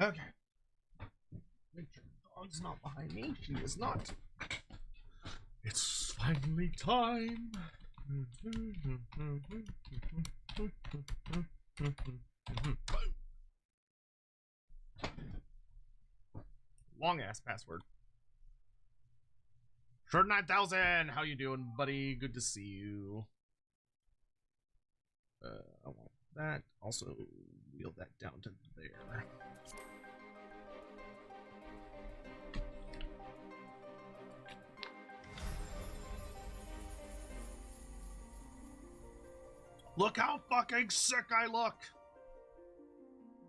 Okay. Make sure the dog's not behind me. She is not. It's finally time. Long ass password. Sure 9000. How you doing, buddy? Good to see you. I want that. Also, wheel that down to there. Look how fucking sick I look!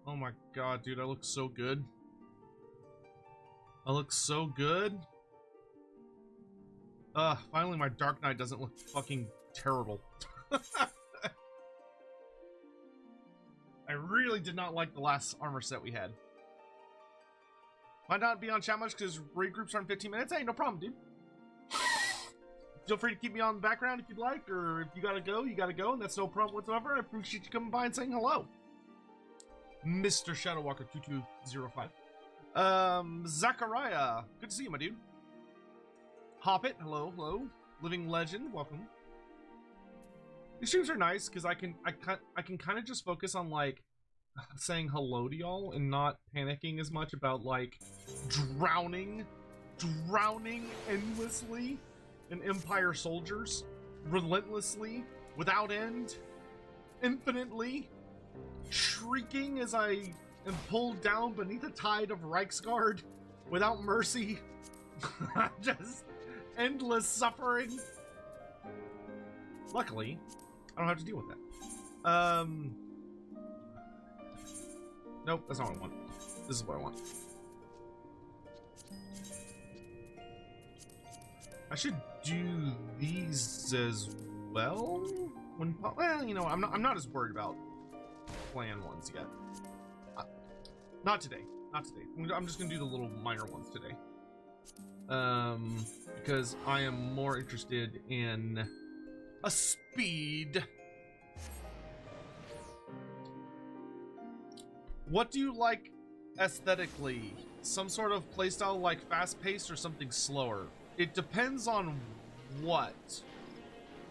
Oh my god, dude, I look so good. I look so good. Finally my Dark Knight doesn't look fucking terrible. I really did not like the last armor set we had. Might not be on chat much because raid groups are in 15 minutes. Hey, no problem, dude. Feel free to keep me on the background if you'd like, or if you gotta go, you gotta go, and that's no problem whatsoever. I appreciate you coming by and saying hello. Mr. Shadowwalker 2205. Zachariah, good to see you, my dude. Hoppit, hello, hello. Living Legend, welcome. These streams are nice because I can kind of just focus on like saying hello to y'all and not panicking as much about like drowning endlessly in Empire soldiers, relentlessly, without end, infinitely, shrieking as I am pulled down beneath a tide of Reichsguard without mercy. Just endless suffering. Luckily, I don't have to deal with that. Nope, that's not what I want. This is what I want. I should do these as well. Well, you know, I'm not as worried about plan ones yet. Not today. Not today. I'm just gonna do the little minor ones today. Because I am more interested in a speed. What do you like aesthetically? Some sort of playstyle like fast-paced or something slower? It depends on what.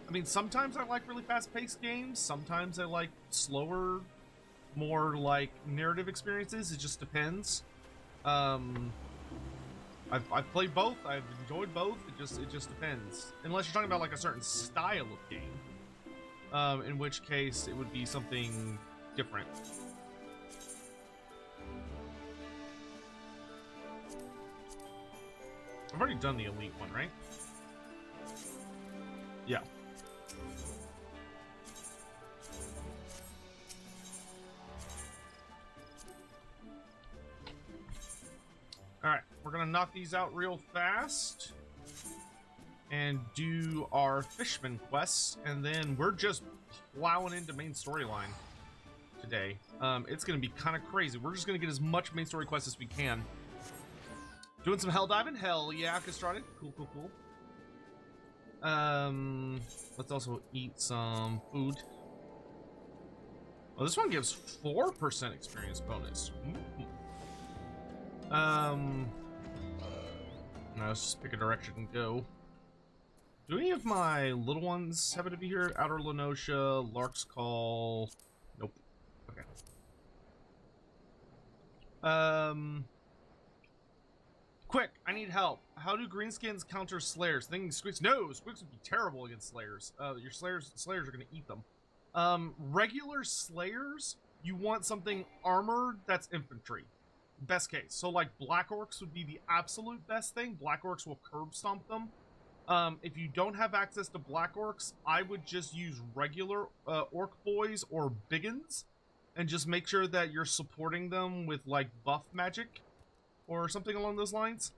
I mean, sometimes I like really fast-paced games. Sometimes I like slower, more like narrative experiences. It just depends. I've played both. I've enjoyed both. It just depends. Unless you're talking about like a certain style of game, in which case it would be something different. I've already done the Elite one, right? Yeah. Alright, we're gonna knock these out real fast and do our Fishman quests, and then we're just plowing into main storyline today. It's gonna be kind of crazy. We're just gonna get as much main story quests as we can. Doing some hell diving? Hell yeah, Castrati. Cool, cool, cool. Let's also eat some food. Oh, this one gives 4% experience bonus. Now let's just pick a direction and go. Do any of my little ones happen to be here? Outer Lenosha, Lark's Call. Nope. Okay. Quick, I need help. How do greenskins counter slayers? Thinking squicks? No, squicks would be terrible against slayers. Your slayers are gonna eat them. Regular slayers, you want something armored that's infantry. Best case. So like black orcs would be the absolute best thing. Black orcs will curb stomp them. If you don't have access to black orcs, I would just use regular orc boys or biggins and just make sure that you're supporting them with like buff magic or something along those lines.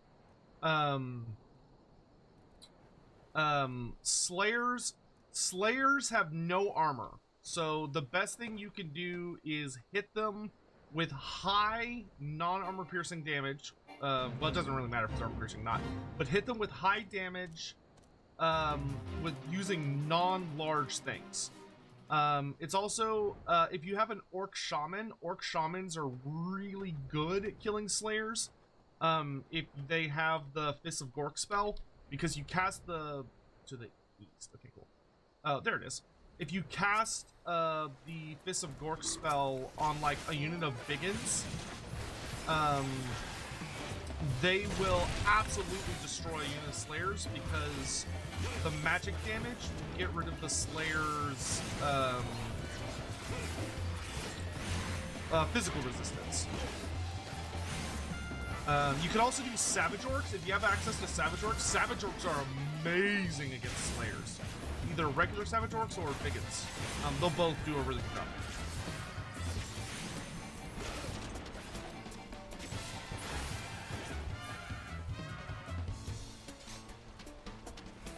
Slayers have no armor, so the best thing you can do is hit them with high non-armor piercing damage. Well, it doesn't really matter if it's armor piercing or not, but hit them with high damage with using non-large things. It's also, if you have an orc shamans are really good at killing slayers. If they have the Fist of Gork spell, because you cast to the east. Okay, cool. Oh, there it is. If you cast the Fist of Gork spell on like a unit of biggins, they will absolutely destroy a unit of slayers because the magic damage will get rid of the slayer's physical resistance. You can also do Savage Orcs. If you have access to Savage Orcs are amazing against slayers. Either regular Savage Orcs or biggins. They'll both do a really good job.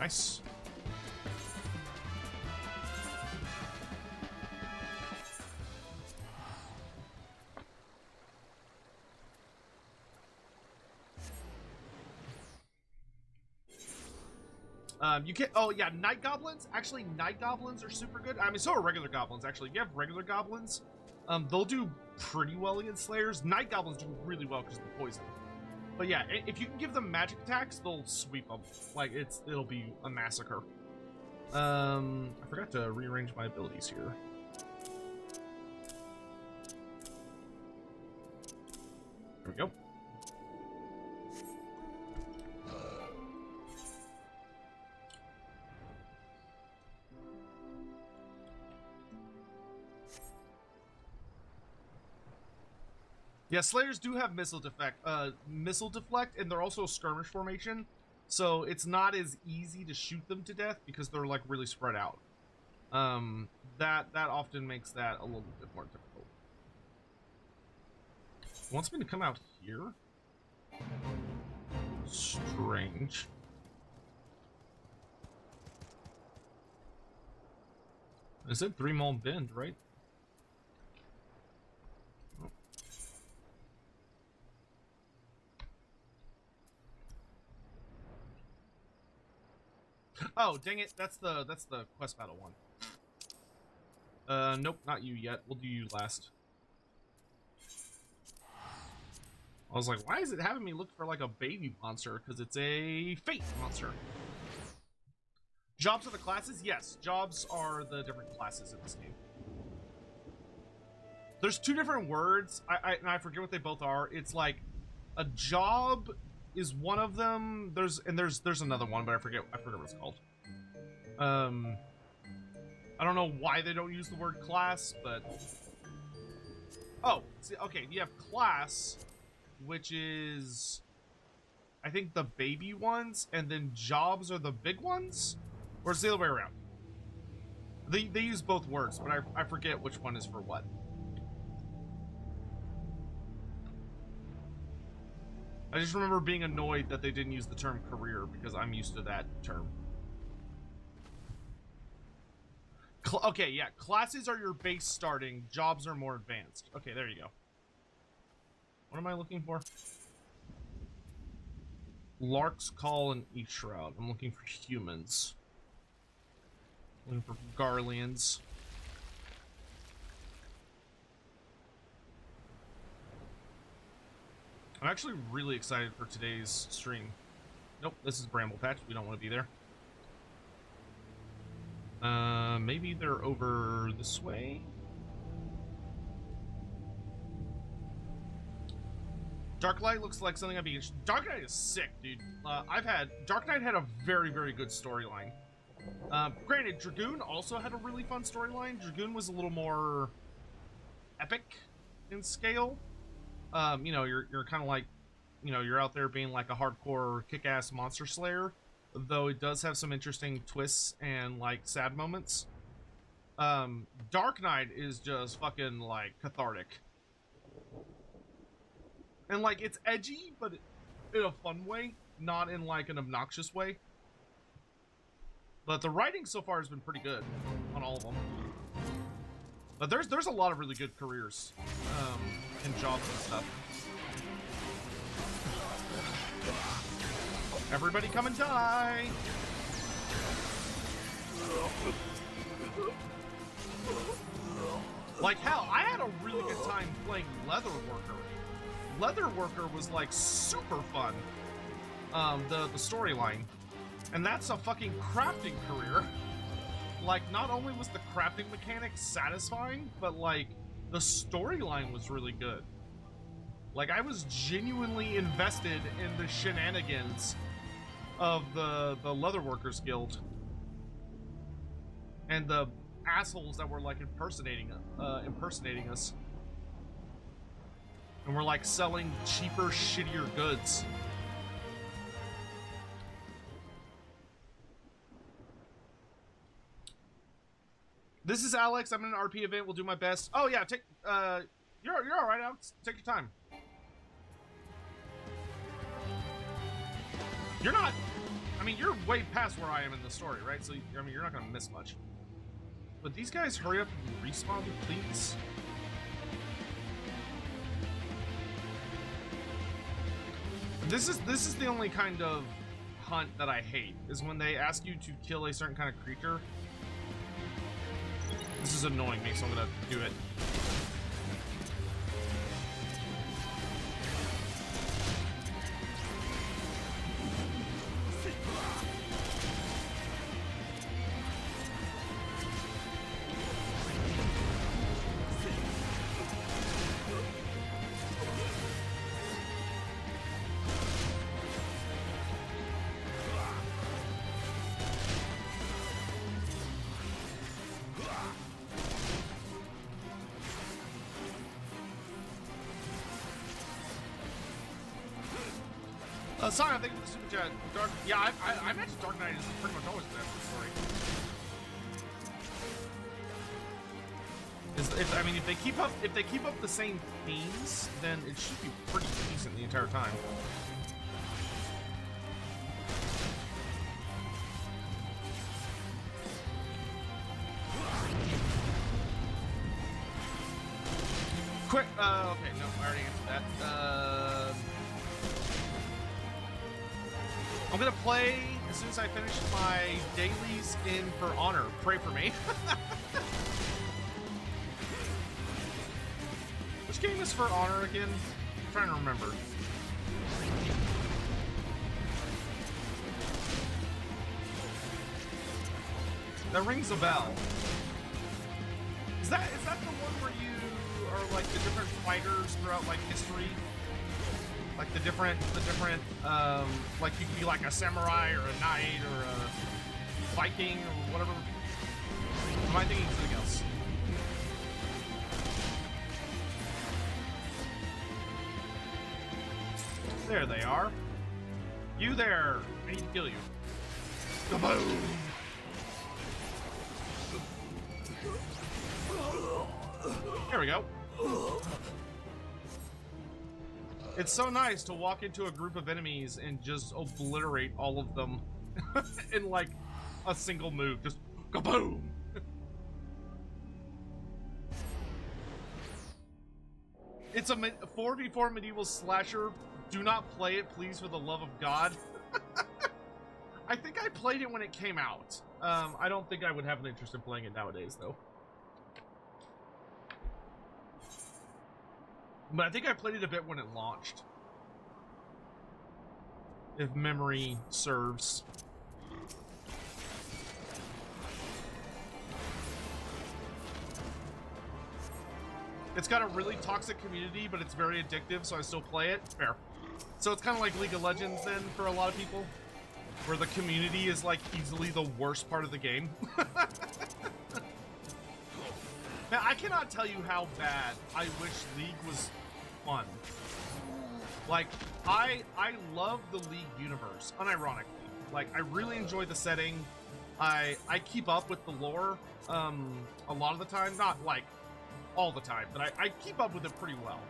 Nice. You can, oh yeah, night goblins. Actually, night goblins are super good. I mean, so are regular goblins. Actually, if you have regular goblins, they'll do pretty well against slayers. Night goblins do really well because of the poison. But yeah, if you can give them magic attacks, they'll sweep them. Like it'll be a massacre. I forgot to rearrange my abilities here. There we go. Yeah, Slayers do have missile deflect, and they're also a skirmish formation, so it's not as easy to shoot them to death because they're like really spread out. That often makes that a little bit more difficult. It wants me to come out here. Strange. I said 3 Mall Bend, right? Oh, dang it, that's the quest battle one. Nope, not you yet. We'll do you last. I was like, why is it having me look for like a baby monster? Because it's a fate monster. Jobs are the classes? Yes, jobs are the different classes in this game. There's 2 different words. I forget what they both are. It's like a job is one of them. There's another one, but I forget what it's called. I don't know why they don't use the word class, but oh, see, okay, you have class, which is I think the baby ones, and then jobs are the big ones, or it's the other way around. They use both words, but I forget which one is for what. I just remember being annoyed that they didn't use the term career because I'm used to that term. Okay, yeah, classes are your base starting, jobs are more advanced. Okay, there you go. What am I looking for? Lark's Call and Eat Shroud. I'm looking for humans. Looking for Garleans. I'm actually really excited for today's stream. Nope, this is Bramble Patch. We don't want to be there. Maybe they're over this way. Dark Light looks like something I'd be interested in. Dark Knight is sick, dude. Dark Knight had a very, very good storyline. Granted, Dragoon also had a really fun storyline. Dragoon was a little more epic in scale. You know, you're kind of like, you know, you're out there being like a hardcore kick-ass monster slayer, though it does have some interesting twists and like sad moments. Dark Knight is just fucking like cathartic. And like it's edgy, but in a fun way, not in like an obnoxious way. But the writing so far has been pretty good on all of them. But there's a lot of really good careers and jobs and stuff. Everybody come and die! Like, hell, I had a really good time playing Leatherworker. Leatherworker was, like, super fun. The storyline. And that's a fucking crafting career. Like, not only was the crafting mechanic satisfying, but, like, the storyline was really good. Like, I was genuinely invested in the shenanigans of the Leatherworkers Guild. And the assholes that were, like, impersonating us. And we're, like, selling cheaper, shittier goods. This is Alex. I'm in an RP event. We'll do my best. Oh yeah, you're all right, Alex. Take your time. You're not. I mean, you're way past where I am in the story, right? So I mean, you're not gonna miss much. But these guys, hurry up and respawn, please. This is the only kind of hunt that I hate, is when they ask you to kill a certain kind of creature. This is annoying me, so I'm gonna do it. Sorry, I think the super chat. Dark. Yeah, I imagine Dark Knight is pretty much always the best story. I mean, if they keep up the same themes, then it should be pretty decent the entire time. Quick. Okay, no, I already answered that. I'm gonna play as soon as I finish my dailies in For Honor. Pray for me. Which game is For Honor again? I'm trying to remember. That rings a bell. Is that the one where you are like the different fighters throughout like history? Like the different, like you can be like a samurai or a knight or a Viking or whatever. Am I thinking something else? There they are. You there. I need to kill you. Kaboom! There we go. It's so nice to walk into a group of enemies and just obliterate all of them in like a single move. Just kaboom! It's a 4v4 medieval slasher. Do not play it, please, for the love of God. I think I played it when it came out. I don't think I would have an interest in playing it nowadays, though. But I think I played it a bit when it launched. If memory serves. It's got a really toxic community, but it's very addictive, so I still play it. Fair. So it's kind of like League of Legends then for a lot of people, where the community is like easily the worst part of the game. Now, I cannot tell you how bad I wish League was fun. Like, I love the League universe, unironically. Like, I really enjoy the setting. I keep up with the lore a lot of the time. Not, like, all the time, but I keep up with it pretty well.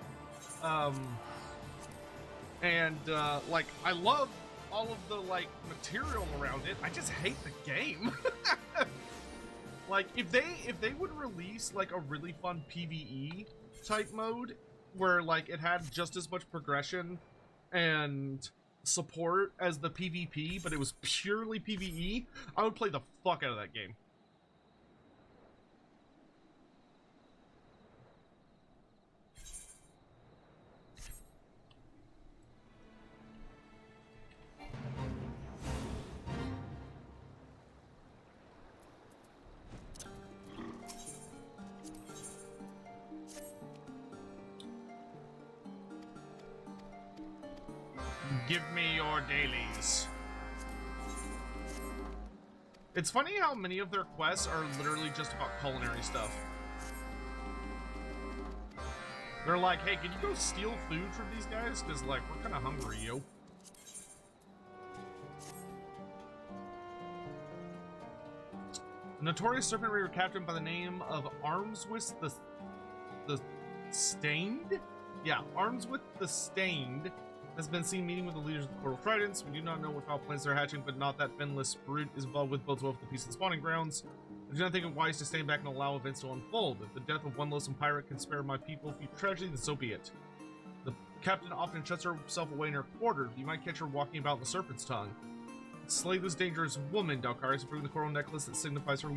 Like, I love all of the, like, material around it. I just hate the game. Like, if they would release, like, a really fun PvE type mode where, like, it had just as much progression and support as the PvP, but it was purely PvE, I would play the fuck out of that game. Give me your dailies. It's funny how many of their quests are literally just about culinary stuff. They're like, hey, can you go steal food from these guys? Because, like, we're kind of hungry, yo. A notorious serpent raider captain by the name of Armswith the Stained? Yeah, Armswith the Stained has been seen meeting with the leaders of the Coral Tridents. We do not know what foul plans they're hatching, but not that finless brute is involved with bodes well for the peace of the spawning grounds. I do not think it wise to stand back and allow events to unfold. If the death of one loathsome pirate can spare my people future tragedy, then so be it. The captain often shuts herself away in her quarters. You might catch her walking about in the Serpent's Tongue. Slay this dangerous woman, Dalkaris, and bring the coral necklace that signifies her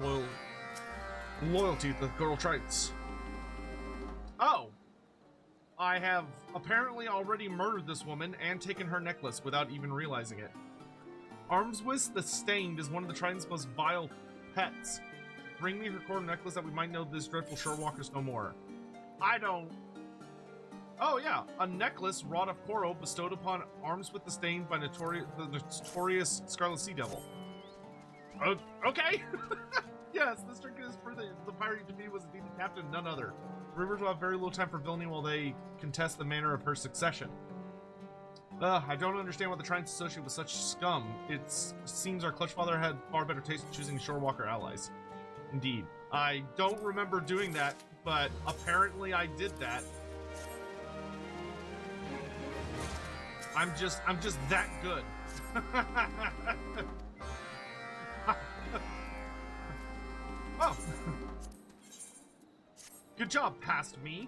loyalty to the Coral Tridents. Oh! I have apparently already murdered this woman and taken her necklace without even realizing it. Armswith the Stained is one of the Trident's most vile pets. Bring me her coral necklace that we might know this dreadful shorewalkers no more. I don't... Oh yeah, a necklace wrought of coral bestowed upon Armswith the Stained by the notorious Scarlet Sea Devil. Okay! Yes, this drink is for the pirate to be was indeed the captain, none other. Rivers will have very little time for villainy while they contest the manner of her succession. I don't understand why the Tridents associate with such scum. It seems our clutch father had far better taste in choosing shorewalker allies. Indeed. I don't remember doing that, but apparently I did that. I'm just that good. Oh. Good job, past me.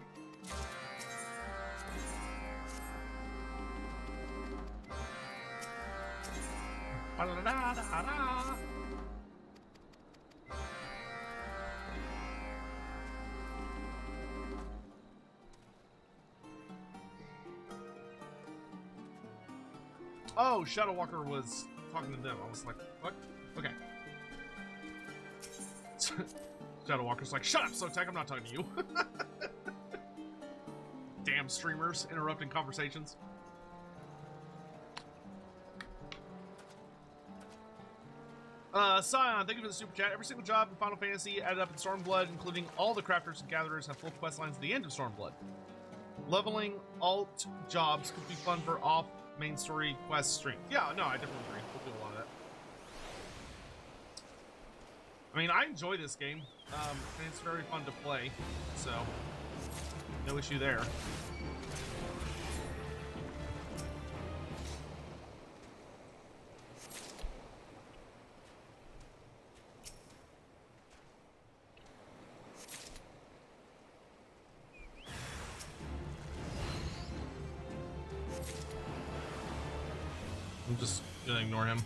Oh, Shadow Walker was talking to them. I was like, what? Okay. Shadow Walker's like, shut up, Sotek, I'm not talking to you. Damn streamers interrupting conversations. Scion, thank you for the super chat. Every single job in Final Fantasy added up in Stormblood, including all the crafters and gatherers, have full quest lines at the end of Stormblood. Leveling alt jobs could be fun for off main story quest strength. Yeah, no, I definitely agree. We'll do a lot of that. I mean, I enjoy this game, and it's very fun to play, so no issue there. I'm just gonna ignore him.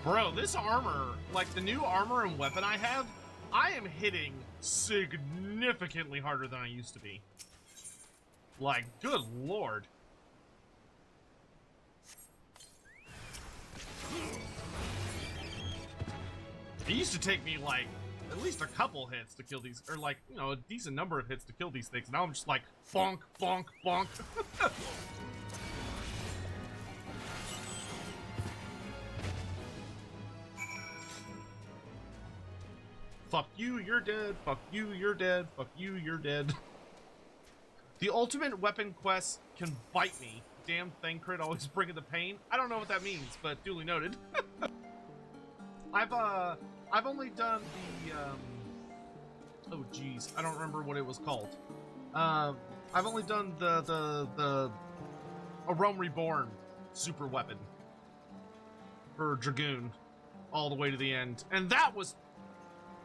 Bro, this armor, like the new armor and weapon I have, I am hitting significantly harder than I used to be. Like, good lord. It used to take me like at least a couple hits to kill these, or like, you know, a decent number of hits to kill these things. Now I'm just like bonk, bonk, bonk. Fuck you, you're dead. Fuck you, you're dead. Fuck you, you're dead. The ultimate weapon quest can bite me. Damn Thancred always bringing the pain. I don't know what that means, but duly noted. I've only done the oh geez, I don't remember what it was called. I've only done the A Realm Reborn super weapon for Dragoon all the way to the end, and that was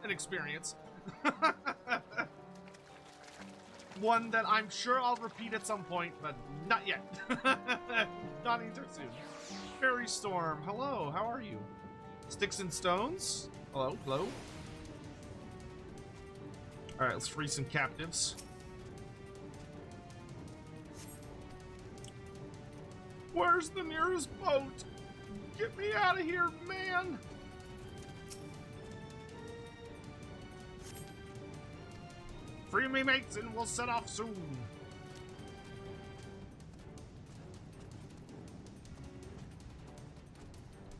an experience. One that I'm sure I'll repeat at some point, but not yet. Not anytime soon. Fairy Storm, hello, how are you? Sticks and Stones, hello, hello. Alright, let's free some captives. Where's the nearest boat? Get me out of here, man! Free me, mates, and we'll set off soon.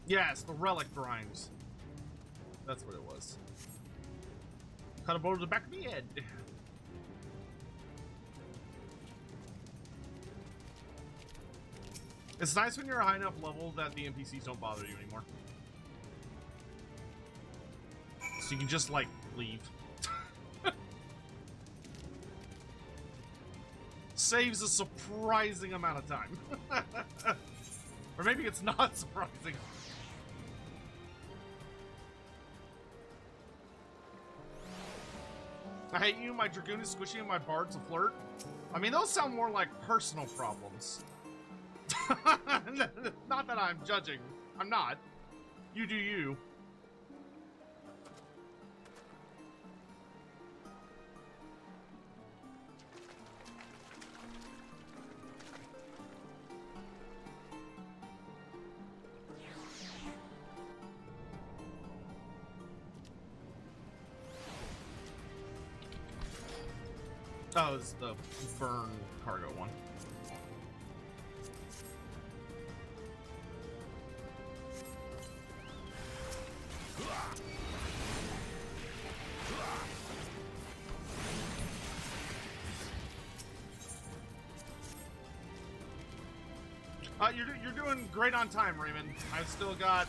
Yes, the relic grinds. That's what it was. Cut a blow to the back of the head. It's nice when you're a high enough level that the NPCs don't bother you anymore. So you can just, like, leave. Saves a surprising amount of time. Or maybe it's not surprising. I hate you, my Dragoon is squishy, and my Bard's a flirt. I mean, those sound more like personal problems. Not that I'm judging. I'm not. You do you. Oh, it's the burn cargo one. You're doing great on time, Raymond. I've still got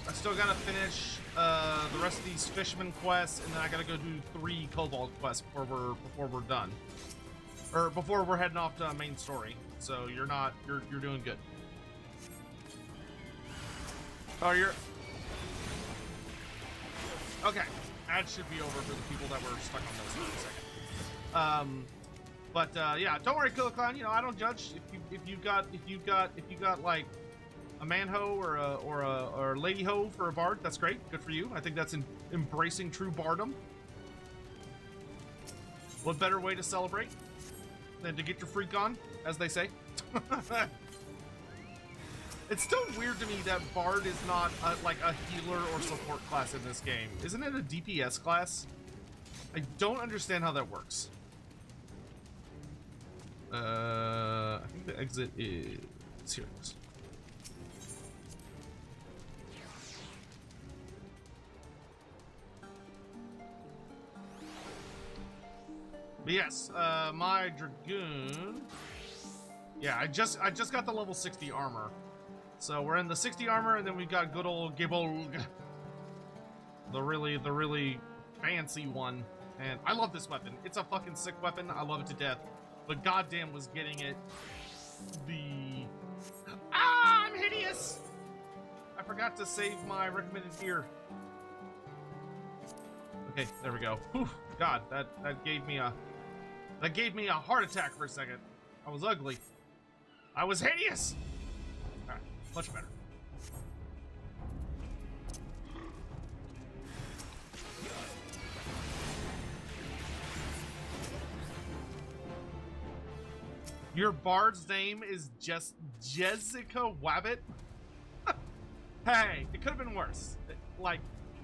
to finish the rest of these fisherman quests, and then I gotta go do 3 Cobalt quests before we're done, or before we're heading off to main story. So you're doing good. Oh, you're okay. That should be over for the people that were stuck on those for a second. Yeah, don't worry, Killer Clown. You know, I don't judge. If you got like a man hoe or a lady hoe for a bard, that's great. Good for you. I think that's embracing true bardom. What better way to celebrate than to get your freak on, as they say? It's still weird to me that bard is not like a healer or support class in this game. Isn't it a DPS class? I don't understand how that works. I think the exit is here. It is. But yes, my Dragoon. Yeah, I just got the level 60 armor. So we're in the 60 armor, and then we've got good old Gibolg. The really fancy one. And I love this weapon. It's a fucking sick weapon. I love it to death. But goddamn was getting it I'm hideous! I forgot to save my recommended gear. Okay, there we go. Whew, God, that gave me a heart attack for a second. I was ugly. I was hideous! Alright, much better. Your bard's name is just Jessica Wabbit? Hey, it could have been worse. Like,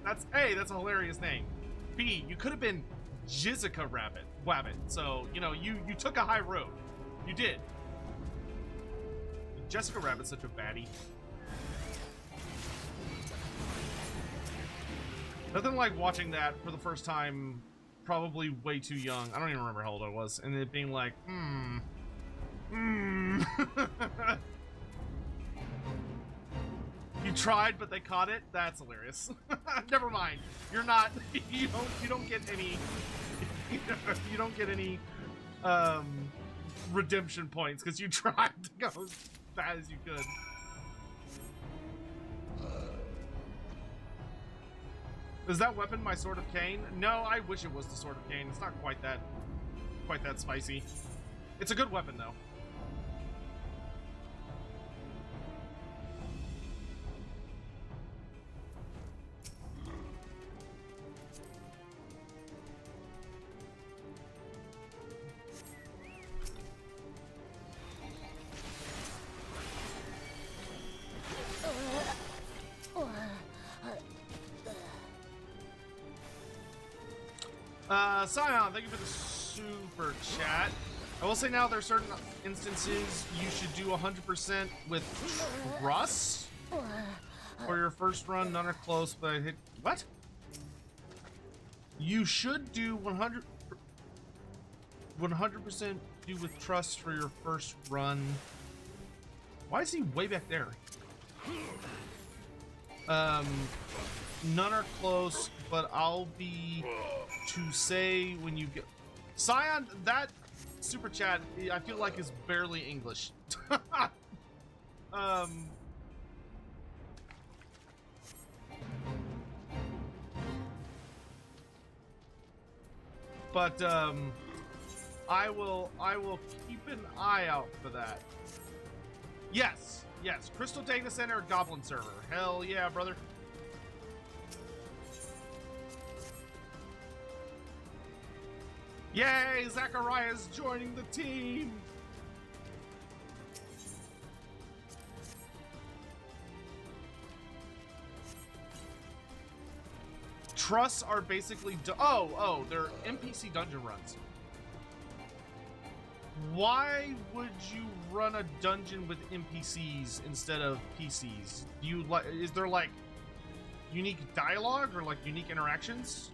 that's A, that's a hilarious name. B, you could have been Jessica Wabbit. So, you know, you took a high road. You did. Jessica Rabbit's such a baddie. Nothing like watching that for the first time, probably way too young. I don't even remember how old I was. And it being like, You tried, but they caught it? That's hilarious. Never mind. You're not, you don't get any, you don't get any, redemption points, because you tried to go as bad as you could. Is that weapon my Sword of Cain? No, I wish it was the Sword of Cain. It's not quite that spicy. It's a good weapon, though. Scion, thank you for the super chat. I will say now there are certain instances you should do 100% with trust for your first run. None are close, but I hit what? You should do 100% do with trust for your first run. Why is he way back there? None are close, but I'll be to say when you get Scion. That super chat I feel like is barely English. But I will keep an eye out for that. Yes, Crystal Data Center, Goblin server. Hell yeah, brother. Yay, Zachariah's joining the team. Trusts are basically they're NPC dungeon runs. Why would you run a dungeon with NPCs instead of PCs? Do you like? Is there like unique dialogue or like unique interactions?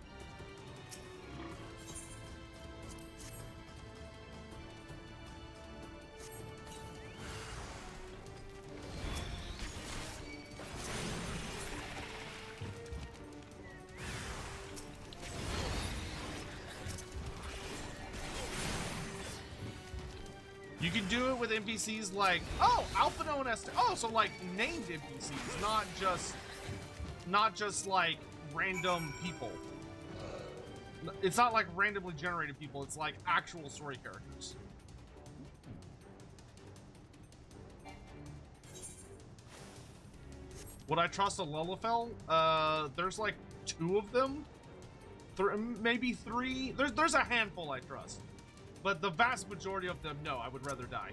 You can do it with NPCs like, Alphino and Esther. So like named NPCs, not just like random people. It's not like randomly generated people, it's like actual story characters. Would I trust a Lullafell? There's like 2 of them. Maybe 3. There's a handful I trust. But the vast majority of them, no, I would rather die.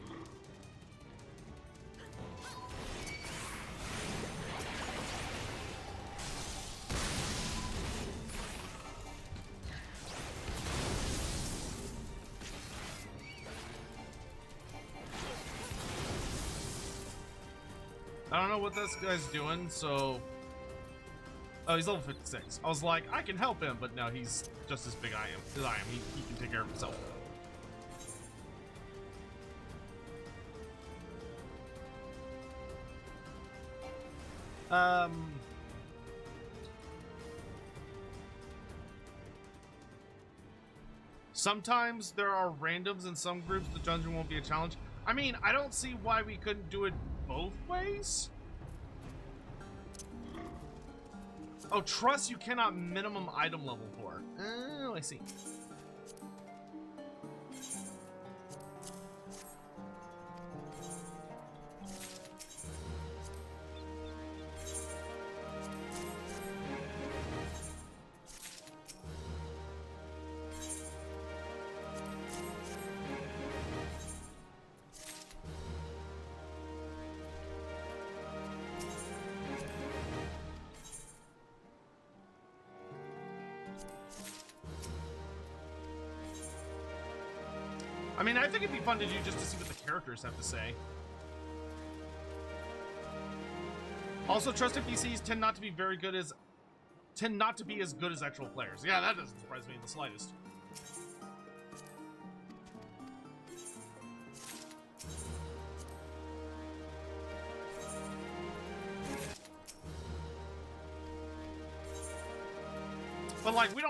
I don't know what this guy's doing, so... Oh, he's level 56. I was like, I can help him, but no, he's just as big as I am. He can take care of himself. Sometimes there are randoms in some groups. The dungeon won't be a challenge. I mean, I don't see why we couldn't do it both ways. Oh, trust you cannot minimum item level for. Oh, I see. I mean, I think it'd be fun to do just to see what the characters have to say. Also, trusted PCs tend not to be as good as actual players. Yeah, that doesn't surprise me in the slightest. But like, we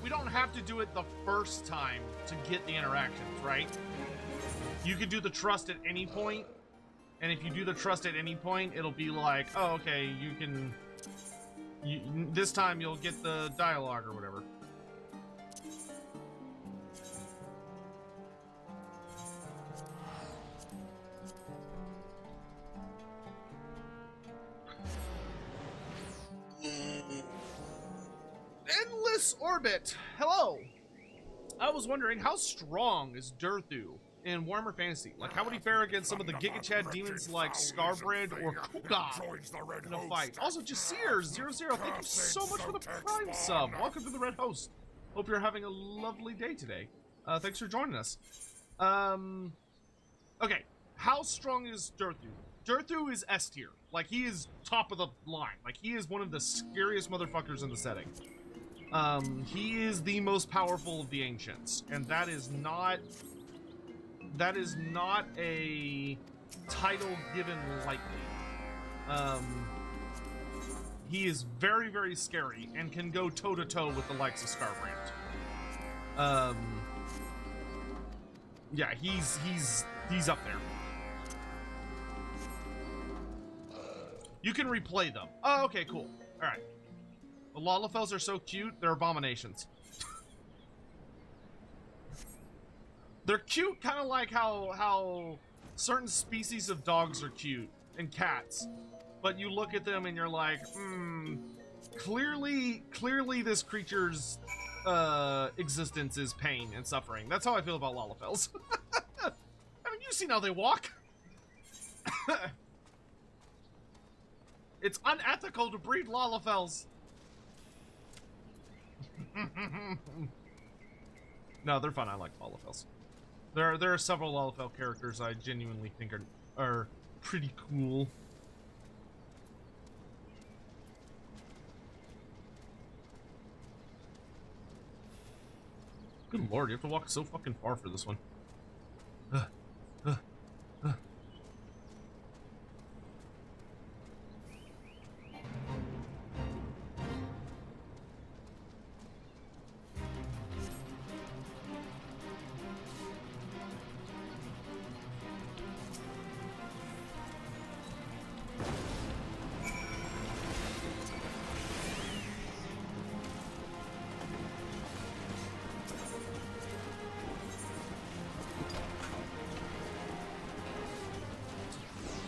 don't have to do it the first time to get the interactions, right? You could do the trust at any point, and if you do the trust at any point, it'll be like, oh, okay, this time you'll get the dialogue or whatever. Endless Orbit, hello. I was wondering, how strong is Durthu in Warhammer Fantasy? Like, how would he fare against some of the Giga Chad demons like Scarbrand or Kuga in a fight? Also, Jasir00, thank you so much for the Prime sub. Welcome to the Red Host. Hope you're having a lovely day today. Thanks for joining us. Okay, how strong is Durthu? Durthu is S tier. Like, he is top of the line. Like, he is one of the scariest motherfuckers in the setting. He is the most powerful of the ancients, and that is not a title given lightly. He is very, very scary and can go toe-to-toe with the likes of Scarbrand. Yeah, he's up there. You can replay them. Oh, okay, cool. All right. The Lalafels are so cute, they're abominations. They're cute, kind of like how certain species of dogs are cute, and cats. But you look at them and you're like, clearly this creature's existence is pain and suffering. That's how I feel about Lalafels. I mean, you've seen how they walk. It's unethical to breed Lalafels. No, they're fun. I like Lalafels. There are several Lalafel characters I genuinely think are pretty cool. Good lord, you have to walk so fucking far for this one.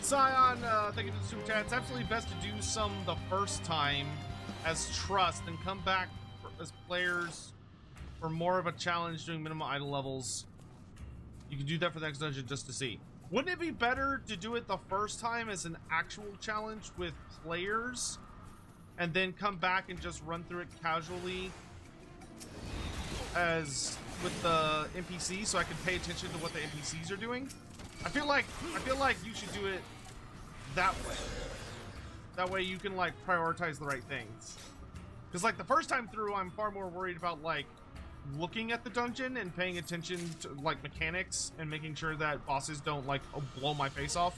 Scion, thank you for the super chat. It's absolutely best to do some the first time as trust and come back as players for more of a challenge doing minimum idle levels. You can do that for the next dungeon just to see. Wouldn't it be better to do it the first time as an actual challenge with players and then come back and just run through it casually as with the NPCs so I can pay attention to what the NPCs are doing? I feel like you should do it that way. That way you can like prioritize the right things. Because like the first time through, I'm far more worried about like looking at the dungeon and paying attention to like mechanics and making sure that bosses don't like blow my face off.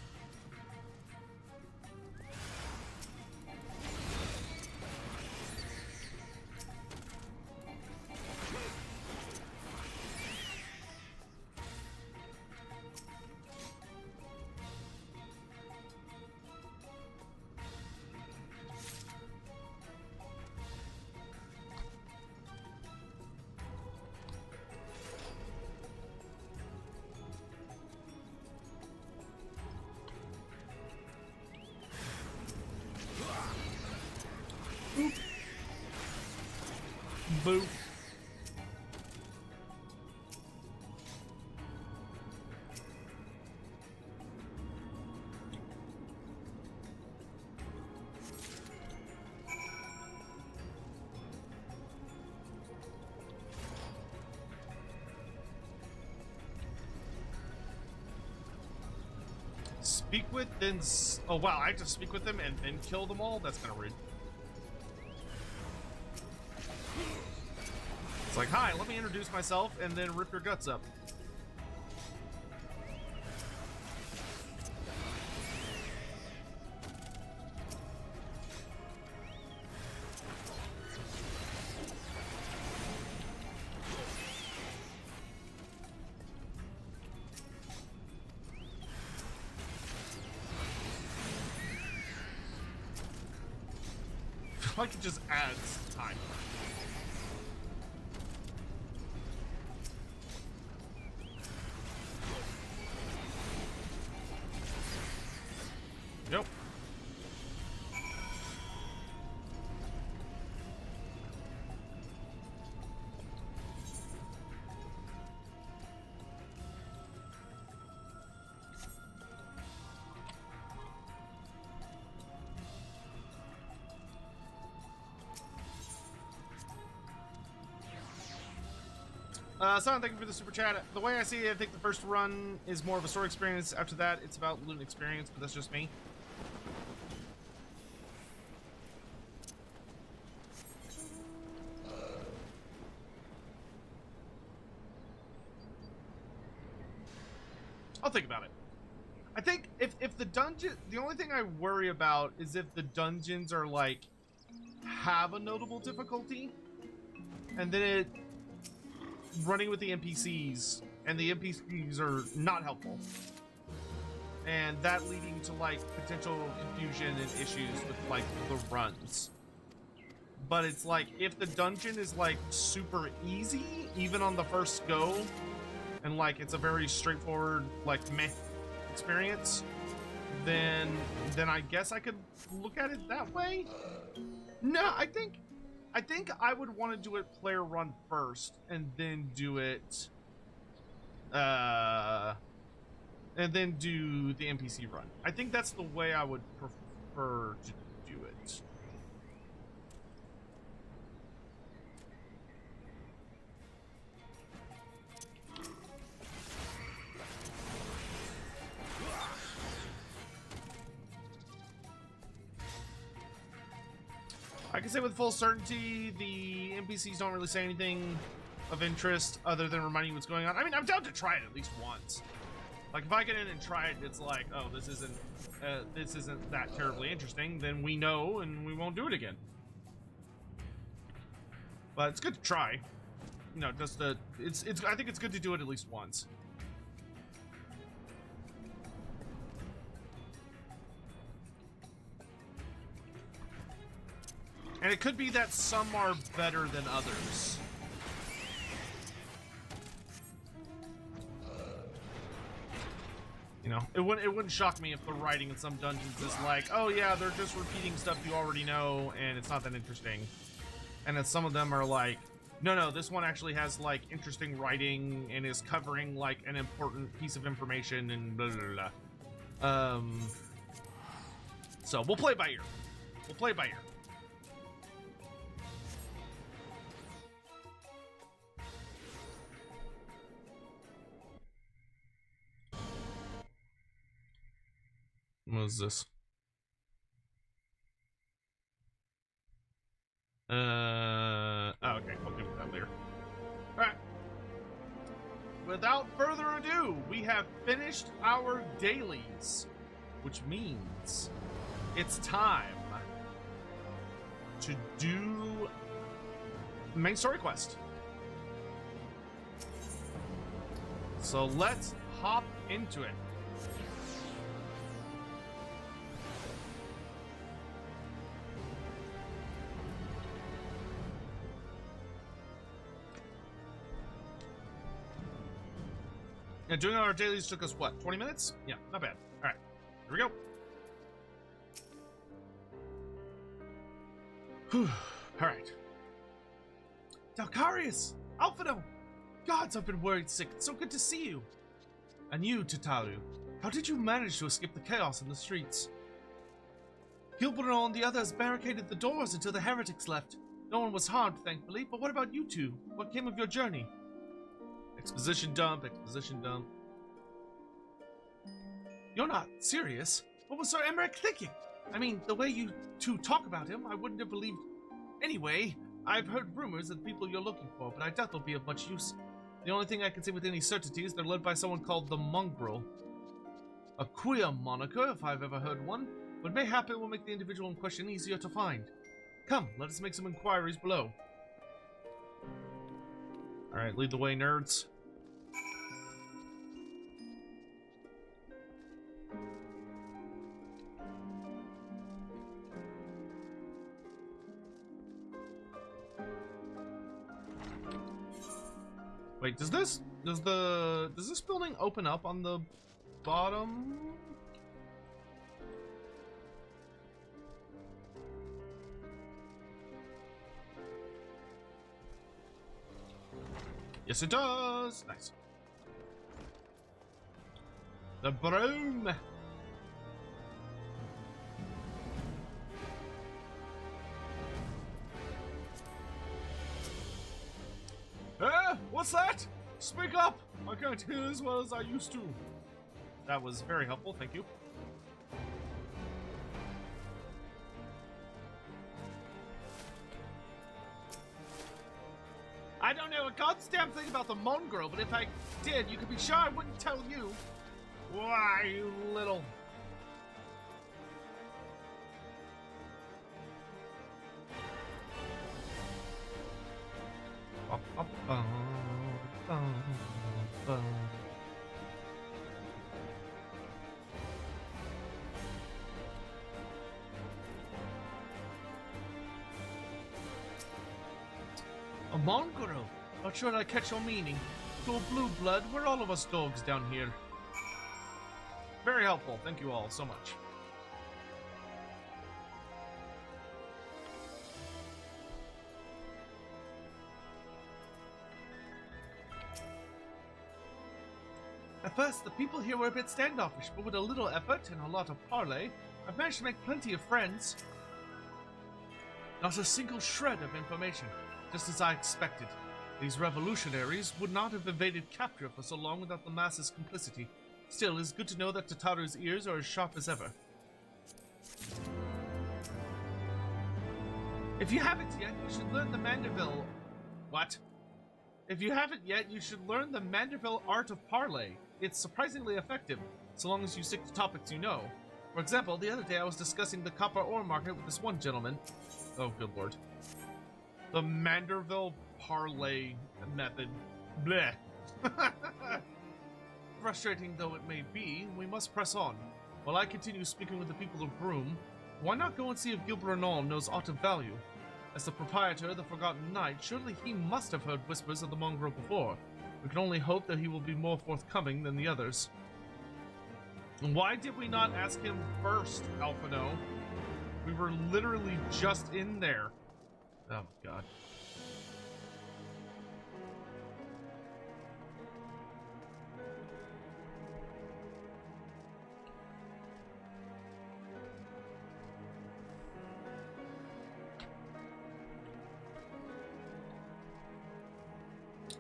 Boo. Speak with, then... Oh, wow, I have to speak with them and then kill them all? That's kind of rude. It's like, hi, let me introduce myself and then rip your guts up. I feel like it just adds time. Nope. Simon, thank you for the super chat. The way I see it, I think the first run is more of a story experience. After that, it's about loot experience, but that's just me. I'll think about it. I think if the dungeon, the only thing I worry about is if the dungeons are like have a notable difficulty, and then it running with the NPCs, and the NPCs are not helpful, and that leading to like potential confusion and issues with like the runs. But it's like if the dungeon is like super easy, even on the first go, and like it's a very straightforward like meh experience, then I guess I could look at it that way. No, I think I would want to do it player run first and then do it and then do the NPC run. I think that's the way I would prefer to do it. I can say with full certainty, the NPCs don't really say anything of interest other than reminding you what's going on. I mean, I'm down to try it at least once. Like, if I get in and try it, it's like, oh, this isn't that terribly interesting, then we know and we won't do it again. But it's good to try. You know, just I think it's good to do it at least once. And it could be that some are better than others. You know, it wouldn't shock me if the writing in some dungeons is like, oh yeah, they're just repeating stuff you already know, and it's not that interesting. And then some of them are like, no, this one actually has like interesting writing and is covering like an important piece of information and blah blah blah. So we'll play by ear. We'll play by ear. What is this? Oh, okay, we'll do that later. Alright. Without further ado, we have finished our dailies, which means it's time to do the main story quest. So let's hop into it. And doing our dailies took us, what, 20 minutes? Yeah, not bad. All right, here we go. Whew. All right. Dalkarius! Alphino! Gods, I've been worried sick. It's so good to see you. And you, Tataru. How did you manage to escape the chaos in the streets? Gilberto and the others barricaded the doors until the heretics left. No one was harmed, thankfully, but what about you two? What came of your journey? Exposition dump, exposition dump. You're not serious? What was Sir Emmerich thinking? I mean, the way you two talk about him, I wouldn't have believed. Anyway, I've heard rumors of the people you're looking for, but I doubt they'll be of much use. The only thing I can say with any certainty is they're led by someone called the Mongrel. A queer moniker, if I've ever heard one, but mayhap it will make the individual in question easier to find. Come, let us make some inquiries below. Alright, lead the way, nerds. Wait, does this building open up on the bottom? Yes, it does. Nice. The broom. What's that? Speak up! I can't hear as well as I used to. That was very helpful, thank you. I don't know a goddamn thing about the mongrel, but if I did, you could be sure I wouldn't tell you. Why, you little... A mongrel? Not sure I catch your meaning. Go blue blood, we're all of us dogs down here. Very helpful, thank you all so much. At first, the people here were a bit standoffish, but with a little effort and a lot of parley, I've managed to make plenty of friends. Not a single shred of information, just as I expected. These revolutionaries would not have evaded capture for so long without the mass's complicity. Still, it's good to know that Tataru's ears are as sharp as ever. If you haven't yet, you should learn the Manderville... What? If you haven't yet, you should learn the Manderville art of parley. It's surprisingly effective, so long as you stick to topics you know. For example, the other day I was discussing the copper ore market with this one gentleman. Oh, good lord. The Manderville parley method. Bleh. Frustrating though it may be, we must press on. While I continue speaking with the people of Broom, why not go and see if Gilbernal knows aught of value? As the proprietor of the Forgotten Knight, surely he must have heard whispers of the mongrel before. We can only hope that he will be more forthcoming than the others. And why did we not ask him first, Alphino? We were literally just in there. Oh, God.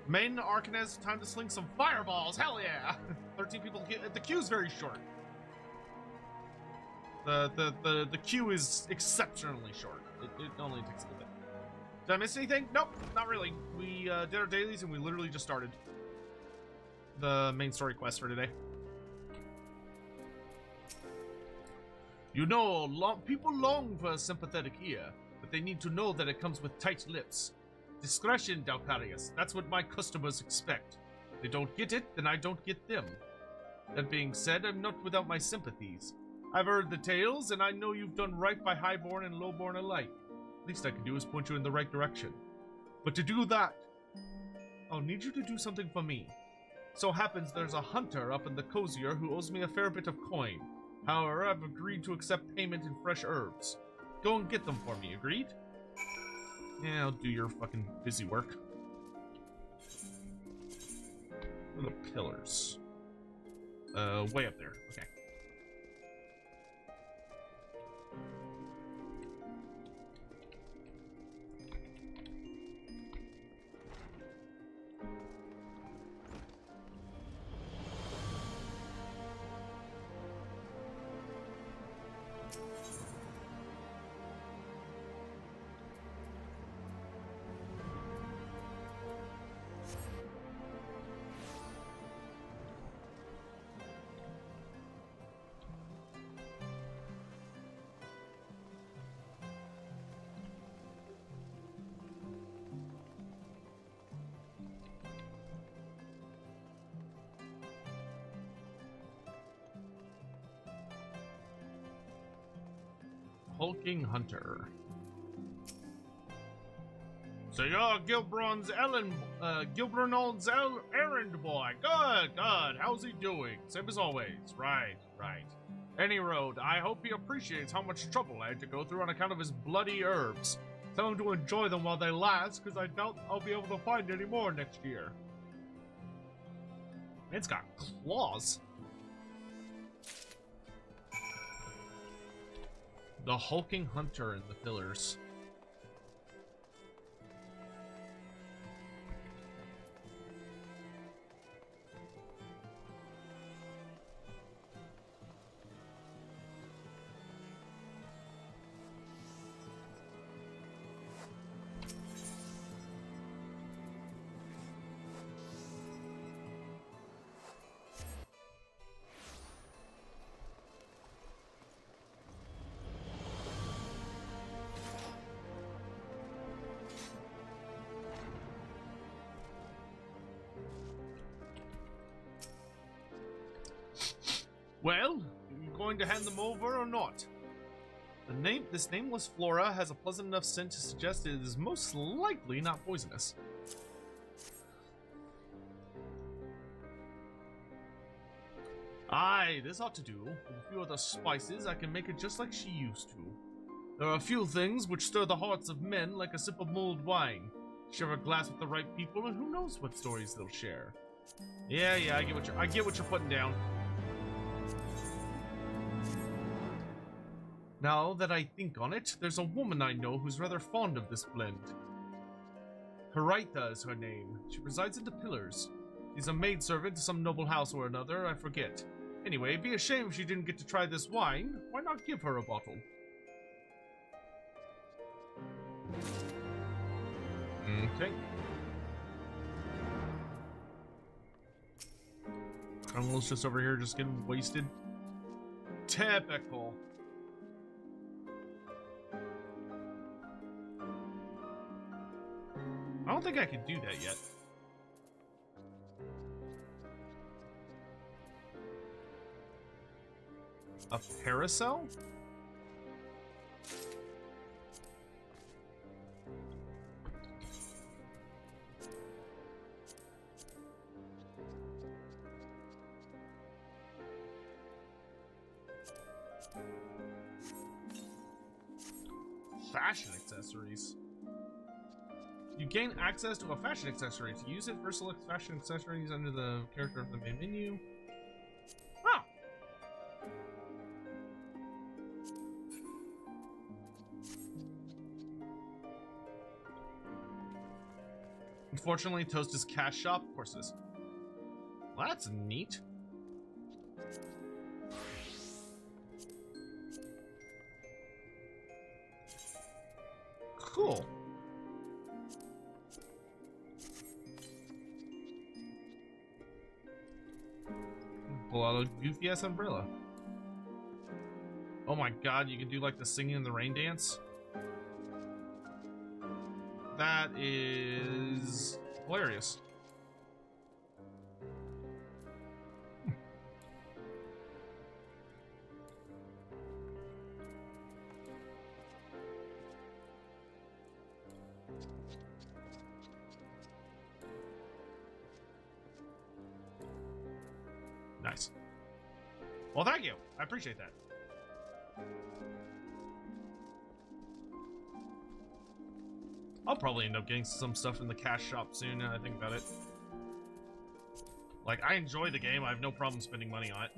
Main Arcanez, time to sling some fireballs. Hell yeah! 13 people. The queue's very short. The queue is exceptionally short. It only takes a little bit. Did I miss anything? Nope, not really. We did our dailies and we literally just started the main story quest for today. You know, people long for a sympathetic ear, but they need to know that it comes with tight lips. Discretion, Dalcarius. That's what my customers expect. If they don't get it, then I don't get them. That being said, I'm not without my sympathies. I've heard the tales, and I know you've done right by highborn and lowborn alike. Least I can do is point you in the right direction. But to do that, I'll need you to do something for me. So happens there's a hunter up in the Cozier who owes me a fair bit of coin. However, I've agreed to accept payment in fresh herbs. Go and get them for me, agreed? Yeah, I'll do your fucking busy work. Where are the pillars? Way up there. Okay. Hulking Hunter. So you're Gilbron's errand boy. Good, good. How's he doing? Same as always. Right, right. Any road, I hope he appreciates how much trouble I had to go through on account of his bloody herbs. Tell him to enjoy them while they last, because I doubt I'll be able to find any more next year. It's got claws. The Hulking Hunter in the pillars. Well, are you going to hand them over or not? This nameless flora has a pleasant enough scent to suggest it is most likely not poisonous. Aye, this ought to do. With a few other spices, I can make it just like she used to. There are a few things which stir the hearts of men like a sip of mulled wine. Share a glass with the right people, and who knows what stories they'll share. Yeah, I get what you're putting down. Now that I think on it, there's a woman I know who's rather fond of this blend. Haritha is her name. She resides in the Pillars. She's a maidservant to some noble house or another, I forget. Anyway, it'd be a shame if she didn't get to try this wine. Why not give her a bottle? Okay. Criminal's just over here just getting wasted. Typical. I don't think I can do that yet. A parasol? Fashion accessories. You gain access to a fashion accessory. To use it, first select fashion accessories under the character of the main menu. Oh! Unfortunately, Toast is cash shop courses. Well, that's neat. Cool. Pull out a goofy ass umbrella. Oh my god, you can do like the singing in the rain dance. That is hilarious. Nice. Well, thank you. I appreciate that. I'll probably end up getting some stuff in the cash shop soon now that I think about it. Like, I enjoy the game. I have no problem spending money on it.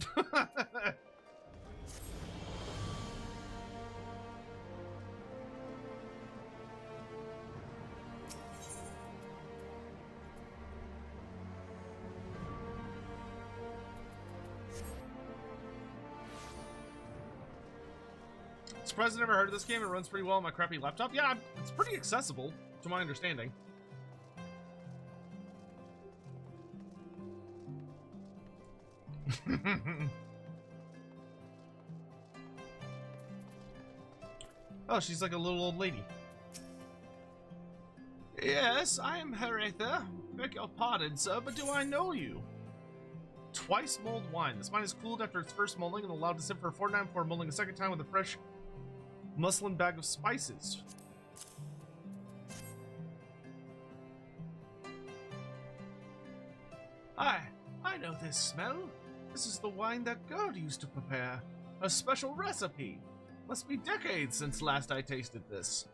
Surprised I never heard of this game. It runs pretty well on my crappy laptop. Yeah, it's pretty accessible, to my understanding. Oh, she's like a little old lady. Yes, I am Haritha. Beg your pardon, sir, but do I know you? Twice mulled wine. This wine is cooled after its first mulling and allowed to sit for a fortnight before mulling a second time with a fresh muslin bag of spices. I know this smell. This is the wine that Gerd used to prepare. A special recipe. Must be decades since last I tasted this.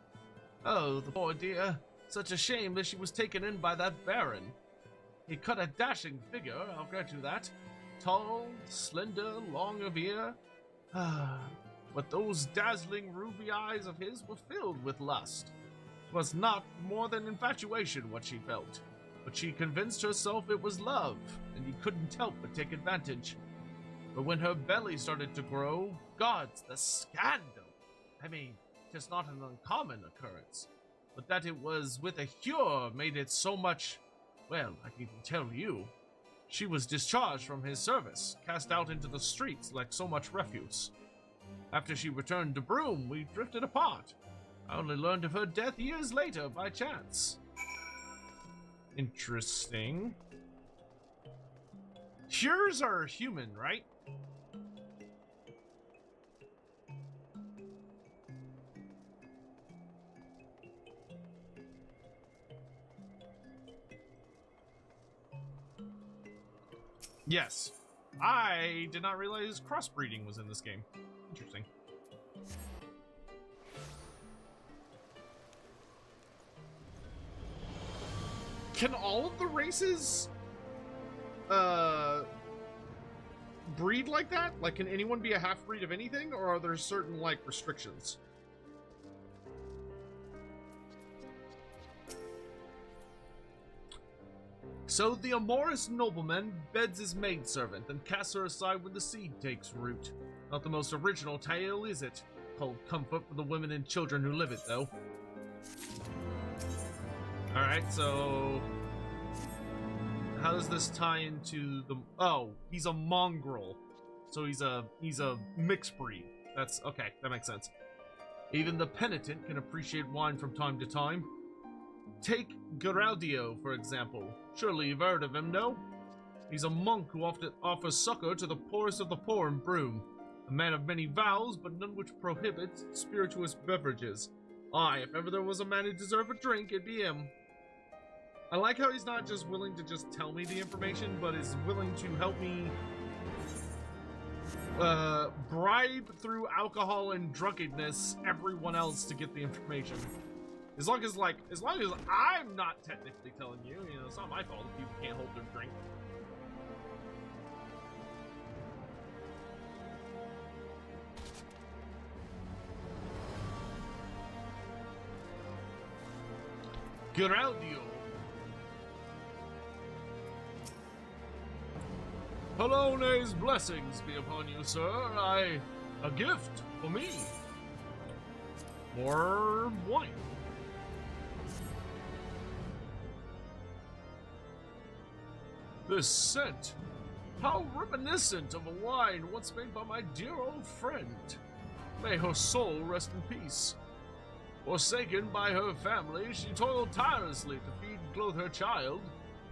Oh, the poor dear. Such a shame that she was taken in by that baron. He cut a dashing figure, I'll grant you that. Tall, slender, long of ear. But those dazzling ruby eyes of his were filled with lust. 'Twas not more than infatuation what she felt, but she convinced herself it was love, and he couldn't help but take advantage. But when her belly started to grow, gods, the scandal! I mean, 'tis not an uncommon occurrence, but that it was with a cure made it so much, well, I can even tell you. She was discharged from his service, cast out into the streets like so much refuse. After she returned to Broome, we drifted apart. I only learned of her death years later by chance. Interesting. Cures are human, right? Yes. I did not realize crossbreeding was in this game. Interesting. Can all of the races breed like that? Like, can anyone be a half-breed of anything, or are there certain, like, restrictions? So the amorous nobleman beds his maidservant and casts her aside when the seed takes root. Not the most original tale, is it? Cold comfort for the women and children who live it, though. Alright, so how does this tie into the... Oh, he's a mongrel. So he's a mixed breed. That's okay, that makes sense. Even the penitent can appreciate wine from time to time. Take Geraldio, for example. Surely you've heard of him, no? He's a monk who often offers succor to the poorest of the poor in Broome. A man of many vows, but none which prohibits spirituous beverages. Aye, if ever there was a man who deserved a drink, it'd be him. I like how he's not just willing to just tell me the information, but is willing to help me bribe through alcohol and drunkenness everyone else to get the information. As long as I'm not technically telling you, it's not my fault if people can't hold their drink. Geraldio. Pologne's blessings be upon you, sir. A gift for me. More wine. This scent, how reminiscent of a wine once made by my dear old friend. May her soul rest in peace. Forsaken by her family, she toiled tirelessly to feed and clothe her child,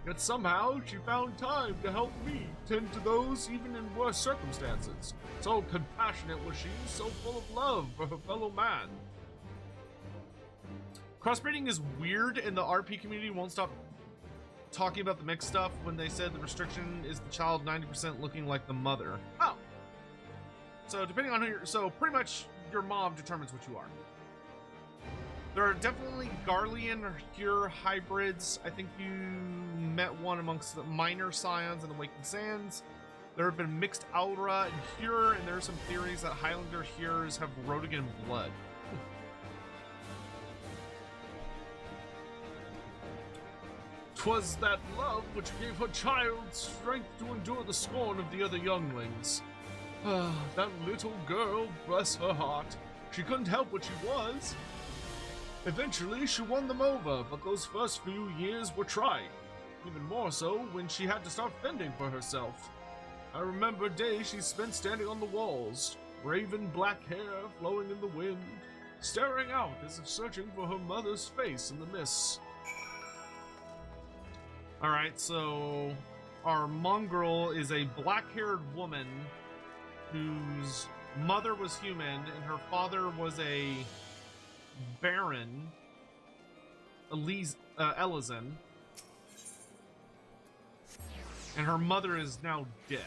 yet somehow she found time to help me tend to those even in worse circumstances. So compassionate was she, so full of love for her fellow man. Crossbreeding is weird, and the RP community won't stop talking about the mixed stuff when they said the restriction is the child 90% looking like the mother. Oh. So depending on who you're... So pretty much your mom determines what you are. There are definitely Garlean or Hyur hybrids. I think you met one amongst the minor scions in the Waking Sands. There have been mixed Aura and Hyur, and there are some theories that Highlander Hyurs have Rodigan blood. 'Twas that love which gave her child strength to endure the scorn of the other younglings. Ah, that little girl, bless her heart. She couldn't help what she was. Eventually, she won them over, but those first few years were trying. Even more so when she had to start fending for herself. I remember days she spent standing on the walls, raven black hair flowing in the wind, staring out as if searching for her mother's face in the mists. Alright, so our mongrel is a black-haired woman whose mother was human and her father was a baron, Elizan, and her mother is now dead.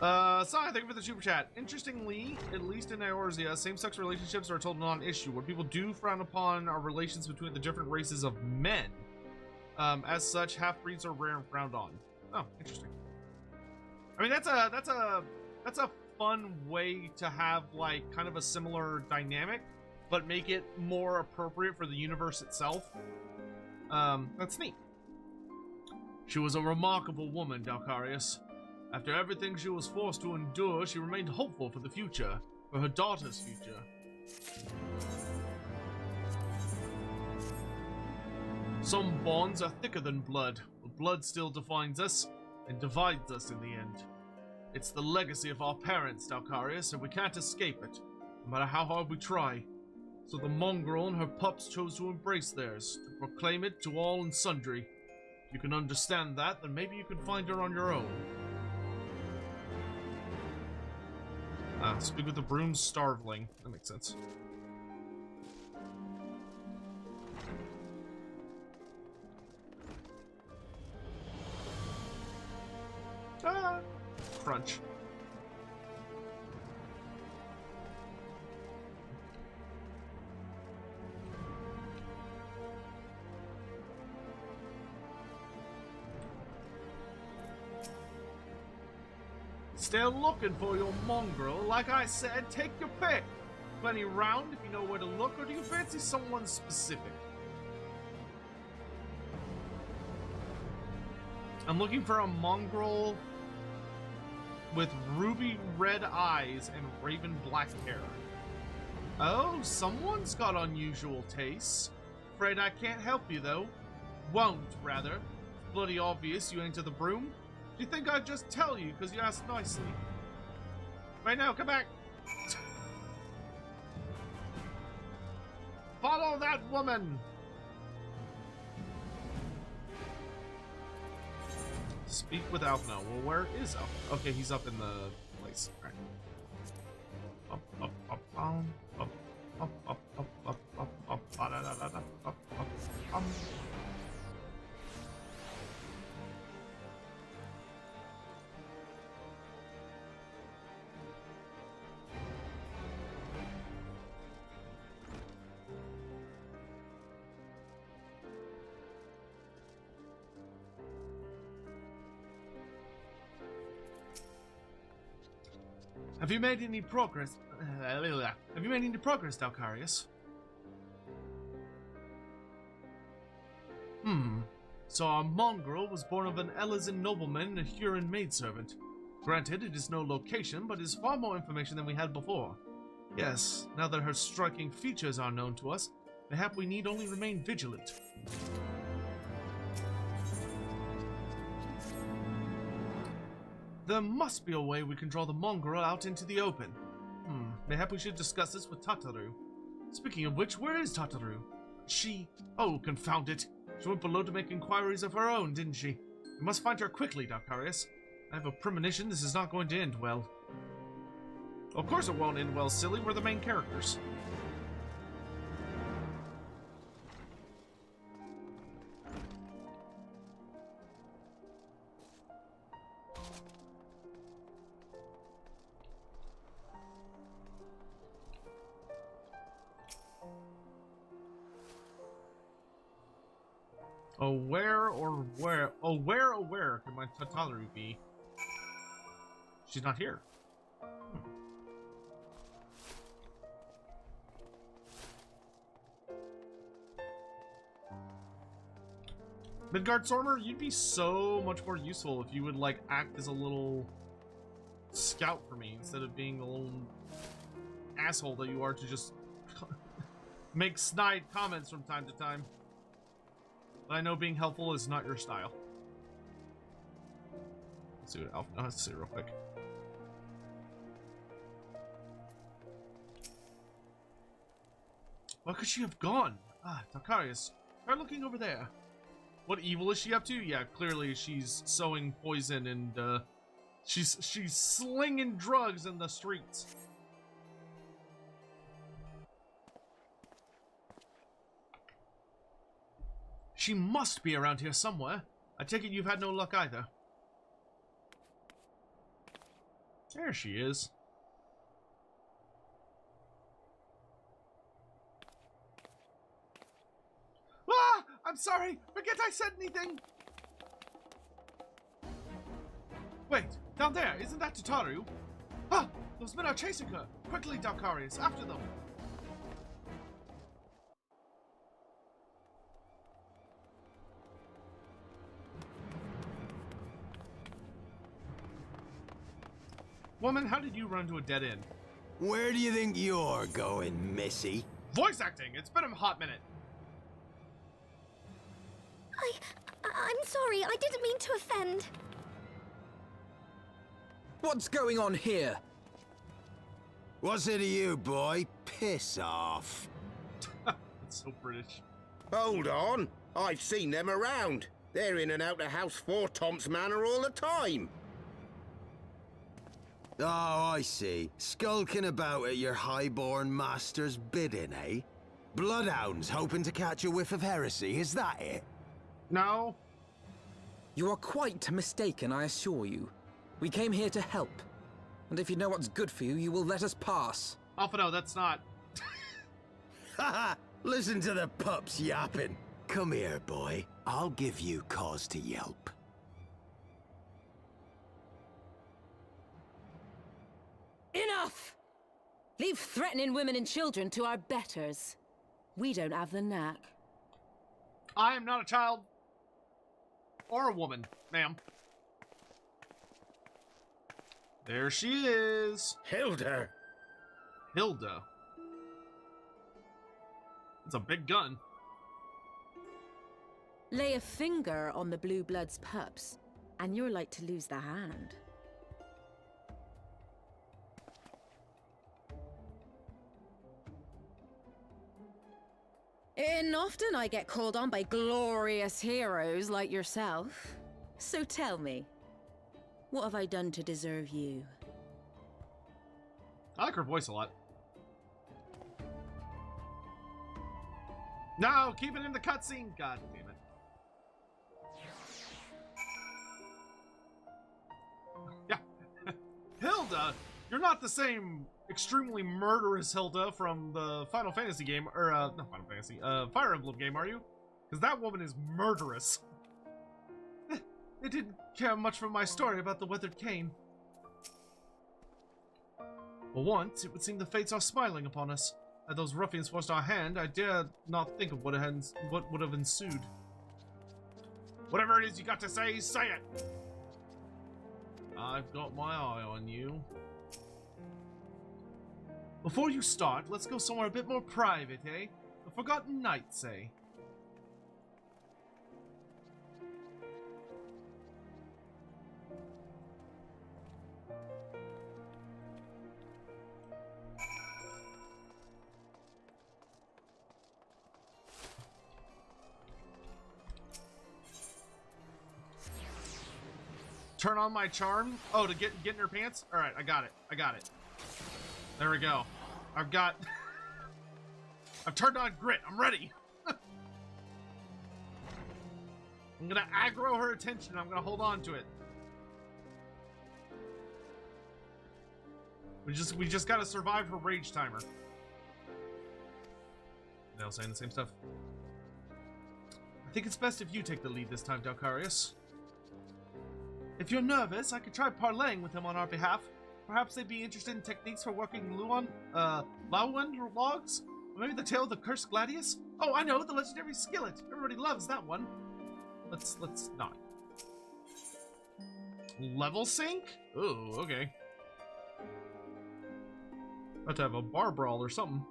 Sai, thank you for the super chat. Interestingly, at least in Eorzea, same-sex relationships are a total non-issue. What people do frown upon are relations between the different races of men. As such, half-breeds are rare and frowned on. Oh, interesting. I mean, that's a fun way to have, like, kind of a similar dynamic, but make it more appropriate for the universe itself. That's neat. She was a remarkable woman, Dalcarius. After everything she was forced to endure, she remained hopeful for the future, for her daughter's future. Some bonds are thicker than blood, but blood still defines us, and divides us in the end. It's the legacy of our parents, Dalcarius, and we can't escape it, no matter how hard we try. So the mongrel and her pups chose to embrace theirs, to proclaim it to all and sundry. If you can understand that, then maybe you can find her on your own. Speak with the Broome Starveling. That makes sense. crunch. Still looking for your mongrel. Like I said, take your pick. Plenty round if you know where to look, or do you fancy someone specific? I'm looking for a mongrel with ruby red eyes and raven black hair. Oh, someone's got unusual tastes. Afraid I can't help you though. Won't, rather. Bloody obvious you ain't to the broom. Do you think I'd just tell you because you asked nicely? Right now, come back! Follow that woman! Speak with Alpha. Well, where is Alpha? Okay, he's up in the place. All right. Up, up, up, up, up, up, up, up, up, up, up, up, up, up. Have you made any progress? Have you made any progress, Dalcarius? So our mongrel was born of an Elizan nobleman and a Huron maidservant. Granted, it is no location, but is far more information than we had before. Yes, now that her striking features are known to us, mayhap we need only remain vigilant. There must be a way we can draw the mongrel out into the open. Mayhap we should discuss this with Tataru. Speaking of which, where is Tataru? Oh, confound it. She went below to make inquiries of her own, didn't she? We must find her quickly, Dalcarius. I have a premonition this is not going to end well. Of course it won't end well, silly. We're the main characters. Where could my Tataru be? She's not here. Midgard Stormer, you'd be so much more useful if you would, like, act as a little scout for me instead of being the little asshole that you are to just make snide comments from time to time. But I know being helpful is not your style. Let's see what Alpha has to say real quick. Where could she have gone? Ah, Dalcarius, try looking over there. What evil is she up to? Yeah, clearly she's sowing poison and she's slinging drugs in the streets. She must be around here somewhere. I take it you've had no luck either. There she is. Ah! I'm sorry! Forget I said anything! Wait, down there, isn't that Tataru? Ah! Those men are chasing her! Quickly, Dalcarius, after them! Woman, how did you run to a dead end? Where do you think you're going, Missy? Voice acting! It's been a hot minute. I'm sorry, I didn't mean to offend. What's going on here? What's it to you, boy? Piss off. That's so British. Hold on. I've seen them around. They're in and out of House 4 Tom's Manor all the time. Oh, I see. Skulking about at your highborn master's bidding, eh? Bloodhounds hoping to catch a whiff of heresy, is that it? No. You are quite mistaken, I assure you. We came here to help. And if you know what's good for you, you will let us pass. Alphino, that's not... Haha! Listen to the pups yapping. Come here, boy. I'll give you cause to yelp. Enough! Leave threatening women and children to our betters. We don't have the knack. I am not a child. Or a woman, ma'am. There she is. Hilda. Hilda. It's a big gun. Lay a finger on the Blue Bloods' pups, and you're like to lose the hand. And often I get called on by glorious heroes like yourself. So tell me, what have I done to deserve you? I like her voice a lot. No, keep it in the cutscene. God damn it. Yeah. Hilda, you're not the same extremely murderous Hilda from the Final Fantasy game, or, not Final Fantasy, Fire Emblem game, are you? Because that woman is murderous. They didn't care much for my story about the weathered cane. For once, it would seem the fates are smiling upon us. Had those ruffians forced our hand, I dare not think of what would have ensued. Whatever it is you got to say it! I've got my eye on you. Before you start, let's go somewhere a bit more private, eh? The Forgotten Knights, eh? Turn on my charm? Oh, to get in her pants? Alright, I got it. There we go. I've turned on grit. I'm ready. I'm gonna aggro her attention. I'm gonna hold on to it. We just gotta survive her rage timer. They all saying the same stuff. I think it's best if you take the lead this time, Delcarius. If you're nervous, I could try parlaying with him on our behalf. Perhaps they'd be interested in techniques for working Lowend logs? Or maybe the tale of the cursed gladius? Oh, I know, the legendary skillet. Everybody loves that one. Let's not. Level sync? Oh, okay. About to have a bar brawl or something.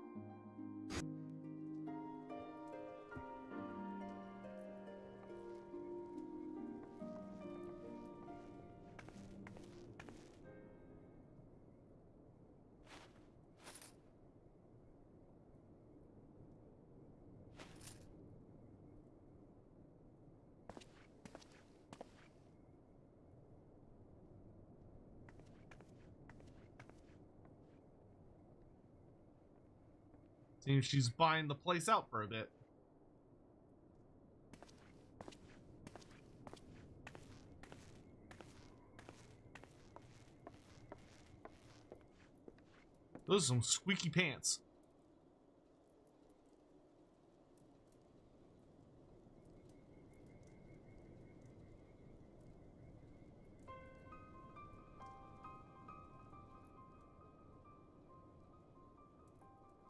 Seems she's buying the place out for a bit. Those are some squeaky pants.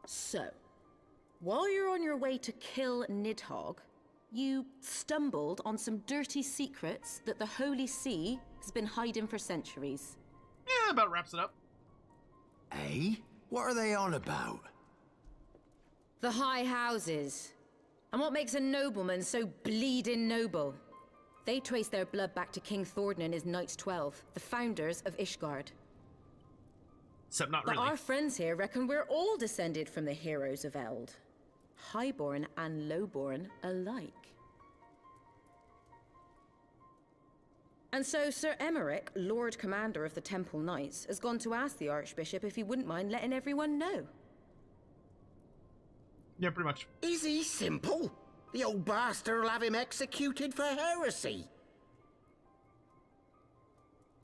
So, while you're on your way to kill Nidhogg, you stumbled on some dirty secrets that the Holy See has been hiding for centuries. Yeah, about wraps it up. Eh? What are they on about? The High Houses. And what makes a nobleman so bleeding noble? They trace their blood back to King Thornton and his Knights 12, the founders of Ishgard. Except not But really. our friends here reckon we're all descended from the heroes of Eld. Highborn and lowborn alike. And so Sir Emeric, Lord Commander of the Temple Knights, has gone to ask the Archbishop if he wouldn't mind letting everyone know. Yeah, pretty much. Is he simple? The old bastard will have him executed for heresy.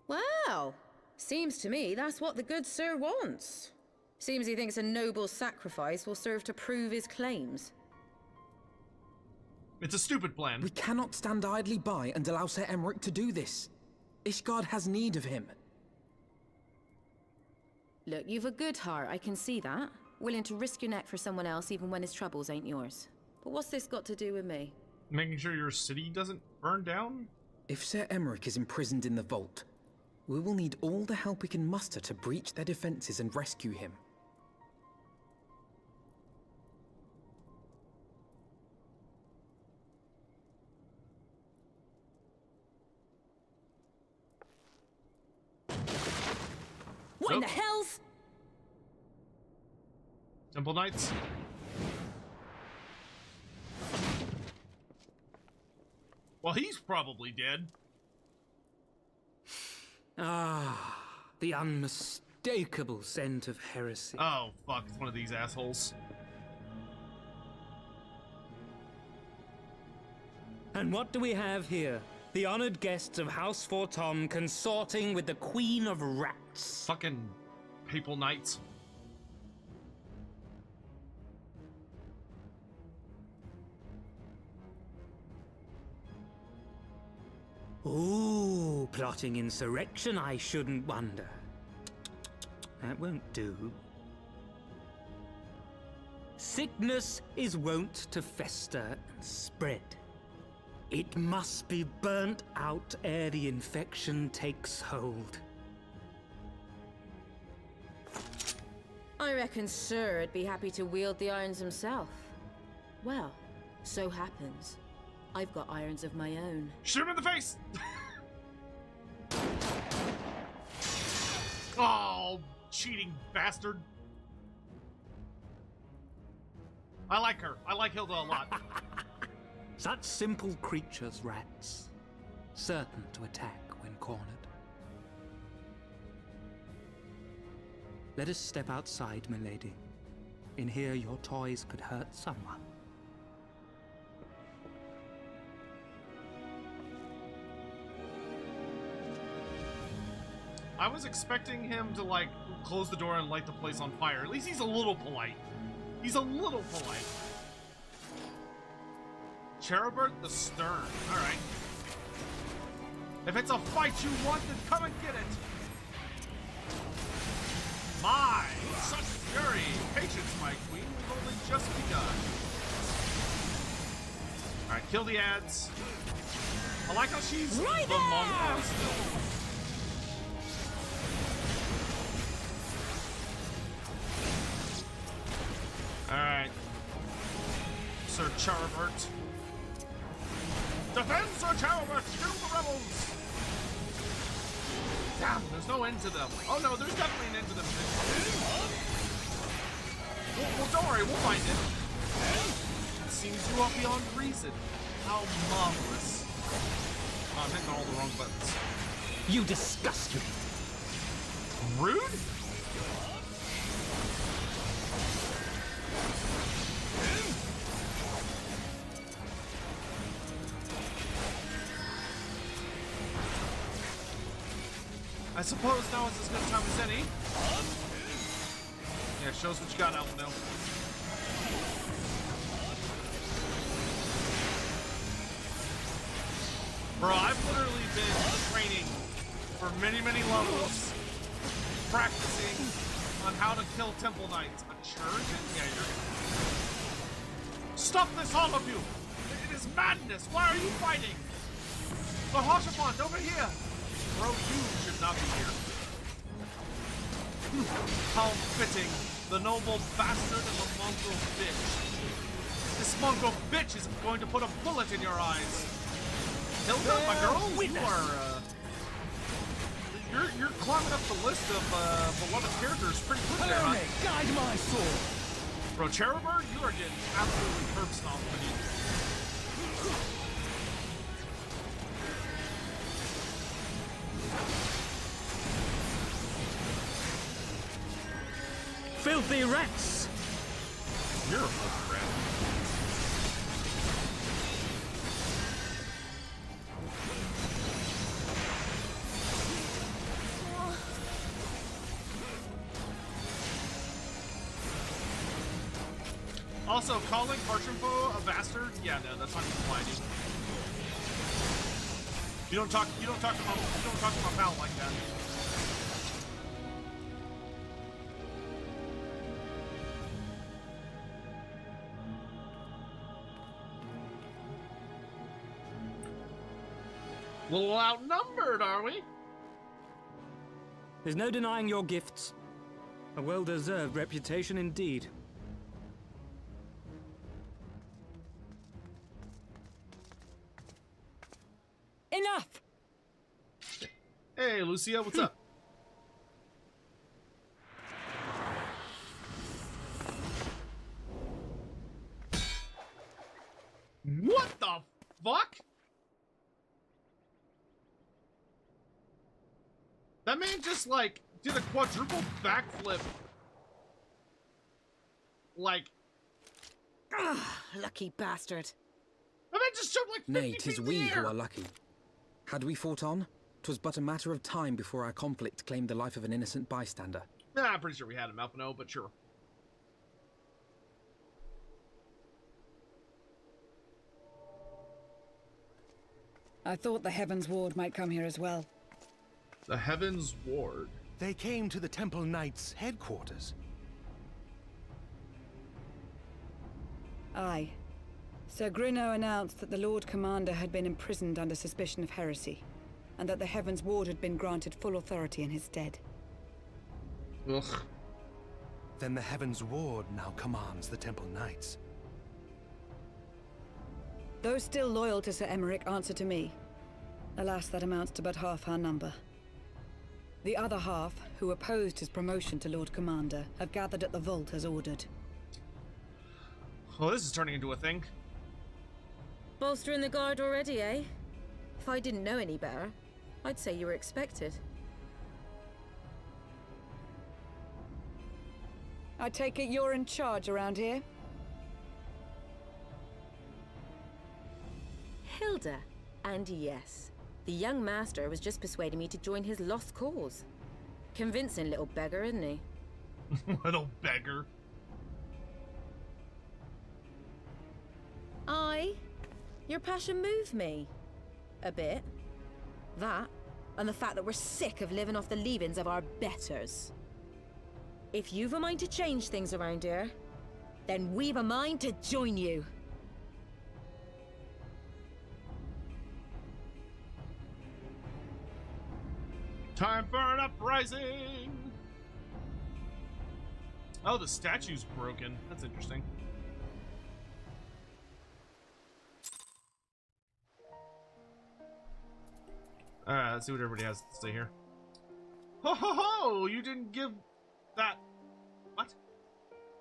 Well, Well, seems to me that's what the good sir wants. Seems he thinks a noble sacrifice will serve to prove his claims. It's a stupid plan. We cannot stand idly by and allow Sir Emmerich to do this. Ishgard has need of him. Look, you've a good heart, I can see that. Willing to risk your neck for someone else even when his troubles ain't yours. But what's this got to do with me? Making sure your city doesn't burn down? If Sir Emmerich is imprisoned in the vault, we will need all the help we can muster to breach their defenses and rescue him. What in the hell's... Temple Knights? Well, he's probably dead. Ah, the unmistakable scent of heresy. Oh, fuck. It's one of these assholes. And what do we have here? The honored guests of House Fortom consorting with the Queen of Rats. Fucking Papal Knights. Ooh, plotting insurrection, I shouldn't wonder. That won't do. Sickness is wont to fester and spread. It must be burnt out ere the infection takes hold. I reckon Sir'd be happy to wield the irons himself. Well, so happens I've got irons of my own. Shoot him in the face! Oh, cheating bastard. I like her. I like Hilda a lot. Such simple creatures, rats. Certain to attack when cornered. Let us step outside, milady. In here, your toys could hurt someone. I was expecting him to, like, close the door and light the place on fire. At least he's a little polite. He's a little polite. Cherubert the Stern. Alright. If it's a fight you want, then come and get it. My, such fury. Patience, my queen. We've only just begun. Alright, kill the ads. I like how she's Right the there! Mongol still. Alright. Sir Charabert. Defend Sir Charabert! Kill the rebels! Damn, there's no end to them. Oh no, there's definitely an end to them. Well, don't worry, we'll find it. It seems you are beyond reason. How marvelous. Oh, I'm hitting all the wrong buttons. You disgust me. Rude? I suppose now is as good a time as any. Yeah, show us what you got, Alpino. Bro, I've literally been training for many, many levels, practicing on how to kill Temple Knights. A Churgeon? Yeah, you're gonna... Stop this, all of you! It is madness! Why are you fighting? The Hoshapont, over here! Bro, you should not be here. How fitting. The noble bastard and the mongrel bitch. This mongrel bitch is going to put a bullet in your eyes. Hilda, my girl, you are, you're climbing up the list of, beloved characters pretty quick there, huh? Guide my sword! Bro, Cherubert, you are getting absolutely curb stomped beneath. Filthy rats! You're a filthy rat. Also, calling Archimpo a bastard? Yeah, no, that's not even why, dude. You don't talk to my pal like that. A little outnumbered, are we? There's no denying your gifts. A well-deserved reputation indeed. Enough! Hey, Lucia, what's up? What the fuck? That man just, like, did a quadruple backflip. Like... Ugh, lucky bastard. That man just jumped like 50 Nay, 'tis feet in we the who air. are lucky. Had we fought on, 'twas but a matter of time before our conflict claimed the life of an innocent bystander. Nah, I'm pretty sure we had him, Alpino, but sure. I thought the Heavensward might come here as well. The Heavensward. They came to the Temple Knights' headquarters. Aye. Sir Grinno announced that the Lord Commander had been imprisoned under suspicion of heresy, and that the Heavensward had been granted full authority in his stead. Ugh. Then the Heavensward now commands the Temple Knights. Those still loyal to Sir Emmerich answer to me. Alas, that amounts to but half our number. The other half, who opposed his promotion to Lord Commander, have gathered at the vault as ordered. Oh, this is turning into a thing. Bolstering the guard already, eh? If I didn't know any better, I'd say you were expected. I take it you're in charge around here? Hilda. And yes, the young master was just persuading me to join his lost cause. Convincing little beggar, isn't he? Little beggar. Your passion moved me. A bit. That, and the fact that we're sick of living off the leavings of our betters. If you've a mind to change things around here, then we've a mind to join you. Time for an uprising! Oh, the statue's broken. That's interesting. Alright, let's see what everybody has to say here. Ho ho ho! You didn't give that... What?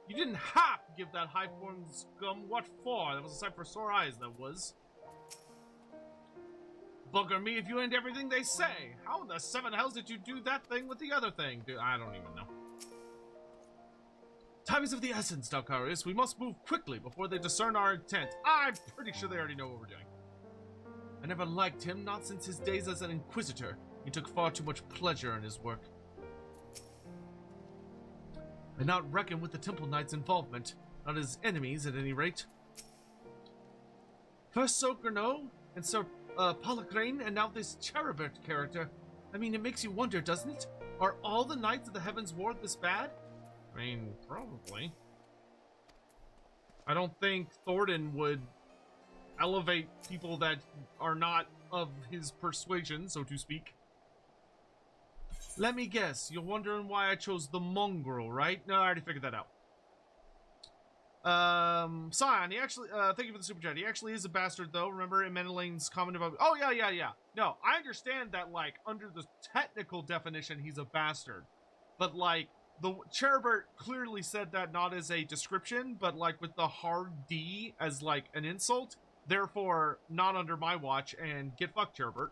You didn't have to give that high-born scum what for? That was a sight for sore eyes, that was. Bugger me if you end everything they say. How in the seven hells did you do that thing with the other thing? Dude, I don't even know. Time is of the essence, Dalkarius. We must move quickly before they discern our intent. I'm pretty sure they already know what we're doing. I never liked him, not since his days as an Inquisitor. He took far too much pleasure in his work. I not reckon with the Temple Knights' involvement. Not as enemies, at any rate. First Sir Grinno, and Sir Polacrane, and now this Cherubert character. I mean, it makes you wonder, doesn't it? Are all the Knights of the Heavensward this bad? I mean, probably. I don't think Thornton would elevate people that are not of his persuasion, so to speak. Let me guess, you're wondering why I chose the mongrel, right? No, I already figured that out. Scion, he actually, thank you for the super chat. He actually is a bastard, though. Remember Menelane's comment about... Oh, yeah. No, I understand that, like, under the technical definition, he's a bastard. But, like, the Cherubert clearly said that not as a description, but, like, with the hard D as, like, an insult. Therefore, not under my watch, and get fucked, Cherubert.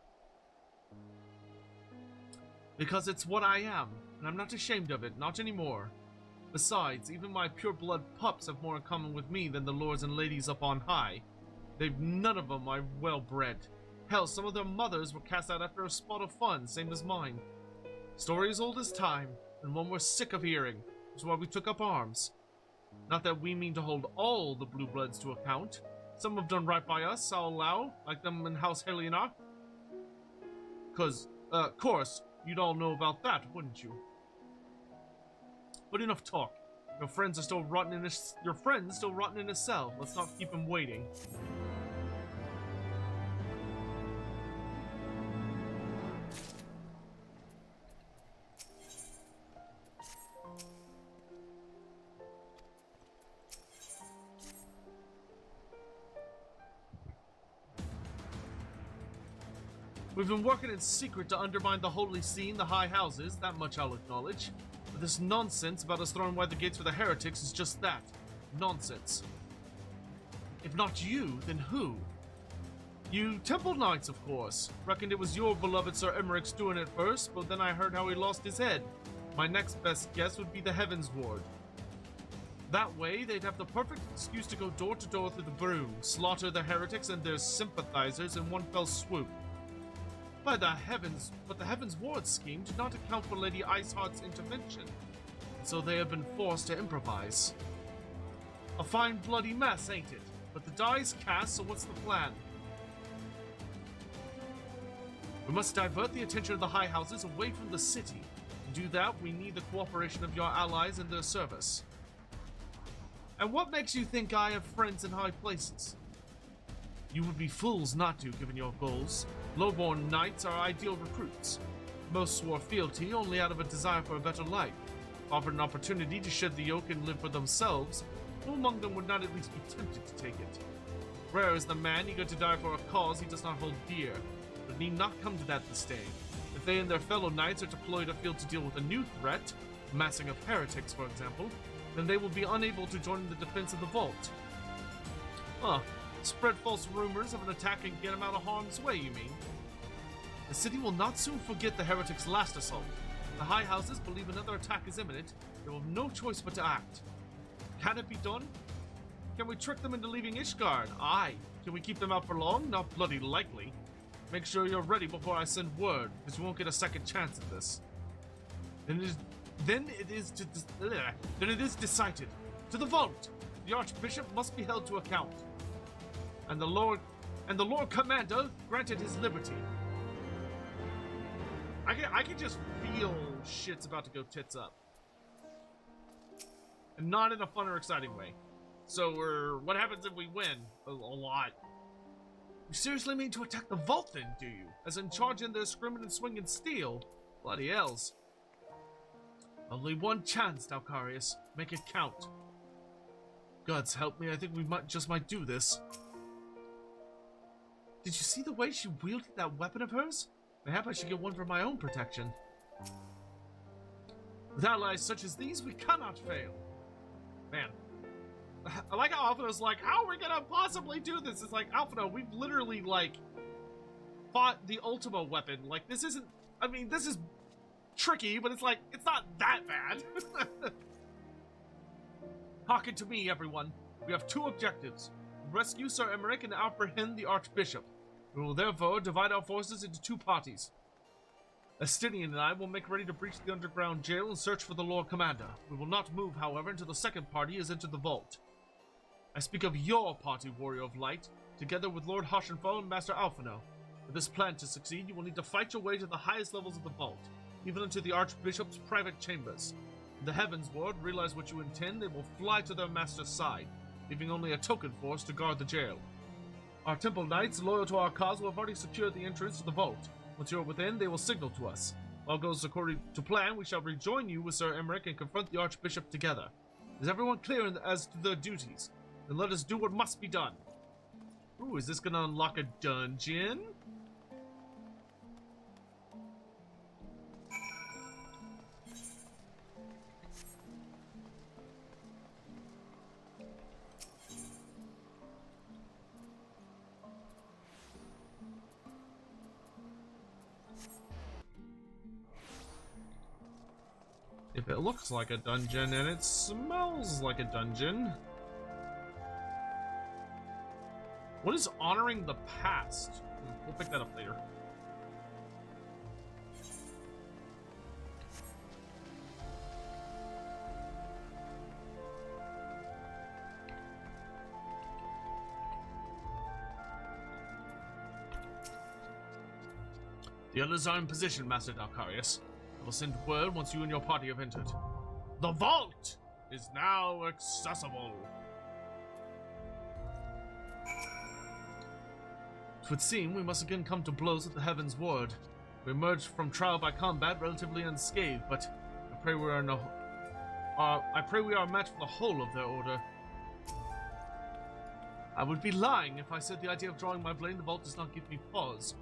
Because it's what I am, and I'm not ashamed of it, not anymore. Besides, even my pure-blood pups have more in common with me than the lords and ladies up on high. They've none of them are well-bred. Hell, some of their mothers were cast out after a spot of fun, same as mine. Story as old as time, and one we're sick of hearing. That's why we took up arms. Not that we mean to hold all the blue bloods to account. Some have done right by us, I'll allow, like them in House Helena. Course, you'd all know about that, wouldn't you? But enough talk. Your friends still rotting in a cell. Let's not keep him waiting. We've been working in secret to undermine the holy see and the high houses, that much I'll acknowledge. But this nonsense about us throwing wide the gates for the heretics is just that. Nonsense. If not you, then who? You Temple Knights, of course. Reckoned it was your beloved Sir Emmerich doing it first, but then I heard how he lost his head. My next best guess would be the Heavensward. That way, they'd have the perfect excuse to go door to door through the broom, slaughter the heretics and their sympathizers in one fell swoop. But the Heavensward scheme did not account for Lady Iceheart's intervention, so they have been forced to improvise. A fine bloody mess, ain't it? But the die's cast, so what's the plan? We must divert the attention of the high houses away from the city. To do that, we need the cooperation of your allies in their service. And what makes you think I have friends in high places? You would be fools not to, given your goals. Lowborn knights are ideal recruits. Most swore fealty only out of a desire for a better life. Offered an opportunity to shed the yoke and live for themselves, who among them would not at least be tempted to take it? Rare is the man eager to die for a cause he does not hold dear, but need not come to that this day. If they and their fellow knights are deployed afield to deal with a new threat, massing of heretics for example, then they will be unable to join in the defense of the vault. Spread false rumors of an attack and get them out of harm's way, you mean? The city will not soon forget the heretics' last assault. The high houses believe another attack is imminent. They will have no choice but to act. Can it be done? Can we trick them into leaving Ishgard? Aye. Can we keep them out for long? Not bloody likely. Make sure you're ready before I send word, because you won't get a second chance at this. Then it is decided. To the vault! The Archbishop must be held to account. And the Lord Commander granted his liberty. I can just feel shit's about to go tits up. And not in a fun or exciting way. So, what happens if we win? A lot. You seriously mean to attack the vault then, do you? As in charge in there screaming and swinging steel? Bloody hells. Only one chance, Dalcarius. Make it count. Gods help me, I think we might do this. Did you see the way she wielded that weapon of hers? Mayhap I should get one for my own protection. With allies such as these, we cannot fail. Man. I like how Alphina's like, how are we gonna possibly do this? It's like, Alphina, we've literally, like, fought the Ultima weapon. Like, this isn't, I mean, this is tricky, but it's like, it's not that bad. Hearken to me, everyone. We have two objectives. Rescue Sir Emmerich and apprehend the Archbishop. We will therefore divide our forces into two parties. Estinian and I will make ready to breach the underground jail and search for the Lord Commander. We will not move, however, until the second party has entered the vault. I speak of your party, Warrior of Light, together with Lord Hoshenfall and Master Alphino. For this plan to succeed, you will need to fight your way to the highest levels of the vault, even into the Archbishop's private chambers. When the Heavensward realize what you intend, they will fly to their master's side, leaving only a token force to guard the jail. Our Temple Knights, loyal to our cause, will have already secured the entrance to the vault. Once you're within, they will signal to us. If all goes according to plan, we shall rejoin you with Sir Emmerich and confront the Archbishop together. Is everyone clear as to their duties? Then let us do what must be done. Ooh, is this gonna unlock a dungeon? If it looks like a dungeon and it smells like a dungeon. What is honoring the past? We'll pick that up later. The others are in position, Master Dalcarius. I will send word once you and your party have entered. The vault is now accessible. It would seem we must again come to blows at the Heavensward. We emerged from trial by combat relatively unscathed, but I pray we are a match for the whole of their order. I would be lying if I said the idea of drawing my blade in the vault does not give me pause.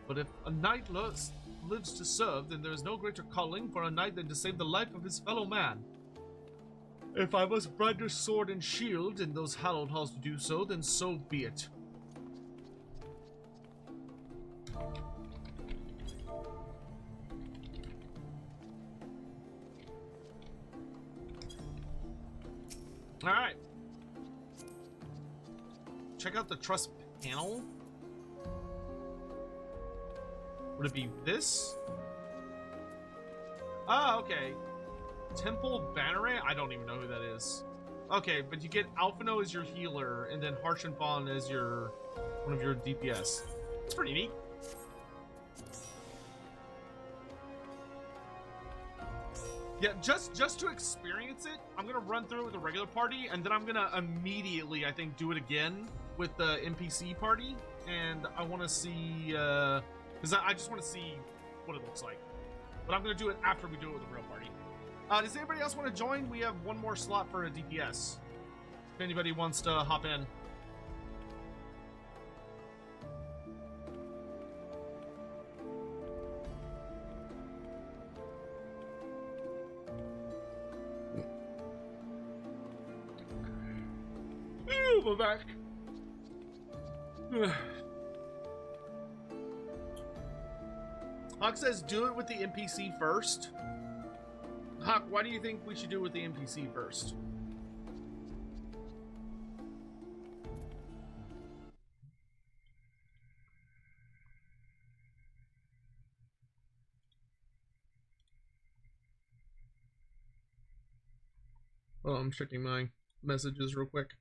But if a knight lives to serve, then there is no greater calling for a knight than to save the life of his fellow man. If I must brandish sword and shield in those hallowed halls to do so, then so be it. Alright. Check out the trust panel. Would it be this? Ah, okay. Temple Banneret? I don't even know who that is. Okay, but you get Alphino as your healer, and then Harshenfon as your one of your DPS. It's pretty neat. Yeah, just to experience it, I'm gonna run through it with a regular party, and then I'm gonna immediately, I think, do it again with the NPC party, and I want to see, because I just want to see what it looks like. But I'm gonna do it after we do it with a real party. Does anybody else want to join? We have one more slot for a DPS. If anybody wants to hop in. We're back. Hawk says do it with the NPC first. Hawk, why do you think we should do it with the NPC first? Oh, I'm checking my messages real quick.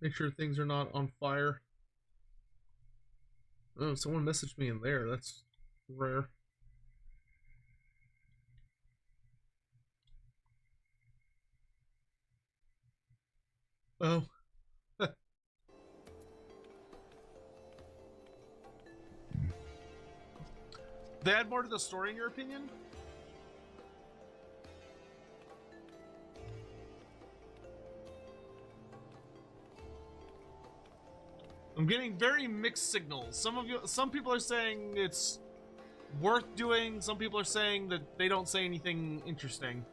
Make sure things are not on fire. Oh, someone messaged me in there. That's rare. Oh. They add more to the story, in your opinion? I'm getting very mixed signals. Some people are saying it's worth doing. Some people are saying that they don't say anything interesting.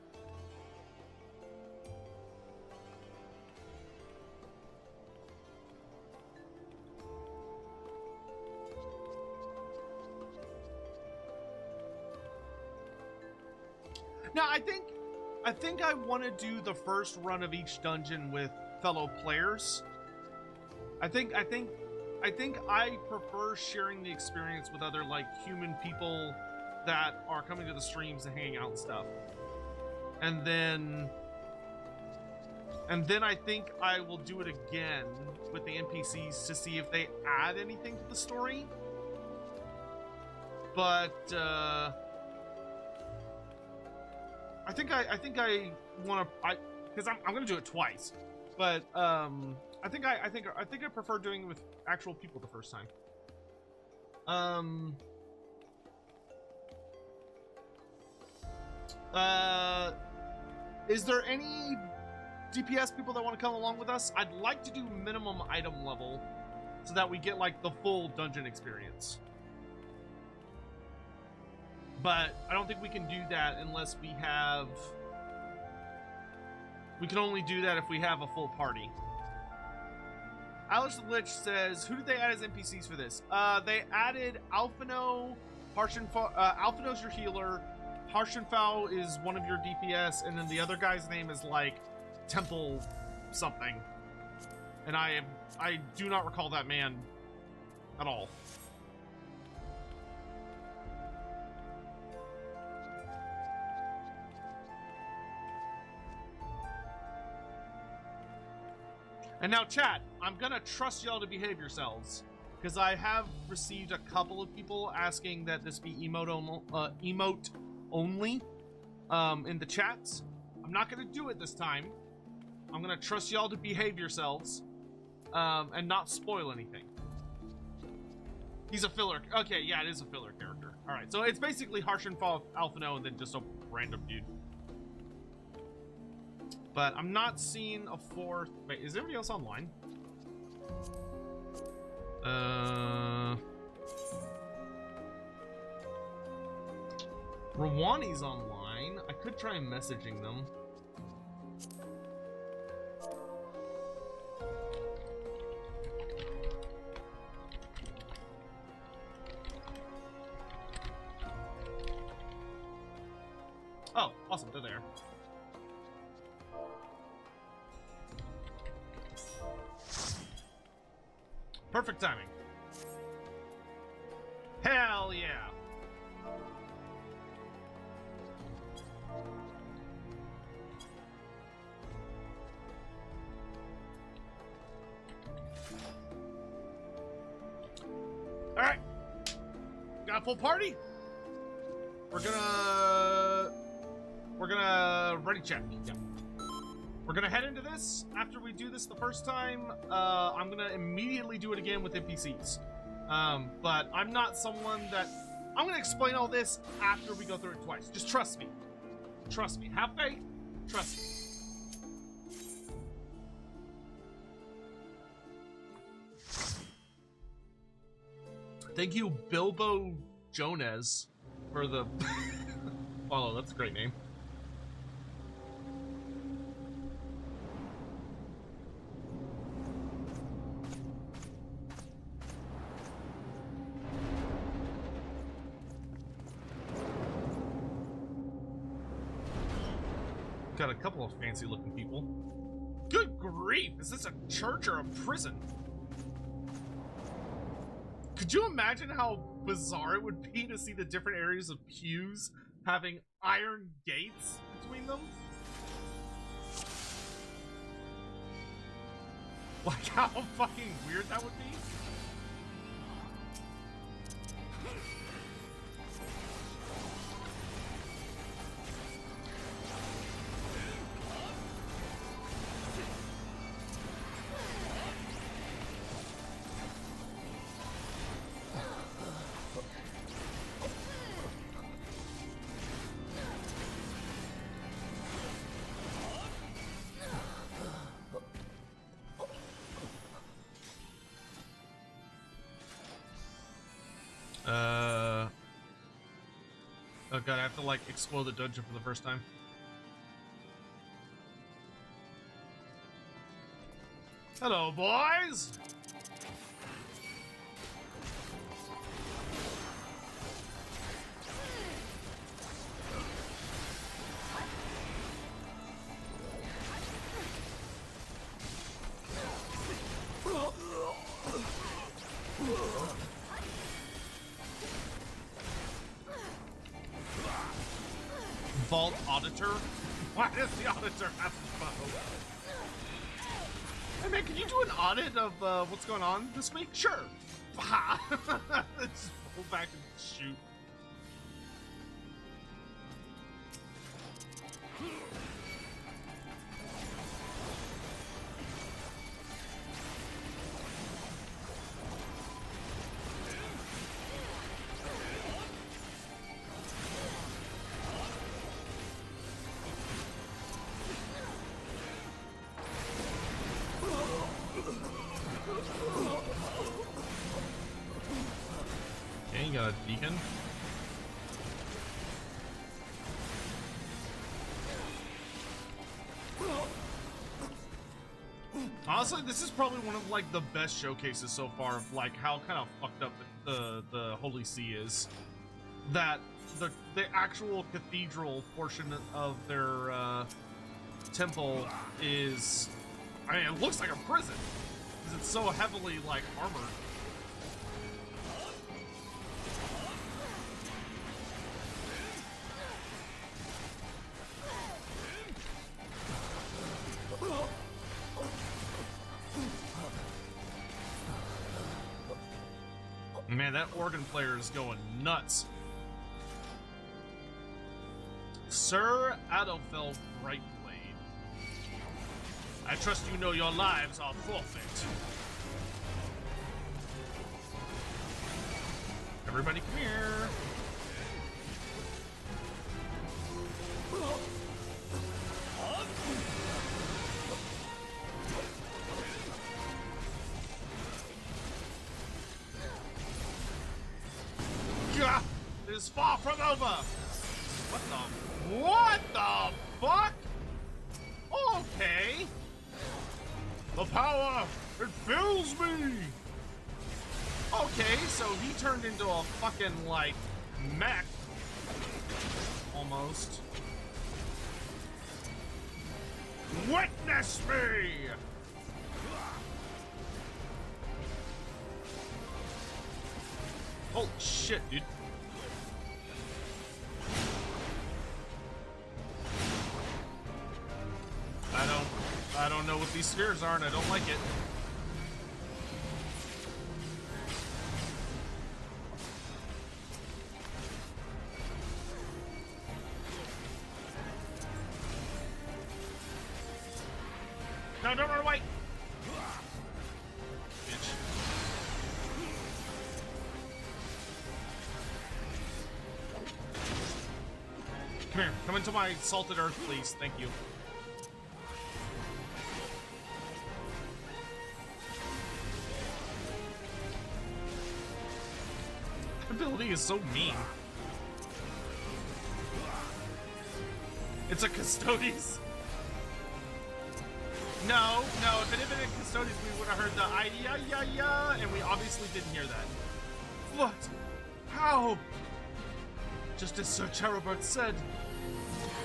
Now, I think I want to do the first run of each dungeon with fellow players. I think I prefer sharing the experience with other, like, human people that are coming to the streams and hanging out and stuff. And then I think I will do it again with the NPCs to see if they add anything to the story. But I think I want to, because I'm gonna do it twice. But I think I prefer doing it with actual people the first time. Is there any DPS people that want to come along with us? I'd like to do minimum item level so that we get like the full dungeon experience. But I don't think we can do that unless we have... We can only do that if we have a full party. Alice the Lich says, who did they add as NPCs for this? They added Alphino, Alphino's your healer, Harshenfal is one of your DPS, and then the other guy's name is like Temple something. And I do not recall that man at all. And now, chat, I'm gonna trust y'all to behave yourselves. because I have received a couple of people asking that this be emote only in the chats. I'm not going to do it this time. I'm going to trust y'all to behave yourselves and not spoil anything. He's a filler. Okay, yeah, it is a filler character. All right, so it's basically Harshenfall, Alphino, and then just a random dude. But I'm not seeing a fourth. Wait, is anybody else online? Rawani's online. I could try messaging them. Oh, awesome, they're there. Perfect timing. Hell yeah. All right. Got a full party? We're gonna ready check. Yeah. We're gonna head into this. After we do this the first time, I'm gonna immediately do it again with NPCs. But I'm not someone that... I'm gonna explain all this after we go through it twice. Just trust me. Trust me. Have faith. Trust me. Thank you, Bilbo Jones, for the follow. That's a great name. Got a couple of fancy looking people. Good grief! Is this a church or a prison? Could you imagine how bizarre it would be to see the different areas of pews having iron gates between them? Like how fucking weird that would be? Oh god, I have to like explore the dungeon for the first time. Hello, boys! Vault Auditor? Why does the Auditor have a bow? Hey man, can you do an audit of what's going on this week? Sure. Just pull back and shoot. Deacon. Honestly, this is probably one of like the best showcases so far of like how kind of fucked up the Holy See is. That the actual cathedral portion of their temple is, I mean, it looks like a prison because it's so heavily like armored. Man, that organ player is going nuts. Sir Adelfel Brightblade, I trust you know your lives are forfeit. Everybody come here. Gah! It is far from over! What the fuck? Okay. The power, it fills me! Okay, so he turned into a fucking, like, mech. Almost. Witness me! Holy shit, dude. I don't know what these spheres are, and I don't like it. No, don't run away! Bitch. Come here. Come into my salted earth, please. Thank you. Ability is so mean. It's a Custodes. No, if it had been a Custodes, we would have heard the "ay-ya-ya-ya," and we obviously didn't hear that. What? How? Just as Sir Cherubert said,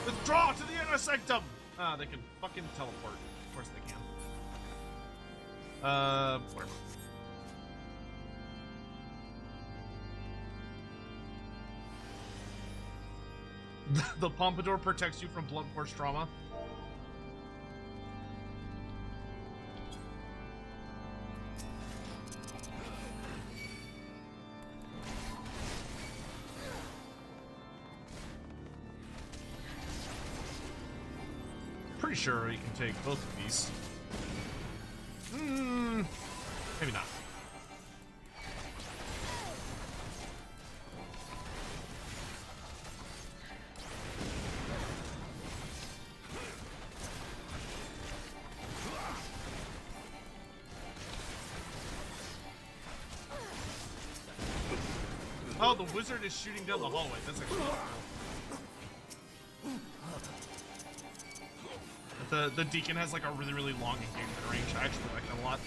withdraw to the inner sanctum! Ah, they can fucking teleport. Of course they can. Whatever. The Pompadour protects you from blunt force trauma. Pretty sure you can take both of these. Maybe not. Oh, the wizard is shooting down the hallway. That's actually cool. The deacon has like a really, really long engagement range. I actually like that a lot.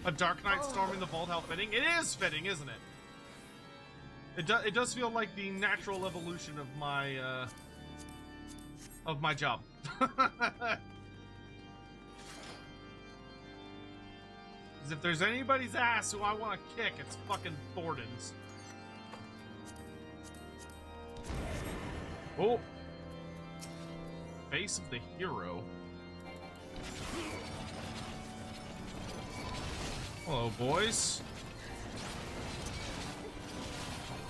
A Dark Knight storming the vault, how fitting. It is fitting, isn't it? It does feel like the natural evolution of my job. Because if there's anybody's ass who I want to kick, it's fucking Thornton's. Oh. Face of the hero. Hello, boys.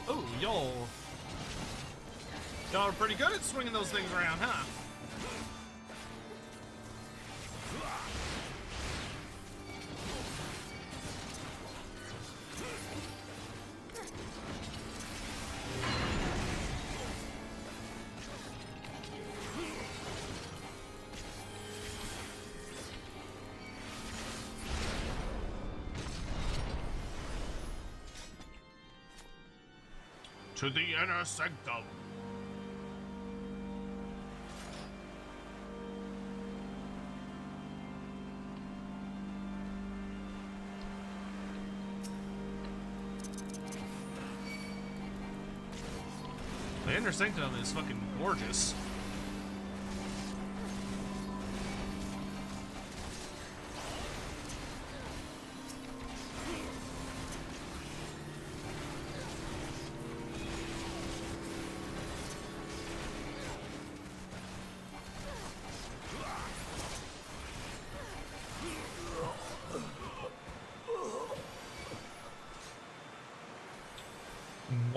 Oh, y'all are pretty good at swinging those things around, huh? To the inner sanctum. The inner sanctum is fucking gorgeous.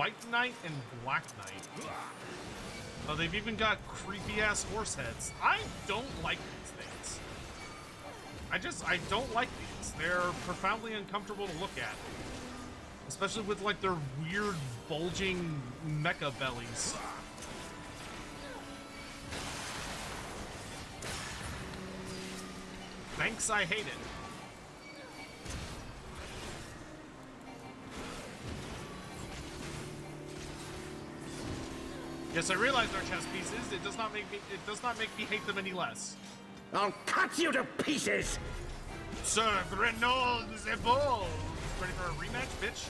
White Knight and Black Knight. Oh, they've even got creepy-ass horse heads. I don't like these things. I don't like these. They're profoundly uncomfortable to look at. Especially with, like, their weird, bulging mecha bellies. Thanks, I hate it. Yes, I realize they're chess pieces. It does not make me hate them any less. I'll cut you to pieces! Sir Grenoble the Bull! Ready for a rematch, bitch?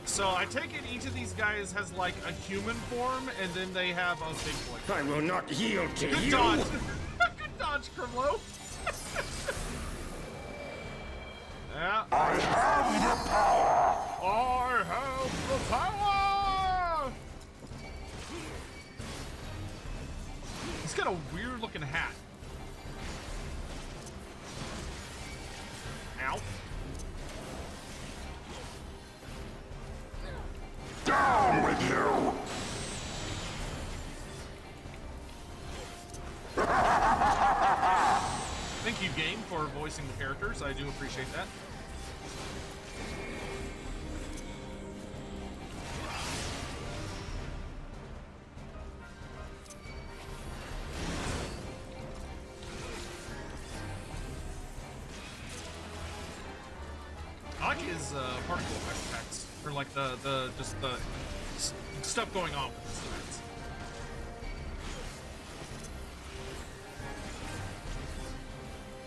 So I take it each of these guys has like a human form, and then they have a big boy. I will not yield to Good you! dodge! Good dodge, Grimlow! Yeah. I have the power! I have the power! He's got a weird looking hat. Ow. Down with you! Thank you, game, for voicing the characters. I do appreciate that. I like his particle effects, or like just the stuff going on with his effects.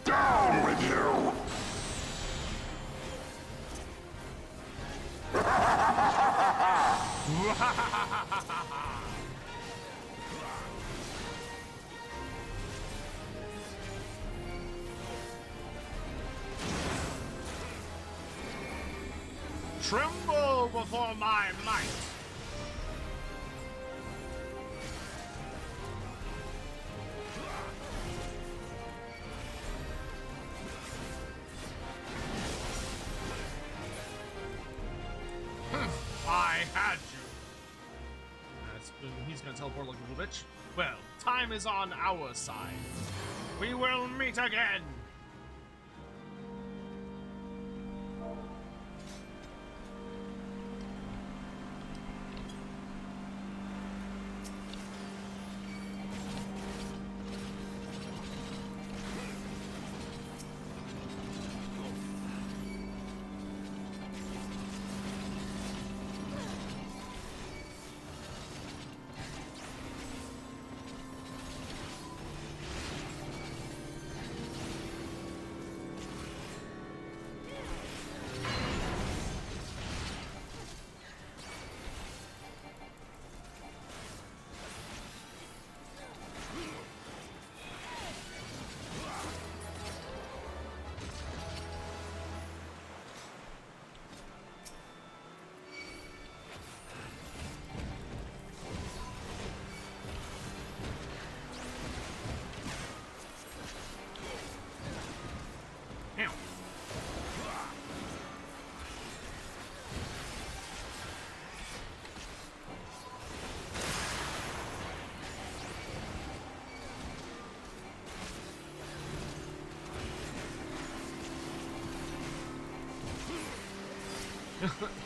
Down with you! Tremble before my might! I had you. He's gonna teleport like a little bitch. Well, time is on our side. We will meet again.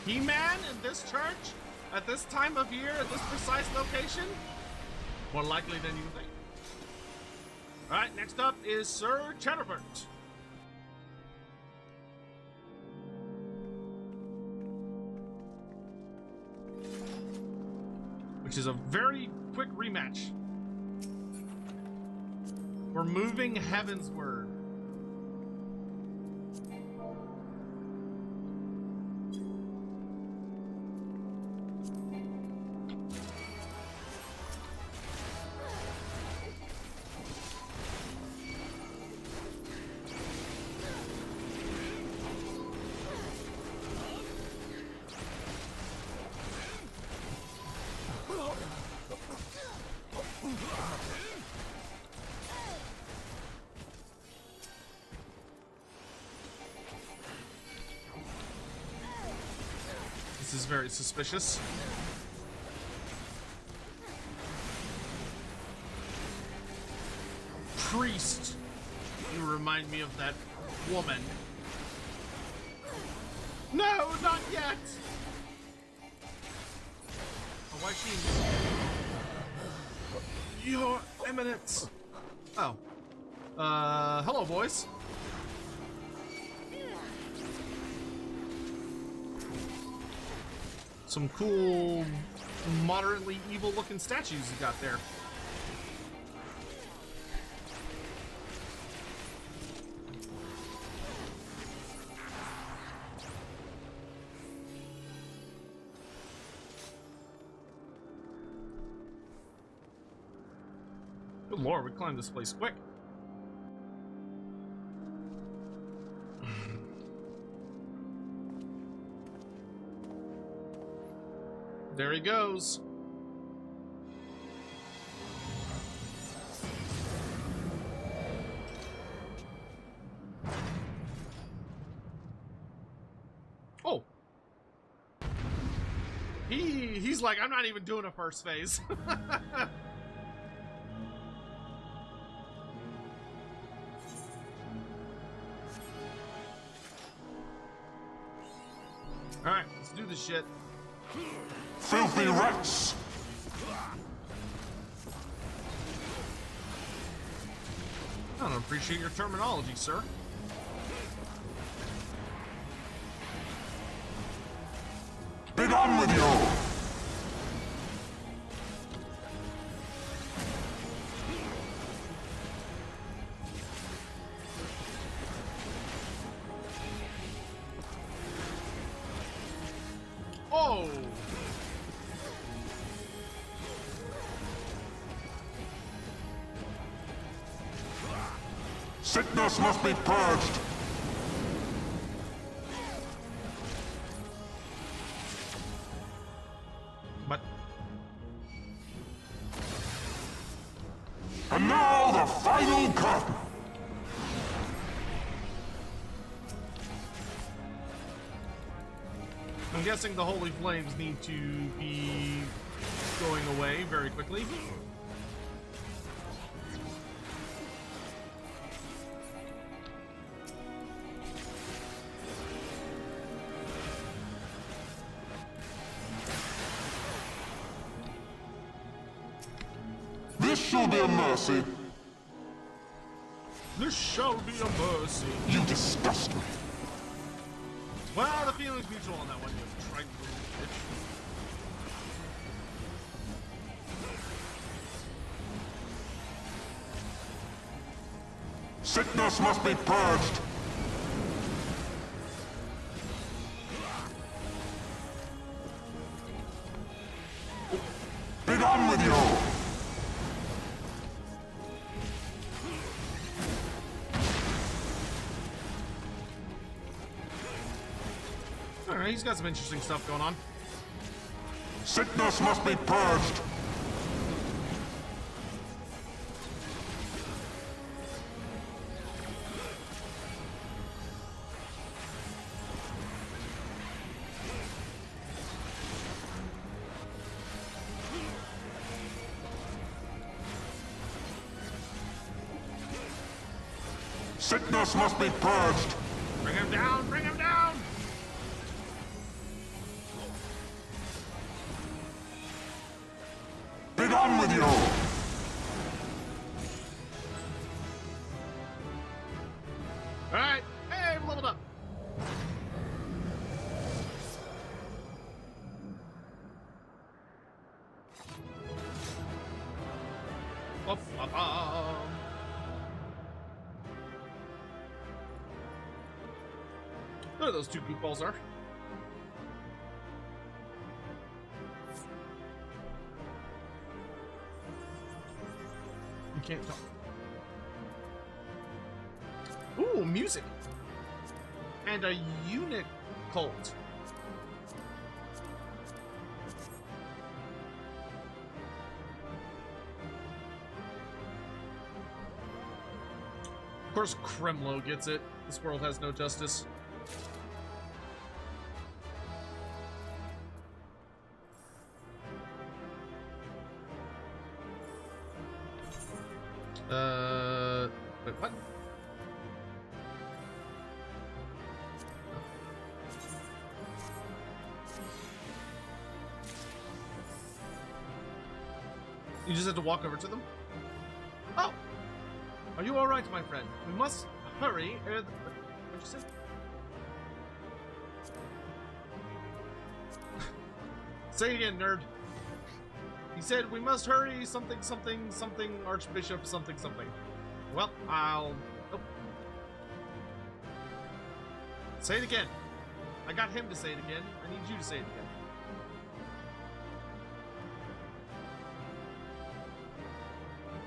He-Man in this church? At this time of year? At this precise location? More likely than you think. Alright, next up is Sir Chatterbert. Which is a very quick rematch. We're moving Heavensward. is very suspicious. Priest, you remind me of that woman. No, not yet! Oh, why is she... Your Eminence! Oh. Hello, boys. Some cool, moderately evil-looking statues you got there. Good lord, we climbed this place quick. There he goes. Oh. He's like, I'm not even doing a first phase. Alright, let's do this shit. Filthy rats! I don't appreciate your terminology, sir. Be done with you! Oh! Sickness must be purged! But... And now the final curtain! I'm guessing the holy flames need to be going away very quickly. This shall be a mercy. This shall be a mercy. You disgust me. Well, the feeling's mutual on that one, you trite little bitch. Sickness must be purged. Be done with you! Alright, he's got some interesting stuff going on. Sickness must be purged. Sickness must be purged. Bring him down! Bring him down! Be done with you! Alright! Hey, we leveled up! There those two goofballs are. You can't talk. Ooh, music! And a unit cult. Of course, Kremlo gets it. This world has no justice. Wait, what? You just have to walk over to them? Oh! Are you alright, my friend? We must hurry. What'd you say? Say it again, nerd. He said we must hurry, something, something, something, Archbishop, something, something. Well, I'll... Oh. Say it again. I got him to say it again. I need you to say it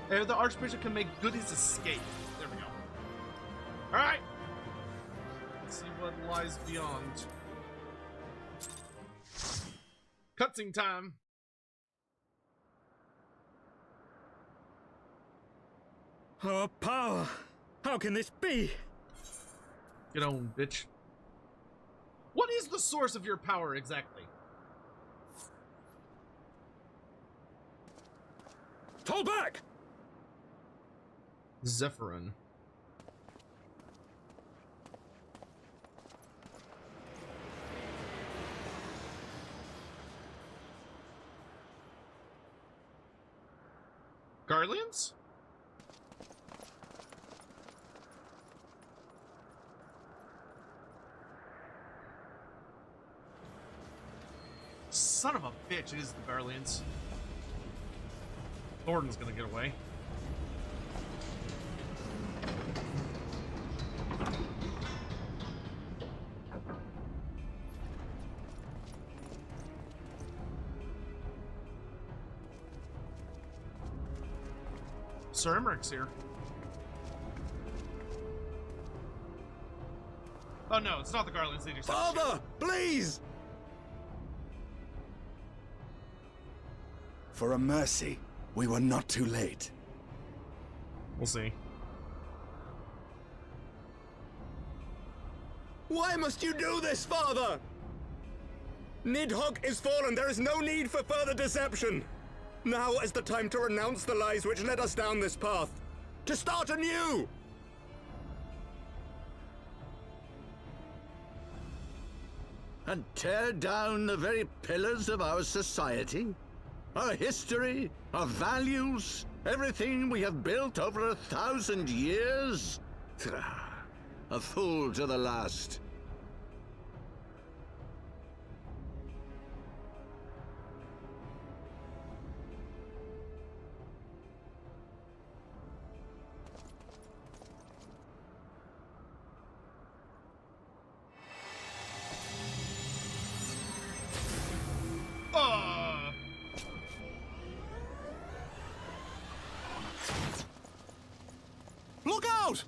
again. The Archbishop can make good his escape. There we go. Alright! Let's see what lies beyond. Cutscene time! Our power! How can this be? Get on, bitch. What is the source of your power exactly? Fall back! Zephyrin. Garleans? Son of a bitch, it is the Garleans. Thornton's gonna get away. Sir Emmeric's here. Oh no, it's not the Garlands, they just have Father, please! For a mercy, we were not too late. We'll see. Why must you do this, Father? Nidhogg is fallen. There is no need for further deception. Now is the time to renounce the lies which led us down this path. To start anew! And tear down the very pillars of our society? Our history, our values, everything we have built over 1,000 years? A fool to the last. Look out!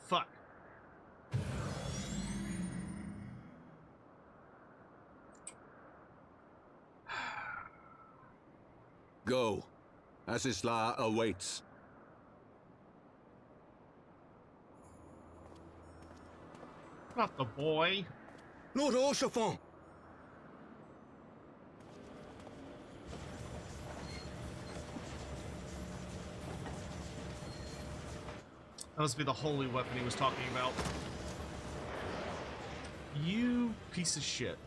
Fuck. Go. Asisla awaits. Not the boy. Lord Orchefort! That must be the holy weapon he was talking about. You piece of shit.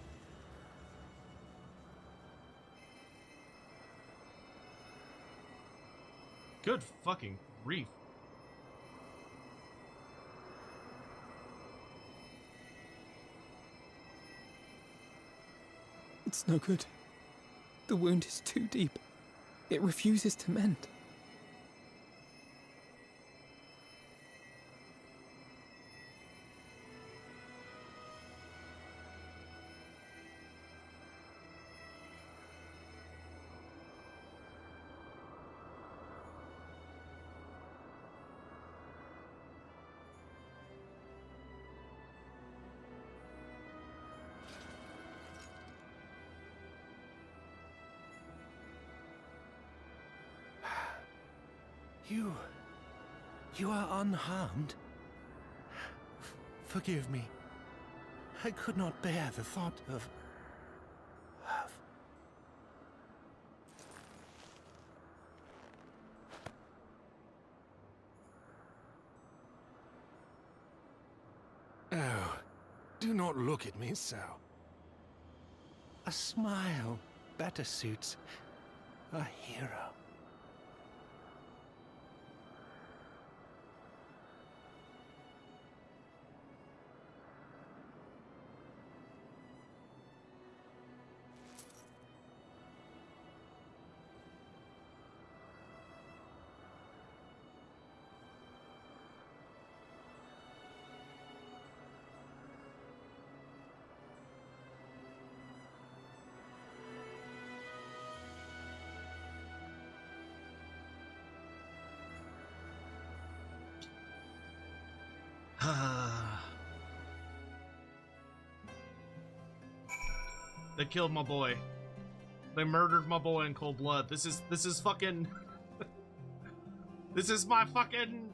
Good fucking grief. It's no good. The wound is too deep. It refuses to mend. You are unharmed? Forgive me. I could not bear the thought of... Oh, do not look at me so. A smile better suits a hero. They killed my boy. They murdered my boy in cold blood. This is fucking this is my fucking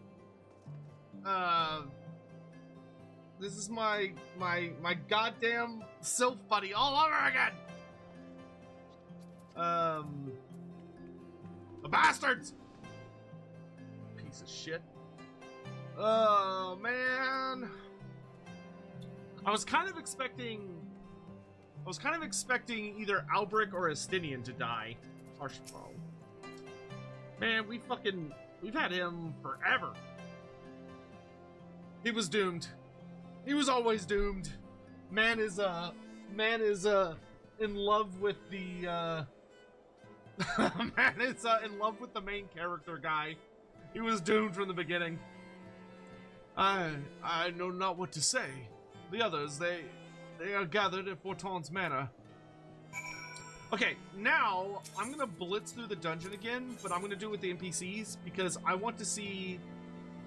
this is my goddamn Sylph buddy all over again. The bastards! Piece of shit. Oh man. I was kind of expecting either Alberic or Estinian to die. Archibald. Man, we've had him forever. He was doomed. He was always doomed. Man is in love with the man is in love with the main character guy. He was doomed from the beginning. I know not what to say. The others, they are gathered at Forton's Manor. Okay, now I'm gonna blitz through the dungeon again, but I'm gonna do it with the NPCs because I want to see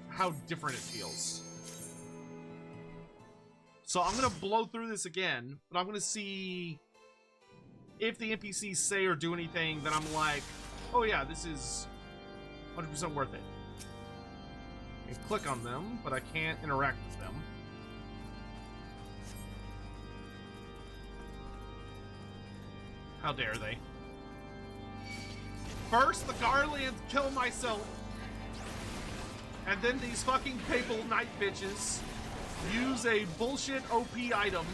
how different it feels. So I'm gonna blow through this again, but I'm gonna see if the NPCs say or do anything that I'm like, oh yeah, this is 100% worth it. I can click on them, but I can't interact with them. How dare they? First, the Garlands kill myself, and then these fucking papal knight bitches use a bullshit OP item.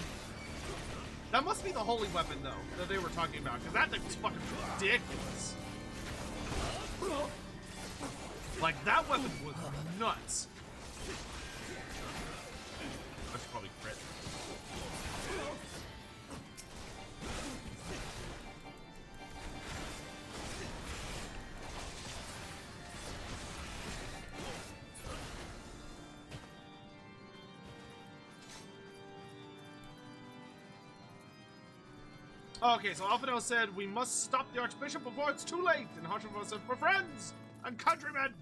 That must be the holy weapon, though, that they were talking about, because that thing was fucking ridiculous. Like, that weapon was nuts. I should probably crit. Okay, so Alphino said, we must stop the Archbishop before it's too late. And Harshavon said, for friends and countrymen.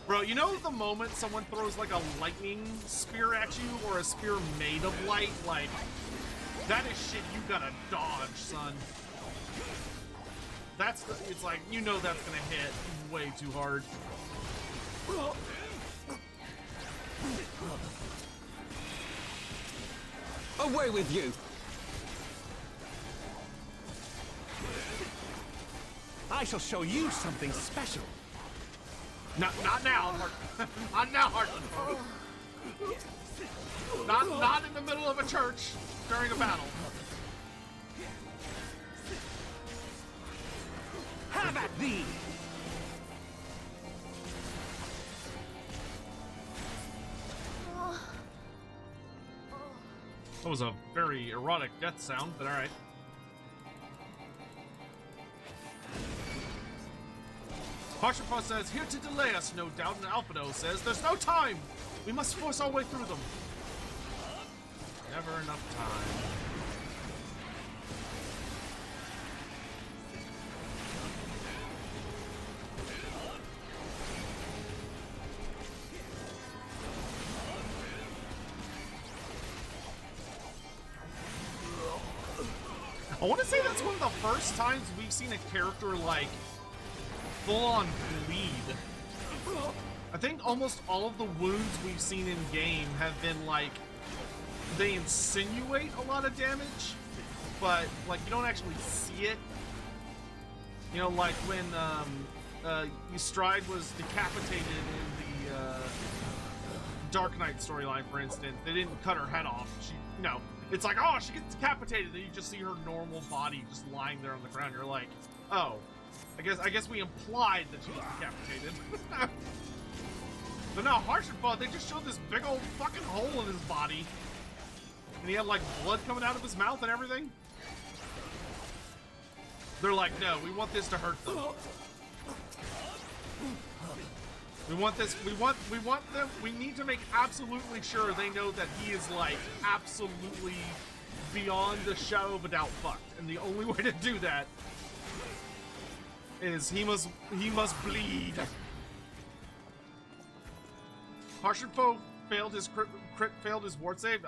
Bro, you know the moment someone throws like a lightning spear at you or a spear made of light? Like, that is shit you gotta dodge, son. It's like, you know that's gonna hit way too hard. Away with you! I shall show you something special. Not now, not now, Heartland. Not in the middle of a church during a battle. Have at thee! That was a very erotic death sound, but alright. Harshavon says, here to delay us, no doubt, and Alphino says, there's no time! We must force our way through them. Never enough time. I want to say that's one of the first times we've seen a character, like, full-on bleed. I think almost all of the wounds we've seen in-game have been, like, they insinuate a lot of damage, but, like, you don't actually see it. You know, like when, Stride was decapitated in the, Dark Knight storyline, for instance. They didn't cut her head off. She, you know, it's like, oh, she gets decapitated, then you just see her normal body just lying there on the ground. You're like, oh, I guess we implied that she was decapitated. But no, Harshenfall, they just showed this big old fucking hole in his body. And he had, like, blood coming out of his mouth and everything. They're like, no, we want this to hurt them. We want this, we want them, we need to make absolutely sure they know that he is, like, absolutely beyond a shadow of a doubt fucked. And the only way to do that is he must bleed. Harshenfo failed his crit failed his ward save?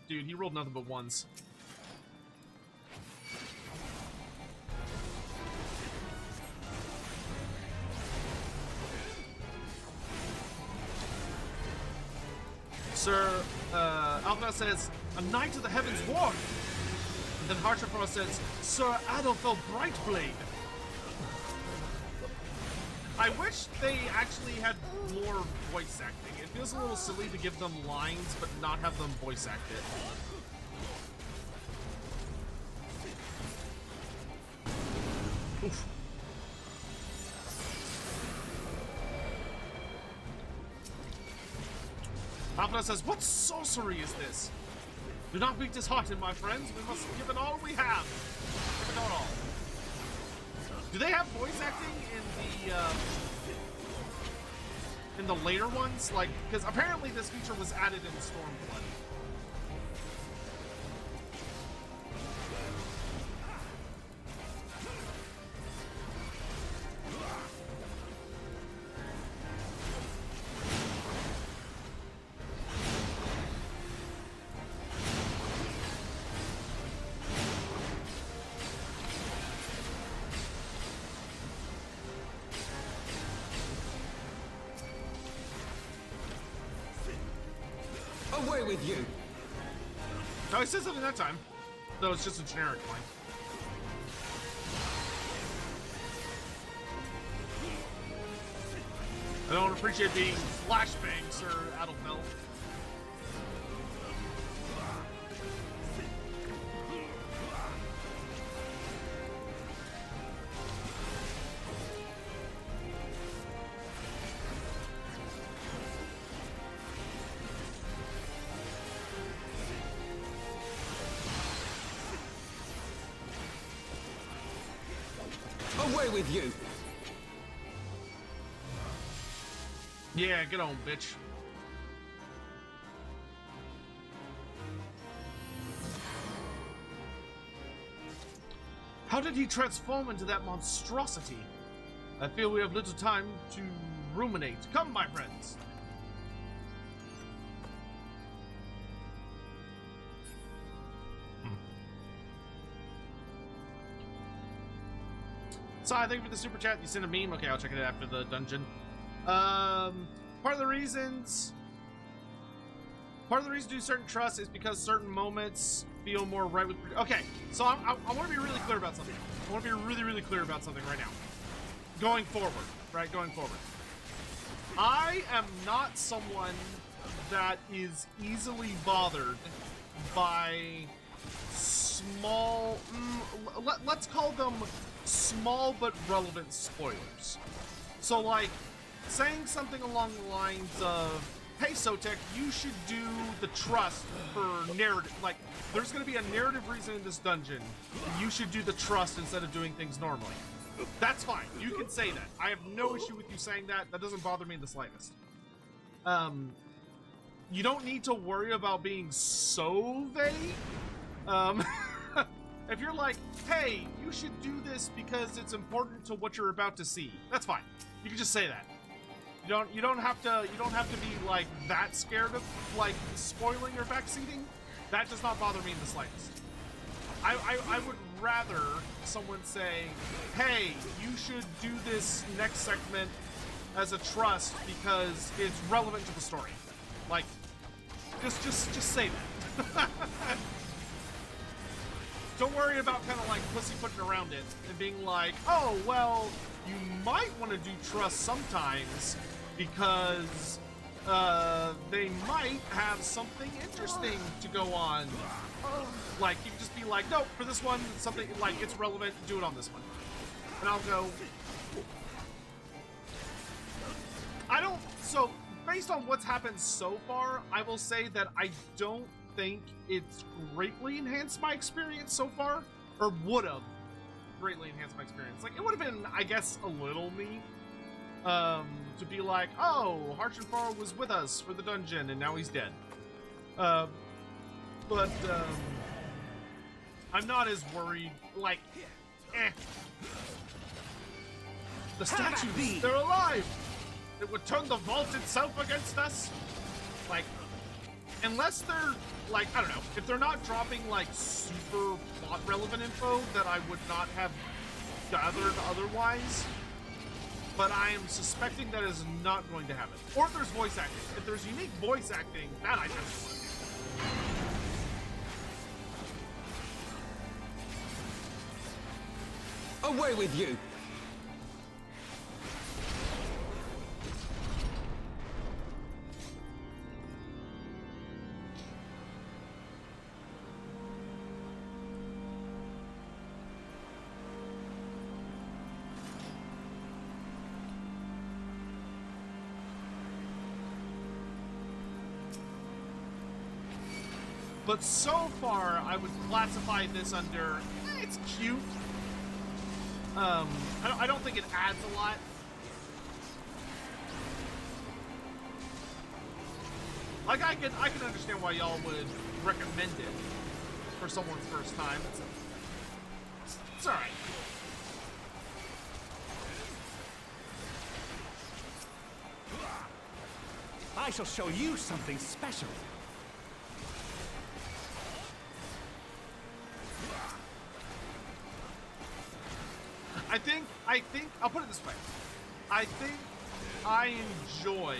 Dude, he rolled nothing but ones. Sir, Alpha says, a knight of the Heavensward. And then Harshenfo says, Sir Adolfo Brightblade. I wish they actually had more voice acting. It feels a little silly to give them lines, but not have them voice act it. Oof. Alpha says, what sorcery is this? Do not be disheartened, my friends. We must give it all we have. Give it all. Do they have voice acting in the later ones? Like, because apparently this feature was added in Stormblood. Away with you! Oh, he said something that time. Though it's just a generic line. I don't appreciate being flashbang, Sir Adolfo. Away with you! Yeah, get on, bitch. How did he transform into that monstrosity? I feel we have little time to ruminate. Come, my friends. So I thank you for the super chat. You sent a meme. Okay, I'll check it after the dungeon. Part of the reason to do certain trusts is because certain moments feel more right with. Okay, so I want to be really clear about something. I want to be really clear about something right now. Going forward, right? Going forward. I am not someone that is easily bothered by small. Let's call them small but relevant spoilers. So, like, saying something along the lines of, hey, Sotek, you should do the trust for narrative. Like, there's going to be a narrative reason in this dungeon. You should do the trust instead of doing things normally. That's fine. You can say that. I have no issue with you saying that. That doesn't bother me in the slightest. You don't need to worry about being so vague. If you're like, hey, you should do this because it's important to what you're about to see, that's fine. You can just say that. You don't have to be like that scared of like spoiling or backseating. That does not bother me in the slightest. I would rather someone say, hey, you should do this next segment as a trust because it's relevant to the story. Like, just say that. Don't worry about kind of like pussyfooting around it and being like, oh, well, you might want to do trust sometimes because they might have something interesting to go on. Like, you can just be like, nope, for this one, something like it's relevant, do it on this one. And I'll go, cool. So based on what's happened so far, I will say that I don't think it's greatly enhanced my experience so far, or would have greatly enhanced my experience. Like, it would have been, I guess, a little neat to be like, oh, Harshenfar was with us for the dungeon and now he's dead. But I'm not as worried. Like, the statues, they're alive. It would turn the vault itself against us. Like, unless they're, like, I don't know, if they're not dropping, like, super plot-relevant info that I would not have gathered otherwise. But I am suspecting that is not going to happen. Or if there's voice acting. If there's unique voice acting, that I definitely want. Away with you! But so far, I would classify this under, it's cute. I don't think it adds a lot. Like, I can understand why y'all would recommend it for someone's first time. It's all right. I shall show you something special. I think, I'll put it this way. I think I enjoy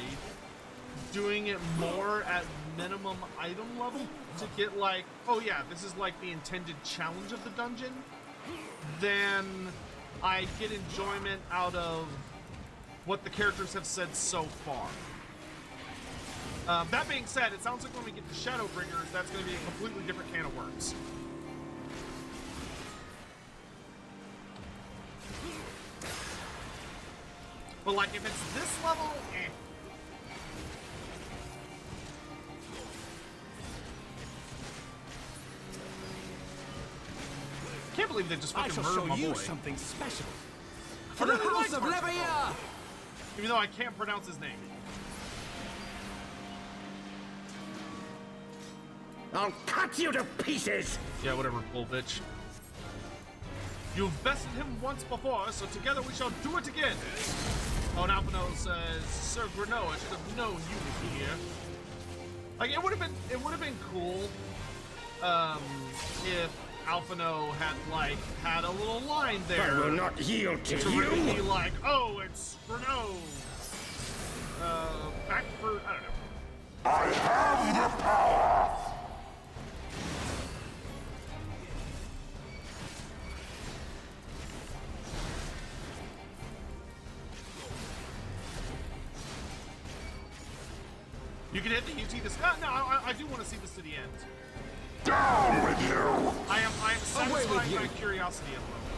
doing it more at minimum item level to get like, oh yeah, this is like the intended challenge of the dungeon, than I get enjoyment out of what the characters have said so far. That being said, it sounds like when we get to Shadowbringers, that's going to be a completely different can of worms. But like, if it's this level, Can't believe they just fucking murdered my boy. I shall show you something special. For the House of Levier! Even though I can't pronounce his name. I'll cut you to pieces! Yeah, whatever, bull bitch. You've bested him once before, so together we shall do it again. Oh, and Alphino says, Sir Grano, I should have known you would be here. Like, it would have been cool, if Alphino had a little line there. I will not yield to you. Really be like, oh, it's Grano. Back for, I don't know. I have the power! You can hit the UT this. No, I do want to see this to the end. Down with you! I am satisfied by curiosity at the moment.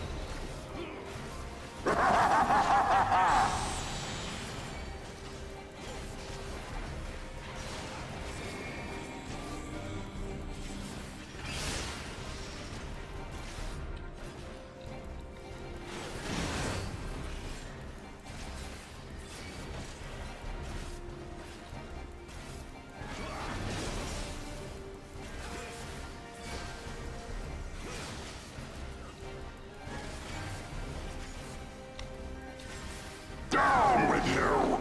Down with you!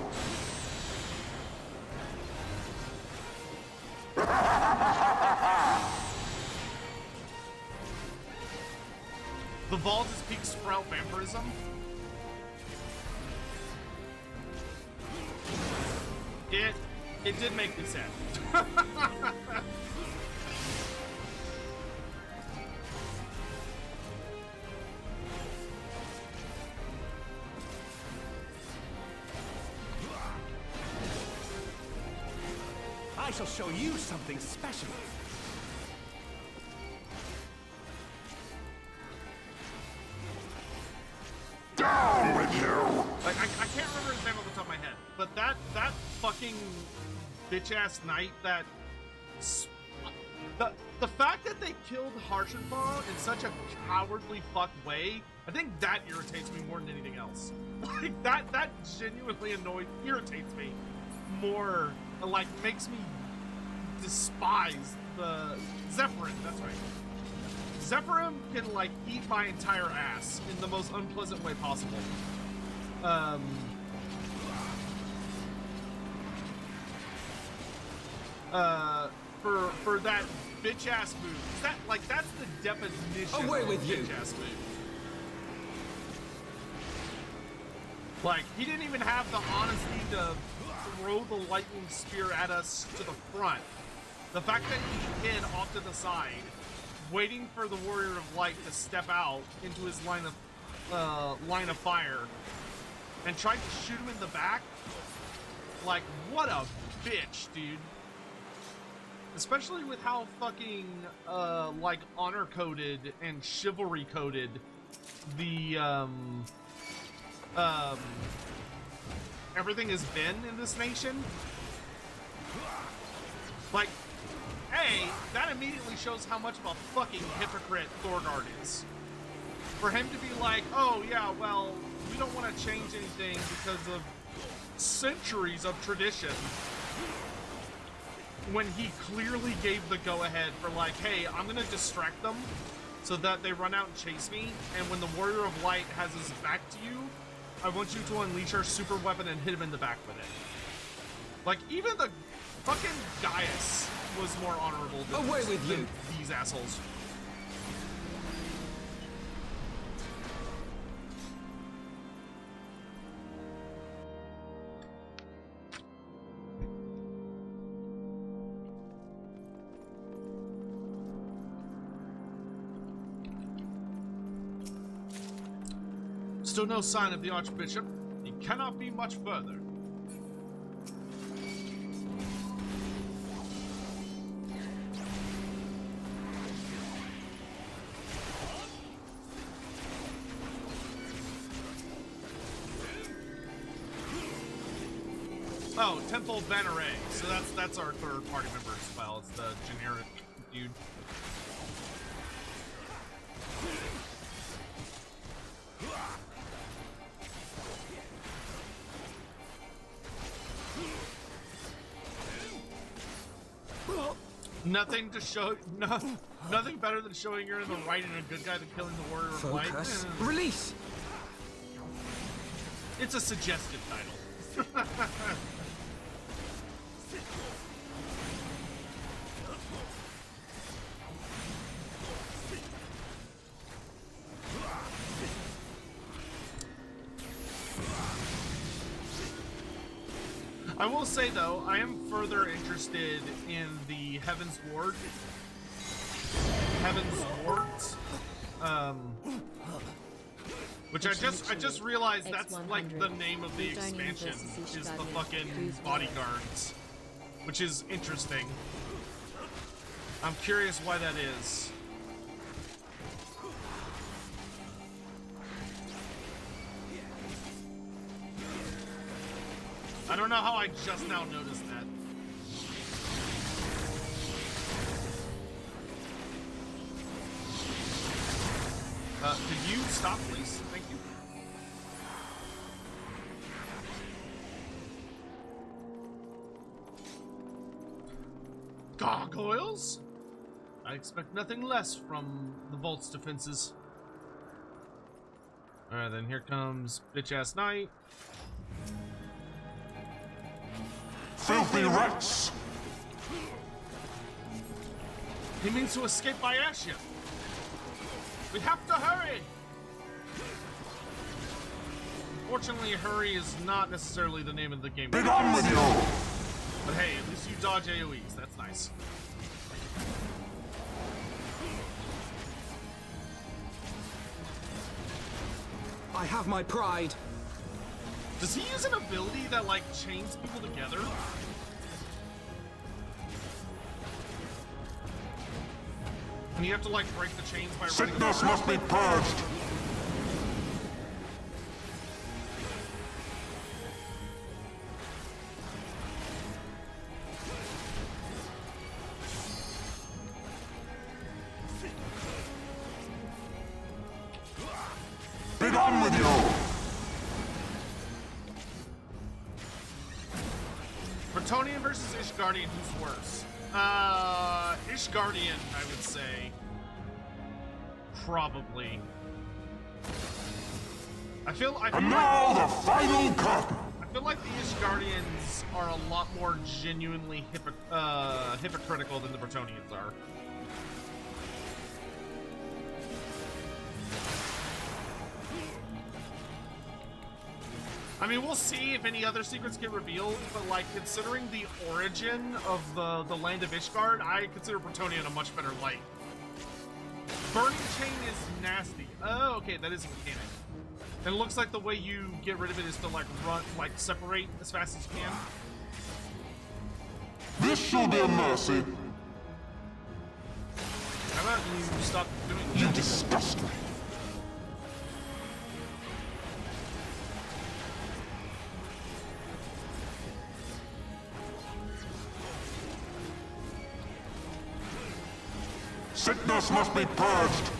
The vault is peak sprout vampirism. It did make me sad. I shall show you something special. Down with you! Like, I can't remember his name off the top of my head, but that fucking bitch-ass knight that... The fact that they killed Harshenfall in such a cowardly fuck way, I think that irritates me more than anything else. Like, that genuinely irritates me more, like, makes me despise the... Zephyrin, that's right. Zephyrin can, like, eat my entire ass in the most unpleasant way possible. For that bitch-ass move. That, like, that's the definition Away of with you. bitch-ass move. Like, he didn't even have the honesty to throw the lightning spear at us to the front. The fact that he hid off to the side, waiting for the Warrior of Light to step out into his line of fire, and tried to shoot him in the back. Like, what a bitch, dude. Especially with how fucking, like, honor-coded and chivalry-coded the, everything has been in this nation. Like, A, that immediately shows how much of a fucking hypocrite Thorgard is. For him to be like, oh yeah, well, we don't want to change anything because of centuries of tradition. When he clearly gave the go-ahead for like, hey, I'm gonna distract them so that they run out and chase me, and when the Warrior of Light has his back to you, I want you to unleash our super weapon and hit him in the back with it. Like, even the fucking Gaius was more honorable than these assholes. Still no sign of the Archbishop. He cannot be much further. Oh, Tenfold Banner A. So that's our third party member as well. It's the generic dude. Nothing to show. Nothing better than showing you're in the right and a good guy than killing the Warrior of Light. Focus. Release. It's a suggested title. I will say though, I am further interested in the Heavensward. Which I just realized that's like the name of the expansion is the fucking bodyguards, which is interesting. I'm curious why that is. I don't know how I just now noticed that. Could you stop, please? Thank you. Gargoyles? I expect nothing less from the Vault's defenses. Alright, then here comes bitch-ass Knight. Filthy rats! He means to escape by airship. We have to hurry! Fortunately, hurry is not necessarily the name of the game. Be done with you! But hey, at least you dodge AoEs. That's nice. I have my pride. Does he use an ability that, like, chains people together? And you have to, like, break the chains by running. Sickness must be purged! Be done with you! Bretonian versus Ishgardian, who's worse? Ishgardian, I would say. Probably. And now the final curtain! I feel like the Ishgardians are a lot more genuinely hypocritical than the Bretonians are. I mean, we'll see if any other secrets get revealed, but, like, considering the origin of the land of Ishgard, I consider Bretonian a much better light. Burning Chain is nasty. Oh, okay, that is a mechanic. And it looks like the way you get rid of it is to, like, run, like, separate as fast as you can. This shall be a mercy. How about you stop doing that? You disgust me. Sickness must be purged.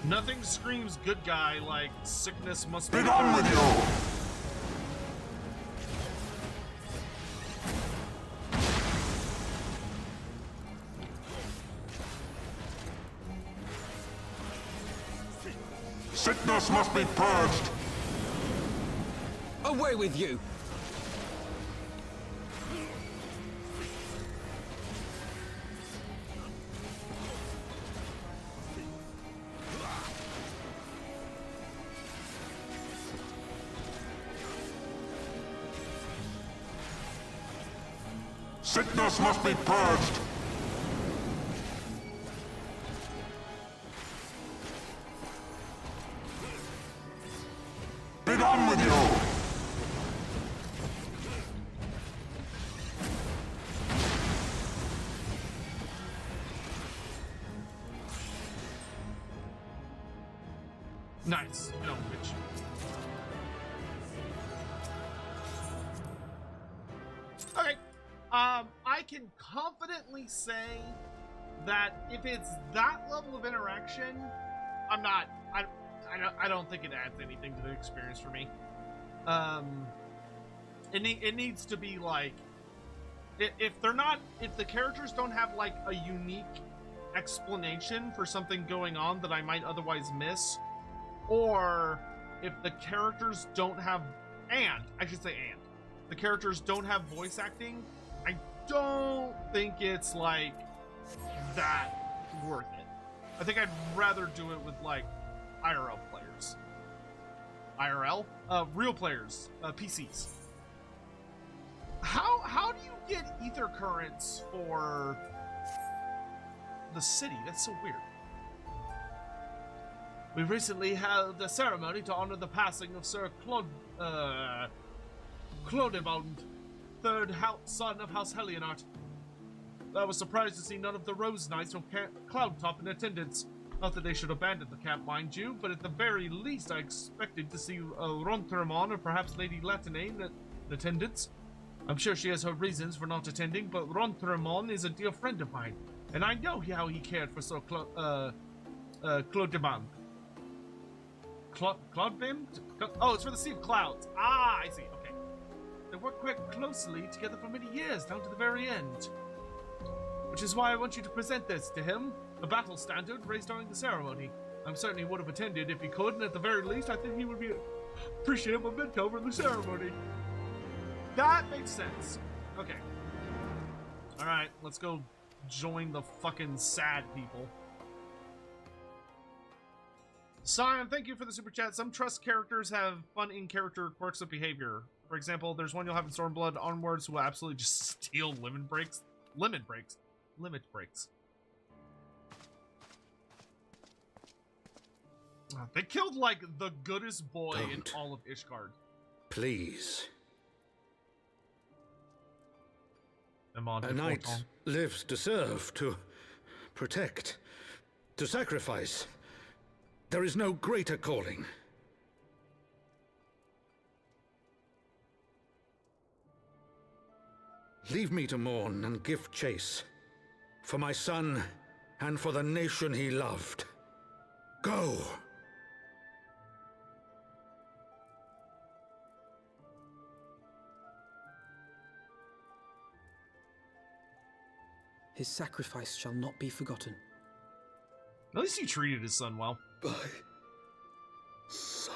Nothing screams good guy like sickness must be Be done with you. Sickness must be purged. Away with you! Sickness must be purged. Be done with you. nice. No, bitch. Okay. I can confidently say that if it's that level of interaction, I don't think it adds anything to the experience for me. It needs to be like, if the characters don't have like a unique explanation for something going on that I might otherwise miss, or if the characters don't have, the characters don't have voice acting, I don't think it's like that worth it. I think I'd rather do it with like IRL players. IRL? Real players, PCs. How do you get ether currents for the city? That's so weird. We recently held a ceremony to honor the passing of Sir Clodebond, third son of House Helionart. I was surprised to see none of the Rose Knights from Cloudtop in attendance. Not that they should abandon the camp, mind you, but at the very least I expected to see Ronthermon or perhaps Lady Latinane in attendance. I'm sure she has her reasons for not attending, but Ronthermon is a dear friend of mine, and I know how he cared for Sir Clodebond. Cloudbim? Oh, it's for the Sea of Clouds. Ah, I see, okay. They worked quite closely together for many years, down to the very end. Which is why I want you to present this to him, a battle standard raised during the ceremony. I'm certain he would have attended if he could, and at the very least, I think he would be appreciative of it over the ceremony. That makes sense. Okay. Alright, let's go join the fucking sad people. Sion, thank you for the super chat. Some trust characters have fun in-character quirks of behavior. For example, there's one you'll have in Stormblood onwards who will absolutely just steal limit breaks. They killed, like, the goodest boy in all of Ishgard. Please. A knight lives to serve, to protect, to sacrifice. There is no greater calling. Leave me to mourn and give chase. For my son, and for the nation he loved. Go! His sacrifice shall not be forgotten. At least he treated his son well. My son.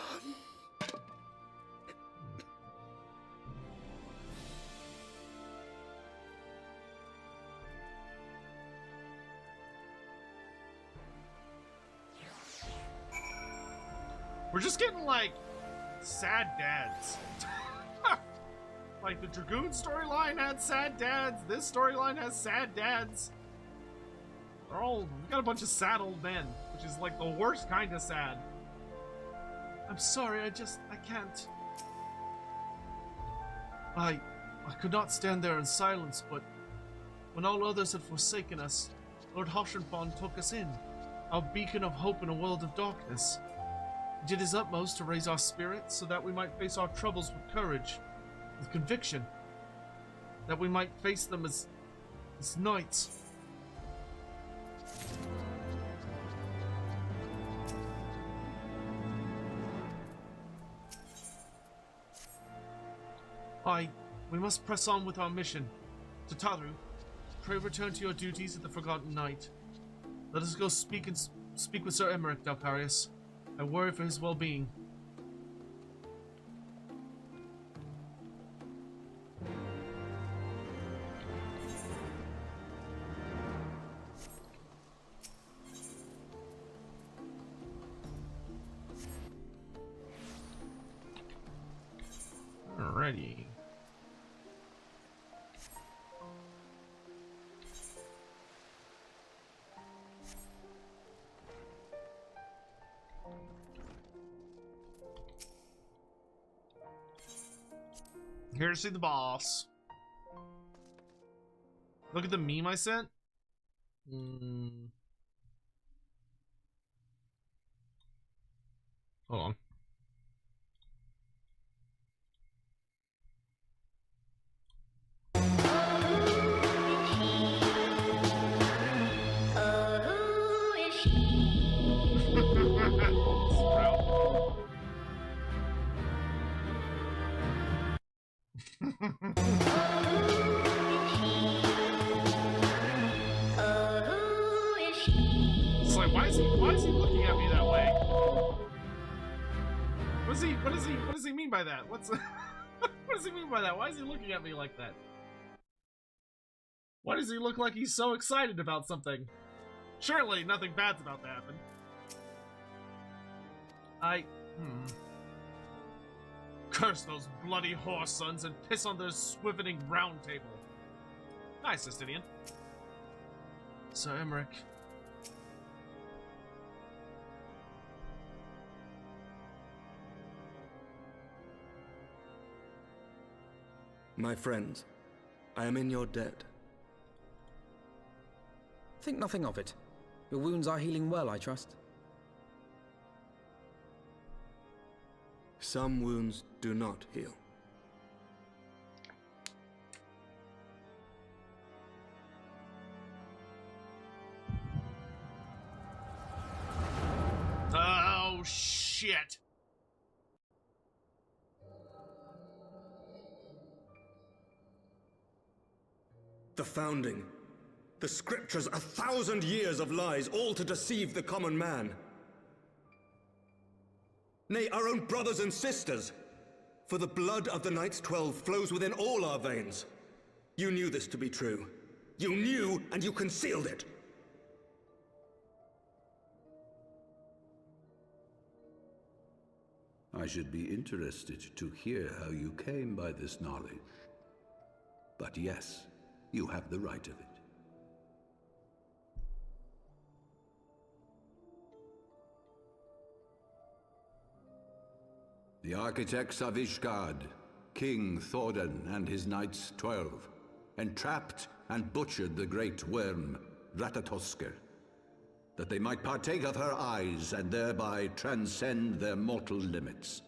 We're just getting, like, sad dads. Like, the Dragoon storyline had sad dads. This storyline has sad dads. We got a bunch of sad old men, which is, like, the worst kind of sad. I'm sorry, I can't. I could not stand there in silence, but when all others had forsaken us, Lord Hoshenfon took us in, our beacon of hope in a world of darkness. He did his utmost to raise our spirits so that we might face our troubles with courage, with conviction, that we might face them as knights. We must press on with our mission. Tataru, pray return to your duties at the Forgotten Knight. Let us go speak with Sir Emmerich, Dalparius. I worry for his well-being. Alrighty. Here to see the boss. Look at the meme I sent. Hold on. It's like, why is he looking at me that way? What does he mean by that? What does he mean by that? Why is he looking at me like that? Why does he look like he's so excited about something? Surely nothing bad's about to happen. Curse those bloody horse sons and piss on their swiveling round table. Hi, Sistinian. Sir Emmerich. My friends, I am in your debt. Think nothing of it. Your wounds are healing well, I trust. Some wounds do not heal. Oh, shit. The Founding. The Scriptures, 1,000 years of lies, all to deceive the common man. Nay, our own brothers and sisters. For the blood of the Knights 12 flows within all our veins. You knew this to be true. You knew, and you concealed it. I should be interested to hear how you came by this knowledge. But yes, you have the right of it. The architects of Ishgard, King Thordan and his knights 12, entrapped and butchered the great worm, Ratatosker, that they might partake of her eyes and thereby transcend their mortal limits.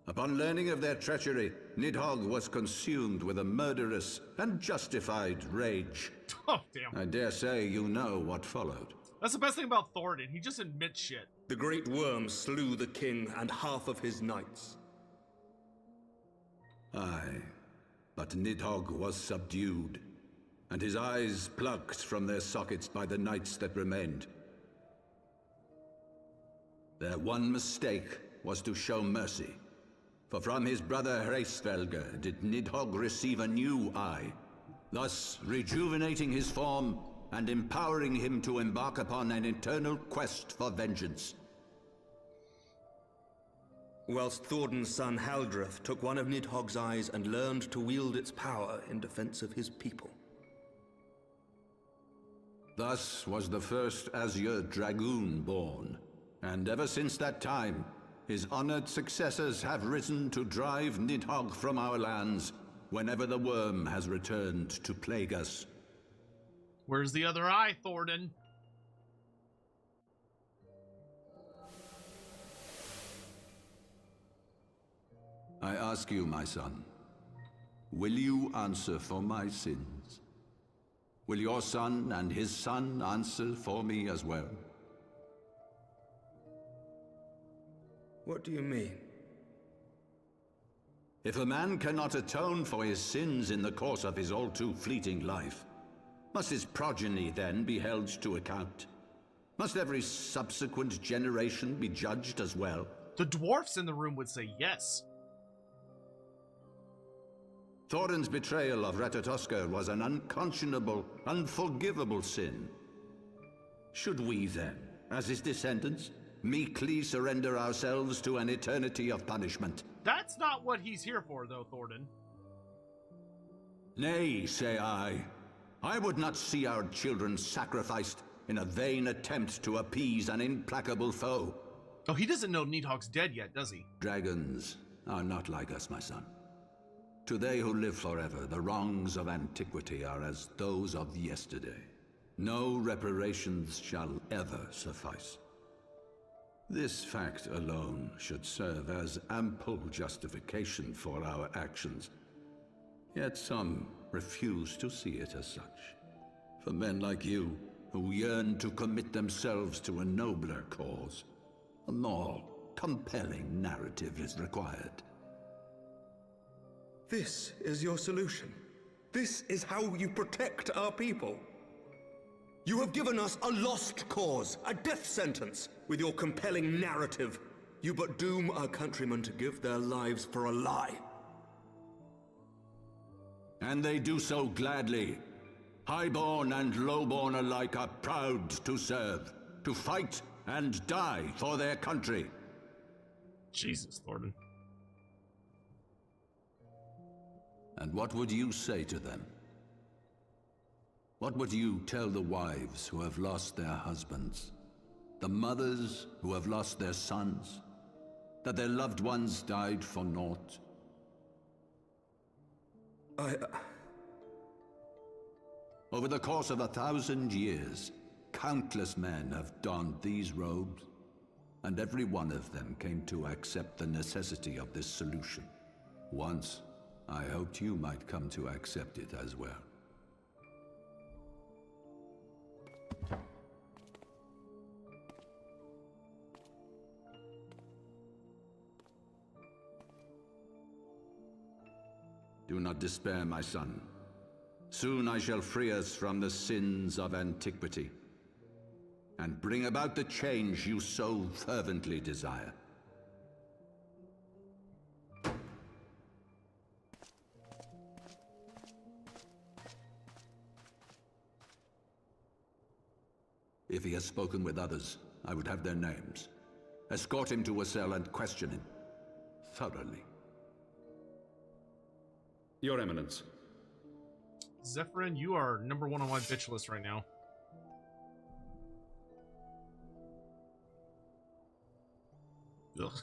Upon learning of their treachery, Nidhogg was consumed with a murderous and justified rage. Oh, damn. I dare say you know what followed. That's the best thing about Thordan. He just admits shit. The great worm slew the king and half of his knights. Aye, but Nidhogg was subdued, and his eyes plucked from their sockets by the knights that remained. Their one mistake was to show mercy, for from his brother Hreisvelger did Nidhogg receive a new eye, thus rejuvenating his form and empowering him to embark upon an eternal quest for vengeance. Whilst Thordan's son Haldreth took one of Nidhogg's eyes and learned to wield its power in defense of his people. Thus was the first Azure Dragoon born, and ever since that time, his honored successors have risen to drive Nidhogg from our lands whenever the worm has returned to plague us. Where's the other eye, Thordan? I ask you, my son, will you answer for my sins? Will your son and his son answer for me as well? What do you mean? If a man cannot atone for his sins in the course of his all-too-fleeting life, must his progeny then be held to account? Must every subsequent generation be judged as well? The dwarfs in the room would say yes. Thordan's betrayal of Ratatosker was an unconscionable, unforgivable sin. Should we then, as his descendants, meekly surrender ourselves to an eternity of punishment? That's not what he's here for, though, Thordan. Nay, say I. I would not see our children sacrificed in a vain attempt to appease an implacable foe. Oh, he doesn't know Nidhogg's dead yet, does he? Dragons are not like us, my son. To they who live forever, the wrongs of antiquity are as those of yesterday. No reparations shall ever suffice. This fact alone should serve as ample justification for our actions. Yet some refuse to see it as such. For men like you, who yearn to commit themselves to a nobler cause, a more compelling narrative is required. This is your solution. This is how you protect our people. You have given us a lost cause, a death sentence. With your compelling narrative, you but doom our countrymen to give their lives for a lie. And they do so gladly. Highborn and lowborn alike are proud to serve, to fight and die for their country. Jesus, Thordan. And what would you say to them? What would you tell the wives who have lost their husbands? The mothers who have lost their sons? That their loved ones died for naught? Over the course of 1,000 years, countless men have donned these robes, and every one of them came to accept the necessity of this solution. Once, I hoped you might come to accept it as well. Do not despair, my son. Soon I shall free us from the sins of antiquity, and bring about the change you so fervently desire. If he has spoken with others, I would have their names, Escort him to a cell and question him. Thoroughly. Your Eminence. Zephyrin, you are #1 on my bitch list right now. Ugh.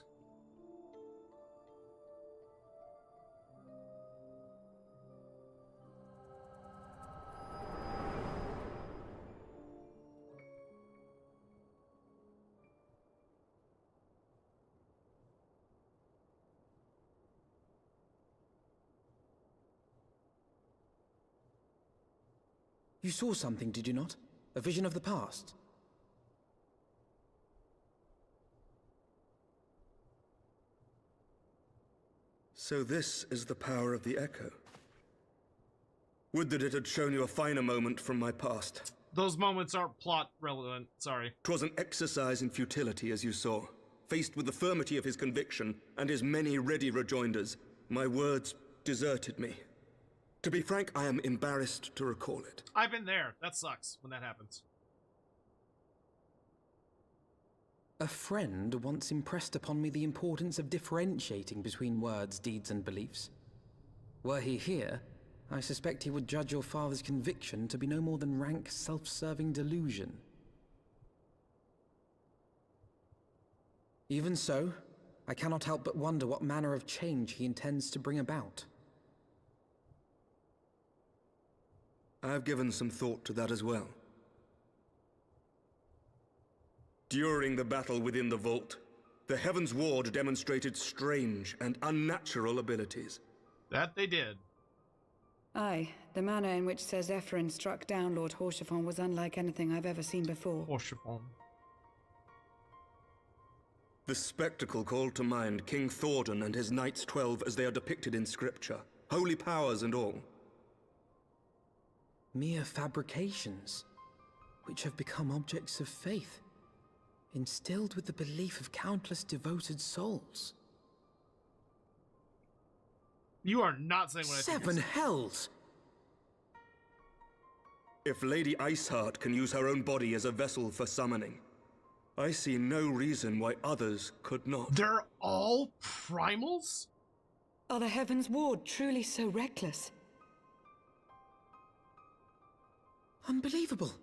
You saw something, did you not? A vision of the past? So this is the power of the Echo. Would that it had shown you a finer moment from my past. Those moments aren't plot relevant, sorry. 'Twas an exercise in futility, as you saw. Faced with the firmity of his conviction and his many ready rejoinders, my words deserted me. To be frank, I am embarrassed to recall it. I've been there. That sucks when that happens. A friend once impressed upon me the importance of differentiating between words, deeds, and beliefs. Were he here, I suspect he would judge your father's conviction to be no more than rank, self-serving delusion. Even so, I cannot help but wonder what manner of change he intends to bring about. I have given some thought to that as well. During the battle within the vault, the Heavensward demonstrated strange and unnatural abilities. That they did. Aye, the manner in which Sir Zephyrin struck down Lord Horshafon was unlike anything I've ever seen before. Horshafon. The spectacle called to mind King Thordan and his Knights 12 as they are depicted in scripture, holy powers and all. Mere fabrications, which have become objects of faith, instilled with the belief of countless devoted souls. You are not saying what I think. 7 hells! If Lady Iceheart can use her own body as a vessel for summoning, I see no reason why others could not. They're all primals? Are the Heavensward truly so reckless? Unbelievable.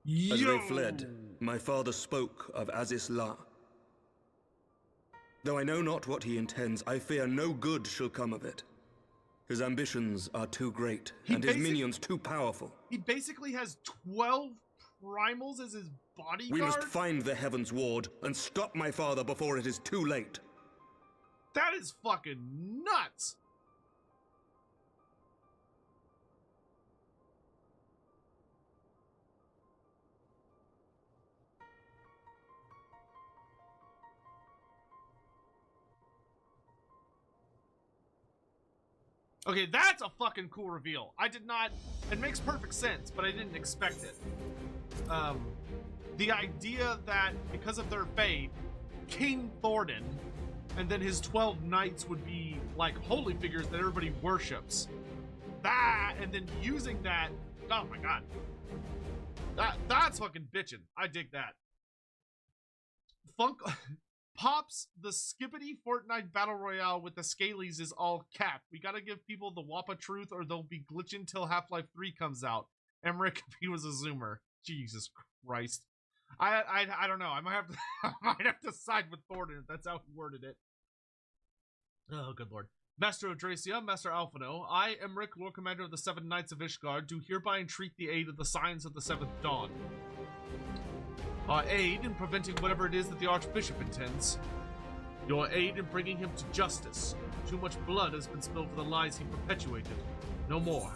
As they fled, my father spoke of Aziz La. Though I know not what he intends, I fear no good shall come of it. His ambitions are too great, and his minions too powerful. He basically has 12 primals as his bodyguard? We must find the Heavensward and stop my father before it is too late. That is fucking nuts! Okay, that's a fucking cool reveal. I did not... It makes perfect sense, but I didn't expect it. The idea that, because of their fate, King Thordan and then his 12 knights would be, like, holy figures that everybody worships. That, and then using that... Oh my god. That's fucking bitchin'. I dig that. Pops, the Skippity Fortnite Battle Royale with the Scalies is all capped. We gotta give people the Wappa truth or they'll be glitching till Half-Life 3 comes out. Emmerich, if he was a Zoomer. Jesus Christ. I don't know. I might have to side with Thordan if that's how he worded it. Oh, good lord. Master Odracia, Master Alphino, I, Emmerich, Lord Commander of the 7 Knights of Ishgard, do hereby entreat the aid of the Signs of the 7th Dawn. Our aid in preventing whatever it is that the Archbishop intends. Your aid in bringing him to justice. Too much blood has been spilled for the lies he perpetuated. No more.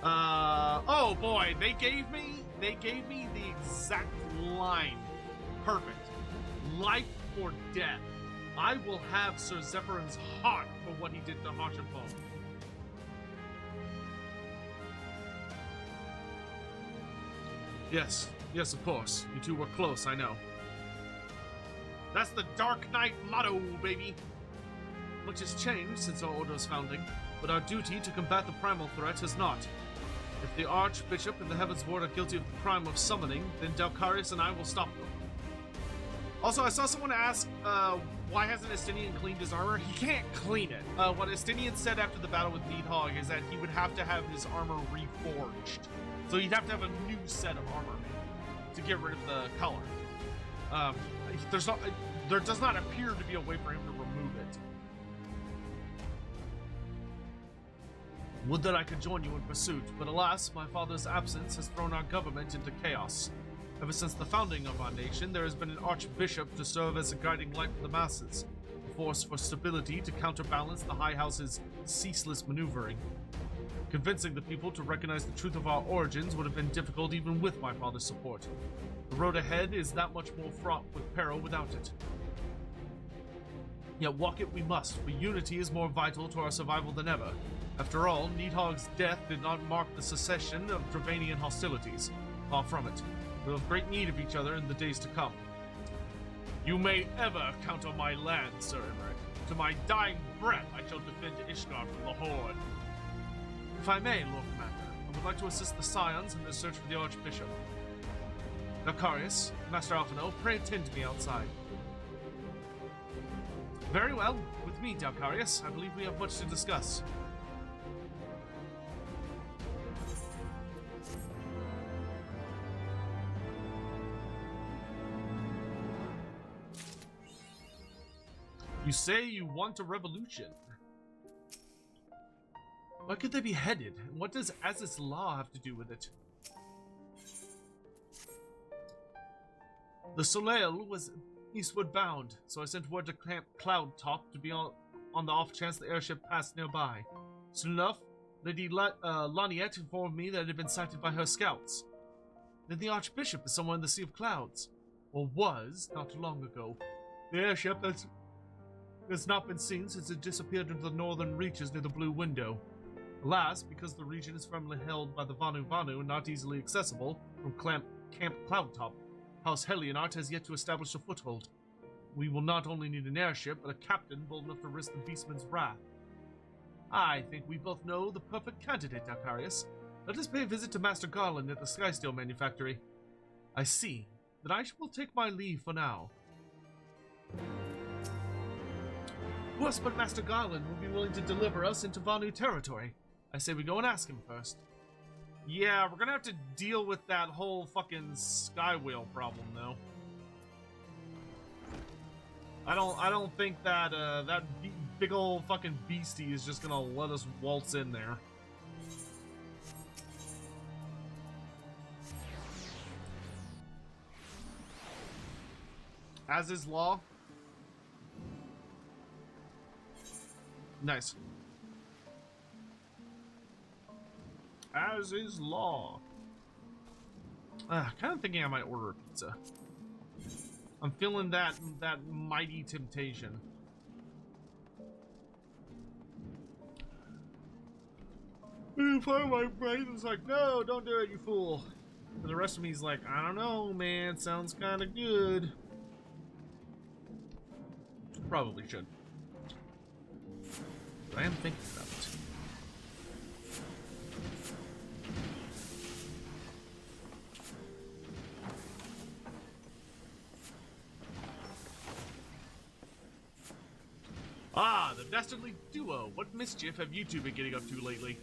Oh boy, they gave me the exact line. Perfect. Life or death. I will have Sir Zephyrin's heart for what he did to Horshafon. Yes, yes, of course. You two were close, I know. That's the Dark Knight motto, baby. Much has changed since our Order's founding, but our duty to combat the primal threat has not. If the Archbishop and the Heavensward are guilty of the crime of summoning, then Delcarius and I will stop them. Also, I saw someone ask, why hasn't Estinian cleaned his armor? He can't clean it. What Estinian said after the battle with Needhog is that he would have to have his armor reforged. So he'd have to have a new set of armor made to get rid of the color. There does not appear to be a way for him to remove it. Would that I could join you in pursuit, but alas, my father's absence has thrown our government into chaos. Ever since the founding of our nation, there has been an archbishop to serve as a guiding light for the masses, a force for stability to counterbalance the High House's ceaseless maneuvering. Convincing the people to recognize the truth of our origins would have been difficult even with my father's support. The road ahead is that much more fraught with peril without it. Yet walk it we must, for unity is more vital to our survival than ever. After all, Needhog's death did not mark the cessation of Dravanian hostilities. Far from it. We'll have great need of each other in the days to come. You may ever count on my land, Sir Emmerich. To my dying breath, I shall defend Ishtar from the Horde. If I may, Lord Commander, I would like to assist the Scions in their search for the Archbishop. Delcarius, Master Alphino, pray attend to me outside. Very well. With me, Delcarius. I believe we have much to discuss. You say you want a revolution. Why could they be headed? And what does Aziz's law have to do with it? The Soleil was eastward bound, so I sent word to Camp Cloud Top to be on the off chance the airship passed nearby. Soon enough, Lady Laniette informed me that it had been sighted by her scouts. Then the Archbishop is somewhere in the Sea of Clouds. Or was, not too long ago. The airship has not been seen since it disappeared into the northern reaches near the Blue Window. Alas, because the region is firmly held by the Vanu and not easily accessible from Camp Cloudtop, House Helionart has yet to establish a foothold. We will not only need an airship, but a captain bold enough to risk the Beastman's wrath. I think we both know the perfect candidate, Delcarius. Let us pay a visit to Master Garland at the Skysteel Manufactory. I see. Then I will take my leave for now. Who else but Master Garland will be willing to deliver us into Vanu territory? I say we go and ask him first. Yeah, we're gonna have to deal with that whole fucking Skywhale problem, though. I don't think that that big old fucking beastie is just gonna let us waltz in there. As is law. Nice. As is law. Kind of thinking I might order a pizza. I'm feeling that mighty temptation. And part of my brain is like, no, don't do it, you fool. And the rest of me is like, I don't know, man. Sounds kind of good. Probably should. But I am thinking about it. Ah, the dastardly duo. What mischief have you two been getting up to lately?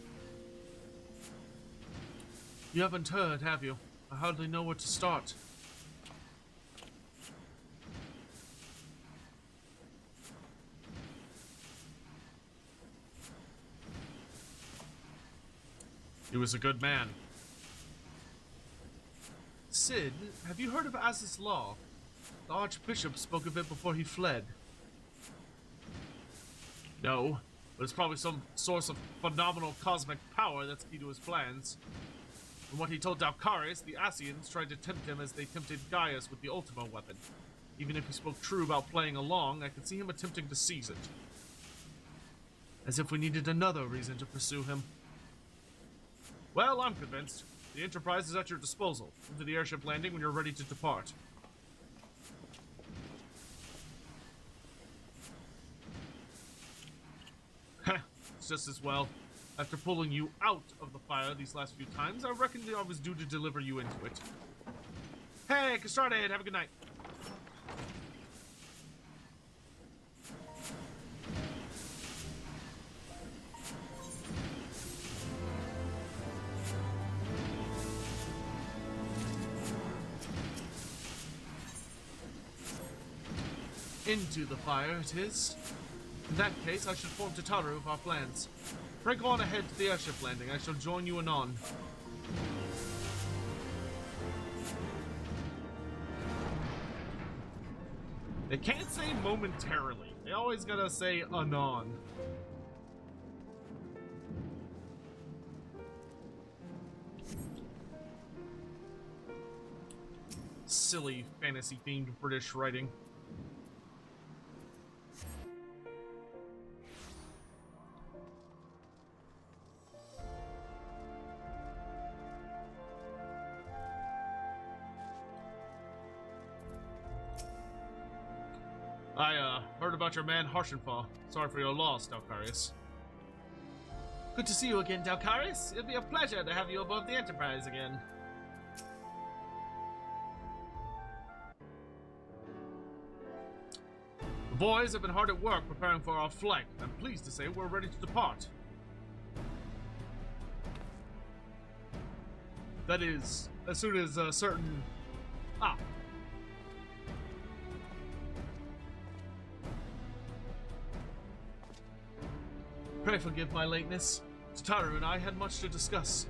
You haven't heard, have you? I hardly know where to start. He was a good man. Sid, have you heard of Aziz's law? The Archbishop spoke of it before he fled. No, but it's probably some source of phenomenal cosmic power that's key to his plans. From what he told Delcarius, the Asians tried to tempt him as they tempted Gaius with the Ultima weapon. Even if he spoke true about playing along, I could see him attempting to seize it. As if we needed another reason to pursue him. Well, I'm convinced. The Enterprise is at your disposal. Into the airship landing when you're ready to depart. Heh, it's just as well. After pulling you out of the fire these last few times, I reckon I was due to deliver you into it. Hey, Castrade, have a good night. Into the fire it is. In that case, I should inform Tataru of our plans. Break on ahead to the airship landing. I shall join you anon. They can't say momentarily. They always gotta say anon. Silly fantasy-themed British writing. I heard about your man Harshenfall. Sorry for your loss, Dalkarius. Good to see you again, Dalkarius. It'll be a pleasure to have you aboard the Enterprise again. The boys have been hard at work preparing for our flight. I'm pleased to say we're ready to depart. That is, as soon as a certain... Pray forgive my lateness. Tataru and I had much to discuss.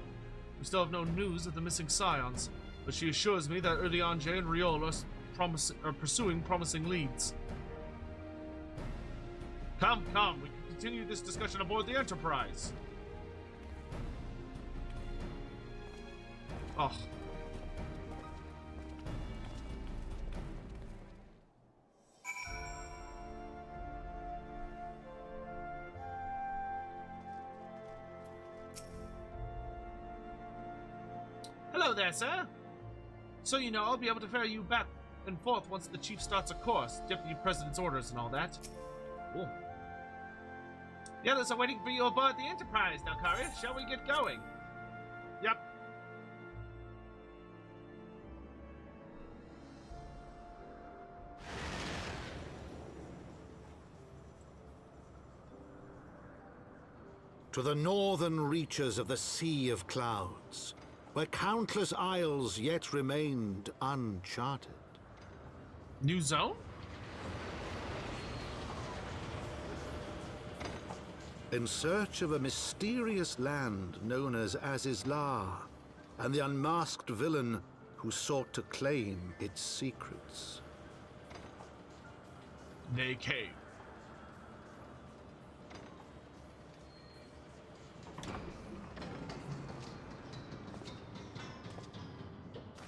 We still have no news of the missing scions, but she assures me that Erlianje and Riol are pursuing promising leads. Come, we can continue this discussion aboard the Enterprise. Oh. Hello there, sir. So you know, I'll be able to ferry you back and forth once the chief starts a course, Deputy President's orders and all that. Cool. The others are waiting for you aboard the Enterprise, Dalkarius. Shall we get going? Yep. To the northern reaches of the Sea of Clouds, where countless isles yet remained uncharted. New zone? In search of a mysterious land known as Azizlar, and the unmasked villain who sought to claim its secrets. They came.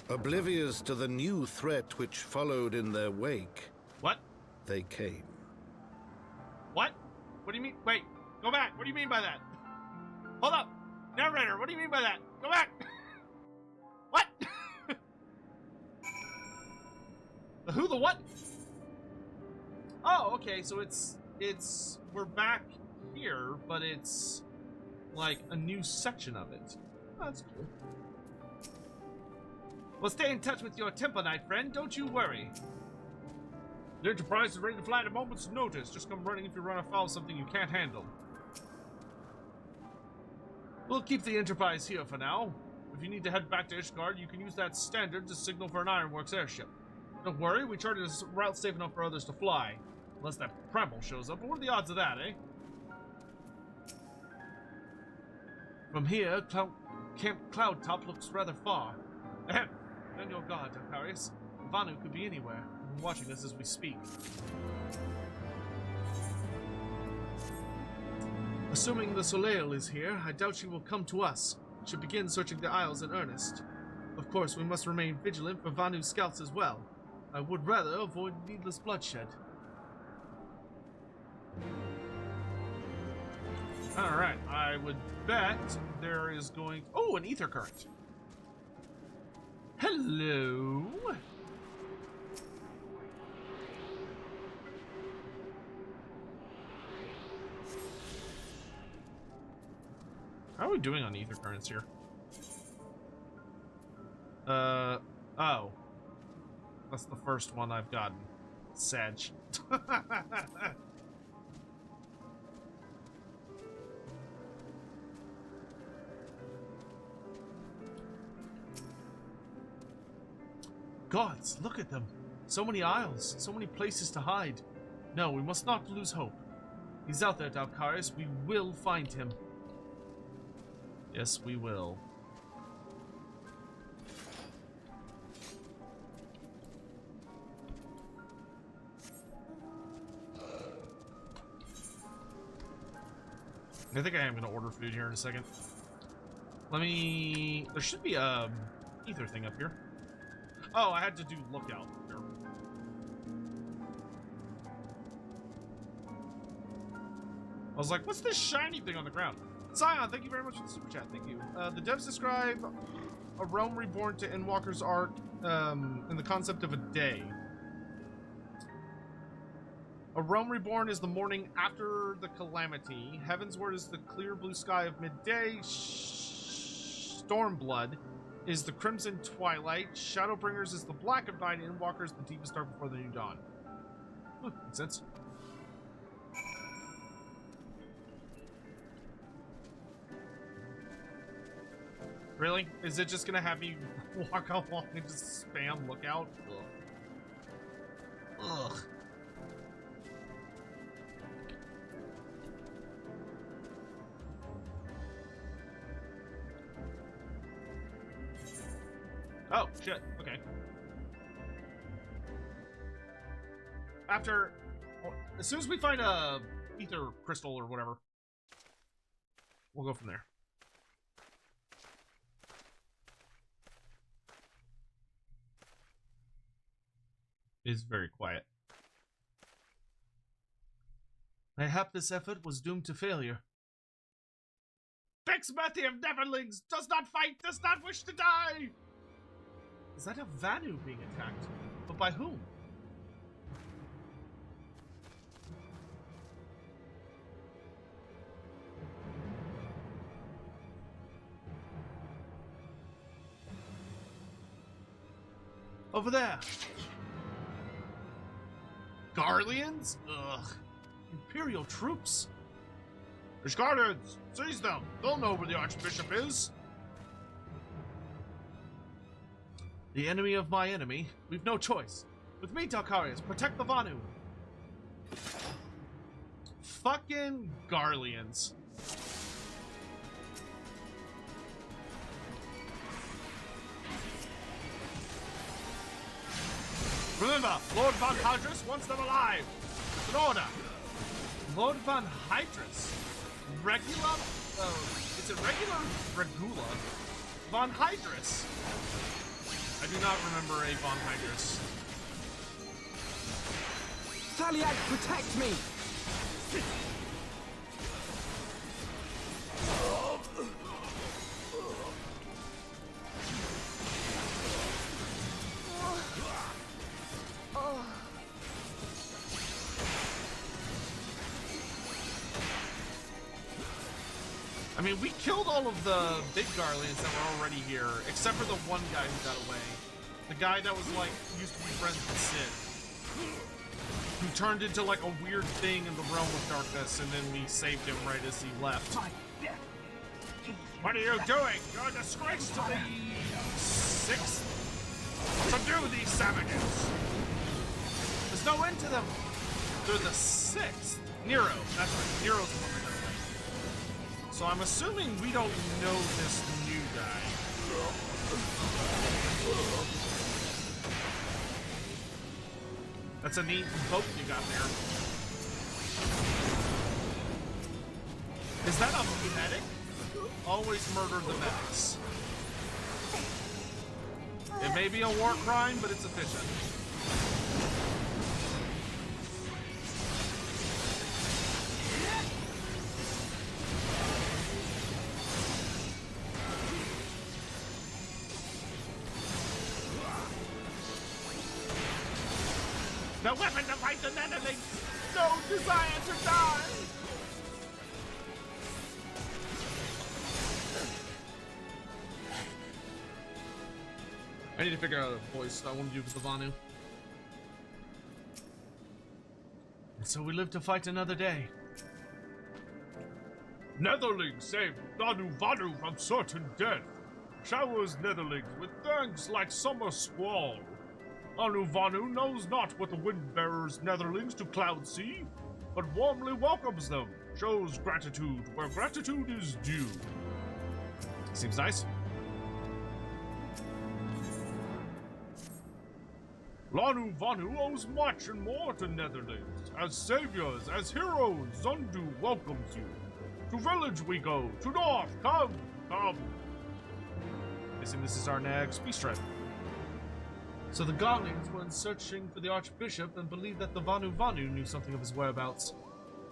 Oblivious to the new threat which followed in their wake. What? They came. What? What do you mean? Wait, go back. What do you mean by that? Hold up. Narrator, what do you mean by that? Go back. What? The who, the what? Oh, okay, so we're back here, but it's like a new section of it. Oh, that's cool. Well, stay in touch with your Temple Knight friend, don't you worry. The Enterprise is ready to fly at a moment's notice. Just come running if you run afoul of something you can't handle. We'll keep the Enterprise here for now. If you need to head back to Ishgard, you can use that standard to signal for an Ironworks airship. Don't worry, we charted a route safe enough for others to fly. Unless that Preble shows up, but what are the odds of that, eh? From here, Camp Cloudtop looks rather far. Ahem. On your guard, Dalkarius. Vanu could be anywhere, watching us as we speak. Assuming the Soleil is here, I doubt she will come to us. We should begin searching the Isles in earnest. Of course, we must remain vigilant for Vanu's scouts as well. I would rather avoid needless bloodshed. Alright, I would bet there is going... Oh, an ether current. Hello. How are we doing on ether currents here? Oh. That's the first one I've gotten. Sedge. Gods, look at them. So many aisles, so many places to hide. No, we must not lose hope. He's out there, Dalkarius. We will find him. Yes, we will. I think I am going to order food here in a second. Let me... There should be a ether thing up here. Oh, I had to do lookout. Here. I was like, what's this shiny thing on the ground? Scion, thank you very much for the super chat. Thank you. The devs describe a realm reborn to Endwalker's arc in the concept of a day. A realm reborn is the morning after the calamity. Heavensward is the clear blue sky of midday. Stormblood is the crimson twilight. Shadowbringers is the black of night. Endwalker is the deepest dark before the new dawn. Makes sense. Really? Is it just gonna have me walk along and just spam lookout? Ugh. Ugh. Oh, shit. Okay. After... As soon as we find a ether crystal or whatever, we'll go from there. It is very quiet. Mayhap this effort was doomed to failure. Bexmathy of Neverlings does not fight, does not wish to die! Is that a Vanu being attacked? But by whom? Over there! Garleans? Ugh. Imperial troops? There's Garleans! Seize them! They'll know where the Archbishop is! The enemy of my enemy? We've no choice. With me, Dalkarius, protect the Vanu! Fucking Garleans. Remember, Lord Von Hydrus wants them alive. It's an order. Lord Von Hydrus? Regula? Is it regular Regula? Von Hydrus? I do not remember a Von Hydrus. Thaliad, protect me! I mean, we killed all of the big Garleans that were already here, except for the one guy who got away. The guy that was, like, used to be friends with Sid. Who turned into, like, a weird thing in the Realm of Darkness, and then we saved him right as he left. What are you doing? You're a disgrace to the Sixth. Subdue these savages! There's no end to them! They're the Sixth. Nero, that's right. Nero's the one that got away. So I'm assuming we don't know this new guy. That's a neat boat you got there. Is that a medic? Always murder the medics. It may be a war crime, but it's efficient. No weapon to fight the Netherling! No desire to die! I need to figure out a voice I want to do for the Vanu. And so we live to fight another day. Netherlings saved Vanu Vanu from certain death. Showers Netherlings with thanks like summer squall. Anu Vanu knows not what the wind bearers Netherlings to cloud see, but warmly welcomes them, shows gratitude where gratitude is due. Seems nice. Lanu Vanu owes much and more to Netherlings. As saviors, as heroes, Zundu welcomes you. To village we go, to north, come, come. Guessing this is our next beast tribe. So the Godlings went searching for the Archbishop and believed that the Vanu Vanu knew something of his whereabouts.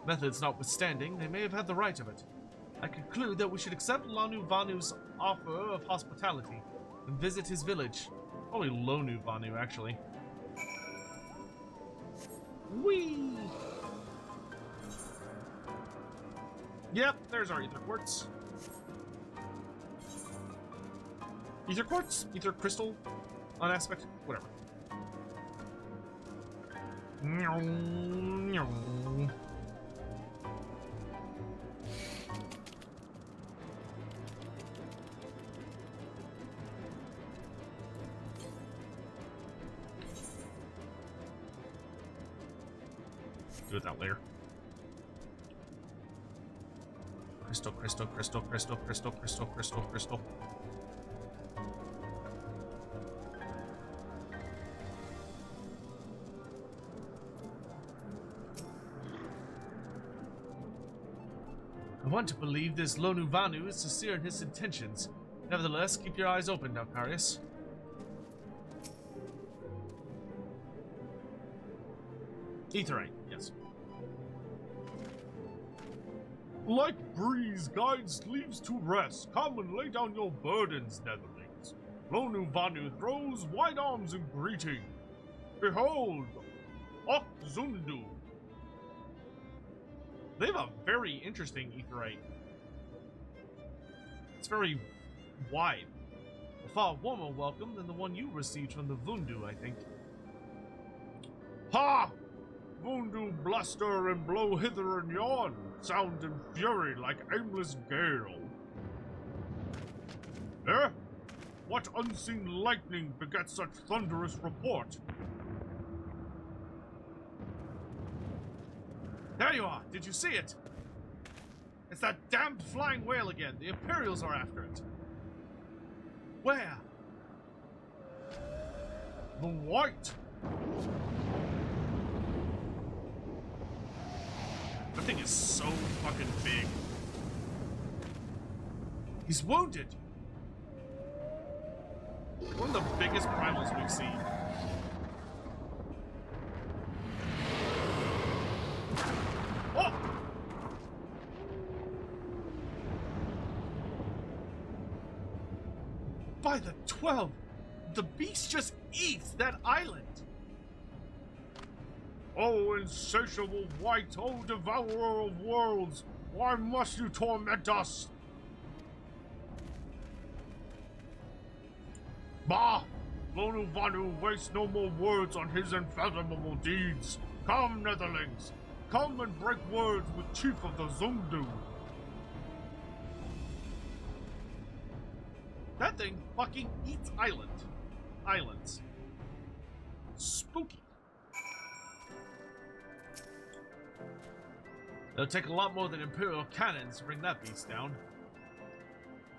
Methods notwithstanding, they may have had the right of it. I conclude that we should accept Lanu Vanu's offer of hospitality and visit his village. Probably Lonu Vanu, actually. Whee! Yep, there's our ether quartz. Ether quartz? Ether crystal? On aspect? Whatever. Do it that later. Crystal, crystal, crystal, crystal, crystal, crystal, crystal, crystal. I want to believe this Lonu Vanu is sincere in his intentions. Nevertheless, keep your eyes open, Dalcarius. Aetheryte, yes. Like breeze guides leaves to rest, come and lay down your burdens, Netherlings. Lonu Vanu throws wide arms in greeting. Behold, Ok Zundu. They have a very interesting Aetheryte. It's very wide. A far warmer welcome than the one you received from the Vundu, I think. Ha! Vundu bluster and blow hither and yon, sound and fury like aimless gale. Eh? What unseen lightning begets such thunderous report? There you are! Did you see it? It's that damned flying whale again. The Imperials are after it. Where? The white! The thing is so fucking big. He's wounded. One of the biggest primals we've seen. Oh! By the 12, the beast just eats that island. O insatiable white, O devourer of worlds, why must you torment us? Bah! Lonu Vanu wastes no more words on his unfathomable deeds. Come, Netherlings, come and break words with Chief of the Zundu. That thing fucking eats islands. Spooky. It'll take a lot more than Imperial cannons to bring that beast down.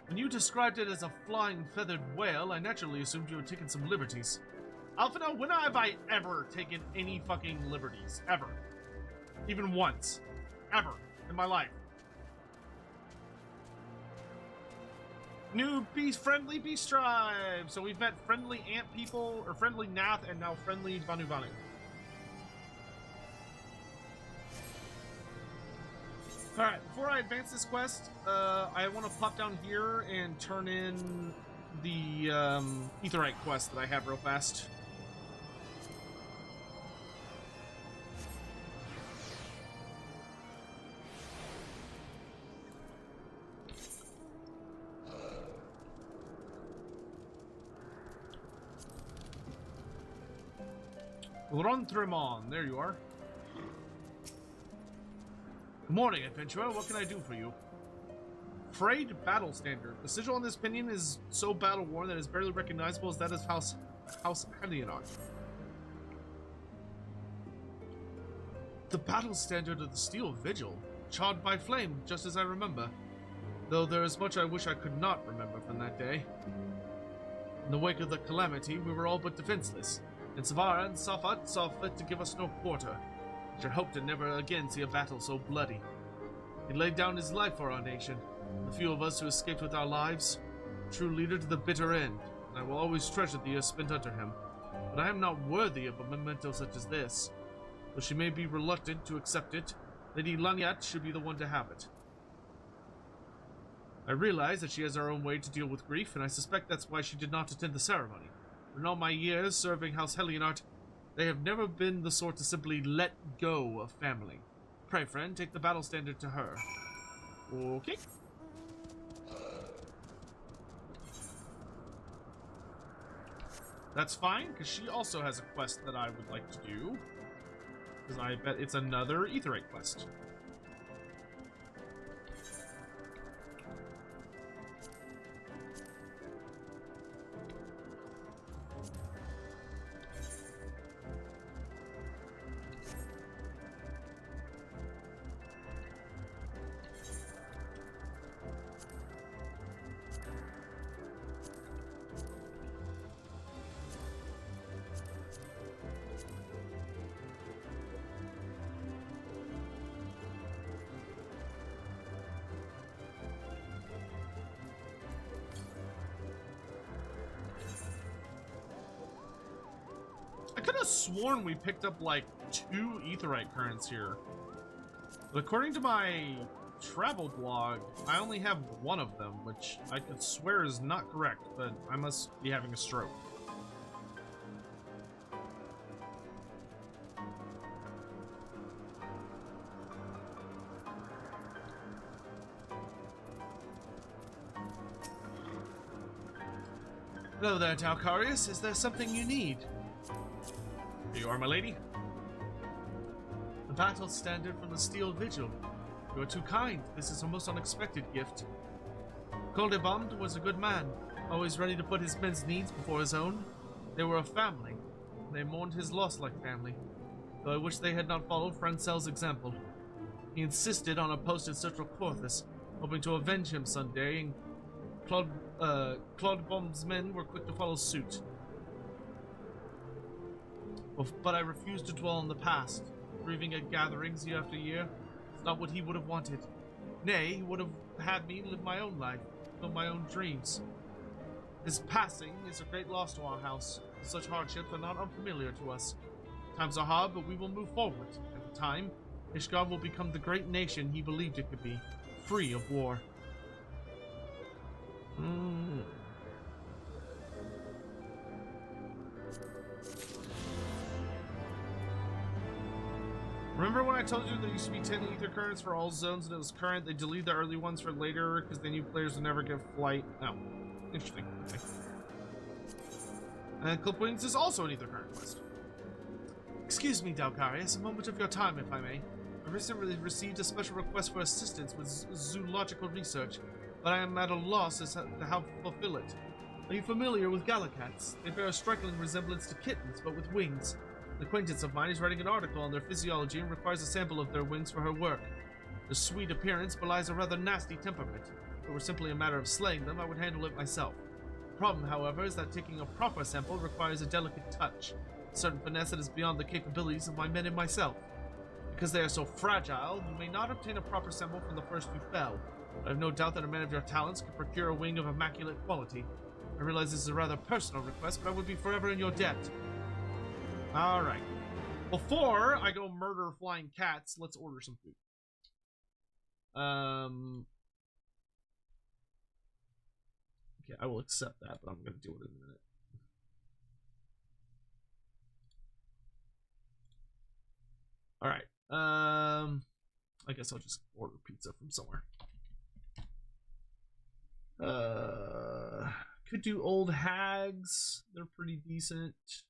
When you described it as a flying feathered whale, I naturally assumed you were taking some liberties. Alphina, when have I ever taken any fucking liberties? Ever. Even once. Ever. In my life. New friendly beast tribe! So we've met friendly ant people, or friendly Nath, and now friendly Vanu Vanu. Alright, before I advance this quest, I want to pop down here and turn in the Aetheryte quest that I have real fast. Laurent Tremont, there you are. Good morning, adventurer. What can I do for you? Frayed battle standard. The sigil on this pinion is so battle worn that it is barely recognizable as that of House Helionot. The battle standard of the Steel Vigil, charred by flame, just as I remember. Though there is much I wish I could not remember from that day. In the wake of the calamity, we were all but defenseless, and Savara and Safat saw fit to give us no quarter. I should hope to never again see a battle so bloody. He laid down his life for our nation, the few of us who escaped with our lives, true leader to the bitter end, and I will always treasure the years spent under him. But I am not worthy of a memento such as this. Though she may be reluctant to accept it, Lady Lanyat should be the one to have it. I realize that she has her own way to deal with grief, and I suspect that's why she did not attend the ceremony. In all my years serving House Helionart, they have never been the sort to simply let go of family. Pray, friend, take the battle standard to her. Okay. That's fine, because she also has a quest that I would like to do. Because I bet it's another Aetheryte quest. I could have sworn we picked up like 2 Aetheryte currents here. But according to my travel blog, I only have 1 of them, which I could swear is not correct, but I must be having a stroke. Hello there, Talcarius. Is there something you need? Here you are, my lady. The battle standard from the Steel Vigil. You are too kind. This is a most unexpected gift. Coldebond was a good man, always ready to put his men's needs before his own. They were a family. They mourned his loss like family, though I wish they had not followed Francel's example. He insisted on a post in Central Quarthus, hoping to avenge him someday, and Claudebaum's men were quick to follow suit. But I refused to dwell on the past, grieving at gatherings year after year. It's not what he would have wanted. Nay, he would have had me live my own life, fulfill my own dreams. His passing is a great loss to our house. Such hardships are not unfamiliar to us. Times are hard, but we will move forward. At the time, Ishgard will become the great nation he believed it could be, free of war. Remember when I told you there used to be 10 ether currents for all zones and it was current? They delete the early ones for later because they knew players would never get flight. Oh, interesting. Okay. And Clipwings is also an ether current quest. Excuse me, Dalcarius, a moment of your time, if I may. I recently received a special request for assistance with zoological research, but I am at a loss as to how to fulfill it. Are you familiar with Gallicats? They bear a striking resemblance to kittens, but with wings. An acquaintance of mine is writing an article on their physiology and requires a sample of their wings for her work. Their sweet appearance belies a rather nasty temperament. If it were simply a matter of slaying them, I would handle it myself. The problem, however, is that taking a proper sample requires a delicate touch, a certain finesse that is beyond the capabilities of my men and myself. Because they are so fragile, you may not obtain a proper sample from the first you fell. I have no doubt that a man of your talents could procure a wing of immaculate quality. I realize this is a rather personal request, but I would be forever in your debt. Alright. Before I go murder flying cats, let's order some food. Okay, I will accept that, but I'm going to do it in a minute. Alright. I guess I'll just order pizza from somewhere. Could do Old Hags. They're pretty decent.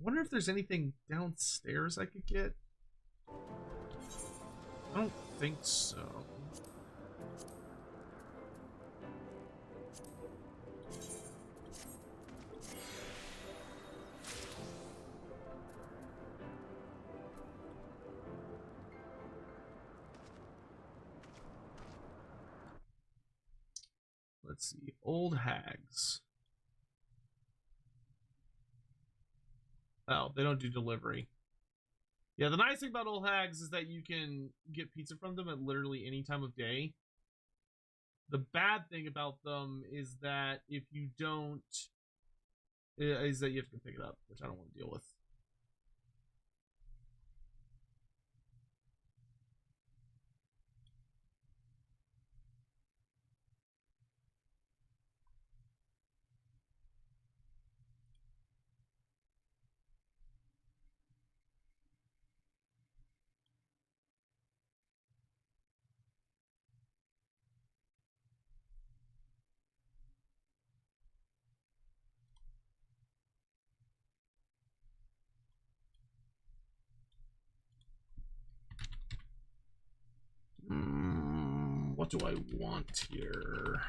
wonder if there's anything downstairs I could get. I don't think so. Let's see. Old hags. Oh, they don't do delivery. Yeah, the nice thing about old hags is that you can get pizza from them at literally any time of day. The bad thing about them is that if you don't, is that you have to pick it up, which I don't want to deal with. What do I want here?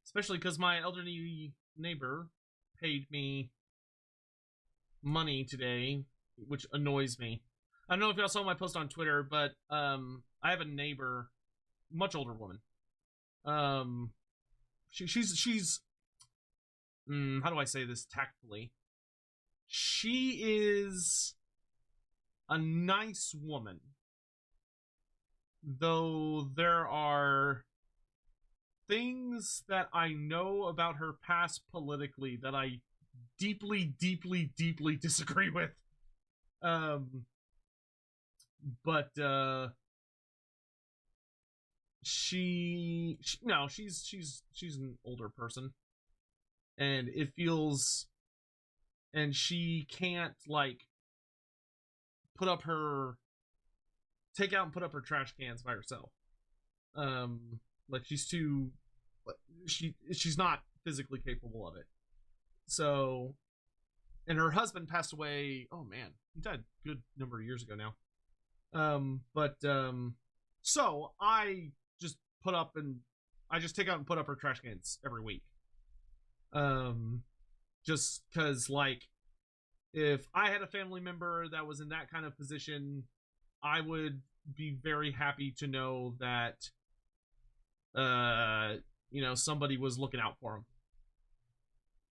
Especially because my elderly neighbor paid me money today, which annoys me. I don't know if y'all saw my post on Twitter, but I have a neighbor, much older woman. She's how do I say this tactfully? She is a nice woman, though there are things that I know about her past politically that I deeply, deeply, deeply disagree with. But she's an older person, and it feels, and she can't like take out and put up her trash cans by herself. Like she's not physically capable of it. So, and her husband passed away. Oh man, he died a good number of years ago now. So I just take out and put up her trash cans every week. Just cause like, if I had a family member that was in that kind of position, I would be very happy to know that, you know, somebody was looking out for him.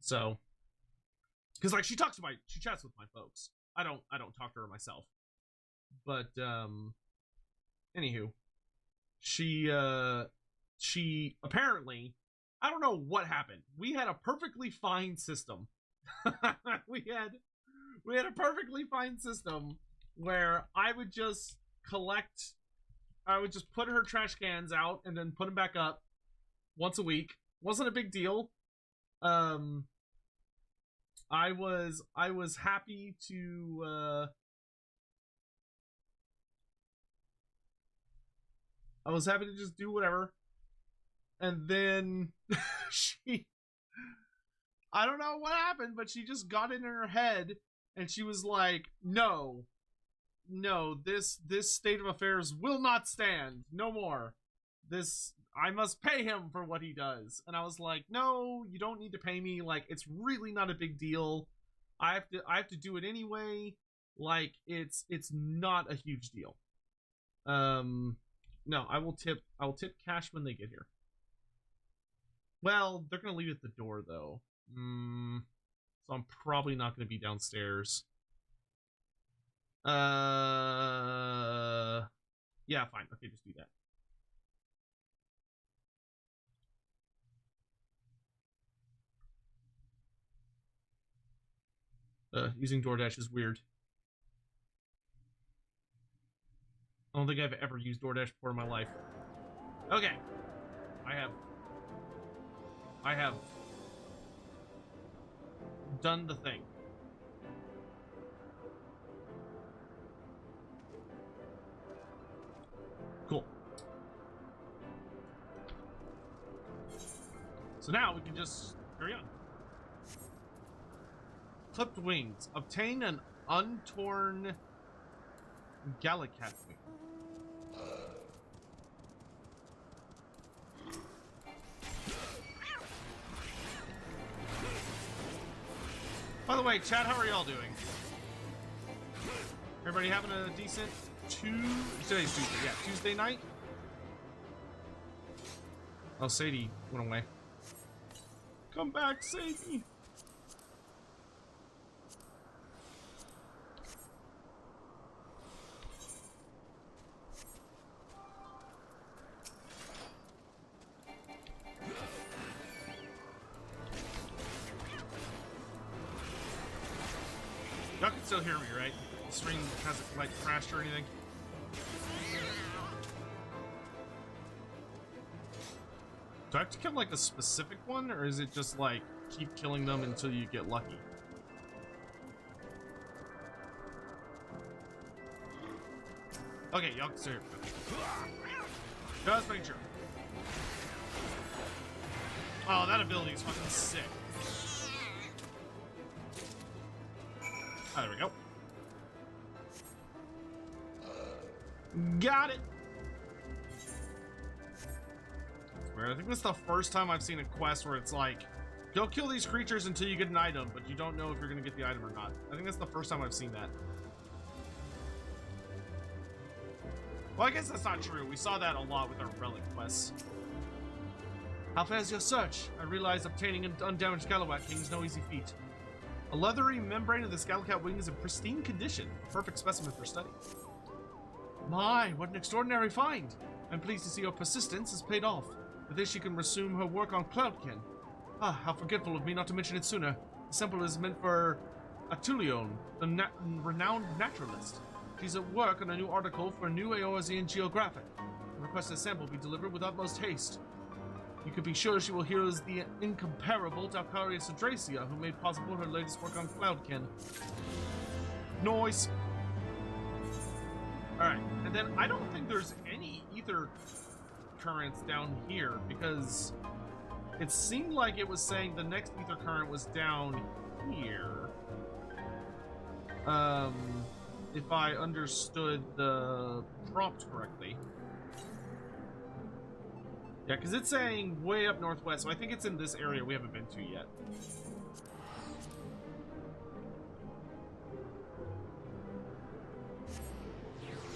So, cause like she chats with my folks. I don't talk to her myself. But anywho, she apparently, I don't know what happened. We had a perfectly fine system. we had a perfectly fine system where I would just put her trash cans out and then put them back up once a week. Wasn't a big deal. I was happy to just do whatever. And then I don't know what happened, but she just got in her head and she was like, no, this state of affairs will not stand. No more. I must pay him for what he does. And I was like, no, you don't need to pay me. Like, it's really not a big deal. I have to do it anyway. Like, it's not a huge deal. No, I will tip cash when they get here. Well, they're gonna leave it at the door though. So I'm probably not gonna be downstairs. Yeah, fine. Okay, just do that. Using DoorDash is weird. I don't think I've ever used DoorDash before in my life. Okay. I have done the thing. Cool. So now we can just carry on. Clipped wings. Obtain an untorn Gallicat wing. By the way, chat, how are y'all doing? Everybody having a decent today's Tuesday, yeah, Tuesday night? Oh, Sadie went away. Come back, Sadie! Y'all can still hear me, right? The stream hasn't, like, crashed or anything? Do I have to kill, like, a specific one, or is it just, like, keep killing them until you get lucky? Okay, y'all can still hear me. Just making sure. Oh, that ability is fucking sick. Oh, there we go. Got it. I think this is the first time I've seen a quest where it's like, go kill these creatures until you get an item, but you don't know if you're gonna get the item or not. I think that's the first time I've seen that. Well, I guess that's not true. We saw that a lot with our relic quests. How fares your search? I realize obtaining an undamaged Gallicat wing is no easy feat. A leathery membrane of this Gallicat wing is in pristine condition, a perfect specimen for study. My, what an extraordinary find! I'm pleased to see your persistence has paid off. With this, she can resume her work on Cloudkin. Ah, how forgetful of me not to mention it sooner. The sample is meant for Atulion, the renowned naturalist. She's at work on a new article for New Eorzean Geographic. The requested sample be delivered with utmost haste. You can be sure she will hear as the incomparable Dalcaria Sadracia, who made possible her latest work on Cloudkin. Noise. Alright, and then I don't think there's any ether currents down here, because it seemed like it was saying the next ether current was down here. If I understood the prompt correctly. Yeah, because it's saying way up northwest, so I think it's in this area we haven't been to yet.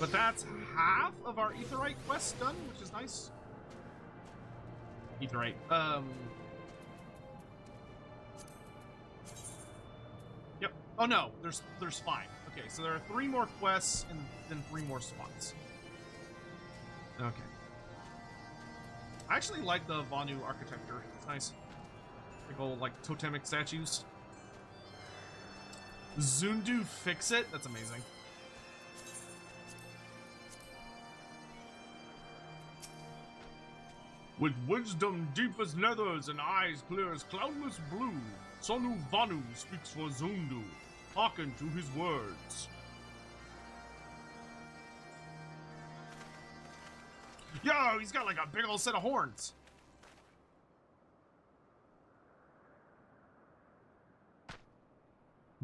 But that's half of our Aetherite quest done, which is nice. Aetherite. Yep. Oh no, there's 5. Okay, so there are 3 more quests and then 3 more spots. Okay. I actually like the Vanu architecture. It's nice. Big old, like, totemic statues. Zundu fix it? That's amazing. With wisdom deep as nethers and eyes clear as cloudless blue, Sonu Vanu speaks for Zundu. Hearken to his words. Yo, he's got like a big old set of horns.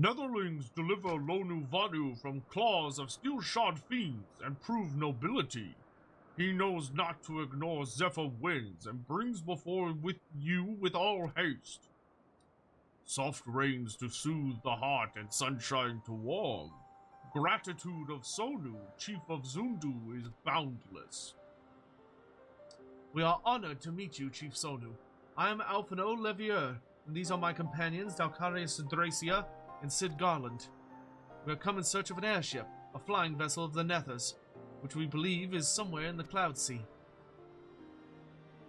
Netherlings deliver Lonu Vanu from claws of steel-shod fiends and prove nobility. He knows not to ignore Zephyr winds and brings before with you with all haste. Soft rains to soothe the heart and sunshine to warm. Gratitude of Sonu, chief of Zundu, is boundless. We are honored to meet you, Chief Sonu. I am Alphino Levier, and these are my companions, Dalcaria Sadracia and Sid Garland. We have come in search of an airship, a flying vessel of the Nethers, which we believe is somewhere in the Cloud Sea.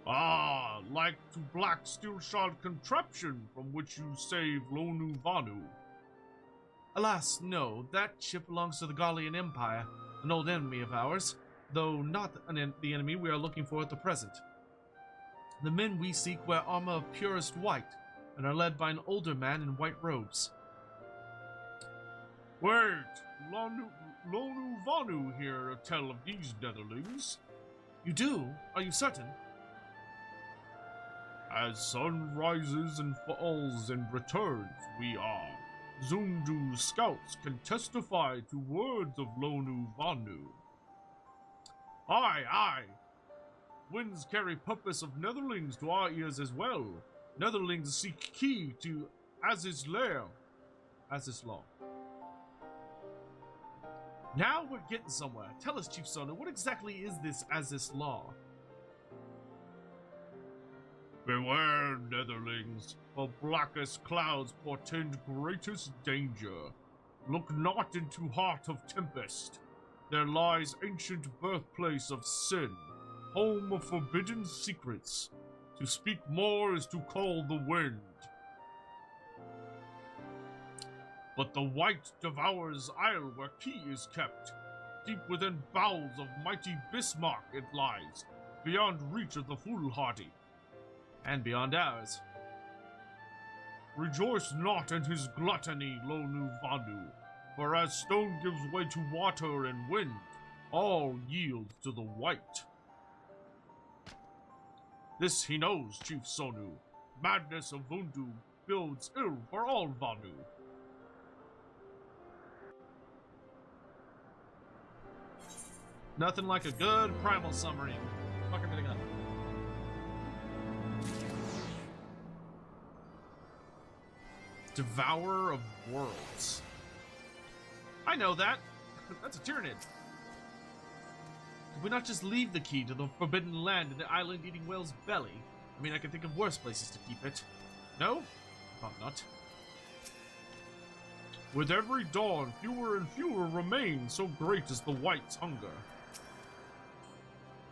Ah, like to black steel-shod contraption from which you save Lonu Vanu. Alas, no. That ship belongs to the Gallian Empire, an old enemy of ours, though not the enemy we are looking for at the present. The men we seek wear armor of purest white, and are led by an older man in white robes. Wait, Lonu Vanu here to tell of these netherlings. You do? Are you certain? As sun rises and falls and returns, we are. Zundu scouts can testify to words of Lonu Vanu. Aye, aye. Winds carry purpose of netherlings to our ears as well. Netherlings seek key to Aziz's lair. Aziz's law. Now we're getting somewhere. Tell us, Chief Sonu, what exactly is this Aziz's law? Beware, netherlings, for blackest clouds portend greatest danger. Look not into heart of tempest. There lies ancient birthplace of sin, home of forbidden secrets. To speak more is to call the wind. But the white devours isle where key is kept. Deep within bowels of mighty Bismarck it lies, beyond reach of the foolhardy. And beyond ours. Rejoice not in his gluttony, Lonu Vanu, for as stone gives way to water and wind, all yields to the white. This he knows, Chief Sonu. Madness of Vundu builds ill for all Vanu. Nothing like a good primal summary. Fuck everything up. Devourer of worlds. I know that. That's a Tyranid. Did we not just leave the key to the forbidden land in the island-eating whale's belly? I mean, I can think of worse places to keep it. No? Thought not. With every dawn, fewer and fewer remain, so great is the white's hunger.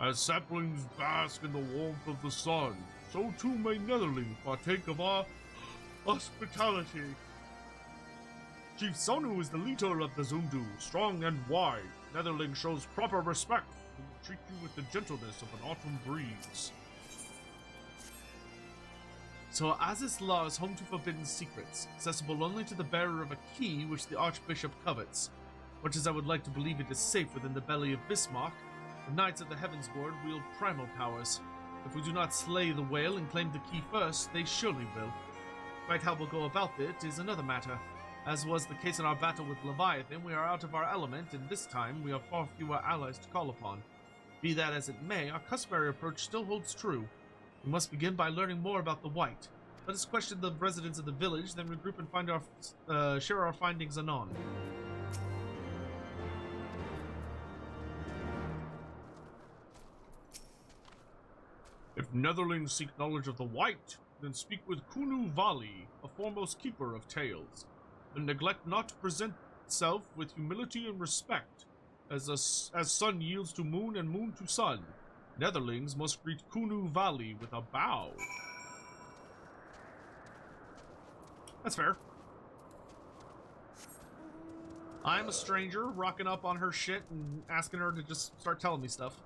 As saplings bask in the warmth of the sun, so too may netherlings partake of our hospitality. Chief Sonu is the leader of the Zundu, strong and wide. Netherling shows proper respect and will treat you with the gentleness of an autumn breeze. So Aziz's law is home to forbidden secrets, accessible only to the bearer of a key which the Archbishop covets. Much as I would like to believe it is safe within the belly of Bismarck, the Knights of the Heavensward wield primal powers. If we do not slay the whale and claim the key first, they surely will. Quite how we'll go about it is another matter. As was the case in our battle with Leviathan, we are out of our element, and this time we have far fewer allies to call upon. Be that as it may, our customary approach still holds true. We must begin by learning more about the White. Let us question the residents of the village, then regroup and find share our findings anon. If netherlings seek knowledge of the White, then speak with Kunu Vali, a foremost keeper of tales. And neglect not to present itself with humility and respect, as sun yields to moon and moon to sun. Netherlings must greet Kunu Vali with a bow. That's fair. I'm a stranger, rocking up on her shit and asking her to just start telling me stuff.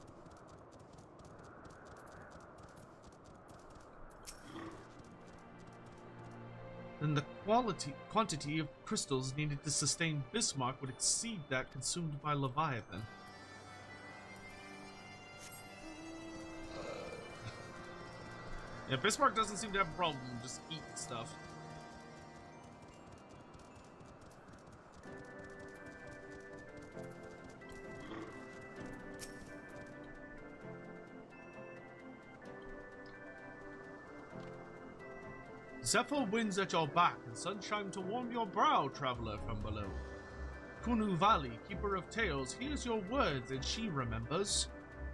Then the quantity of crystals needed to sustain Bismarck would exceed that consumed by Leviathan. Yeah, Bismarck doesn't seem to have a problem just eating stuff. Zephyr winds at your back and sunshine to warm your brow, traveler from below. Kunu Vali, keeper of tales, hears your words and she remembers.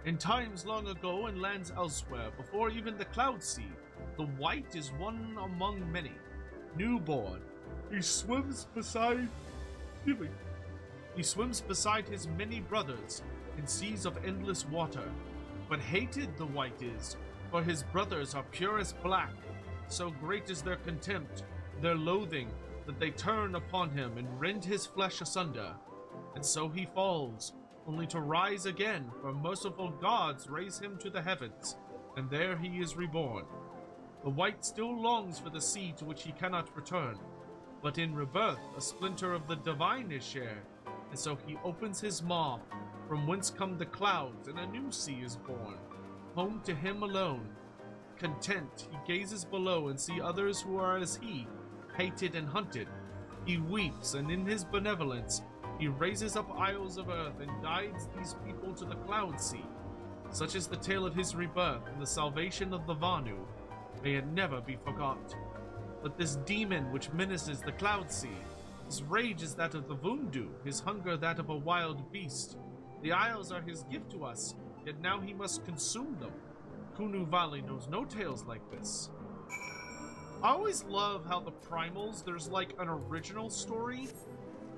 In times long ago and lands elsewhere, before even the clouds see, the White is one among many. Newborn, he swims beside his many brothers in seas of endless water. But hated the White is, for his brothers are pure as black. So great is their contempt, their loathing, that they turn upon him and rend his flesh asunder. And so he falls, only to rise again, for merciful gods raise him to the heavens, and there he is reborn. The wight still longs for the sea to which he cannot return, but in rebirth a splinter of the divine is shared, and so he opens his maw, from whence come the clouds, and a new sea is born, home to him alone. Content, he gazes below and see others who are as he, hated and hunted. He weeps, and in his benevolence he raises up isles of earth and guides these people to the cloud sea. Such is the tale of his rebirth and the salvation of the Vanu. May it never be forgot. But this demon which menaces the cloud sea, his rage is that of the Vundu, his hunger that of a wild beast. The isles are his gift to us, yet now he must consume them. Kunu Valley knows no tales like this. I always love how the primals, there's like an original story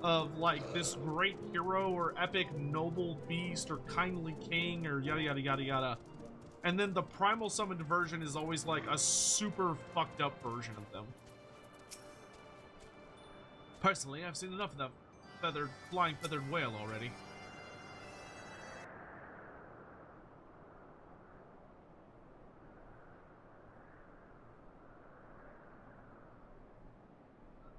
of like this great hero or epic noble beast or kindly king or yada yada yada yada. And then the primal summoned version is always like a super fucked up version of them. Personally, I've seen enough of that flying feathered whale already.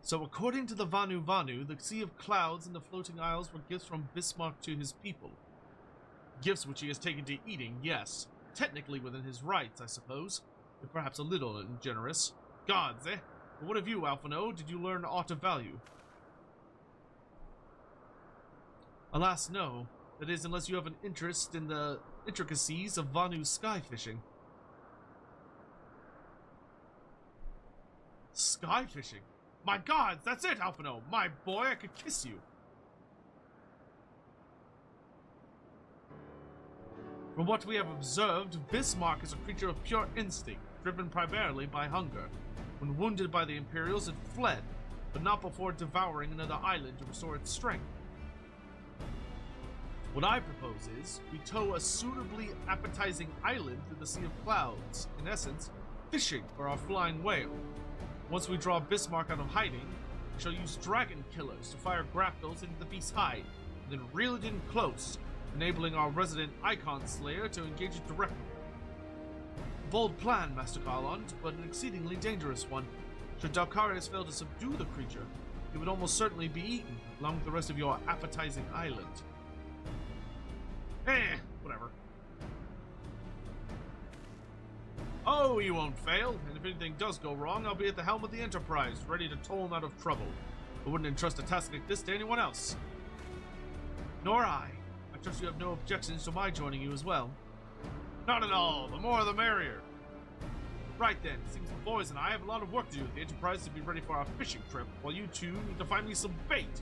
So according to the Vanu, the Sea of Clouds and the Floating Isles were gifts from Bismarck to his people. Gifts which he has taken to eating, yes. Technically within his rights, I suppose, but perhaps a little ungenerous. Gods, eh? But what of you, Alphino? Did you learn aught of value? Alas, no. That is, unless you have an interest in the intricacies of Vanu sky fishing. Sky fishing? My gods, that's it, Alphino! My boy, I could kiss you! From what we have observed, Bismarck is a creature of pure instinct, driven primarily by hunger. When wounded by the Imperials, it fled, but not before devouring another island to restore its strength. What I propose is, we tow a suitably appetizing island through the Sea of Clouds, in essence, fishing for our flying whale. Once we draw Bismarck out of hiding, we shall use dragon killers to fire grapnels into the beast's hide, and then reel it in close, enabling our resident Icon Slayer to engage it directly. A bold plan, Master Garland, but an exceedingly dangerous one. Should Dalkarius fail to subdue the creature, it would almost certainly be eaten, along with the rest of your appetizing island. Whatever. Oh, you won't fail, and if anything does go wrong, I'll be at the helm of the Enterprise, ready to tow him out of trouble. I wouldn't entrust a task like this to anyone else. Nor I. I trust you have no objections to my joining you as well. Not at all. The more the merrier. Right then, it seems the boys and I have a lot of work to do with the Enterprise to be ready for our fishing trip, while you two need to find me some bait.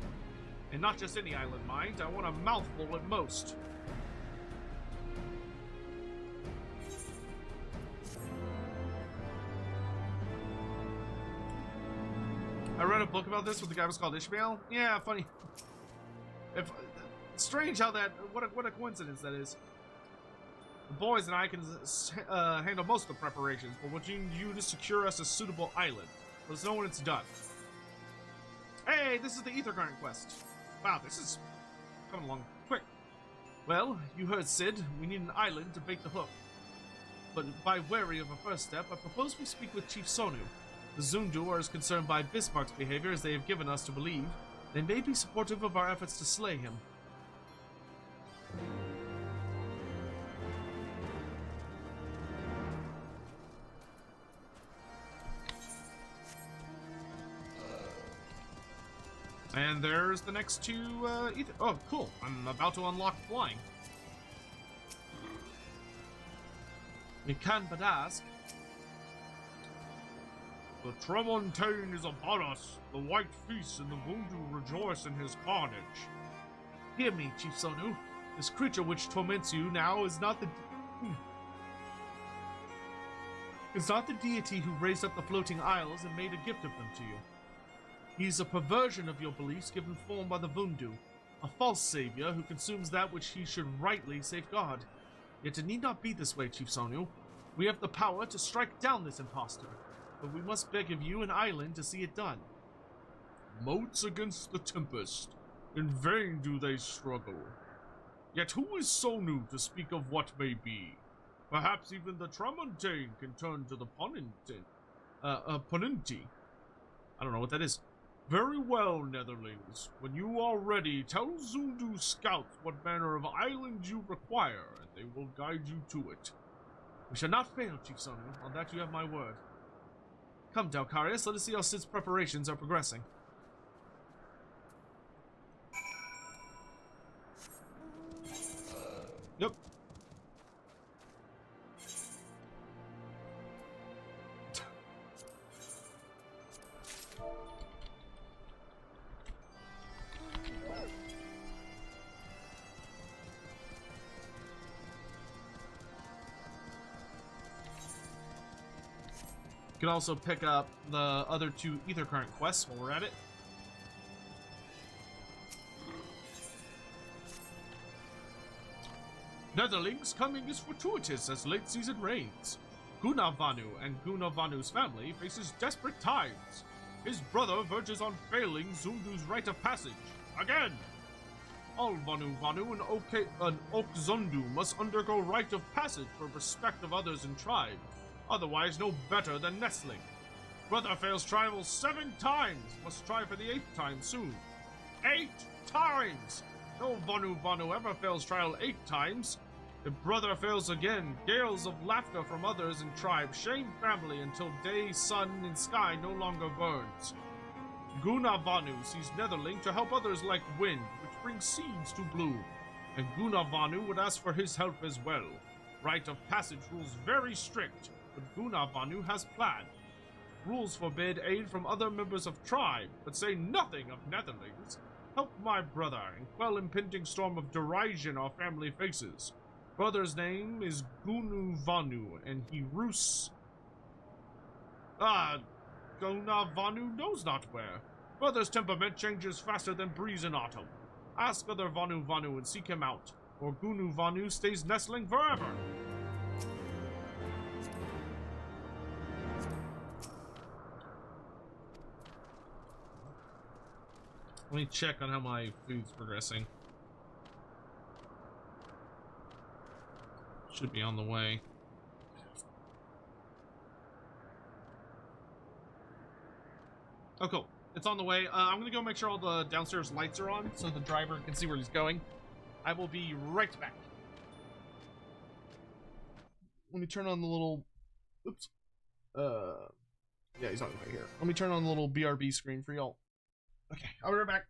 And not just any island, mind. I want a mouthful at most. I read a book about this where the guy was called Ishmael. Yeah, funny. Strange how that, what a coincidence that is. The boys and I can handle most of the preparations, but we need you to secure us a suitable island. Let us know when it's done. Hey, this is the Ether Current quest. Wow, this is coming along quick. Well, you heard Sid. We need an island to bait the hook. But by wary of a first step, I propose we speak with Chief Sonu. The Zundu are as concerned by Bismarck's behavior as they have given us to believe. They may be supportive of our efforts to slay him. And there's the next two, ether. Oh, cool. I'm about to unlock flying. We can but ask. The Tremontaine is upon us. The White feast and the Vundu rejoice in his carnage. Hear me, Chief Sonu. This creature which torments you now is not the deity who raised up the floating isles and made a gift of them to you. He is a perversion of your beliefs given form by the Vundu, a false savior who consumes that which he should rightly safeguard. Yet it need not be this way, Chief Sonu. We have the power to strike down this impostor, but we must beg of you an island to see it done. Motes against the tempest, in vain do they struggle. Yet who is Sonu to speak of what may be? Perhaps even the Tremontaine can turn to the Ponenti. I don't know what that is. Very well, Netherlings. When you are ready, tell Zundu scouts what manner of island you require, and they will guide you to it. We shall not fail, Chief Sonu. On that you have my word. Come, Dalcarius, let us see how Sid's preparations are progressing. Yep. You can also pick up the other 2 Ether Current quests while we're at it. Netherlings coming is fortuitous as late season rains. Gunavanu and Gunavanu's family faces desperate times. His brother verges on failing Zundu's rite of passage. Again! All Vanu and Okzundu must undergo rite of passage for respect of others in tribe. Otherwise no better than nestling. Brother fails trial 7 times, must try for the 8th time soon. 8 times! No Vanu ever fails trial 8 times. If brother fails again, gales of laughter from others in tribe shame family until day, sun, and sky no longer burns. Gunavanu sees Netherling to help others like wind, which brings seeds to bloom, and Gunavanu would ask for his help as well. Rite of passage rules very strict, but Gunavanu has planned. Rules forbid aid from other members of tribe, but say nothing of Netherlings. Help my brother and quell impending storm of derision our family faces. Brother's name is Gunuvanu, and he roosts... Gunavanu knows not where. Brother's temperament changes faster than breeze in autumn. Ask other Vanu and seek him out, or Gunuvanu stays nestling forever. Let me check on how my food's progressing. Should be on the way. Oh, cool. It's on the way. I'm gonna go make sure all the downstairs lights are on so the driver can see where he's going. I will be right back. Let me turn on the little... Oops. Yeah, he's on right here. Let me turn on the little BRB screen for y'all. Okay, I'll be right back.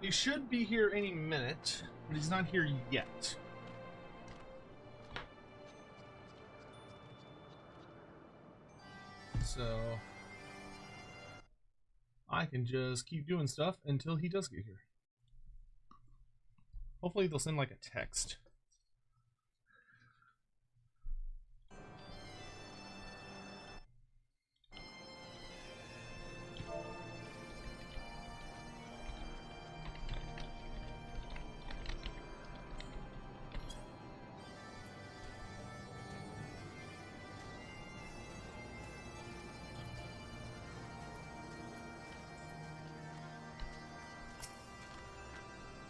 He should be here any minute, but he's not here yet. So I can just keep doing stuff until he does get here. Hopefully they'll send like a text.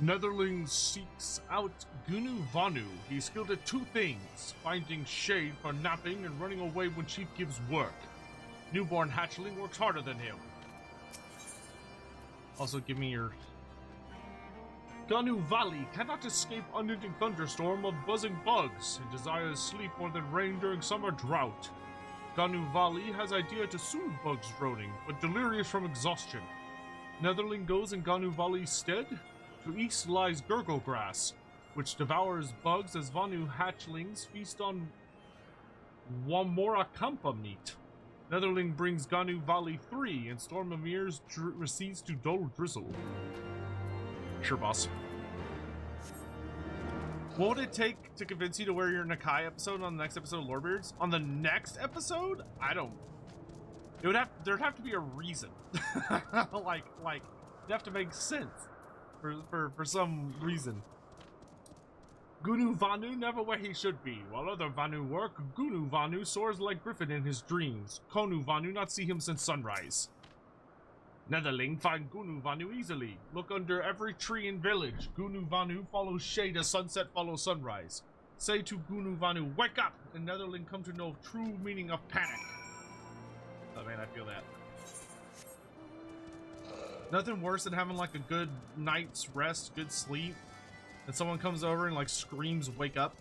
Netherling seeks out Gunu Vanu. He's skilled at two things, finding shade for napping and running away when Chief gives work. Newborn hatchling works harder than him. Also, give me your... Ganu Valley cannot escape unending thunderstorm of buzzing bugs and desires sleep more than rain during summer drought. Ganu Valley has idea to soothe bugs droning, but delirious from exhaustion. Netherling goes in Ganu Valley's stead. To east lies Gurgle Grass, which devours bugs as Vanu hatchlings feast on Wamora Kampa meat. Netherling brings Ganu Valley 3, and Storm of Mirrors recedes to dull drizzle. Sure, boss. What would it take to convince you to wear your Nakai episode on the next episode of Lorebeards? On the next episode? I don't... There'd have to be a reason. like, it'd have to make sense. For some reason. Gunu Vanu never where he should be. While other Vanu work, Gunu Vanu soars like Griffin in his dreams. Konu Vanu not see him since sunrise. Netherling find Gunu Vanu easily. Look under every tree in village. Gunu Vanu follows shade as sunset follows sunrise. Say to Gunu Vanu, wake up! And Netherling come to know true meaning of panic. Oh man, I feel that. Nothing worse than having like a good night's rest, good sleep, and someone comes over and like screams, wake up.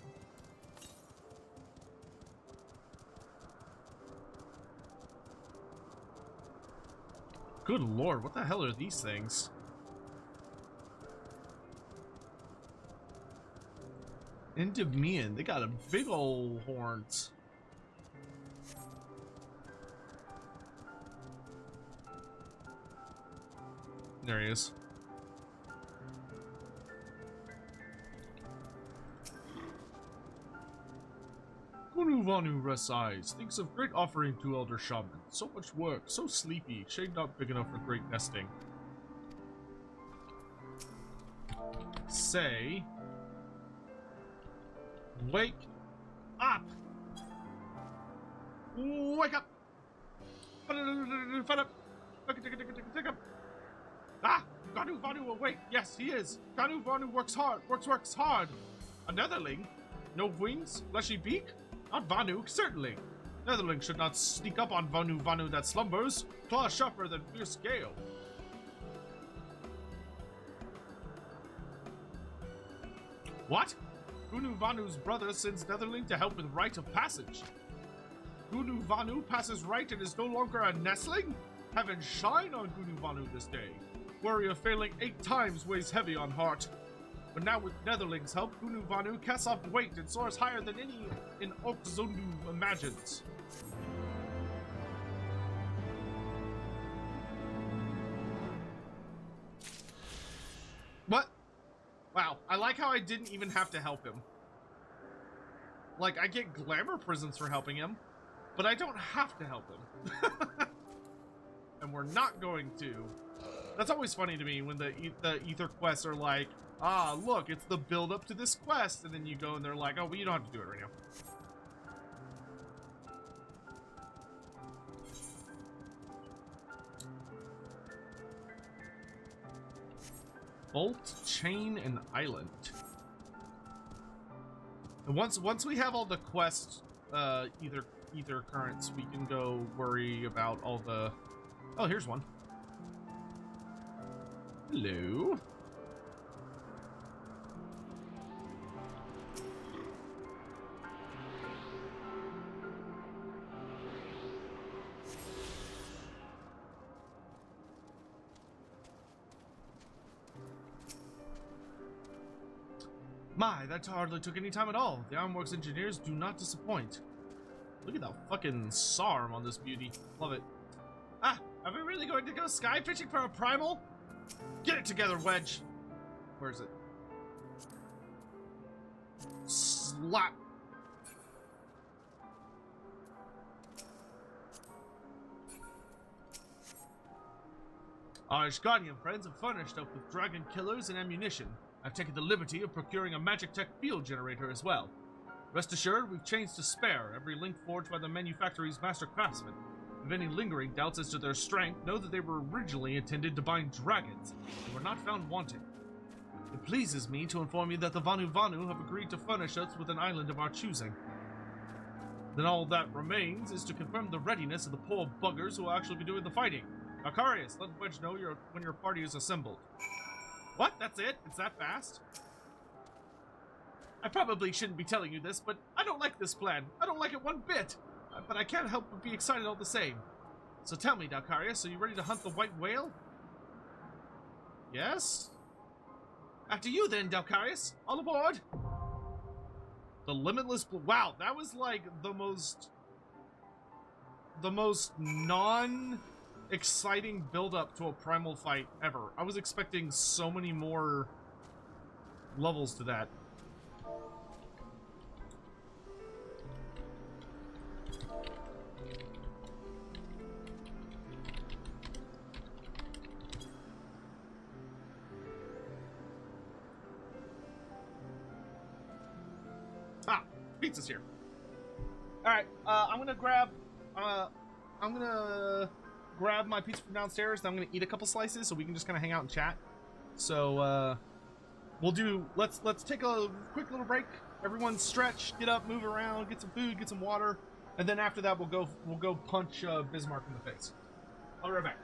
Good lord, what the hell are these things? Endymion, they got a big ol' horns. There he is. Gunu Vanu rests eyes, thinks of great offering to Elder Shaman. So much work, so sleepy, shade not big enough for great nesting. Say, wake up! Wake up! Wake up! Ah! Ganu Vanu awake! Yes, he is! Ganu Vanu works hard! Works hard! A Netherling? No wings? Fleshy beak? Not Vanu, certainly! Netherling should not sneak up on Vanu that slumbers! Claw sharper than fierce gale! What? Gunu Vanu's brother sends Netherling to help with rite of passage. Gunu Vanu passes rite and is no longer a nestling? Heaven shine on Gunu Vanu this day. Worry of failing 8 times weighs heavy on heart. But now with Netherling's help, Gunu Vanu casts off weight and soars higher than any in Okzundu imagines. What? Wow, I like how I didn't even have to help him. Like, I get glamour prisms for helping him, but I don't have to help him. And we're not going to. That's always funny to me when the Ether quests are like, ah, look, it's the build up to this quest, and then you go and they're like, oh, well, you don't have to do it right now. Bolt, chain, and island. And once we have all the quest ether currents, we can go worry about all the... Oh, here's one. Hello. My, that hardly took any time at all. The Ironworks engineers do not disappoint. Look at that fucking SARM on this beauty. Love it. Ah, are we really going to go sky fishing for a primal? Get it together, Wedge. Where is it? Slap. Our Guardian friends have furnished up with dragon killers and ammunition. I've taken the liberty of procuring a magic tech field generator as well. Rest assured, we've chains to spare, every link forged by the manufactory's master craftsmen. If any lingering doubts as to their strength, know that they were originally intended to bind dragons, and were not found wanting. It pleases me to inform you that the Vanu Vanu have agreed to furnish us with an island of our choosing. Then all that remains is to confirm the readiness of the poor buggers who will actually be doing the fighting. Alcarius, let Wedge know when your party is assembled. What? That's it? It's that fast? I probably shouldn't be telling you this, but I don't like this plan. I don't like it one bit. But I can't help but be excited all the same. So tell me, Dalcarius, are you ready to hunt the white whale? Yes? After you then, Dalcarius. All aboard! The limitless blue. Wow, that was like the most non-exciting build-up to a primal fight ever. I was expecting so many more levels to that. Ah, pizza's here. All right, I'm gonna grab my pizza from downstairs. Then I'm gonna eat a couple slices so we can just kind of hang out and chat. So let's take a quick little break. Everyone stretch, get up, move around, get some food, get some water, and then after that we'll go punch Bismarck in the face. I'll be right back.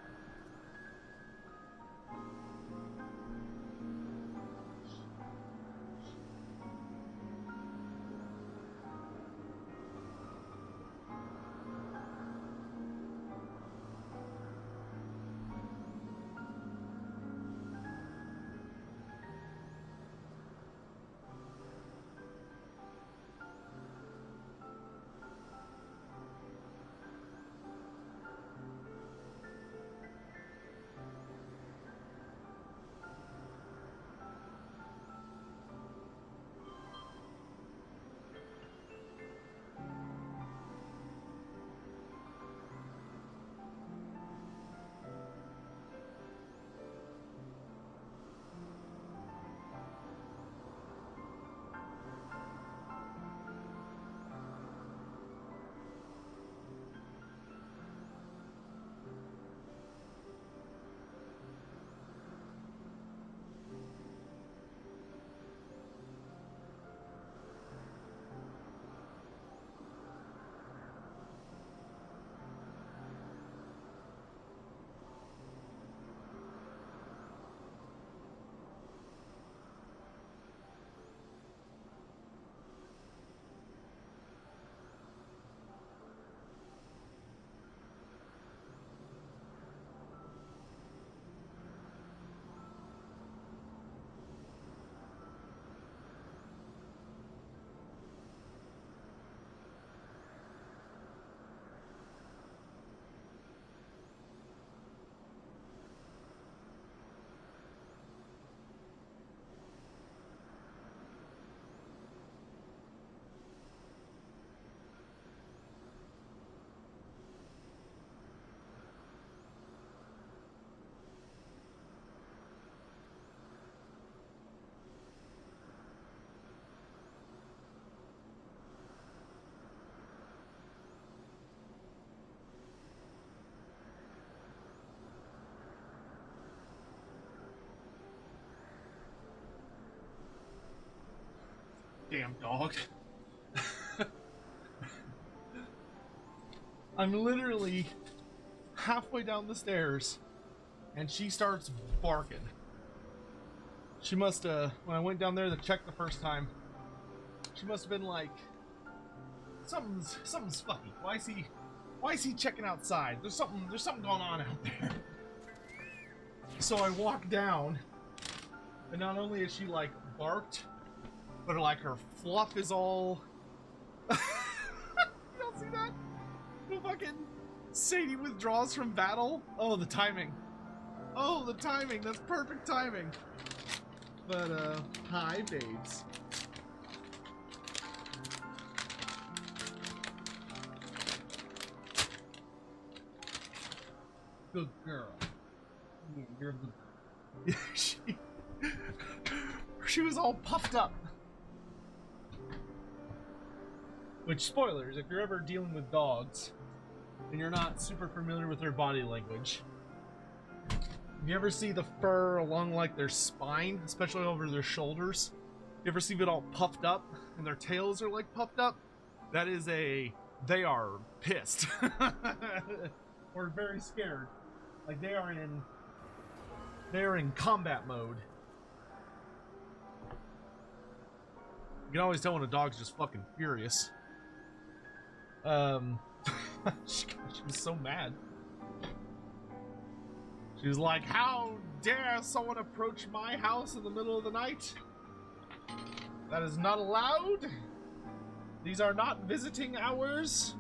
Damn dog. I'm literally halfway down the stairs and she starts barking. She must when I went down there to check the first time, she must have been like, something's funky. Why is he checking outside? There's something going on out there. So I walk down and not only is she like barked, But like her fluff is all... You don't see that? The fucking Sadie withdraws from battle. Oh, the timing. Oh, the timing. That's perfect timing. But, hi, babes. Good girl. Yeah, you're a good girl. She was all puffed up. Which, spoilers, if you're ever dealing with dogs and you're not super familiar with their body language, if you ever see the fur along like their spine, especially over their shoulders, you ever see it all puffed up and their tails are like puffed up? That is they are pissed. Or very scared. Like they are in combat mode. You can always tell when a dog's just fucking furious. She was so mad. She was like, how dare someone approach my house in the middle of the night? That is not allowed. These are not visiting hours.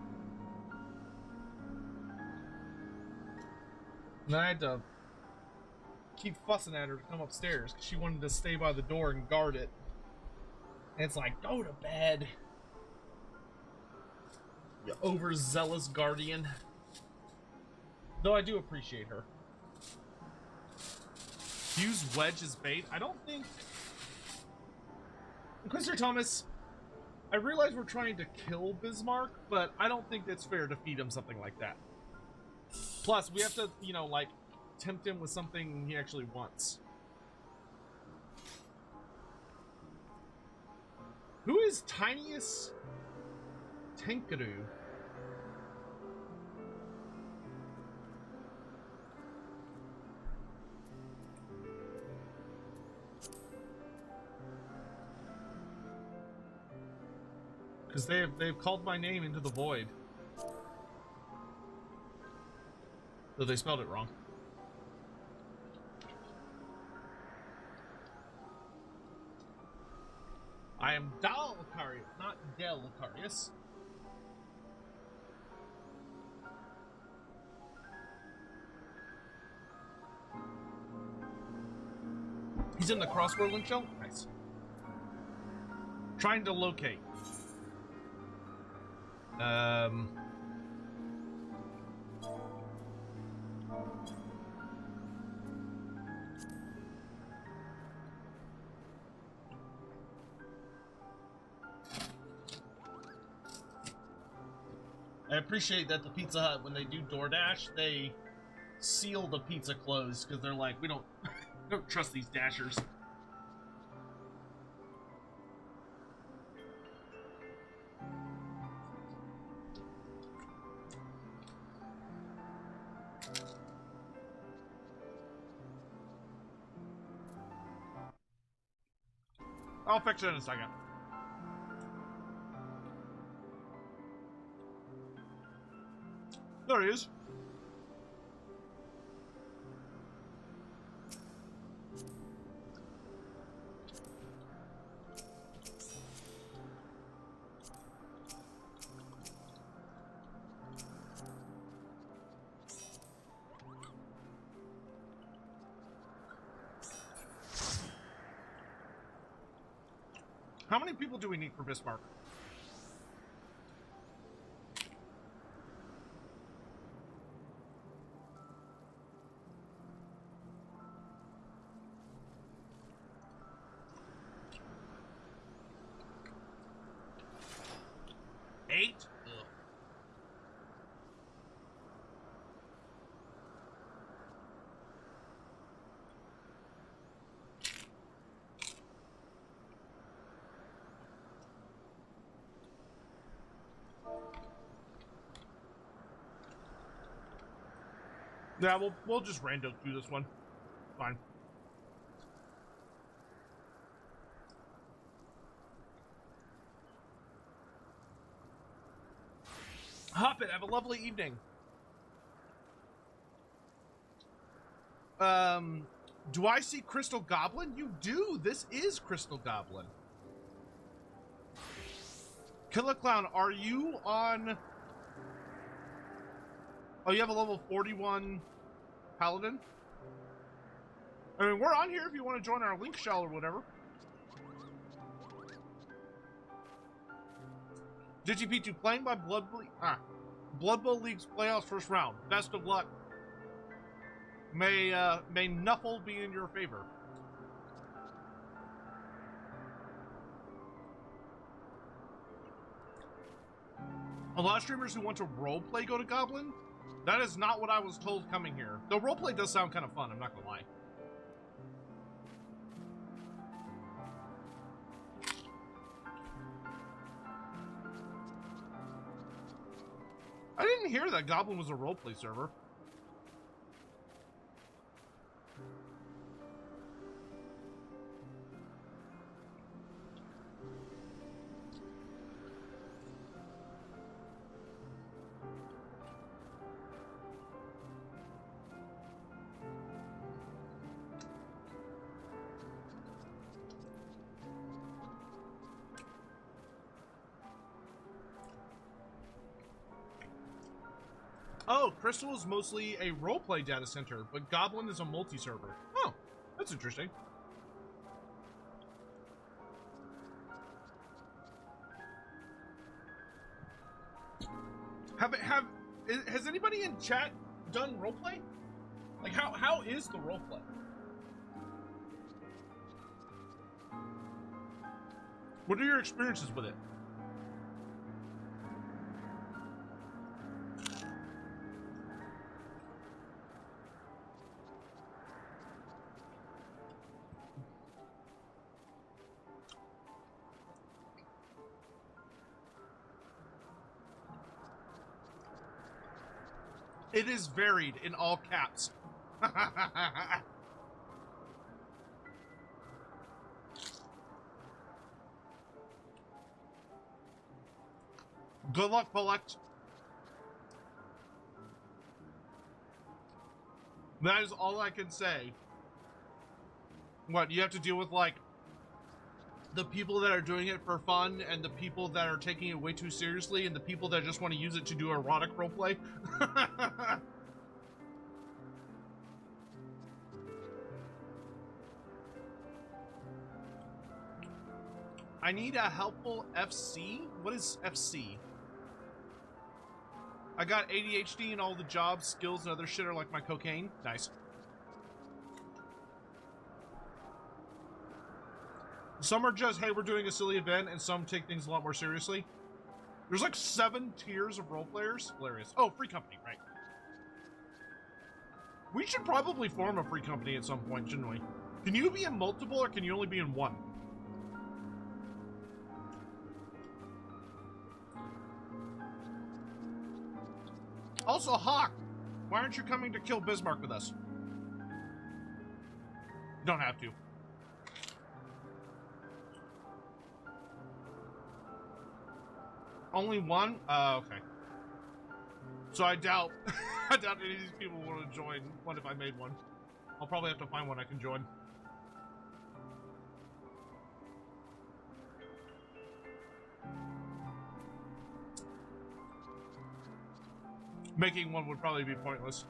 And I had to keep fussing at her to come upstairs because she wanted to stay by the door and guard it. And it's like, go to bed. You overzealous guardian. Though I do appreciate her. Use wedge as bait? I don't think... Inquisitor Thomas, I realize we're trying to kill Bismarck, but I don't think it's fair to feed him something like that. Plus, we have to, you know, like, tempt him with something he actually wants. Who is Tiniest Tankaroo? Because they've called my name into the void. Though they spelled it wrong. I am Dal Lucarius, not Del Lucarius. He's in the crossword link show? Nice. Trying to locate. I appreciate that the Pizza Hut, when they do DoorDash, they seal the pizza closed because they're like, we don't trust these dashers. I'll fix it in a second. There he is. How many people do we need for Bismarck? Eight? Ugh. Yeah, we'll just rando through this one. Fine. Hop it. Have a lovely evening. Do I see Crystal Goblin? You do. This is Crystal Goblin. Killer Clown, are you on... Oh, you have a level 41 Paladin? I mean, we're on here if you want to join our link shell or whatever. DigiP2 playing by Blood Bowl League's playoffs first round. Best of luck. May Nuffle be in your favor. A lot of streamers who want to roleplay go to Goblin. That is not what I was told coming here. Though roleplay does sound kind of fun, I'm not gonna lie. I didn't hear that Goblin was a roleplay server. Oh, Crystal is mostly a roleplay data center, but Goblin is a multi-server. Oh, that's interesting. Has anybody in chat done roleplay? Like, how is the roleplay? What are your experiences with it? It is varied in all caps. Good luck, Collect. That is all I can say. What, you have to deal with, like, the people that are doing it for fun and the people that are taking it way too seriously and the people that just want to use it to do erotic roleplay? I need a helpful FC? What is FC? I got ADHD and all the jobs, skills, and other shit are like my cocaine. Nice. Some are just, hey, we're doing a silly event, and some take things a lot more seriously. There's like 7 tiers of role players. Hilarious. Oh, free company, right. We should probably form a free company at some point, shouldn't we? Can you be in multiple, or can you only be in one? Also, Hawk, why aren't you coming to kill Bismarck with us? You don't have to. Only one? Okay. So I doubt, I doubt any of these people want to join one if I made one. I'll probably have to find one I can join. Making one would probably be pointless.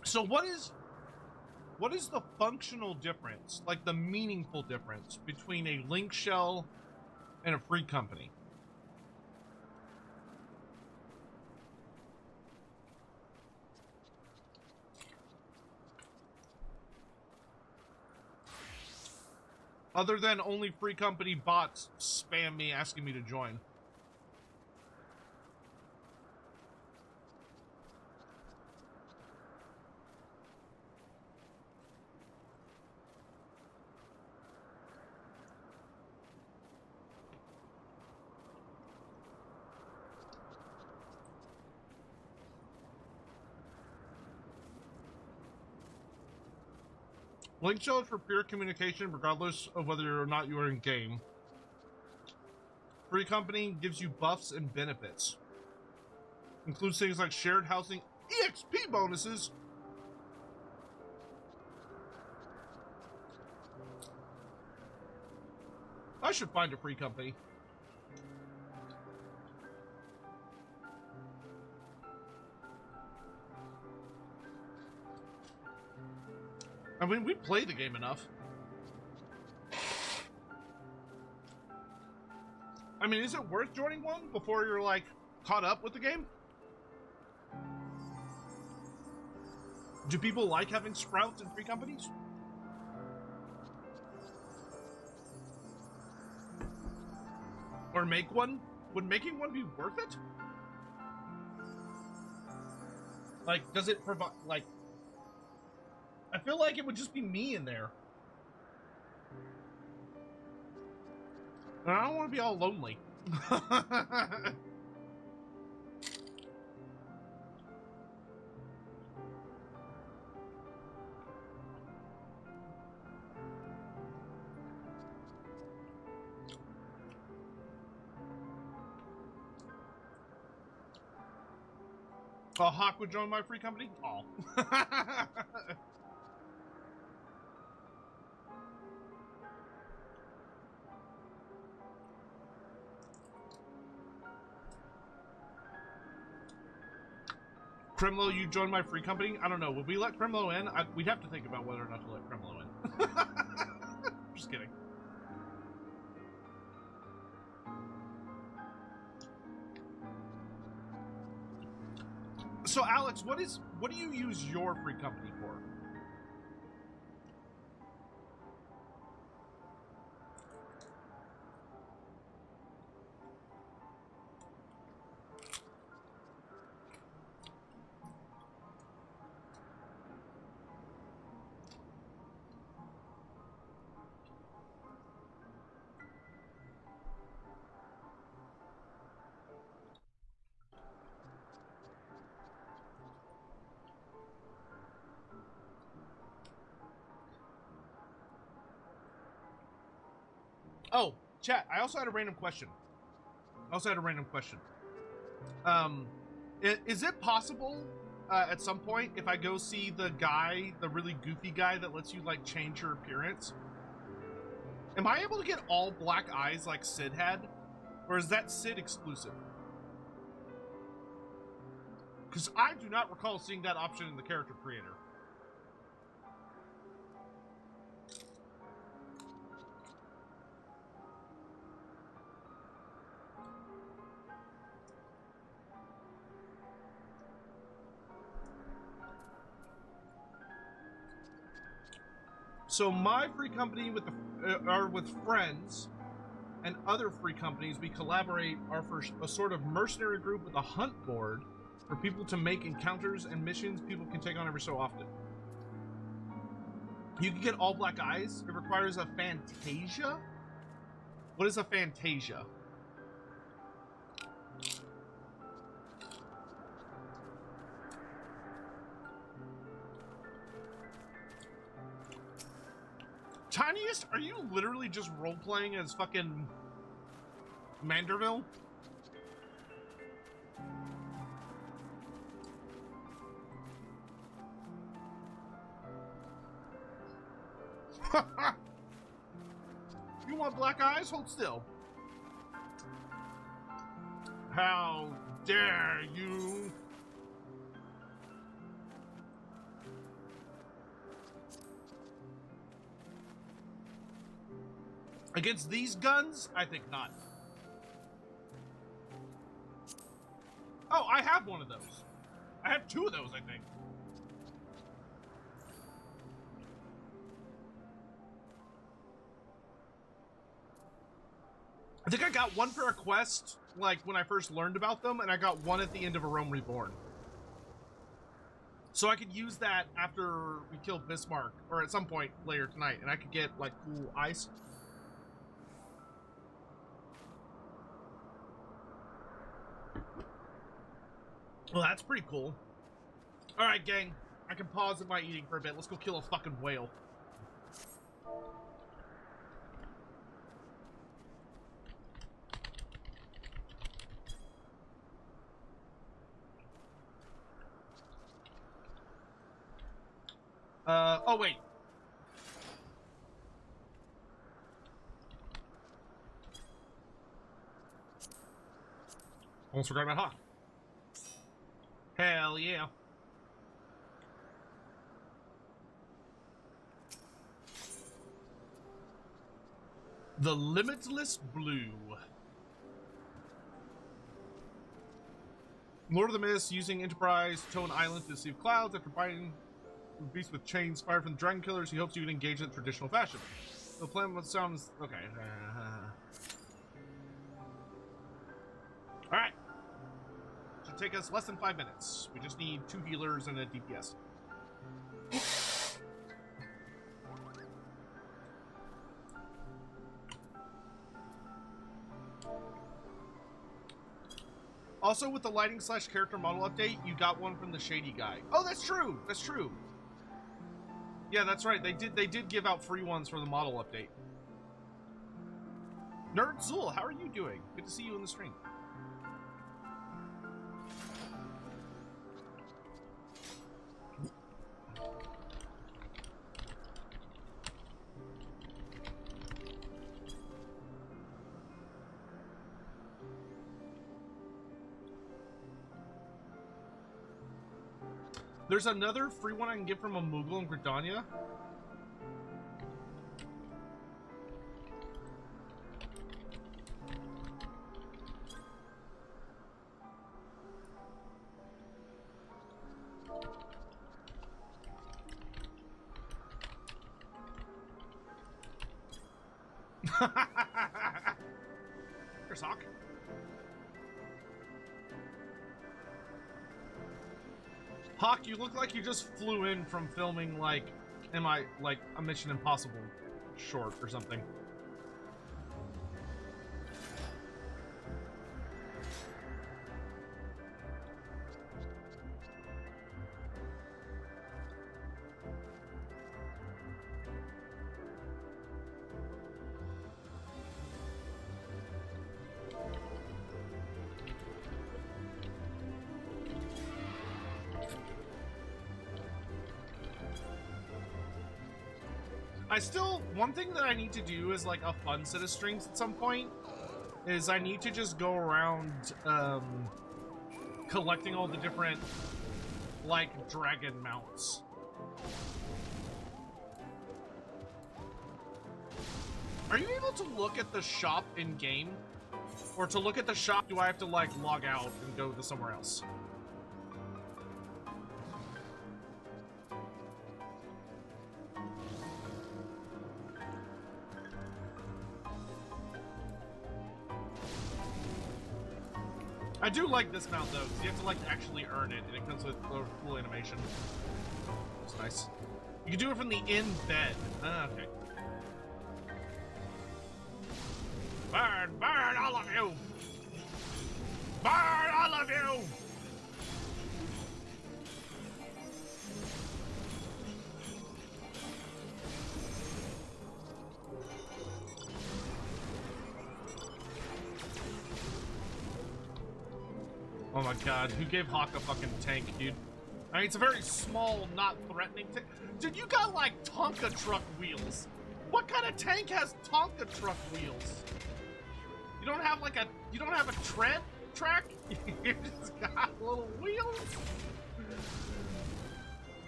So what is the functional difference, like the meaningful difference between a link shell and a free company? Other than only free company bots spam me asking me to join. Link shows for peer communication regardless of whether or not you are in game. Free company gives you buffs and benefits. Includes things like shared housing, EXP bonuses. I should find a free company. I mean, we play the game enough. I mean, is it worth joining one before you're, like, caught up with the game? Do people like having sprouts and free companies? Or make one? Would making one be worth it? Like, does it provide, like... I feel like it would just be me in there. And I don't want to be all lonely. Oh, Hawk would join my free company? Oh. Kremlo, you join my free company? I don't know. Would we let Kremlo in? We'd have to think about whether or not to let Kremlo in. Just kidding. So, Alex, what do you use your free company for? Oh, chat, I also had a random question. Is it possible, at some point, if I go see the guy, the really goofy guy that lets you, like, change your appearance, am I able to get all black eyes like Sid had? Or is that Sid exclusive? Because I do not recall seeing that option in the character creator. So my free company with are with friends and other free companies. We collaborate are for a sort of mercenary group with a hunt board for people to make encounters and missions people can take on every so often. You can get all black eyes. It requires a Fantasia. What is a Fantasia? Tiniest, are you literally just role-playing as fucking Manderville? You want black eyes? Hold still. How dare you? Against these guns? I think not. Oh, I have one of those. I have two of those, I think. I think I got one for a quest, like, when I first learned about them, and I got one at the end of A Realm Reborn. So I could use that after we killed Bismarck, or at some point later tonight, and I could get, like, cool ice. Well, that's pretty cool. Alright, gang. I can pause in my eating for a bit. Let's go kill a fucking whale. Oh wait. Almost forgot about Hawk. Hell yeah. The Limitless Blue. Lord of the Mist using Enterprise to tow an island to deceive clouds after biting the beast with chains fired from the dragon killers. He hopes you can engage in traditional fashion. The plan what sounds okay. Alright. Should take us less than 5 minutes. We just need 2 healers and a DPS. Also, with the lighting / character model update, you got one from the Shady guy. Oh, that's true. That's true. Yeah, that's right. They did give out free ones for the model update. Nerd Zul, how are you doing? Good to see you in the stream. There's another free one I can get from a Moogle in Gridania. Here's Hawk. Hawk, you look like you just flew in from filming, like, a Mission Impossible short or something. One thing that I need to do is like a fun set of strings at some point is I need to just go around collecting all the different like dragon mounts. Are you able to look at the shop in game? Or to look at the shop, do I have to like log out and go to somewhere else? I do like this mount though, because you have to like actually earn it, and it comes with cool animation. It's nice. You can do it from the in bed. Ah, okay. Burn, burn, all of you! Burn, all of you! Oh my god, who gave Hawk a fucking tank, dude? I mean, it's a very small, not threatening tank. Dude, you got like Tonka truck wheels. What kind of tank has Tonka truck wheels? You don't have like you don't have a tread track? You just got little wheels?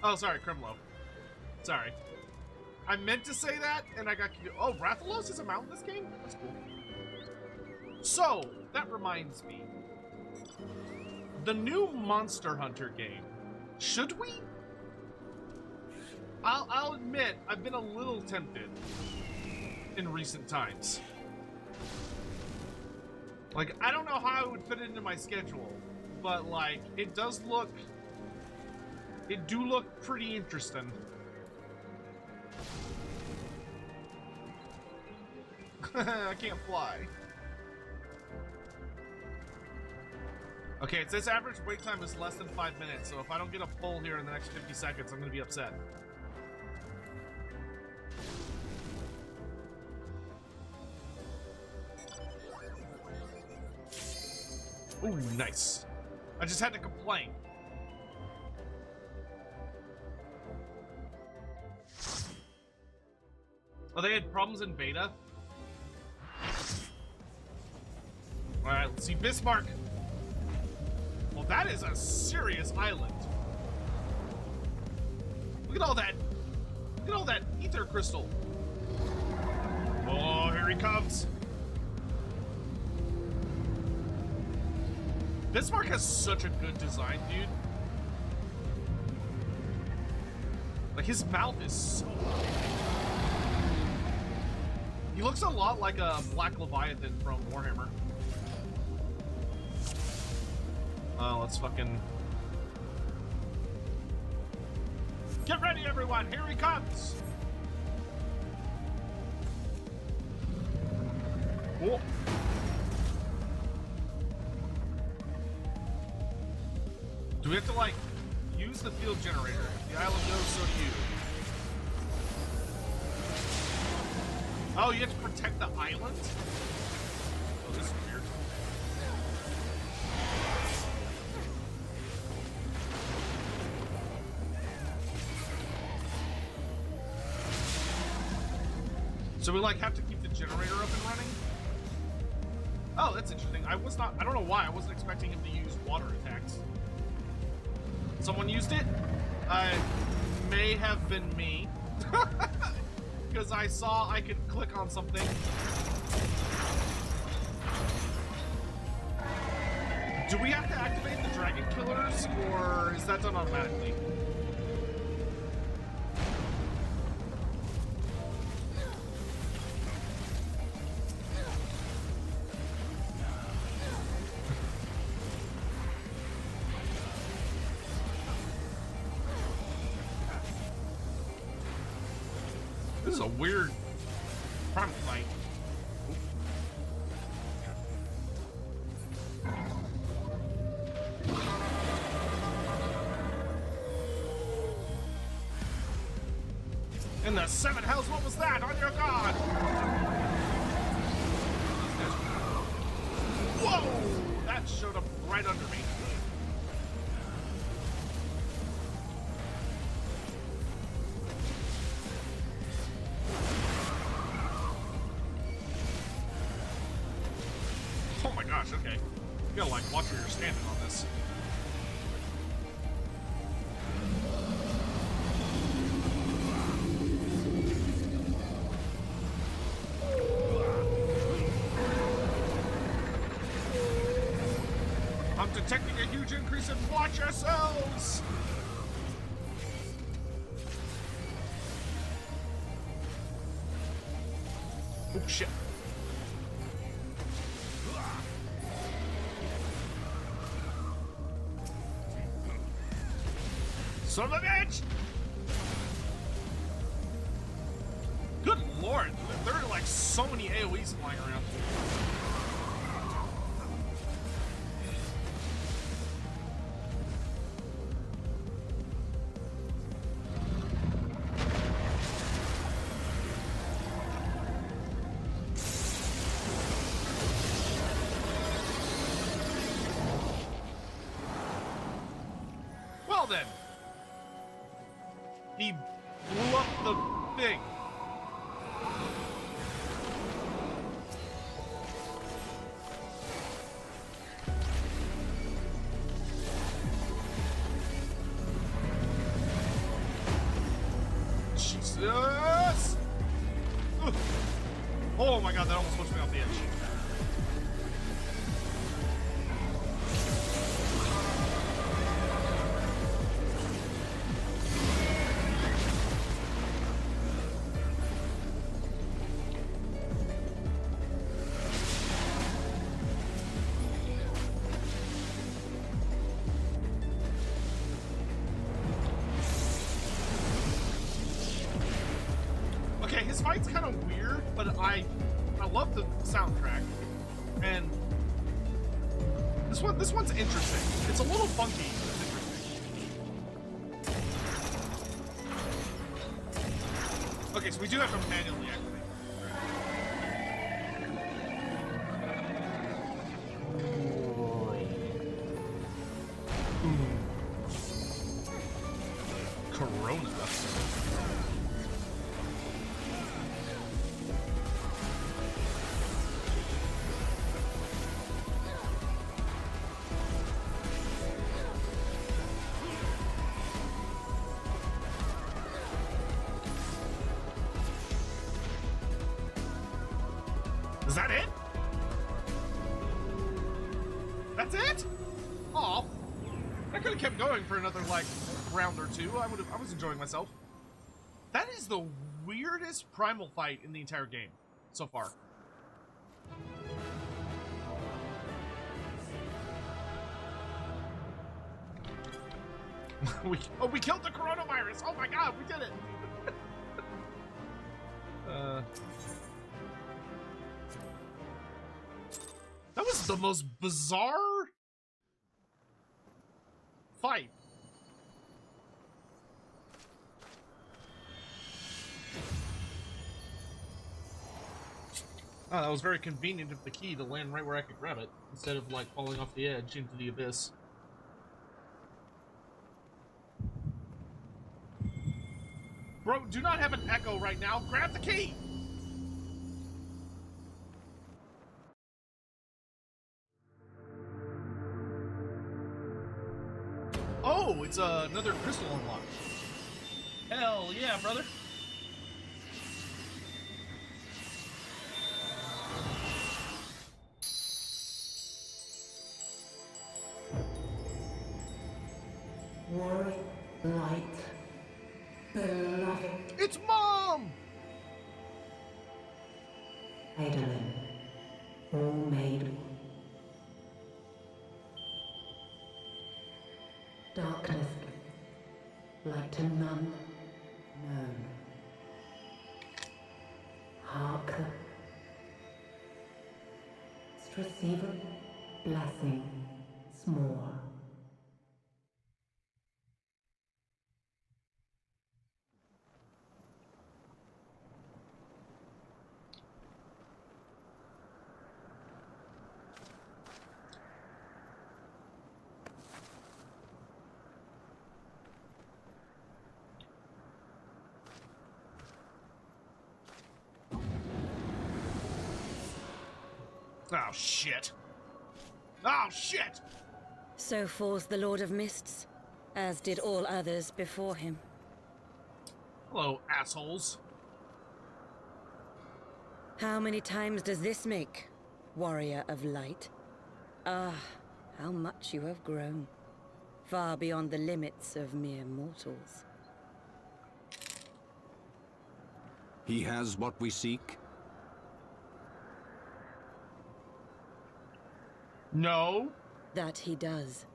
Oh, sorry, Crimlo. Sorry. I meant to say that, and I got confused. Oh, Rathalos is a mount in this game? That's cool. So, that reminds me. The new Monster Hunter game. Should we? I'll admit, I've been a little tempted in recent times. Like, I don't know how I would fit it into my schedule, but like, it do look pretty interesting. I can't fly. Okay, it says average wait time is less than 5 minutes, so if I don't get a pull here in the next 50 seconds, I'm gonna be upset. Ooh, nice. I just had to complain. Oh, they had problems in beta? Alright, let's see Bismarck. Well, that is a serious island. Look at all that. Look at all that ether crystal. Oh, here he comes. Bismarck has such a good design, dude. Like, his mouth is so big. He looks a lot like a Black Leviathan from Warhammer. Let's fucking... Get ready, everyone! Here he comes! Oh. Do we have to, like, use the field generator? If the island goes, so do you. Oh, you have to protect the island? Oh, this is weird. So we, like, have to keep the generator up and running? Oh, that's interesting. I don't know why. I wasn't expecting him to use water attacks. Someone used it? May have been me. Because I saw I could click on something. Do we have to activate the dragon killers, or is that done automatically? This is a weird primal fight. In the seven hells, what was that? On your guard! Whoa! That showed up right under me. Oh my gosh, okay. You gotta, like, watch where you're standing on this. I'm detecting a huge increase in watch yourselves! Oh shit. Son of a bitch! Good lord, there are like so many AoEs flying around. Well then. He blew up the thing. Jesus! Ugh. Oh my god, that almost pushed me off the edge. Okay, his fight's kind of weird, but I love the soundtrack, and this one's interesting. It's a little funky, but it's interesting. Okay, so we do have to manually activate. Corona. that it? That's it? Aw. I could have kept going for another, like, round or two. I was enjoying myself. That is the weirdest primal fight in the entire game so far. we killed the coronavirus! Oh my god, we did it! That was the most bizarre fight. Oh, that was very convenient of the key to land right where I could grab it, instead of, like, falling off the edge into the abyss. Bro, do not have an echo right now. Grab the key! Oh, it's another crystal unlock. Hell yeah, brother. Warrior, light, beloved. It's Mom! Eidolon, all made one. Darkness, light to none known. Hearken. Receiver, blessing, small. Oh, shit. Oh, shit! So falls the Lord of Mists, as did all others before him. Hello, assholes. How many times does this make, Warrior of Light? Ah, how much you have grown. Far beyond the limits of mere mortals. He has what we seek? No. That he does.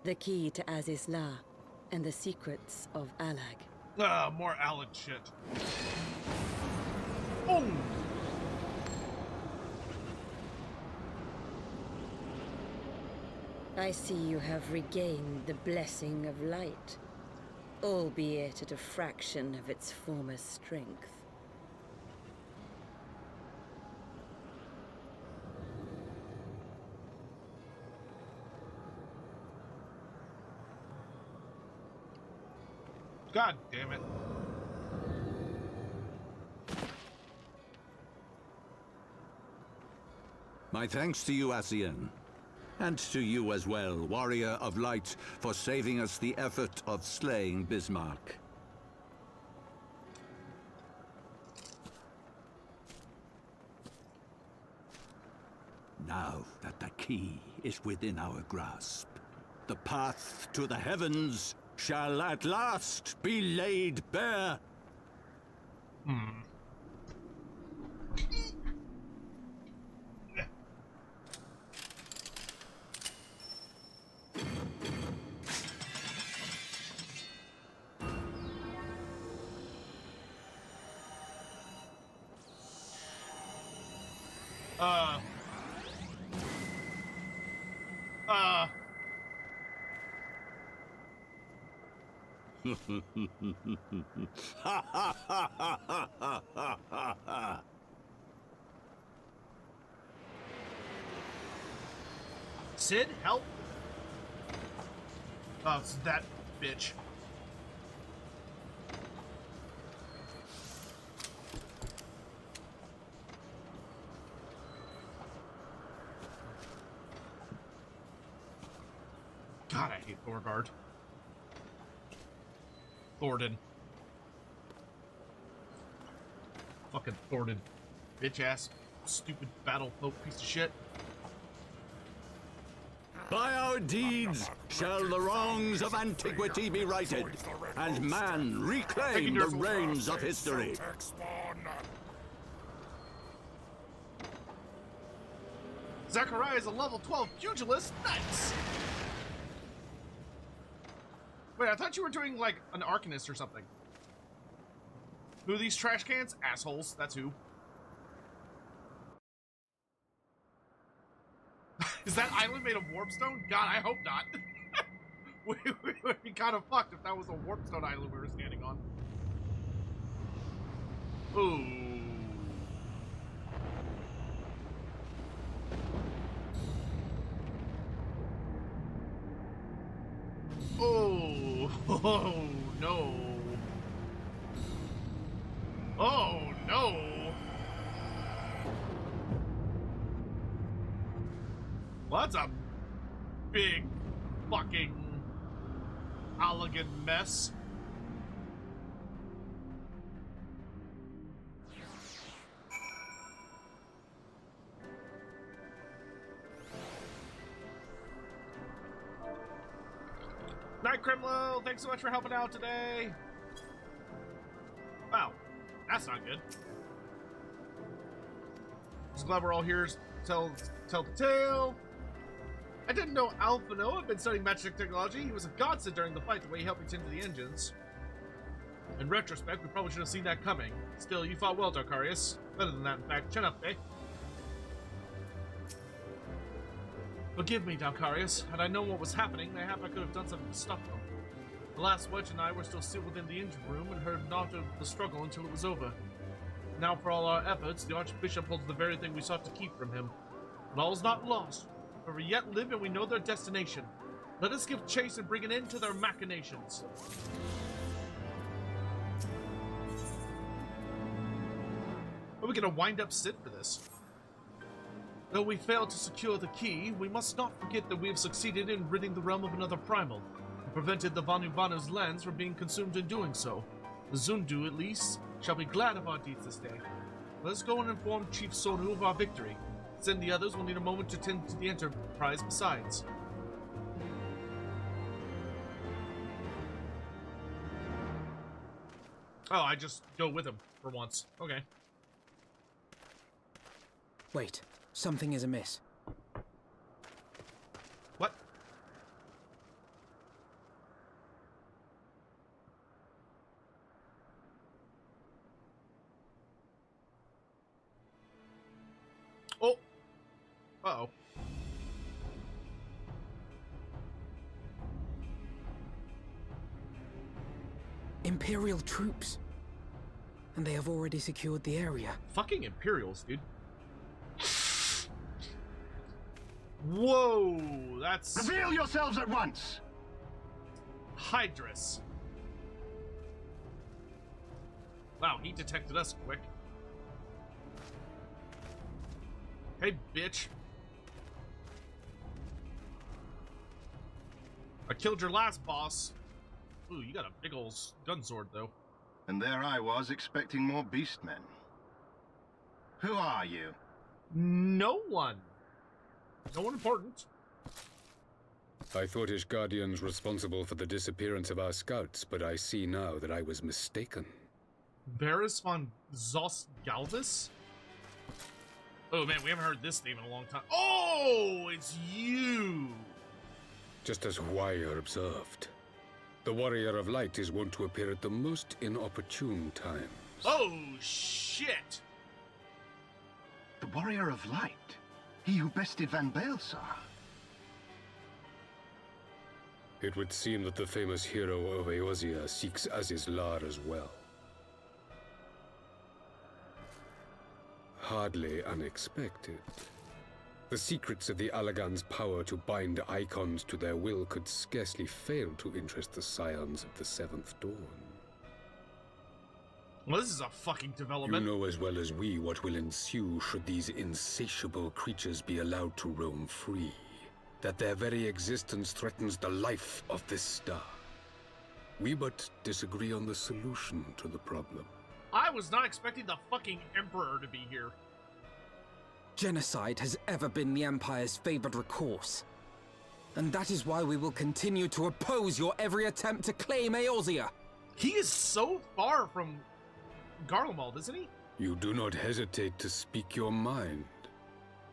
The key to Azizla and the secrets of Alag. Ah, more Alag shit. Oh! I see you have regained the blessing of light, albeit at a fraction of its former strength. God damn it. My thanks to you, Asien. And to you as well, Warrior of Light, for saving us the effort of slaying Bismarck. Now that the key is within our grasp, the path to the heavens shall at last be laid bare. Sid, help! Oh, it's that bitch. God, I hate Thorgard. Thordan. Fucking Thordan. Bitch ass. Stupid battle folk piece of shit. By our deeds shall the wrongs of antiquity be righted, and man reclaim the reins of history. Zachariah is a level 12 pugilist. Nice! Wait, I thought you were doing, like, an Arcanist or something. Who are these trash cans? Assholes. That's who. Is that island made of warpstone? God, I hope not. We'd be kind of fucked if that was a warpstone island we were standing on. Ooh. Oh, no. Oh, no. Well, that's a big fucking elegant mess. Night Crimlo, thanks so much for helping out today. Wow, that's not good. Just glad we're all here to tell the tale. I didn't know Alphino had been studying magic technology. He was a godsend during the fight, the way he helped me tend to the engines. In retrospect, we probably should have seen that coming. Still, you fought well, Darkarius. Better than that, in fact. Chin up, eh? Forgive me, Darkarius. Had I known what was happening, mayhap I could have done something to stop them. The last wedge and I were still sealed within the engine room and heard not of the struggle until it was over. Now, for all our efforts, the Archbishop holds the very thing we sought to keep from him. But all is not lost. For we yet live and we know their destination. Let us give chase and bring an end to their machinations. Are we gonna wind up Sid for this? Though we failed to secure the key, we must not forget that we have succeeded in ridding the realm of another primal, and prevented the Vanu Vanu's lands from being consumed in doing so. The Zundu, at least, shall be glad of our deeds this day. Let us go and inform Chief Sonu of our victory. Send the others, we'll need a moment to tend to the Enterprise besides. Oh, I just go with him for once. Okay. Wait, something is amiss. What? Oh! Uh-oh. Imperial troops. And they have already secured the area. Fucking Imperials, dude. Whoa, that's... Reveal yourselves at once! Hydrus. Wow, he detected us quick. Hey, bitch. I killed your last boss. Ooh, you got a big ol' gun sword, though. And there I was, expecting more beastmen. Who are you? No one. No one important. I thought Ishgardian's responsible for the disappearance of our scouts, but I see now that I was mistaken. Varys von Zos Galvis? Oh man, we haven't heard this name in a long time. Oh, it's you! Just as Wire observed. The Warrior of Light is wont to appear at the most inopportune times. Oh, shit! The Warrior of Light? He who bested Van Baelsar? It would seem that the famous hero of Eorzea seeks Azizlar as well. Hardly unexpected. The secrets of the Allagan's power to bind icons to their will could scarcely fail to interest the scions of the Seventh Dawn. Well, this is a fucking development. You know as well as we what will ensue should these insatiable creatures be allowed to roam free. That their very existence threatens the life of this star. We but disagree on the solution to the problem. I was not expecting the fucking Emperor to be here. Genocide has ever been the Empire's favored recourse. And that is why we will continue to oppose your every attempt to claim Eorzea. He is so far from Garlemald, isn't he? You do not hesitate to speak your mind,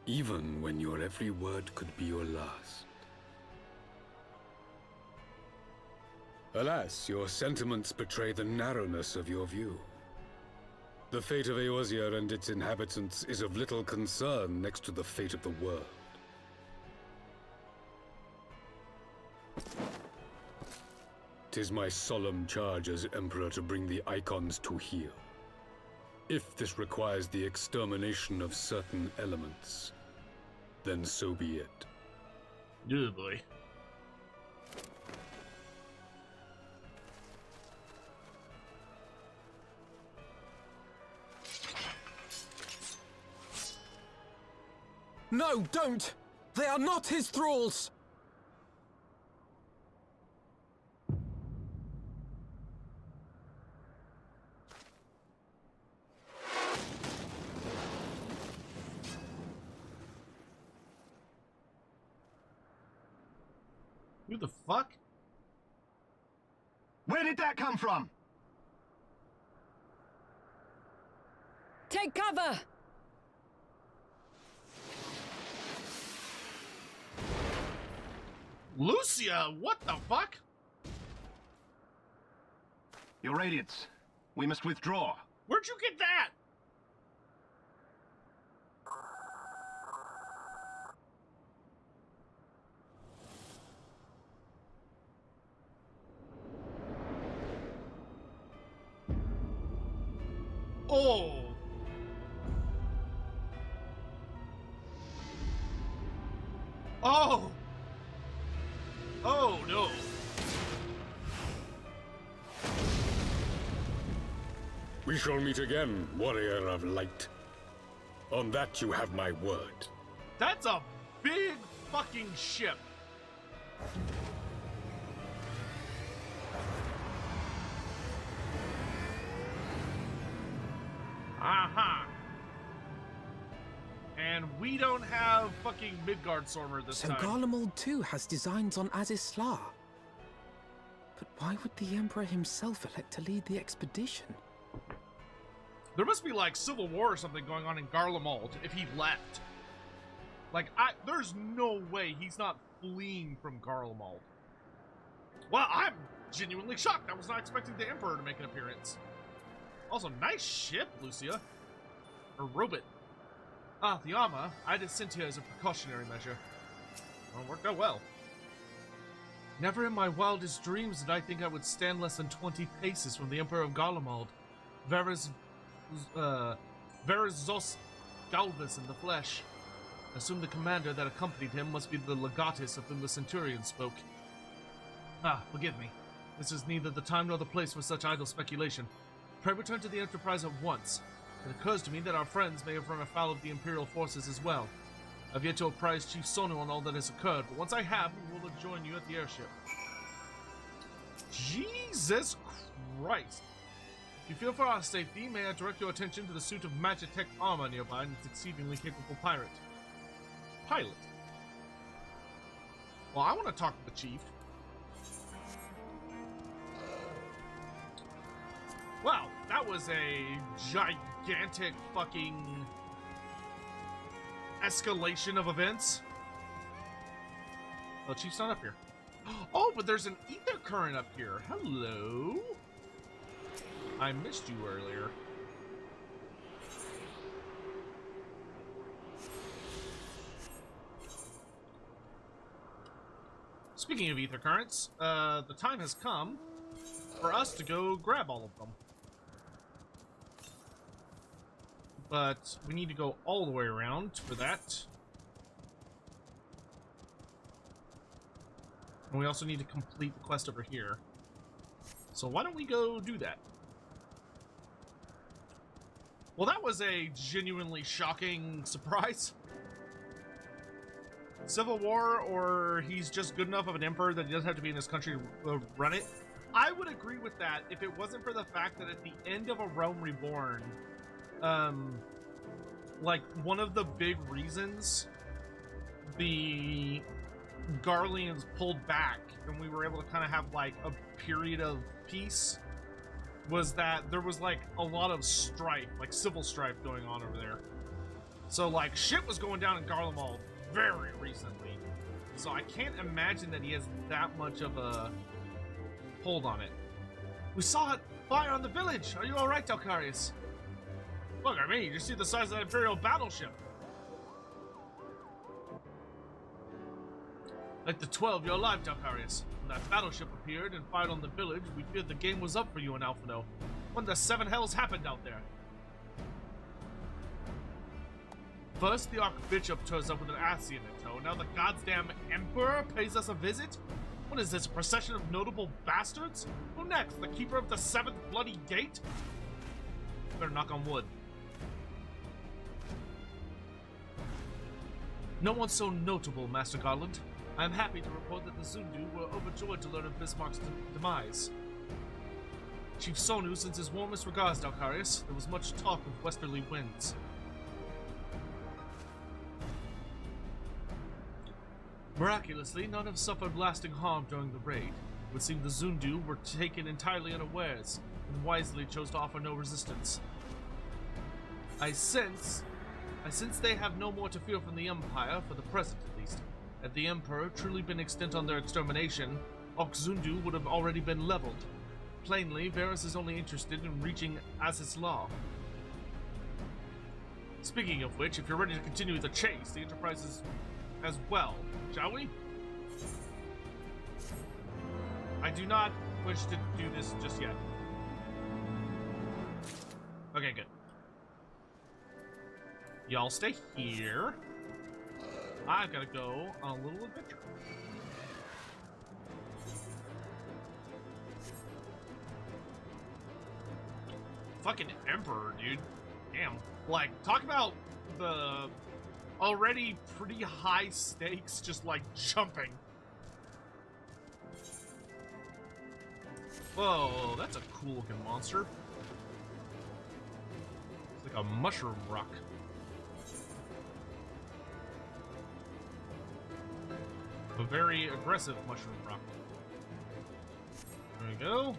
even when your every word could be your last. Alas, your sentiments betray the narrowness of your view. The fate of Eorzea and its inhabitants is of little concern next to the fate of the world. 'Tis my solemn charge as Emperor to bring the Icons to heel. If this requires the extermination of certain elements, then so be it. Oh boy. No, don't! They are not his thralls! Who the fuck? Where did that come from? Take cover! Lucia, what the fuck? Your Radiance, we must withdraw. Where'd you get that? Oh. Oh. Oh, no. We shall meet again, warrior of light. On that you have my word. That's a big fucking ship. Aha. And we don't have fucking Midgardsormr this time. So Garlemald too has designs on Azizlar. But why would the Emperor himself elect to lead the expedition? There must be like civil war or something going on in Garlemald if he left. Like, there's no way he's not fleeing from Garlemald. Well, I'm genuinely shocked. I was not expecting the Emperor to make an appearance. Also, nice ship, Lucia. Or robot. Ah, the armor I just sent here as a precautionary measure. Well, it worked out well. Never in my wildest dreams did I think I would stand less than 20 paces from the Emperor of Garlemald. Verazos Galvus in the flesh. I assume the commander that accompanied him must be the legatus of whom the centurion spoke. Ah, forgive me. This is neither the time nor the place for such idle speculation. Pray return to the Enterprise at once. It occurs to me that our friends may have run afoul of the Imperial forces as well. I've yet to apprise Chief Sonu on all that has occurred, but once I have, we will join you at the airship. Jesus Christ. If you fear for our safety, may I direct your attention to the suit of Magitech armor nearby and its exceedingly capable pilot. Well, I want to talk to the Chief. Wow, that was a gigantic fucking escalation of events. Oh, Chief's not up here. Oh, but there's an ether current up here. Hello. I missed you earlier. Speaking of ether currents, the time has come for us to go grab all of them. But we need to go all the way around for that. And we also need to complete the quest over here. So why don't we go do that? Well, that was a genuinely shocking surprise. Civil war, or he's just good enough of an emperor that he doesn't have to be in his country to run it. I would agree with that if it wasn't for the fact that at the end of A Realm Reborn, like, one of the big reasons the Garleans pulled back and we were able to kind of have, like, a period of peace was that there was, like, a lot of strife, like, civil strife going on over there. So, like, shit was going down in Garlemald very recently. So I can't imagine that he has that much of a hold on it. We saw it! Fire on the village! Are you alright, Delcarius? Look at me, you see the size of that Imperial battleship. Like the 12, you're alive, Delcarius. When that battleship appeared and fired on the village, we feared the game was up for you in Alphino. When the seven hells happened out there. First, the Archbishop turns up with an Ascian in tow. Now the goddamn Emperor pays us a visit? What is this, a procession of notable bastards? Who next? The Keeper of the Seventh Bloody Gate? Better knock on wood. No one so notable, Master Garland. I am happy to report that the Zundu were overjoyed to learn of Bismarck's demise. Chief Sonu sends his warmest regards, Delcarius. There was much talk of westerly winds. Miraculously, none have suffered lasting harm during the raid. It would seem the Zundu were taken entirely unawares, and wisely chose to offer no resistance. I sense they have no more to fear from the Empire, for the present at least. Had the Emperor truly been extent on their extermination, Zundu would have already been leveled. Plainly, Varus is only interested in reaching As's Law. Speaking of which, if you're ready to continue the chase, the Enterprise is as well, shall we? I do not wish to do this just yet. Okay, good. Y'all stay here. I've got to go on a little adventure. Fucking Emperor, dude. Damn. Like, talk about the already pretty high stakes just, like, jumping. Whoa, that's a cool looking monster. It's like a mushroom rock. A very aggressive mushroom rock. There we go.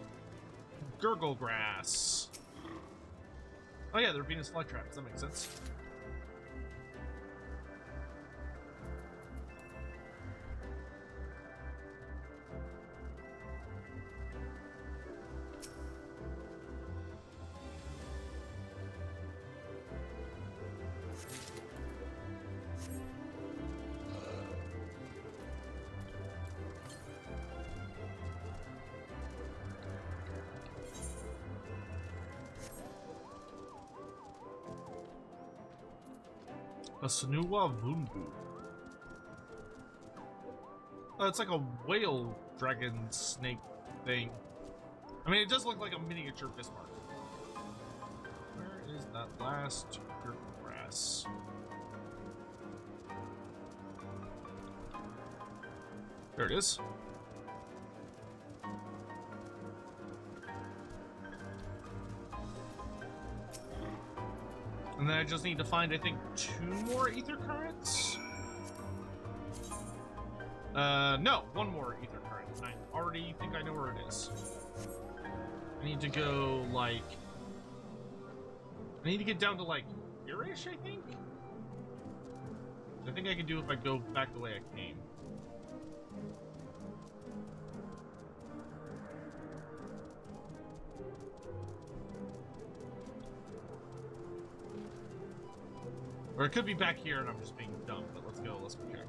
Gurgle grass. Oh yeah, they're Venus flytraps. That makes sense. A Sanuwa Vunbu. Oh, it's like a whale dragon snake thing. I mean, it does look like a miniature Bismarck. Where is that last grass? There it is. And then I just need to find, I think, 2 more ether currents? No, 1 more ether current. I already think I know where it is. I need to go, like... I need to get down to, like, here-ish, I think? I think I can do if I go back the way I came. Or it could be back here and I'm just being dumb, but let's go check.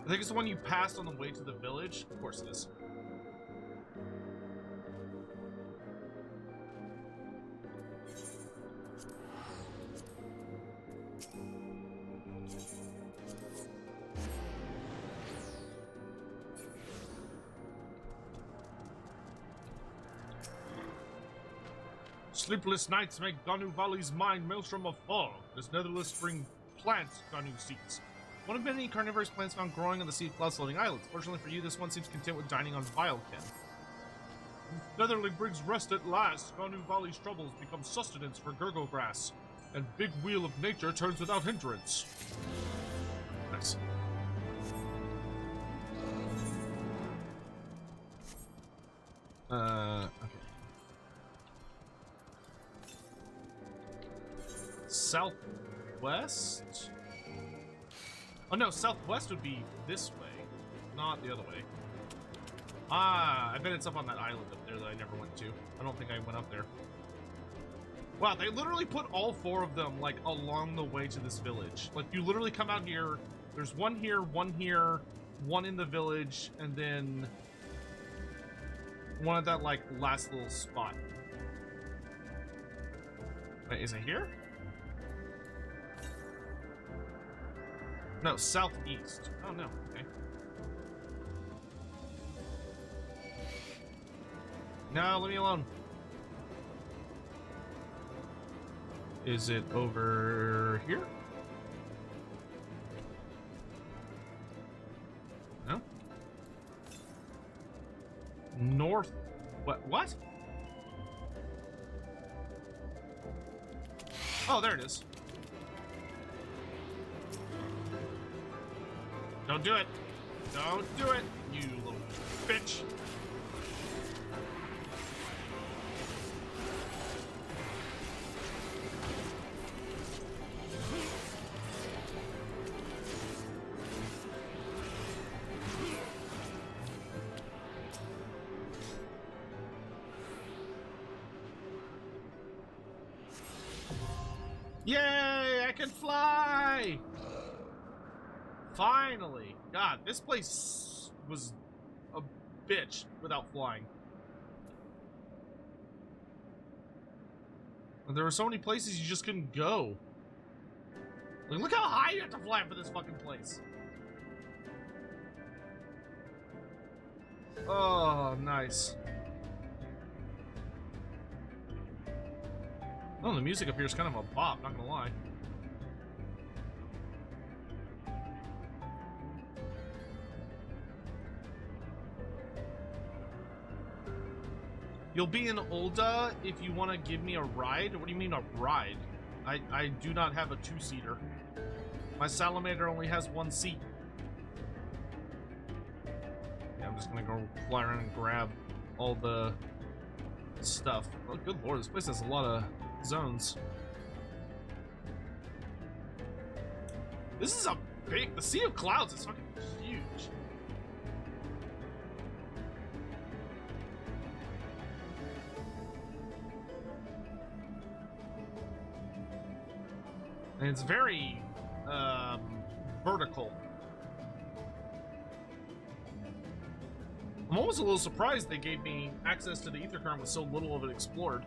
I think it's the one you passed on the way to the village. Of course it is. sleepless nights make Ganu Valley's mind maelstrom of fog, as Netherless bring plants Ganu seeks. One of many carnivorous plants found growing on the Sea of Clouds floating islands. Fortunately for you, this one seems content with dining on vilekin. Netherling brings rest at last. Ganu Valley's troubles become sustenance for Gurgle grass, and big wheel of nature turns without hindrance. Nice. Okay. Southwest? Oh no, southwest would be this way, not the other way. Ah, I bet it's up on that island up there that I never went to. I don't think I went up there. Wow, they literally put all 4 of them, like, along the way to this village. Like, you literally come out here, there's one here, one in the village, and then one at that, like, last little spot. Wait, is it here? No, southeast. Oh, no. Okay. No, leave me alone. Is it over here? No. North. What? Oh, there it is. Don't do it. Don't do it, you little bitch. Yay! I can fly! Finally! God, this place was a bitch without flying. And there were so many places you just couldn't go. Like, look how high you have to fly for this fucking place. Oh, nice. Oh, the music up here is kind of a bop, not gonna lie. You'll be in Ulda if you want to give me a ride? What do you mean a ride? I do not have a 2-seater. My salamander only has 1 seat. Yeah, I'm just gonna go fly around and grab all the stuff. Oh, good lord, this place has a lot of zones. This is a big... The Sea of Clouds is fucking huge. And it's very vertical. I'm almost a little surprised they gave me access to the ether current with so little of it explored.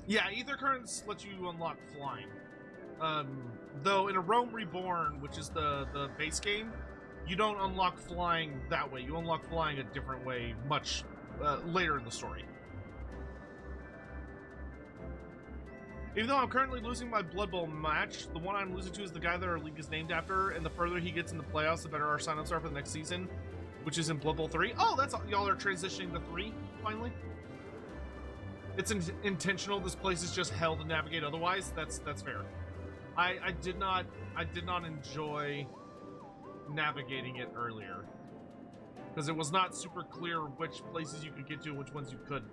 Yeah, ether currents let you unlock flying. Though in a Rome Reborn, which is the base game, you don't unlock flying that way. You unlock flying a different way much later in the story. Even though I'm currently losing my Blood Bowl match, the one I'm losing to is the guy that our league is named after, and the further he gets in the playoffs, the better our signups are for the next season, which is in Blood Bowl 3. Oh, that's y'all are transitioning to 3, finally? It's intentional. This place is just hell to navigate otherwise. That's fair. I did not enjoy navigating it earlier because it was not super clear which places you could get to and which ones you couldn't.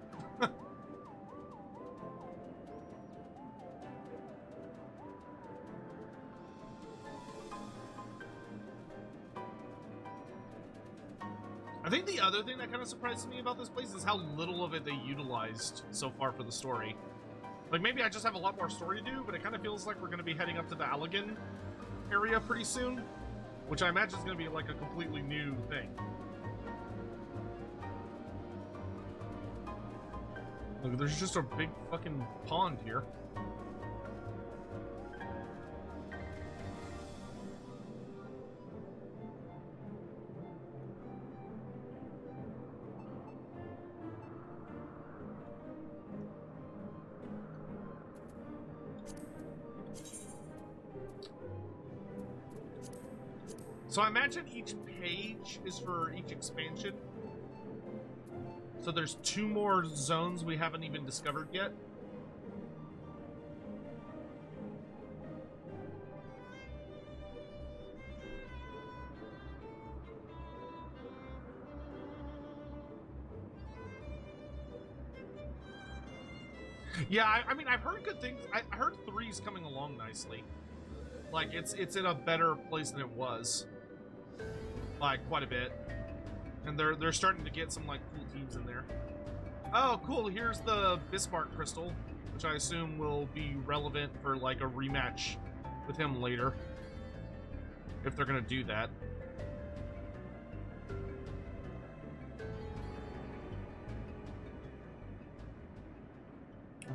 I think the other thing that kind of surprises me about this place is how little of it they utilized so far for the story. Like, maybe I just have a lot more story to do, but it kind of feels like we're going to be heading up to the Allegan area pretty soon, which I imagine is going to be like a completely new thing. Look, there's just a big fucking pond here. So I imagine each page is for each expansion. So there's 2 more zones we haven't even discovered yet. Yeah, I mean, I've heard good things. I heard 3's coming along nicely. Like, it's in a better place than it was. Like, quite a bit. And they're starting to get some, like, cool teams in there. Oh, cool, here's the Bismarck Crystal, which I assume will be relevant for, like, a rematch with him later. If they're gonna do that.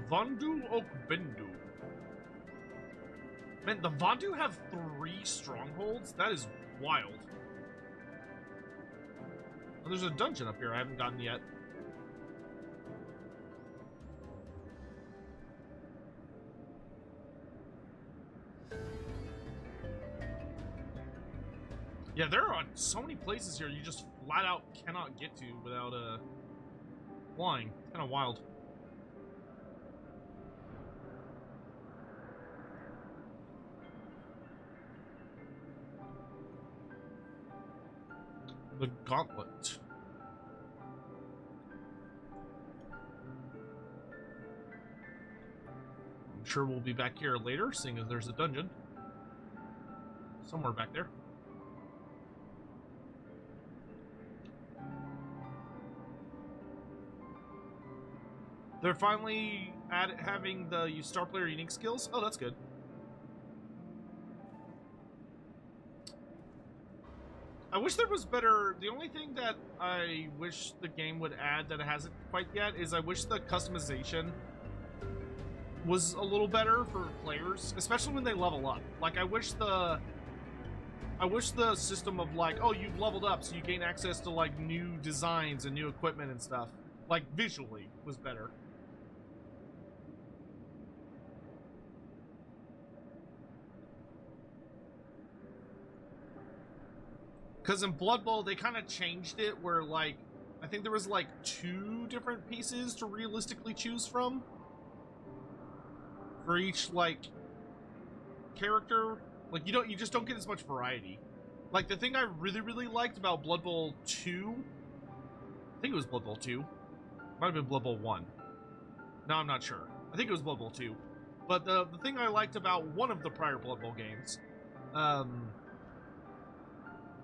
Vandu Okbendu. Man, the Vandu have 3 strongholds? That is wild. Oh, there's a dungeon up here I haven't gotten yet. Yeah, there are so many places here you just flat out cannot get to without flying. It's kind of wild. The Gauntlet. I'm sure we'll be back here later, seeing as there's a dungeon. Somewhere back there. They're finally having the star player unique skills. Oh, that's good. I wish there was better. The only thing that I wish the game would add that it hasn't quite yet is I wish the customization was a little better for players, especially when they level up. Like, I wish the system of, like, oh, you've leveled up, so you gain access to, like, new designs and new equipment and stuff, like, visually was better. Because in Blood Bowl, they kind of changed it where, like, I think there was, like, 2 different pieces to realistically choose from. For each, like, character. Like, you just don't get as much variety. Like, the thing I really, really liked about Blood Bowl 2... I think it was Blood Bowl 2. Might have been Blood Bowl 1. No, I'm not sure. I think it was Blood Bowl 2. But the thing I liked about one of the prior Blood Bowl games...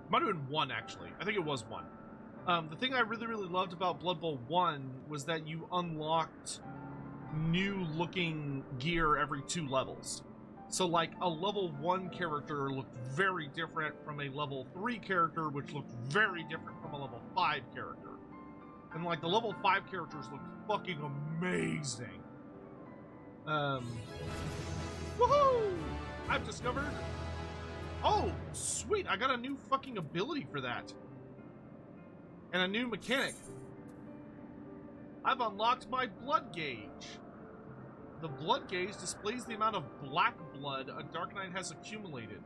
might have been 1, actually. I think it was 1. The thing I really, really loved about Blood Bowl 1 was that you unlocked new-looking gear every 2 levels. So, like, a level 1 character looked very different from a level 3 character, which looked very different from a level 5 character. And, like, the level 5 characters looked fucking amazing. Woohoo! I've discovered... Oh, sweet! I got a new fucking ability for that. And a new mechanic. I've unlocked my blood gauge. The blood gauge displays the amount of black blood a Dark Knight has accumulated.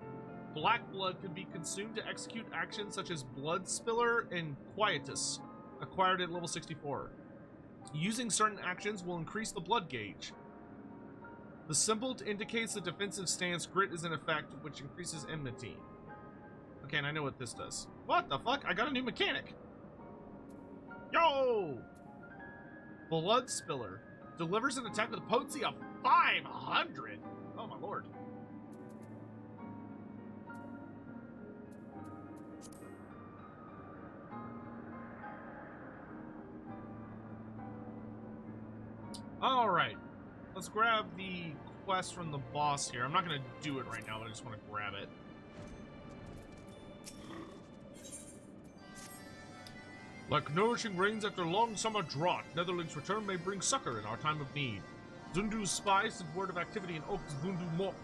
Black blood can be consumed to execute actions such as Blood Spiller and Quietus, acquired at level 64. Using certain actions will increase the blood gauge. The symbol indicates the defensive stance Grit is in effect, which increases enmity. Okay, and I know what this does. What the fuck? I got a new mechanic! Yo! Blood Spiller. Delivers an attack with a potency of 500! Oh my lord. Alright. Let's grab the quest from the boss here. I'm not going to do it right now, but I just want to grab it. Like nourishing rains after long summer drought, Netherling's return may bring succor in our time of need. Zundu's spies sent word of activity in Ox Vundu Mok,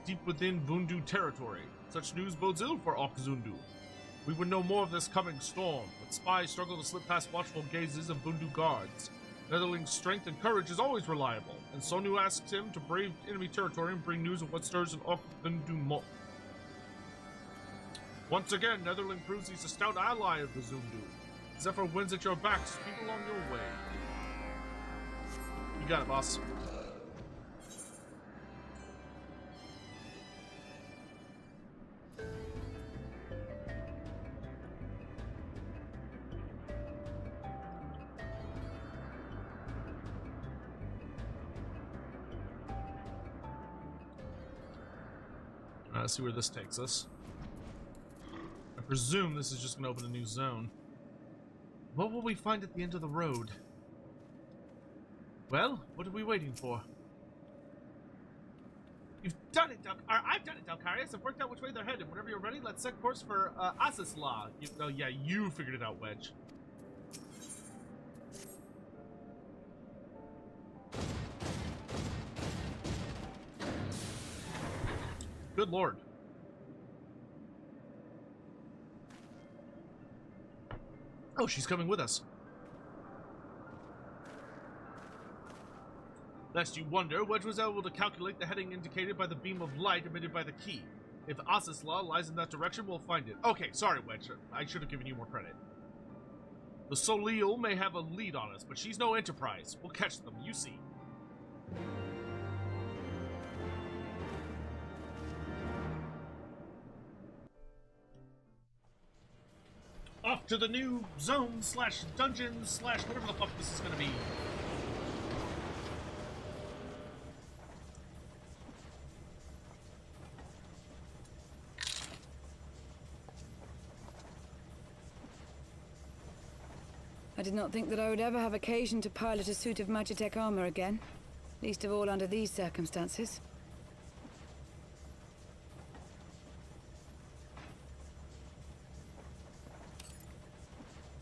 deep within Vundu territory. Such news bodes ill for Ox Zundu. We would know more of this coming storm, but spies struggle to slip past watchful gazes of Vundu guards. Netherling's strength and courage is always reliable, and Sonu asks him to brave enemy territory and bring news of what stirs in Ox Vundu Mok. Once again, Netherling proves he's a stout ally of the Zundu. Zephyr wins at your back, speed along your way. You got it, boss. Let's see where this takes us. I presume this is just going to open a new zone. What will we find at the end of the road? Well, what are we waiting for? You've done it, I've done it, Dalcarius. I've worked out which way they're headed. Whenever you're ready, let's set course for Asisla. Oh yeah, you figured it out, Wedge. Good lord. Oh, she's coming with us. Lest you wonder, Wedge was able to calculate the heading indicated by the beam of light emitted by the key. If Asisla lies in that direction, we'll find it. Okay, sorry, Wedge. I should have given you more credit. The Solil may have a lead on us, but she's no Enterprise. We'll catch them, you see. Off to the new zone slash dungeon slash whatever the fuck this is gonna be. I did not think that I would ever have occasion to pilot a suit of Magitech armor again. Least of all under these circumstances.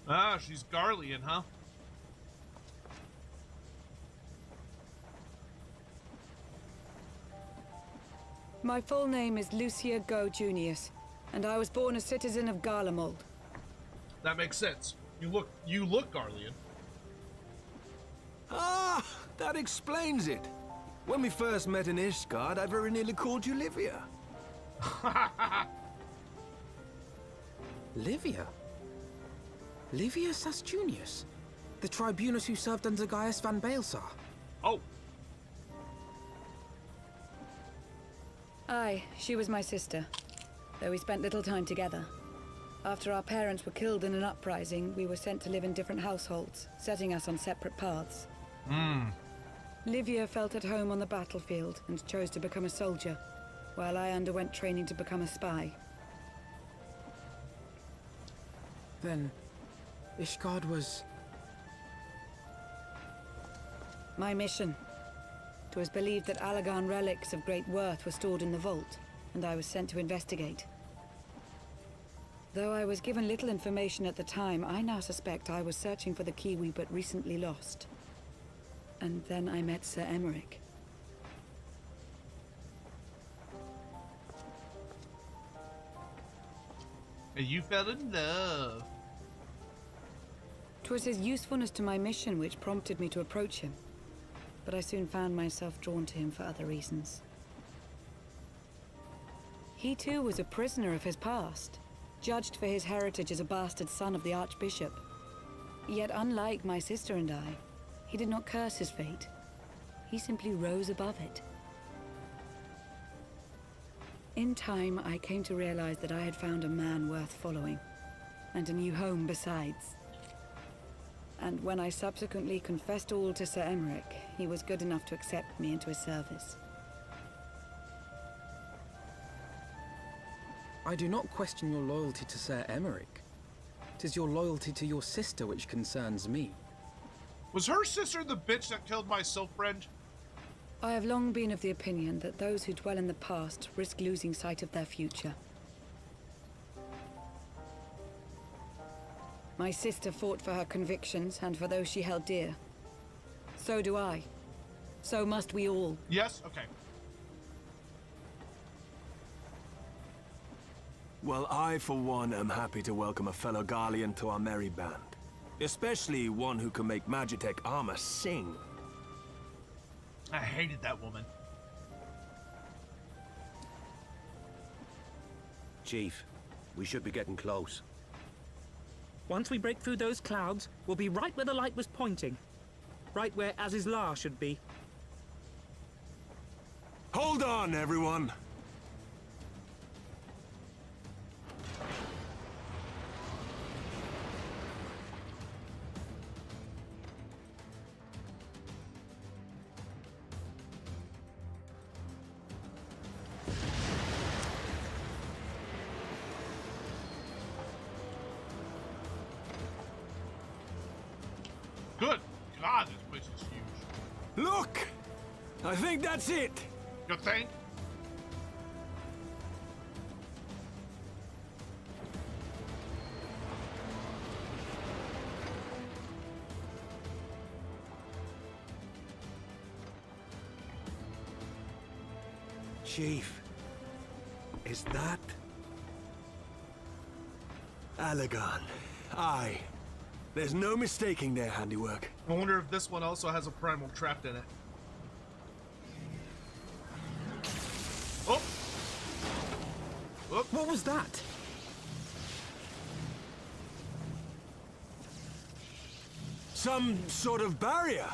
Ah, she's Garlean, huh? My full name is Lucia Go Junius, and I was born a citizen of Garlemald. That makes sense. You look Garlean. Ah, that explains it. When we first met in Ishgard, I very nearly called you Livia. Livia? Livia Sasjunius, the tribunus who served under Gaius van Baelsar. Oh. Aye, she was my sister, though we spent little time together. After our parents were killed in an uprising, we were sent to live in different households, setting us on separate paths. Livia felt at home on the battlefield and chose to become a soldier, while I underwent training to become a spy. Then, Ishgard was... my mission. It was believed that Allagan relics of great worth were stored in the vault, and I was sent to investigate. Though I was given little information at the time, I now suspect I was searching for the key we but recently lost. And then I met Sir Emmerich. And you fell in love. 'Twas his usefulness to my mission which prompted me to approach him, but I soon found myself drawn to him for other reasons. He too was a prisoner of his past, judged for his heritage as a bastard son of the Archbishop. Yet unlike my sister and I, he did not curse his fate. He simply rose above it. In time, I came to realize that I had found a man worth following, and a new home besides. And when I subsequently confessed all to Sir Emmerich, he was good enough to accept me into his service. I do not question your loyalty to Sir Emmerich. It is your loyalty to your sister which concerns me. Was her sister the bitch that killed my sylph friend? I have long been of the opinion that those who dwell in the past risk losing sight of their future. My sister fought for her convictions and for those she held dear. So do I. So must we all. Yes? Okay. Well, I, for one, am happy to welcome a fellow Garlean to our merry band. Especially one who can make Magitech armor sing. I hated that woman. Chief, We should be getting close. Once we break through those clouds, we'll be right where the light was pointing. Right where Aziz's La should be. Hold on, everyone! Good God, this place is huge. Look! I think that's it! You think? Chief, is that... Alagon? Aye. There's no mistaking their handiwork. I wonder if this one also has a primal trapped in it. Oh! Oh. What was that? Some sort of barrier.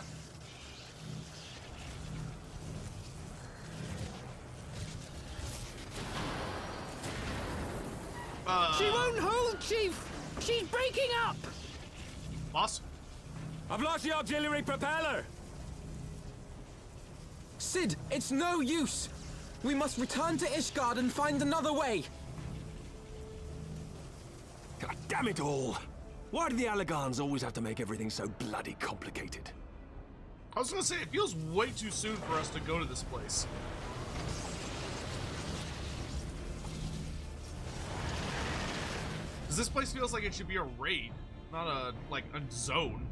She won't hold, Chief! She's breaking up! Boss? I've lost the auxiliary propeller! Sid, it's no use! We must return to Ishgard and find another way! God damn it all! Why do the Alagans always have to make everything so bloody complicated? I was gonna say, it feels way too soon for us to go to this place. Because this place feels like it should be a raid, not a, like, a zone.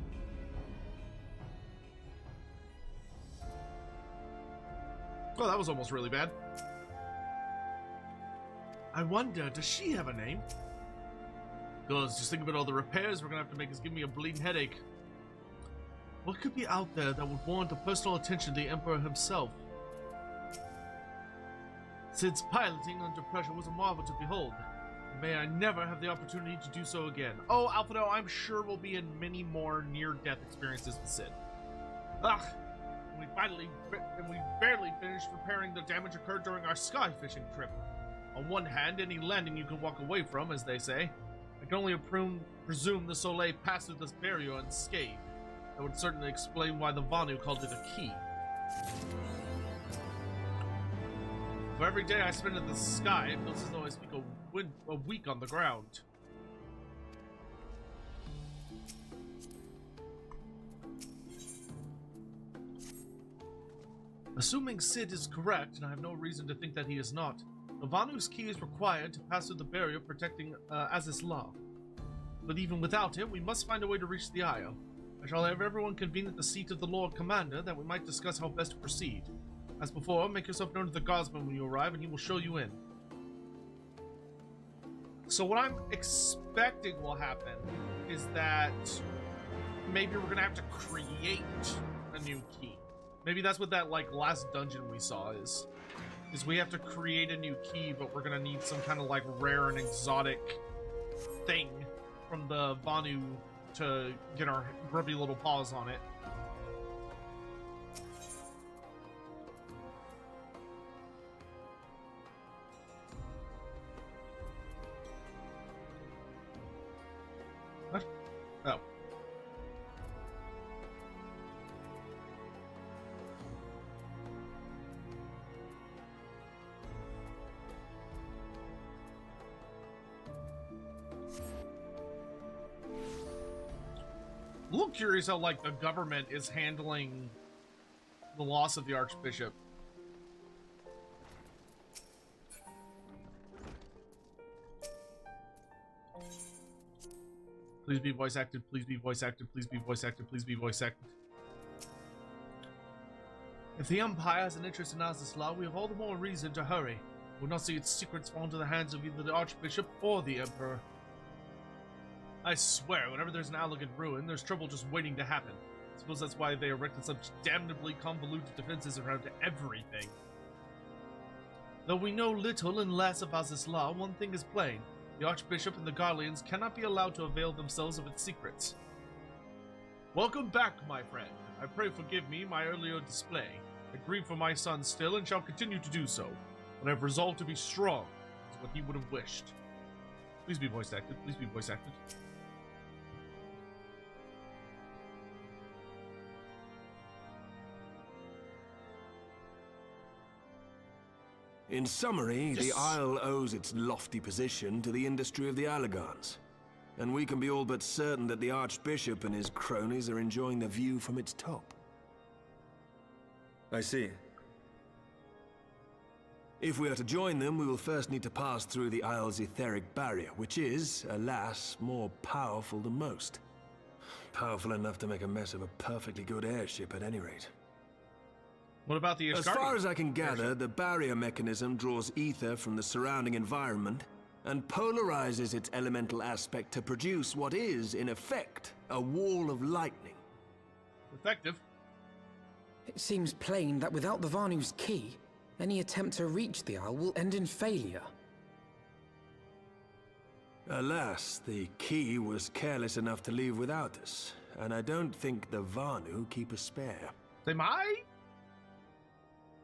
Oh, that was almost really bad. I wonder, does she have a name? Girls, just think about all the repairs we're gonna have to make is giving me a bleeding headache. What could be out there that would warrant the personal attention of the Emperor himself? Sid's piloting under pressure was a marvel to behold. May I never have the opportunity to do so again. Oh, Alphato, I'm sure we'll be in many more near-death experiences with Sid. Ugh! We barely finished repairing the damage occurred during our sky fishing trip. On one hand, any landing you can walk away from, as they say. I can only presume the Soleil passed through this barrier unscathed. That would certainly explain why the Vanu called it a key. For every day I spend in the sky, it feels as though I spend a week on the ground. Assuming Sid is correct, and I have no reason to think that he is not, the Vanu's key is required to pass through the barrier protecting Aziz's La. But even without it, we must find a way to reach the Isle. I shall have everyone convene at the seat of the Lord Commander that we might discuss how best to proceed. As before, make yourself known to the guardsman when you arrive, and he will show you in. So what I'm expecting will happen is that maybe we're gonna have to create a new key. Maybe that's what that, like, last dungeon we saw is we have to create a new key, but we're gonna need some kind of, like, rare and exotic thing from the Vanu to get our grubby little paws on it. What? Oh. A little curious how, like, the government is handling the loss of the Archbishop. Please be voice acted, please be voice acted, please be voice acted, please be voice acted. If the Empire has an interest in Aziz's La, we have all the more reason to hurry. We will not see its secrets fall into the hands of either the Archbishop or the Emperor. I swear, whenever there's an elegant ruin, there's trouble just waiting to happen. I suppose that's why they erected such damnably convoluted defenses around everything. Though we know little and less of Aziz's La, one thing is plain. The Archbishop and the Guardians cannot be allowed to avail themselves of its secrets. Welcome back, my friend. I pray forgive me my earlier display. I grieve for my son still and shall continue to do so, but I have resolved to be strong, as what he would have wished. Please be voice acted. Please be voice acted. In summary, Yes. the Isle owes its lofty position to the industry of the Allegans, and we can be all but certain that the Archbishop and his cronies are enjoying the view from its top. I see. If we are to join them, we will first need to pass through the Isle's etheric barrier, which is, alas, more powerful than most. Powerful enough to make a mess of a perfectly good airship at any rate. What about the As far as I can gather, the barrier mechanism draws ether from the surrounding environment and polarizes its elemental aspect to produce what is, in effect, a wall of lightning. Effective. It seems plain that without the Vanu's key, any attempt to reach the Isle will end in failure. Alas, the key was careless enough to leave without us, and I don't think the Vanu keep a spare. They might?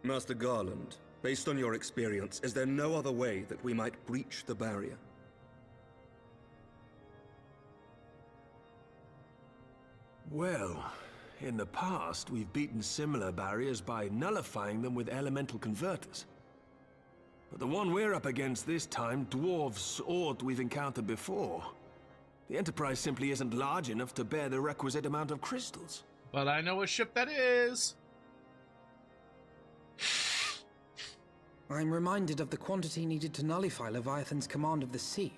Master Garland, based on your experience, is there no other way that we might breach the barrier? Well, in the past, we've beaten similar barriers by nullifying them with elemental converters. But the one we're up against this time dwarfs aught we've encountered before. The Enterprise simply isn't large enough to bear the requisite amount of crystals. But I know a ship that is. I'm reminded of the quantity needed to nullify Leviathan's command of the sea.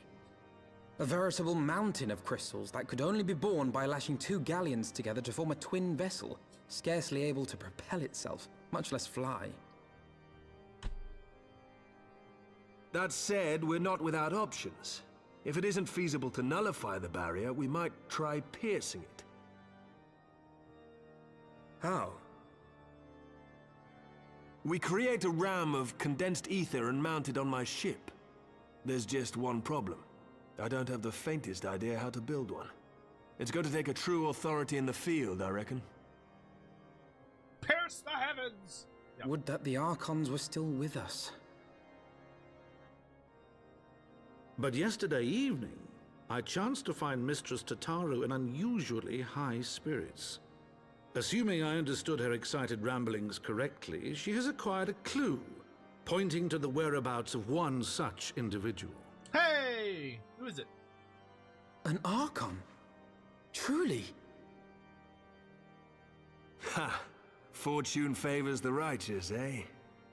A veritable mountain of crystals that could only be borne by lashing two galleons together to form a twin vessel, scarcely able to propel itself, much less fly. That said, we're not without options. If it isn't feasible to nullify the barrier, we might try piercing it. How? We create a ram of condensed ether and mount it on my ship. There's just one problem. I don't have the faintest idea how to build one. It's going to take a true authority in the field, I reckon. Pierce the heavens! Yep. Would that the Archons were still with us. But yesterday evening, I chanced to find Mistress Tataru in unusually high spirits. Assuming I understood her excited ramblings correctly, she has acquired a clue, pointing to the whereabouts of one such individual. Hey! Who is it? An Archon? Truly? Ha! Fortune favors the righteous, eh?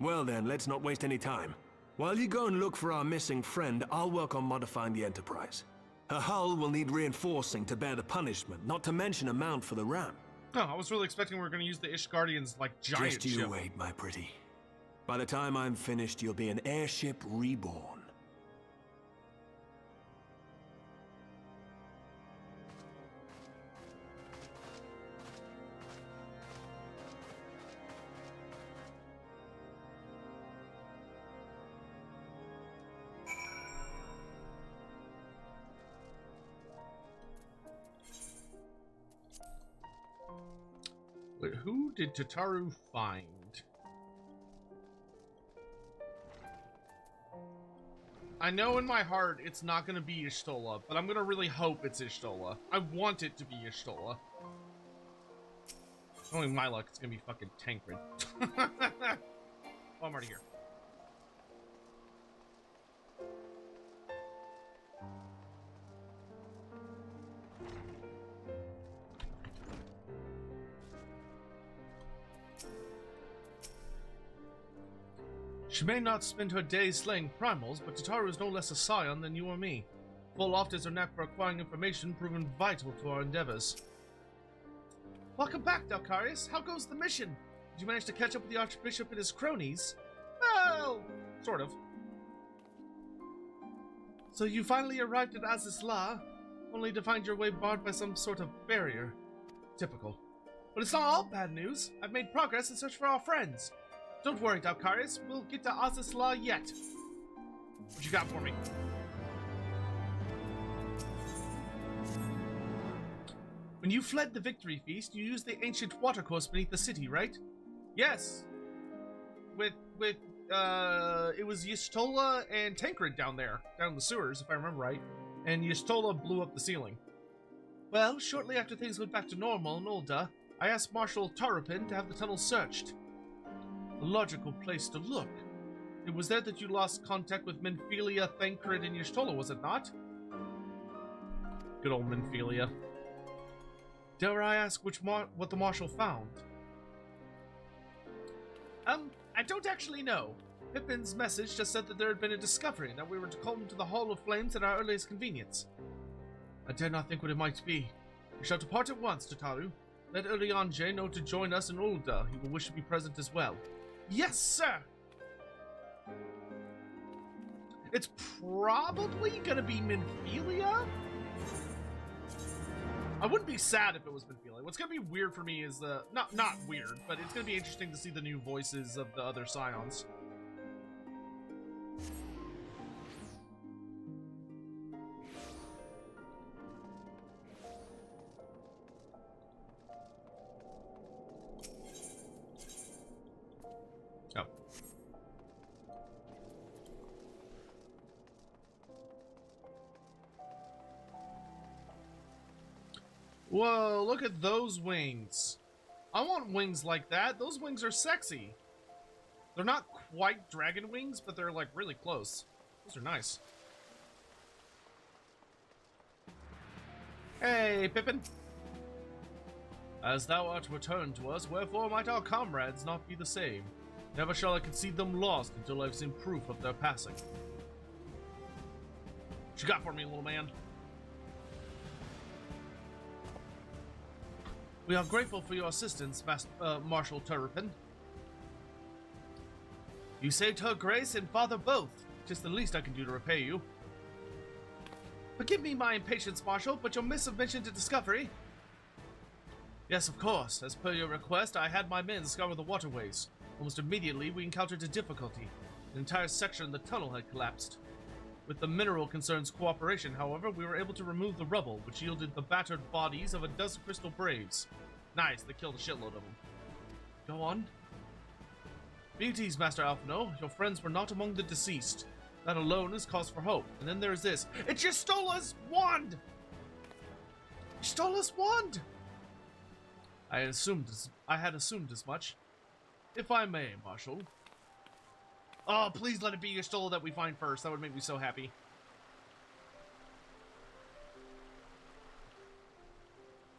Well then, let's not waste any time. While you go and look for our missing friend, I'll work on modifying the Enterprise. Her hull will need reinforcing to bear the punishment, not to mention a mount for the ram. No, I was really expecting we were going to use the Ishgardian's, like, giant Just you ship. wait, my pretty. By the time I'm finished, you'll be an airship reborn. Wait, who did Tataru find? I know in my heart it's not going to be Y'shtola, but I'm going to really hope it's Y'shtola. I want it to be Y'shtola. Only my luck, it's going to be fucking Tancred. Oh, I'm already here. She may not spend her days slaying primals, but Tataru is no less a scion than you or me. Full oft is her knack for acquiring information proven vital to our endeavors. Welcome back, Dalkarius. How goes the mission? Did you manage to catch up with the Archbishop and his cronies? Well, sort of. So you finally arrived at Aziz La, only to find your way barred by some sort of barrier. Typical. But it's not all bad news. I've made progress in search for our friends. Don't worry, Dalkarius. We'll get to Aziz La yet. What you got for me? When you fled the victory feast, you used the ancient watercourse beneath the city, right? Yes. It was Y'shtola and Tancred down there, down in the sewers, if I remember right. And Y'shtola blew up the ceiling. Well, shortly after things went back to normal in Ul'dah, I asked Marshal Tarupin to have the tunnel searched. A logical place to look. It was there that you lost contact with Minfilia, Tancred, and Y'shtola, was it not? Good old Minfilia. Dare I ask what the Marshal found? I don't actually know. Pippin's message just said that there had been a discovery and that we were to come to the Hall of Flames at our earliest convenience. I dare not think what it might be. We shall depart at once, Tataru. Let Urianger know to join us in Ul'dah. He will wish to be present as well. Yes, sir! It's probably gonna be Minfilia? I wouldn't be sad if it was Minfilia. What's gonna be weird for me is, not weird, but it's gonna be interesting to see the new voices of the other Scions. Oh. Whoa, look at those wings. I want wings like that. Those wings are sexy. They're not quite dragon wings, but they're like really close. Those are nice. Hey, Pippin. As thou art returned to us, wherefore might our comrades not be the same? Never shall I concede them lost until I've seen proof of their passing. What you got for me, little man? We are grateful for your assistance, Marshal Tarupin. You saved her grace and father both. 'Tis the least I can do to repay you. Forgive me my impatience, Marshal, but your missive mentioned a discovery. Yes, of course. As per your request, I had my men scour the waterways. Almost immediately, we encountered a difficulty. An entire section of the tunnel had collapsed. With the mineral concern's cooperation, however, we were able to remove the rubble, which yielded the battered bodies of a dozen crystal braves. Nice, they killed a shitload of them. Go on. Beauties, Master Alphino. Your friends were not among the deceased. That alone is cause for hope. And then there's this. It's Y'shtola's wand! Y'shtola's wand! I had assumed as much. If I may, Marshal. Oh, please let it be Y'shtola that we find first. That would make me so happy.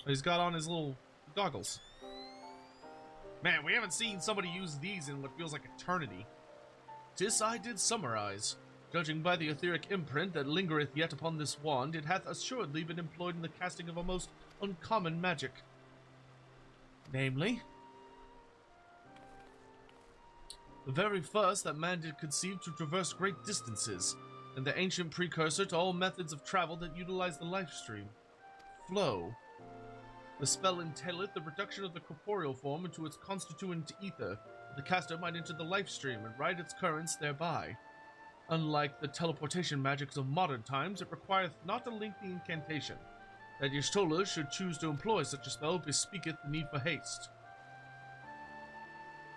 He's got on his little goggles. Man, we haven't seen somebody use these in what feels like eternity. 'Tis I did summarize. Judging by the etheric imprint that lingereth yet upon this wand, it hath assuredly been employed in the casting of a most uncommon magic. Namely, the very first that man did conceive to traverse great distances, and the ancient precursor to all methods of travel that utilize the life stream. Flow. The spell entaileth the reduction of the corporeal form into its constituent ether. The caster might enter the life stream and ride its currents thereby. Unlike the teleportation magics of modern times, it requireth not a lengthy incantation. That Y'shtola should choose to employ such a spell bespeaketh the need for haste.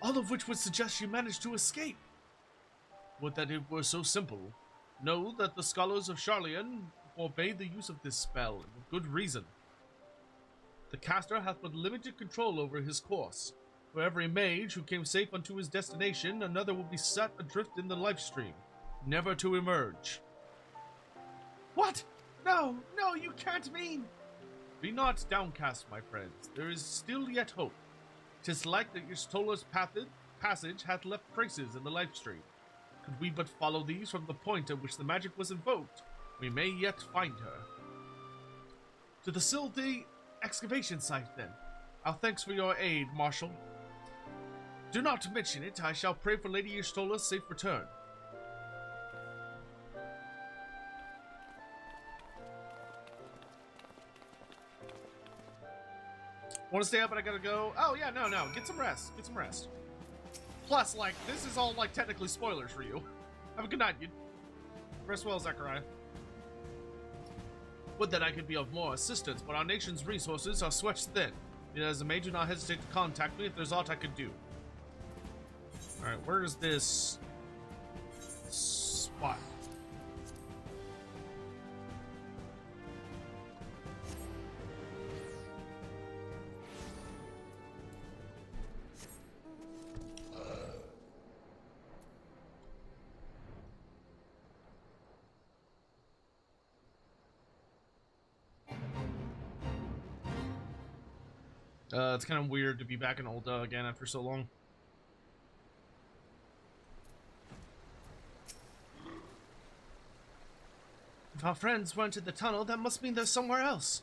All of which would suggest she managed to escape. Would that it were so simple. Know that the scholars of Sharlayan forbade the use of this spell, and with good reason. The caster hath but limited control over his course. For every mage who came safe unto his destination, another will be set adrift in the life stream, never to emerge. What? No, no, you can't mean! Be not downcast, my friends. There is still yet hope. 'Tis like that Y'shtola's passage hath left traces in the life stream. Could we but follow these from the point at which the magic was invoked, we may yet find her. To the Sildi excavation site, then. Our thanks for your aid, Marshal. Do not mention it. I shall pray for Lady Y'shtola's safe return. Want to stay up, but I gotta go. Oh, yeah, no. Get some rest. Get some rest. Plus, like, this is all, like, technically spoilers for you. Have a good night, you. Rest well, Zachariah. Would that I could be of more assistance, but our nation's resources are stretched thin. As a mage, do not hesitate to contact me if there's aught I could do. Alright, where is this spot? It's kind of weird to be back in Ul'dah again after so long. If our friends weren't in the tunnel, that must mean they're somewhere else.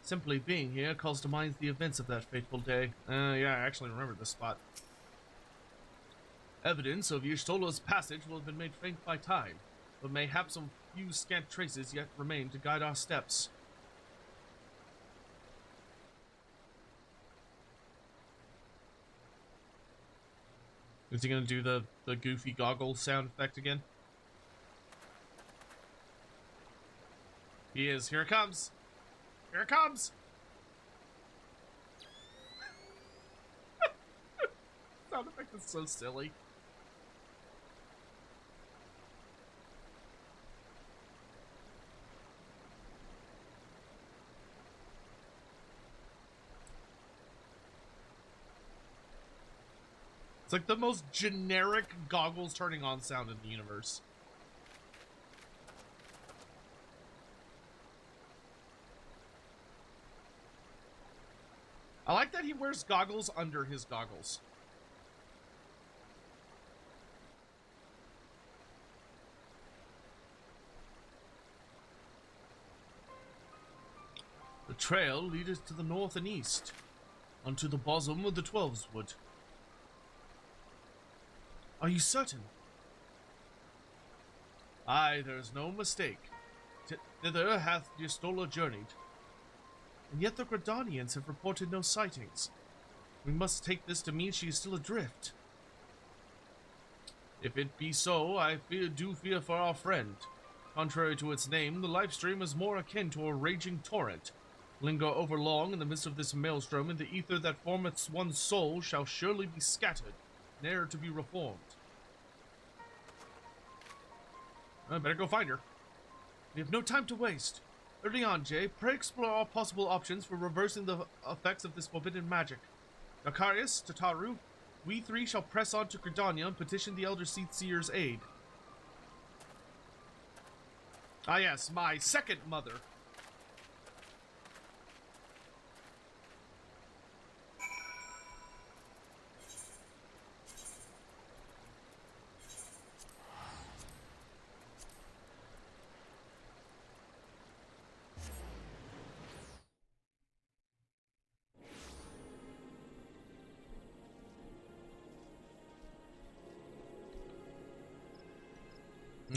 Simply being here calls to mind the events of that fateful day. Yeah, I actually remember this spot. Evidence of Y'shtola's passage will have been made faint by time, but mayhap some few scant traces yet remain to guide our steps. Is he gonna do the goofy goggle sound effect again? He is. Here it comes. Here it comes. Sound effect is so silly. It's like the most generic goggles turning on sound in the universe. I like that he wears goggles under his goggles. The trail leadeth to the north and east, unto the bosom of the Twelveswood. Are you certain? Aye, there is no mistake. Thither hath Y'shtola journeyed. And yet the Gridanians have reported no sightings. We must take this to mean she is still adrift. If it be so, I do fear for our friend. Contrary to its name, the lifestream is more akin to a raging torrent. Linger over long in the midst of this maelstrom, and the ether that formeth one's soul shall surely be scattered, ne'er to be reformed. I better go find her. We have no time to waste. Early on, Jay, pray explore all possible options for reversing the effects of this forbidden magic. Nakarius, Tataru, we three shall press on to Gridania and petition the Elder Seer's aid. Ah yes, my second mother.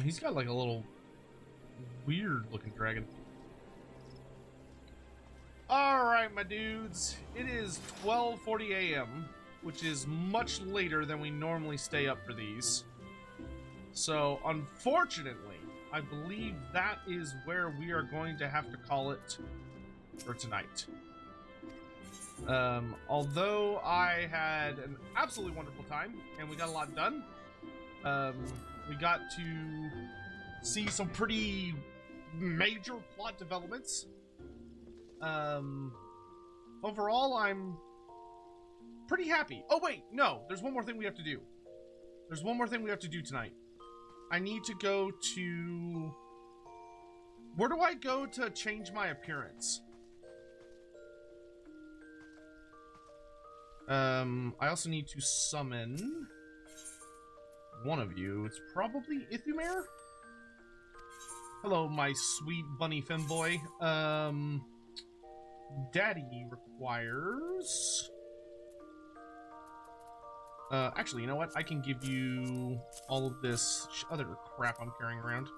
He's got like a little weird looking dragon. Alright, my dudes. It is 12:40 a.m., which is much later than we normally stay up for these. So, unfortunately, I believe that is where we are going to have to call it for tonight. Although I had an absolutely wonderful time, and we got a lot done. We got to see some pretty major plot developments. Overall, I'm pretty happy. Oh, wait, no, there's one more thing we have to do. There's one more thing we have to do tonight. I need to go to... Where do I go to change my appearance? I also need to summon one of you. It's probably Ithumir? Hello, my sweet bunny femboy. Daddy requires... actually, you know what? I can give you all of this other crap I'm carrying around.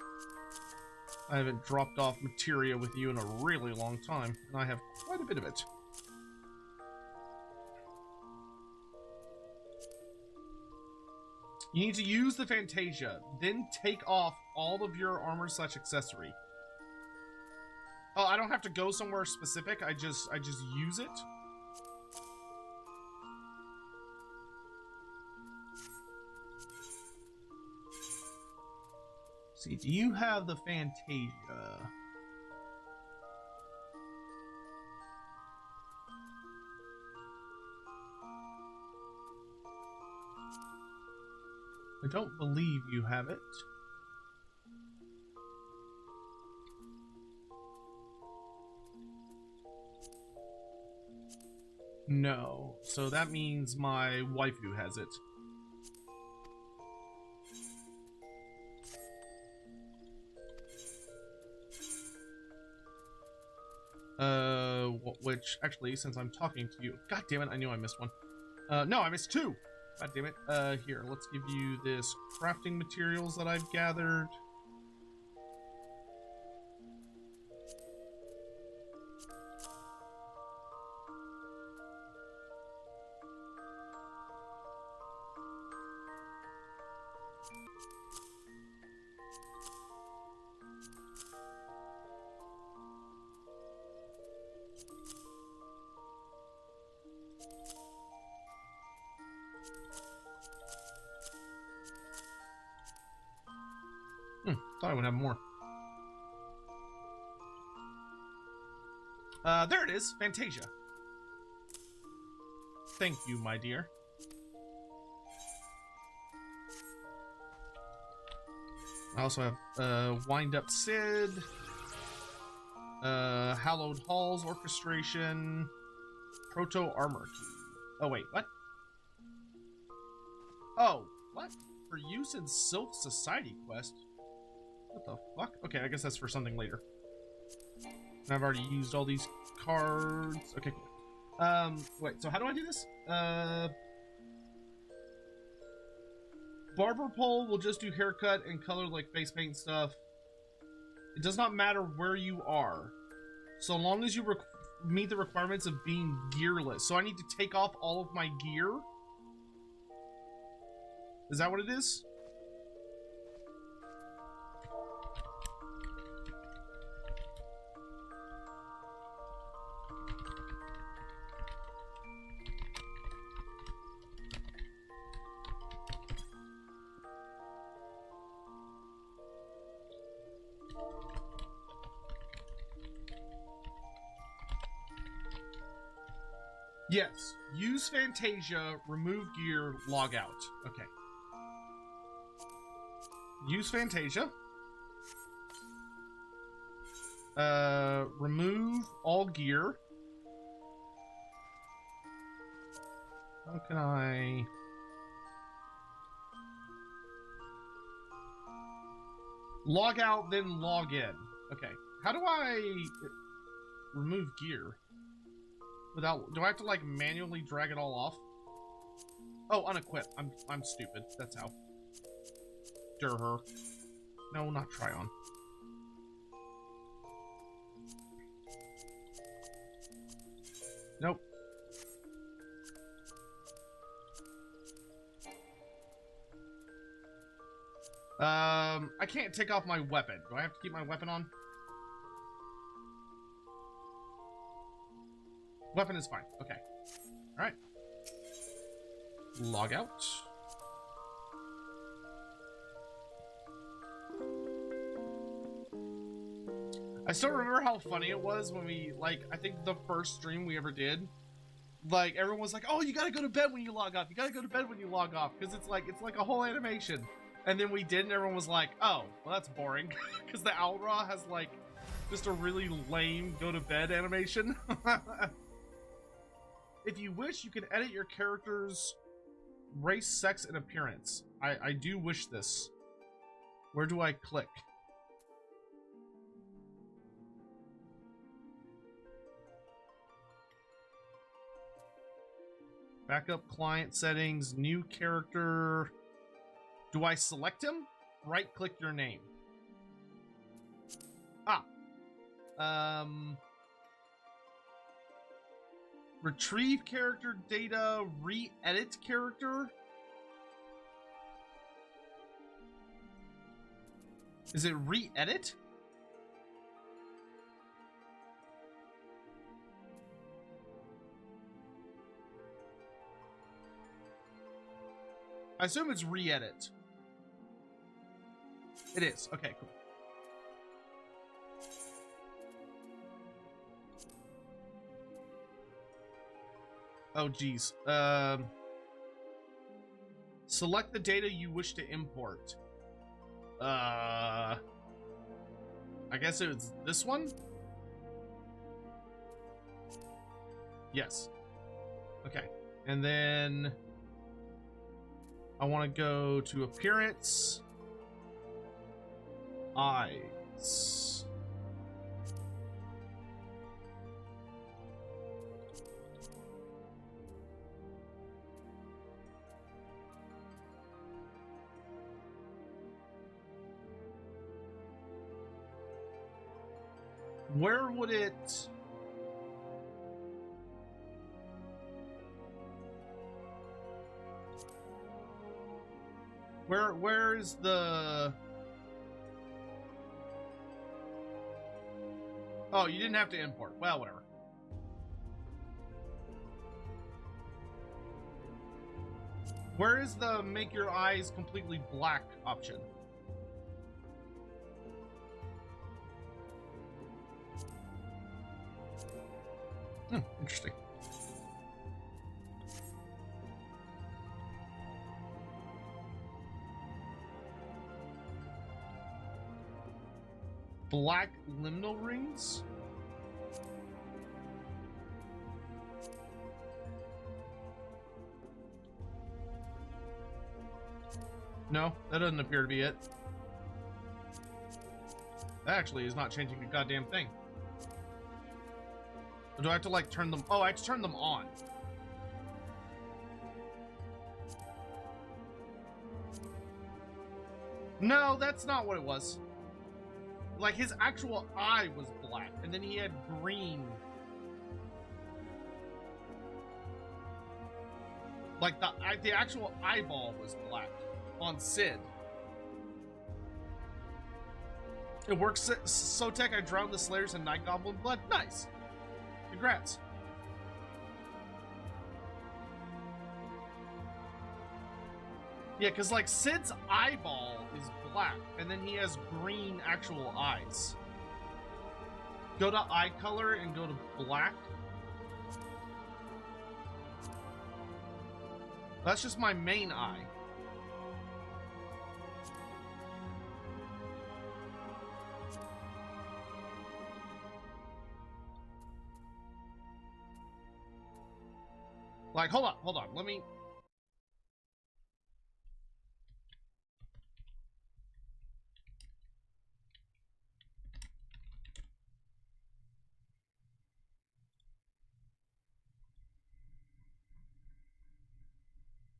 I haven't dropped off materia with you in a really long time, and I have quite a bit of it. You need to use the Fantasia, then take off all of your armor/accessory. Oh, I don't have to go somewhere specific. I just use it. See, do you have the Fantasia? I don't believe you have it. No, so that means my waifu has it. Which actually, since I'm talking to you, god damn it, I knew I missed one. No, I missed two. God damn it. Here, let's give you this crafting materials that I've gathered. Thought I would have more. There it is, Fantasia. Thank you, my dear. I also have Wind Up Sid, Hallowed Halls Orchestration, Proto Armor Key. Oh wait, what? Oh, what? For use in Sylph Society quest? What the fuck? Okay, I guess that's for something later. And I've already used all these cards. Okay, cool. Wait, so how do I do this? Barber pole will just do haircut and color like face paint stuff. It does not matter where you are, so long as you meet the requirements of being gearless. So I need to take off all of my gear? Is that what it is? Yes. Use Fantasia, remove gear, log out. Okay. Use Fantasia. Remove all gear. How can I... Log out, then log in. Okay. How do I remove gear? Without, do I have to like manually drag it all off? Oh, unequip. I'm stupid. That's how. Her. No, not try on. Nope. I can't take off my weapon. Do I have to keep my weapon on? Weapon is fine. Okay. Alright. Log out. I still remember how funny it was when we, like, I think the first stream we ever did, like, everyone was like, oh, you gotta go to bed when you log off. You gotta go to bed when you log off. Because it's like a whole animation. And then we did, and everyone was like, oh, well, that's boring. Because the Alra has, like, just a really lame go to bed animation. If you wish, you can edit your character's race, sex, and appearance. I do wish this. Where do I click? Backup client settings, new character. Do I select him? Right-click your name. Retrieve character data, re-edit character. Is it re-edit? I assume it's re-edit. It is. Okay, cool. Oh, geez. Select the data you wish to import. I guess it's this one? Yes. Okay. And then I want to go to appearance. Eyes. Where would it... Where's the... Oh, you didn't have to import. Well, whatever. Where is the make your eyes completely black option? Interesting. Black liminal rings? No, that doesn't appear to be it. That actually is not changing a goddamn thing. Or do I have to like turn them? Oh, I have to turn them on. No, that's not what it was. Like his actual eye was black, and then he had green. Like the actual eyeball was black on Sid. It works. Sotek, I drowned the Slayers in Night Goblin blood. Nice. Congrats. Yeah, because like Sid's eyeball is black, and then he has green actual eyes. Go to eye color and go to black. That's just my main eye. Like, hold on, let me...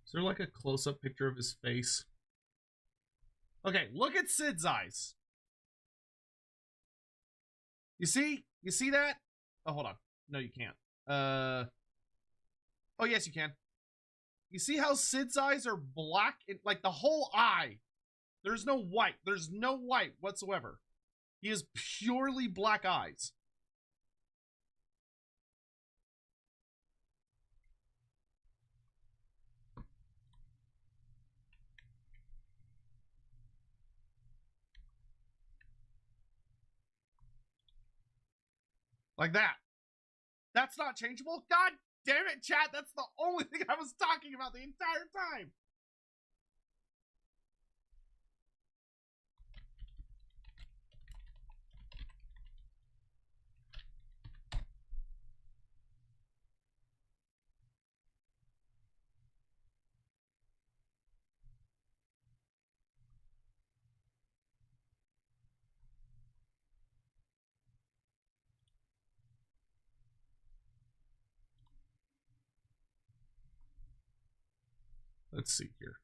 Is there like a close-up picture of his face? Okay, look at Sid's eyes. You see? You see that? Oh, hold on. No, you can't. Oh, yes, you can. You see how Sid's eyes are black? Like, the whole eye. There's no white. There's no white whatsoever. He has purely black eyes. Like that. That's not changeable? God damn it, chat. That's the only thing I was talking about the entire time. Let's see here.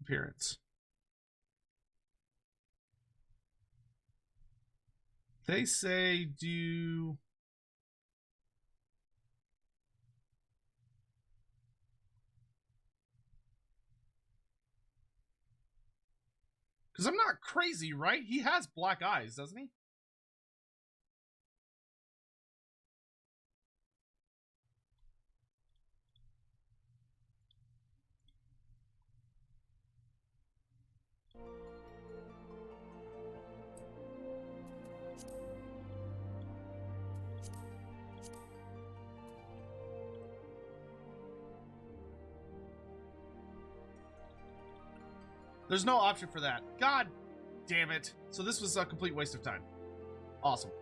Appearance. They say do... Because I'm not crazy, right? He has black eyes, doesn't he? There's no option for that. God damn it. So this was a complete waste of time. Awesome.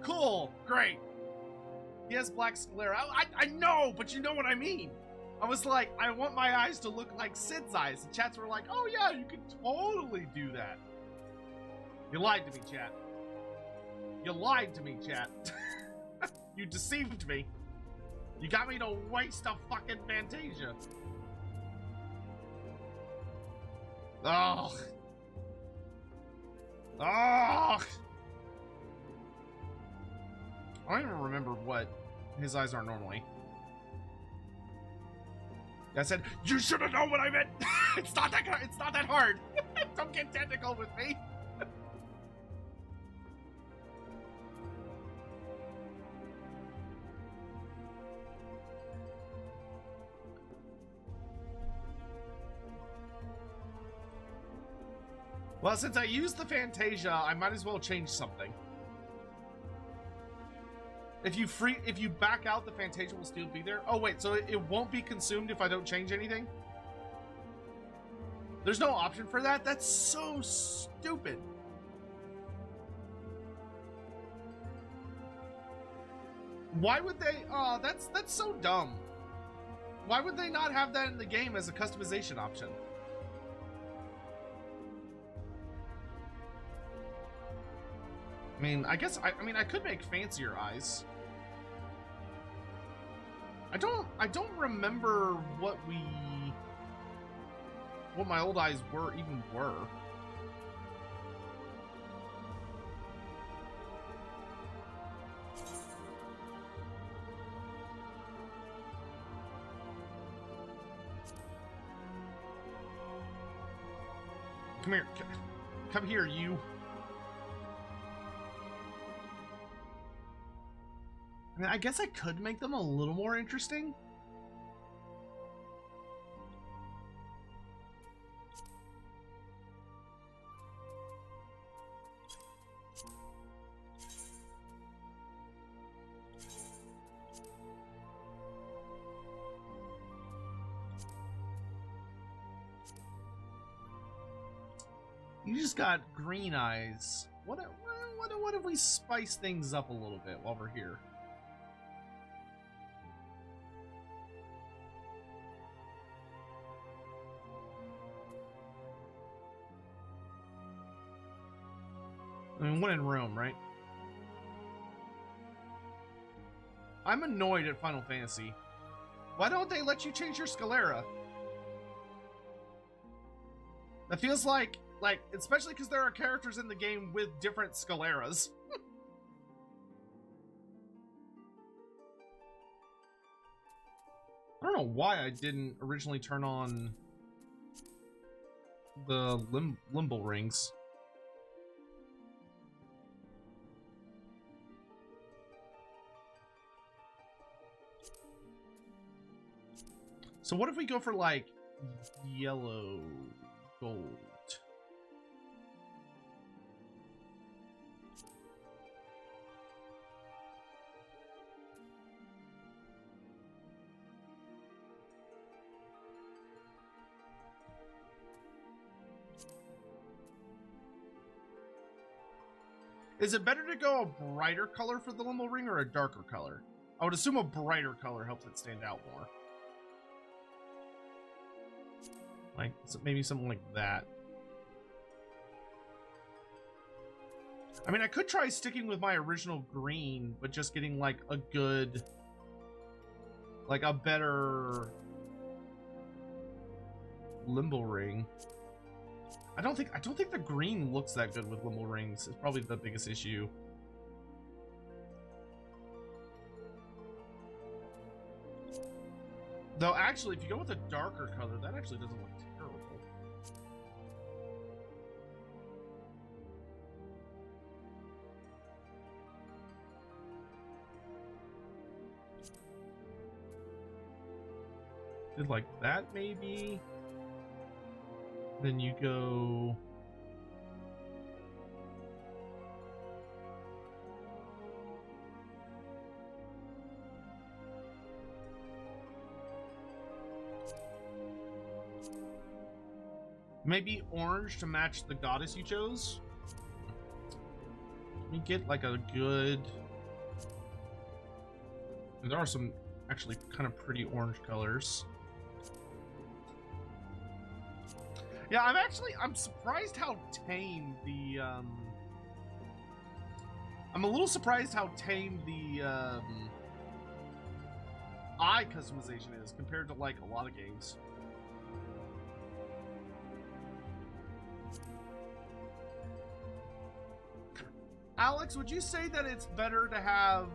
Cool. Great. He has black sclera. I know, but you know what I mean. I was like, I want my eyes to look like Sid's eyes. And chats were like, oh yeah, you can totally do that. You lied to me, chat. You lied to me, chat. You deceived me. You got me to waste a fucking Fantasia. Oh. Oh. I don't even remember what his eyes are normally. I said, you should have known what I meant. It's not that hard. Don't get technical with me. Well, since I used the Fantasia, I might as well change something. If you back out, the Fantasia will still be there. Oh wait, so it won't be consumed if I don't change anything? There's no option for that? That's so stupid. Why would they? Oh, that's so dumb. Why would they not have that in the game as a customization option? I mean, I guess I mean I could make fancier eyes. I don't remember what my old eyes were. Come here. Come here, you. I mean, I guess I could make them a little more interesting. You just got green eyes. What if we spice things up a little bit while we're here? I mean, one in Rome, right? I'm annoyed at Final Fantasy. Why don't they let you change your sclera? That feels like, especially because there are characters in the game with different scleras. I don't know why I didn't originally turn on the limbal rings. So what if we go for like yellow gold? Is it better to go a brighter color for the limbal ring or a darker color? I would assume a brighter color helps it stand out more. Like, maybe something like that. I mean, I could try sticking with my original green, but just getting like a good, like a better limbal ring. I don't think the green looks that good with limbal rings. It's probably the biggest issue. Though actually, if you go with a darker color, that actually doesn't look terrible. Did like that maybe? Then you go... Maybe orange to match the goddess you chose. Let me get like a good... There are some actually kind of pretty orange colors. Yeah, I'm surprised how tame the, I'm a little surprised how tame the, eye customization is compared to, like, a lot of games. Alex, would you say that it's better to have...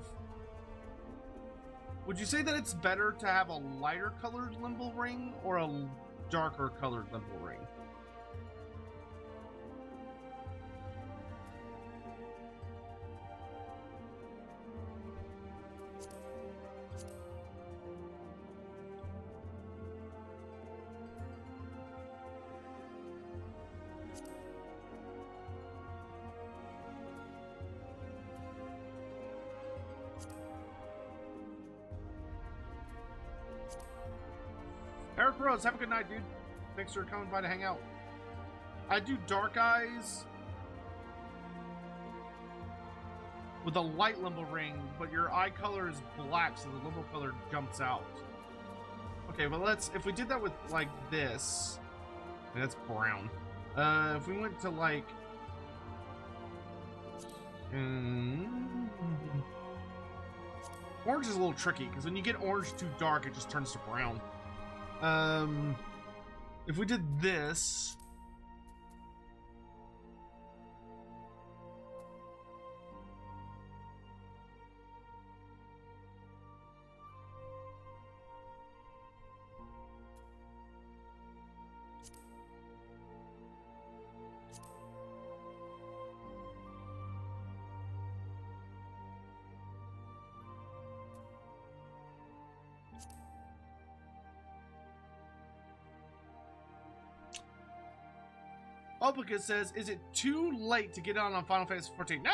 Would you say that it's better to have a lighter colored limbal ring or a darker colored limbal ring? Eric Rose, have a good night, dude. Thanks for coming by to hang out. I do dark eyes with a light limbal ring, but your eye color is black, so the limbal color jumps out. Okay, well if we did that with like this, and that's brown. If we went to like, orange is a little tricky because when you get orange too dark, it just turns to brown. If we did this, Alberic says, is it too late to get on Final Fantasy XIV? No,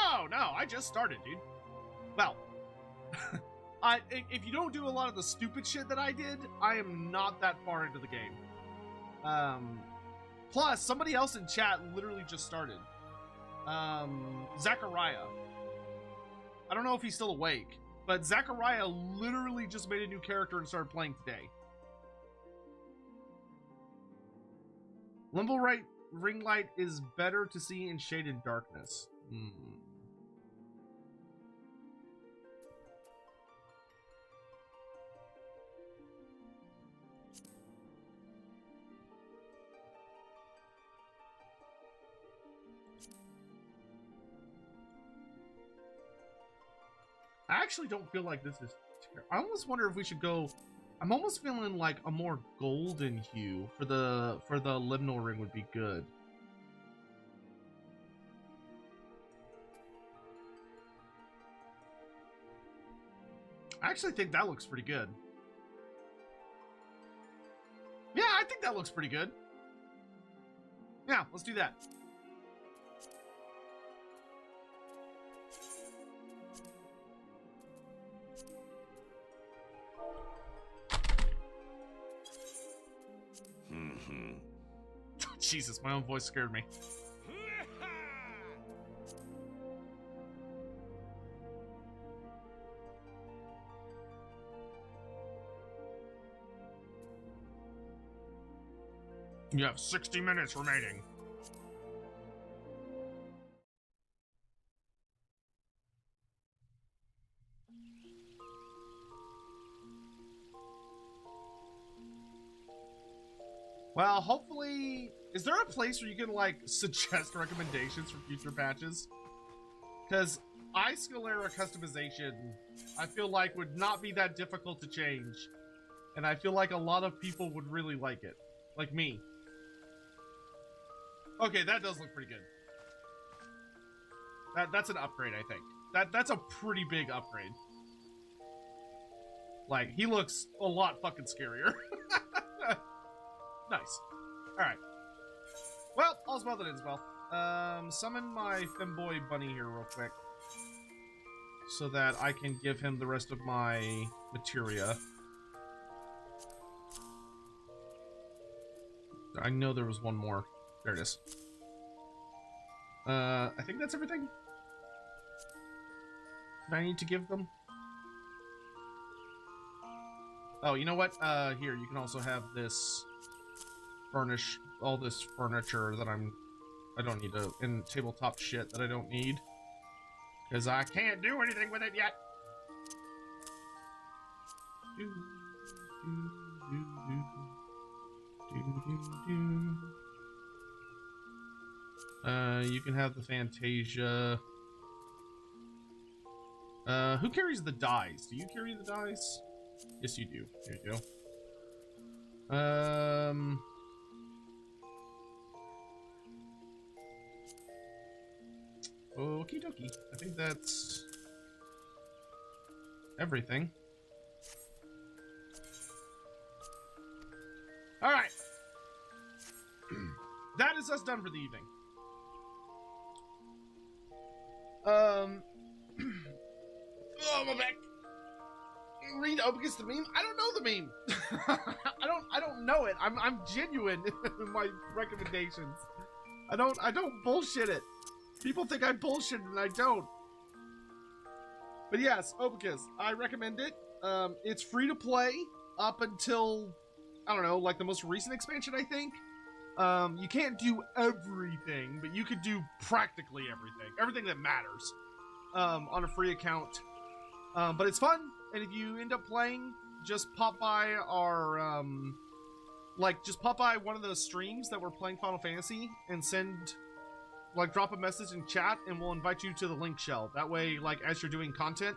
I just started, dude. Well, if you don't do a lot of the stupid shit that I did, I am not that far into the game. Plus, somebody else in chat literally just started. Zachariah. I don't know if he's still awake, but Zachariah literally just made a new character and started playing today. Limbal right ring light is better to see in shaded darkness. I actually don't feel like this is I almost wonder if we should go... I'm almost feeling like a more golden hue for the liminal ring would be good. I actually think that looks pretty good. Yeah, I think that looks pretty good. Yeah, let's do that. Jesus, my own voice scared me. You have 60 minutes remaining. Well, hopefully... Is there a place where you can, like, suggest recommendations for future patches? Because iScalera customization, I feel like, would not be that difficult to change. And I feel like a lot of people would really like it. Like me. Okay, that does look pretty good. That's an upgrade, I think. That's a pretty big upgrade. Like, he looks a lot fucking scarier. Nice. Alright. Well, all's well that ends well. Summon my femboy bunny here real quick. So that I can give him the rest of my materia. I know there was one more. There it is. I think that's everything that I need to give them. Oh, you know what? Here, you can also have this furnish, all this furniture that I don't need to, and tabletop shit that I don't need. Because I can't do anything with it yet. You can have the Fantasia. Who carries the dice? Do you carry the dice? Yes, you do. Here you go. Okie dokie. I think that's everything. All right. That is us done for the evening. Oh, my back. Read Obicus the meme? I don't know the meme. I don't know it. I'm genuine in my recommendations. I don't bullshit it. People think I bullshit and I don't. But yes, Obicus, I recommend it. It's free to play up until, I don't know, like the most recent expansion, I think. You can't do everything, but you could do practically everything. Everything that matters. On a free account. But it's fun, and if you end up playing, just pop by our, just pop by one of the streams that we're playing Final Fantasy and drop a message in chat, and we'll invite you to the link shell. That way, as you're doing content,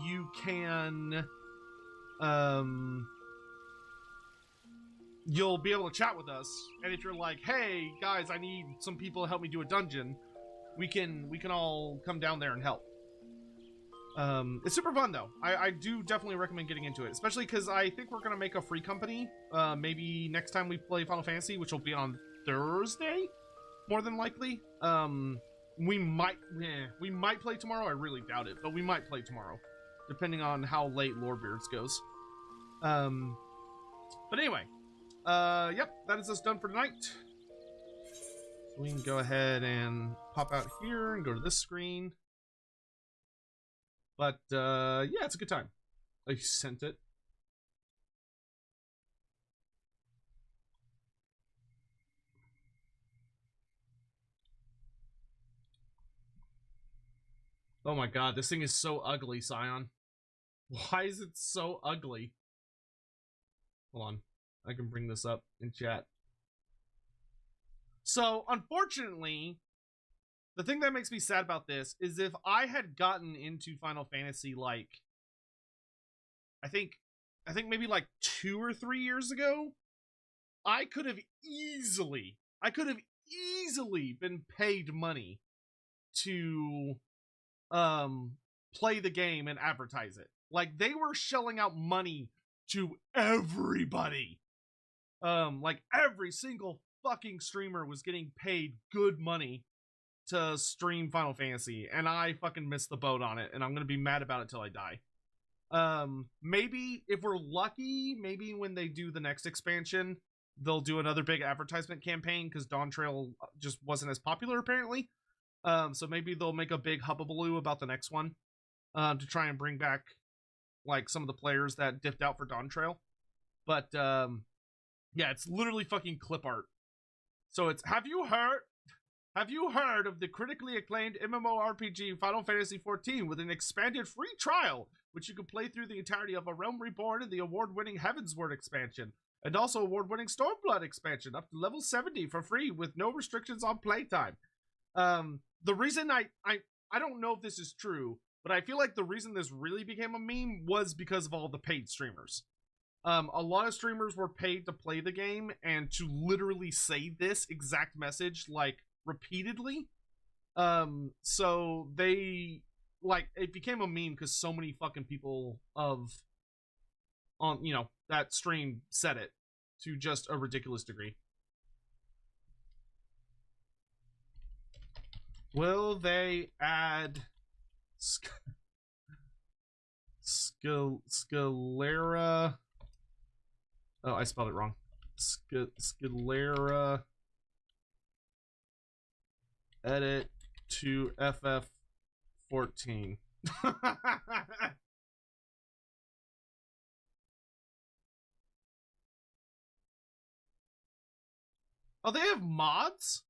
you can, you'll be able to chat with us, and if you're like, hey, guys, I need some people to help me do a dungeon, we can all come down there and help. It's super fun, though. I do definitely recommend getting into it, especially because I think we're going to make a free company, maybe next time we play Final Fantasy, which will be on Thursday, more than likely. We might play tomorrow. I really doubt it, but we might play tomorrow, depending on how late Lorebeards goes. But anyway, yep, that is us done for tonight. So we can go ahead and pop out here and go to this screen. But yeah, it's a good time. I sent it. Oh my god, this thing is so ugly, Scion. Why is it so ugly? Hold on. I can bring this up in chat. So, unfortunately, the thing that makes me sad about this is if I had gotten into Final Fantasy, I think maybe 2 or 3 years ago, I could have easily been paid money to play the game and advertise it. They were shelling out money to everybody. Every single fucking streamer was getting paid good money to stream Final Fantasy, and I fucking missed the boat on it, and I'm gonna be mad about it till I die. Maybe if we're lucky, maybe when they do the next expansion, they'll do another big advertisement campaign, because Dawn Trail just wasn't as popular apparently. So maybe they'll make a big hubbubaloo about the next one, to try and bring back some of the players that dipped out for Dawn Trail. But yeah, it's literally fucking clip art. So it's, have you heard of the critically acclaimed MMORPG Final Fantasy XIV with an expanded free trial, which you can play through the entirety of A Realm Reborn and the award-winning Heavensward expansion, and also award-winning Stormblood expansion up to level 70 for free with no restrictions on playtime. The reason I don't know if this is true, but I feel like the reason this really became a meme was because of all the paid streamers. A lot of streamers were paid to play the game and to literally say this exact message, repeatedly. So they, it became a meme because so many fucking people that stream said it to just a ridiculous degree. Will they add Scalera? Oh, I spelled it wrong. Scalera edit to FF14. Oh, they have mods?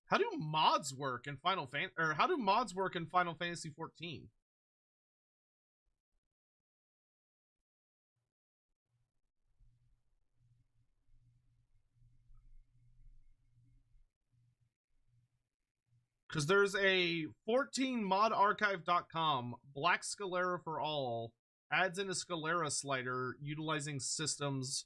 How do mods work in Final Fantasy 14? Because there's a 14modarchive.com, Black Scalera for All, adds in a Scalera slider utilizing systems.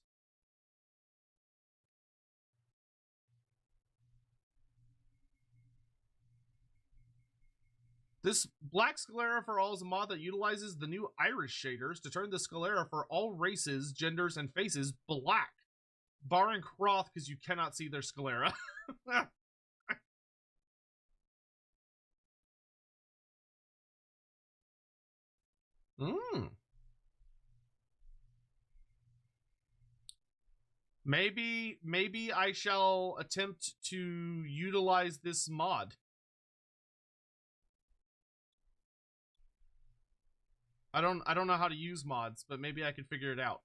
This Black Scalera for All is a mod that utilizes the new iris shaders to turn the Scalera for all races, genders, and faces black, barring Croth because you cannot see their Scalera. Maybe I shall attempt to utilize this mod. I don't know how to use mods, but maybe I could figure it out.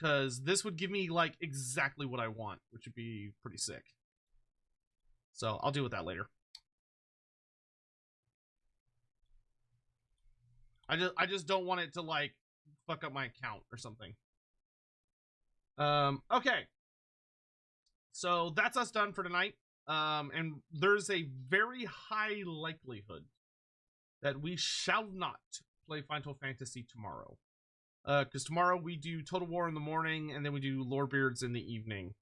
Cause this would give me like exactly what I want, which would be pretty sick. So I'll deal with that later. I just don't want it to like fuck up my account or something. Okay. So that's us done for tonight. And there's a very high likelihood that we shall not play Final Fantasy tomorrow. Because tomorrow we do Total War in the morning, and then we do Lorebeards in the evening.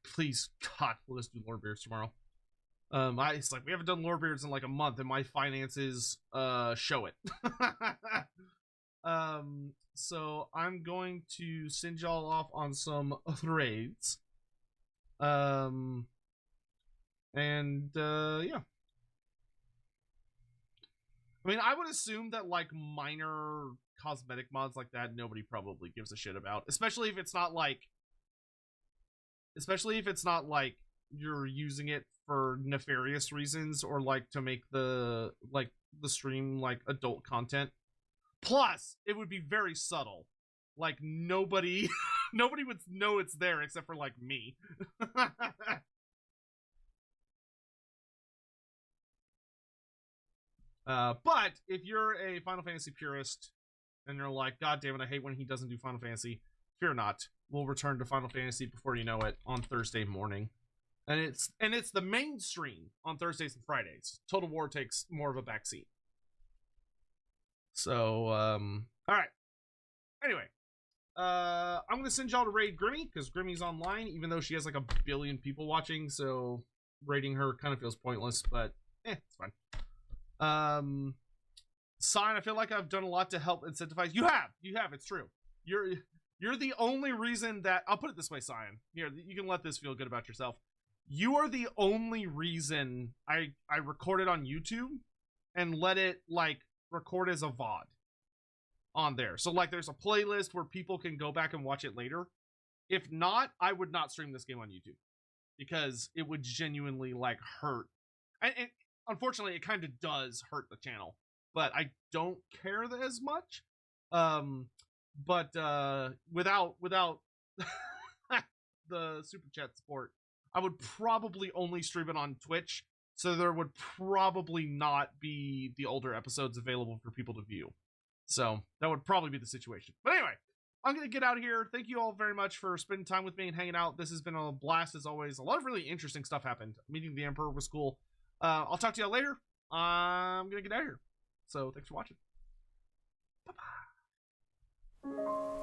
Please, God, let us do Lorebeards tomorrow. It's like we haven't done Lorebeards in like a month, and my finances show it. So I'm going to send y'all off on some raids. Yeah. I mean, I would assume that like minor cosmetic mods like that nobody probably gives a shit about, especially if it's not like you're using it for nefarious reasons or like to make the stream like adult content. Plus, it would be very subtle. Like nobody would know it's there except for like me. But if you're a Final Fantasy purist and you're like, God damn it, I hate when he doesn't do Final Fantasy, fear not. We'll return to Final Fantasy before you know it on Thursday morning. And it's the main stream on Thursdays and Fridays. Total War takes more of a backseat. So, all right. Anyway, I'm gonna send y'all to raid Grimmy because Grimmy's online, even though she has like 1 billion people watching. So raiding her kind of feels pointless, but it's fine. Sign, I feel like I've done a lot to help incentivize. You have, it's true. You're the only reason that, I'll put it this way, Sign. Here, you can let this feel good about yourself. You are the only reason I recorded on YouTube and let it like record as a VOD on there. So like there's a playlist where people can go back and watch it later. If not, I would not stream this game on YouTube because it would genuinely like hurt. And unfortunately, it kind of does hurt the channel, but I don't care as much. But without the super chat support, I would probably only stream it on Twitch, so there would probably not be the older episodes available for people to view. So that would probably be the situation. But anyway, I'm going to get out of here. Thank you all very much for spending time with me and hanging out. This has been a blast as always. A lot of really interesting stuff happened. Meeting the Emperor was cool. I'll talk to y'all later. I'm going to get out of here. So thanks for watching. Bye-bye.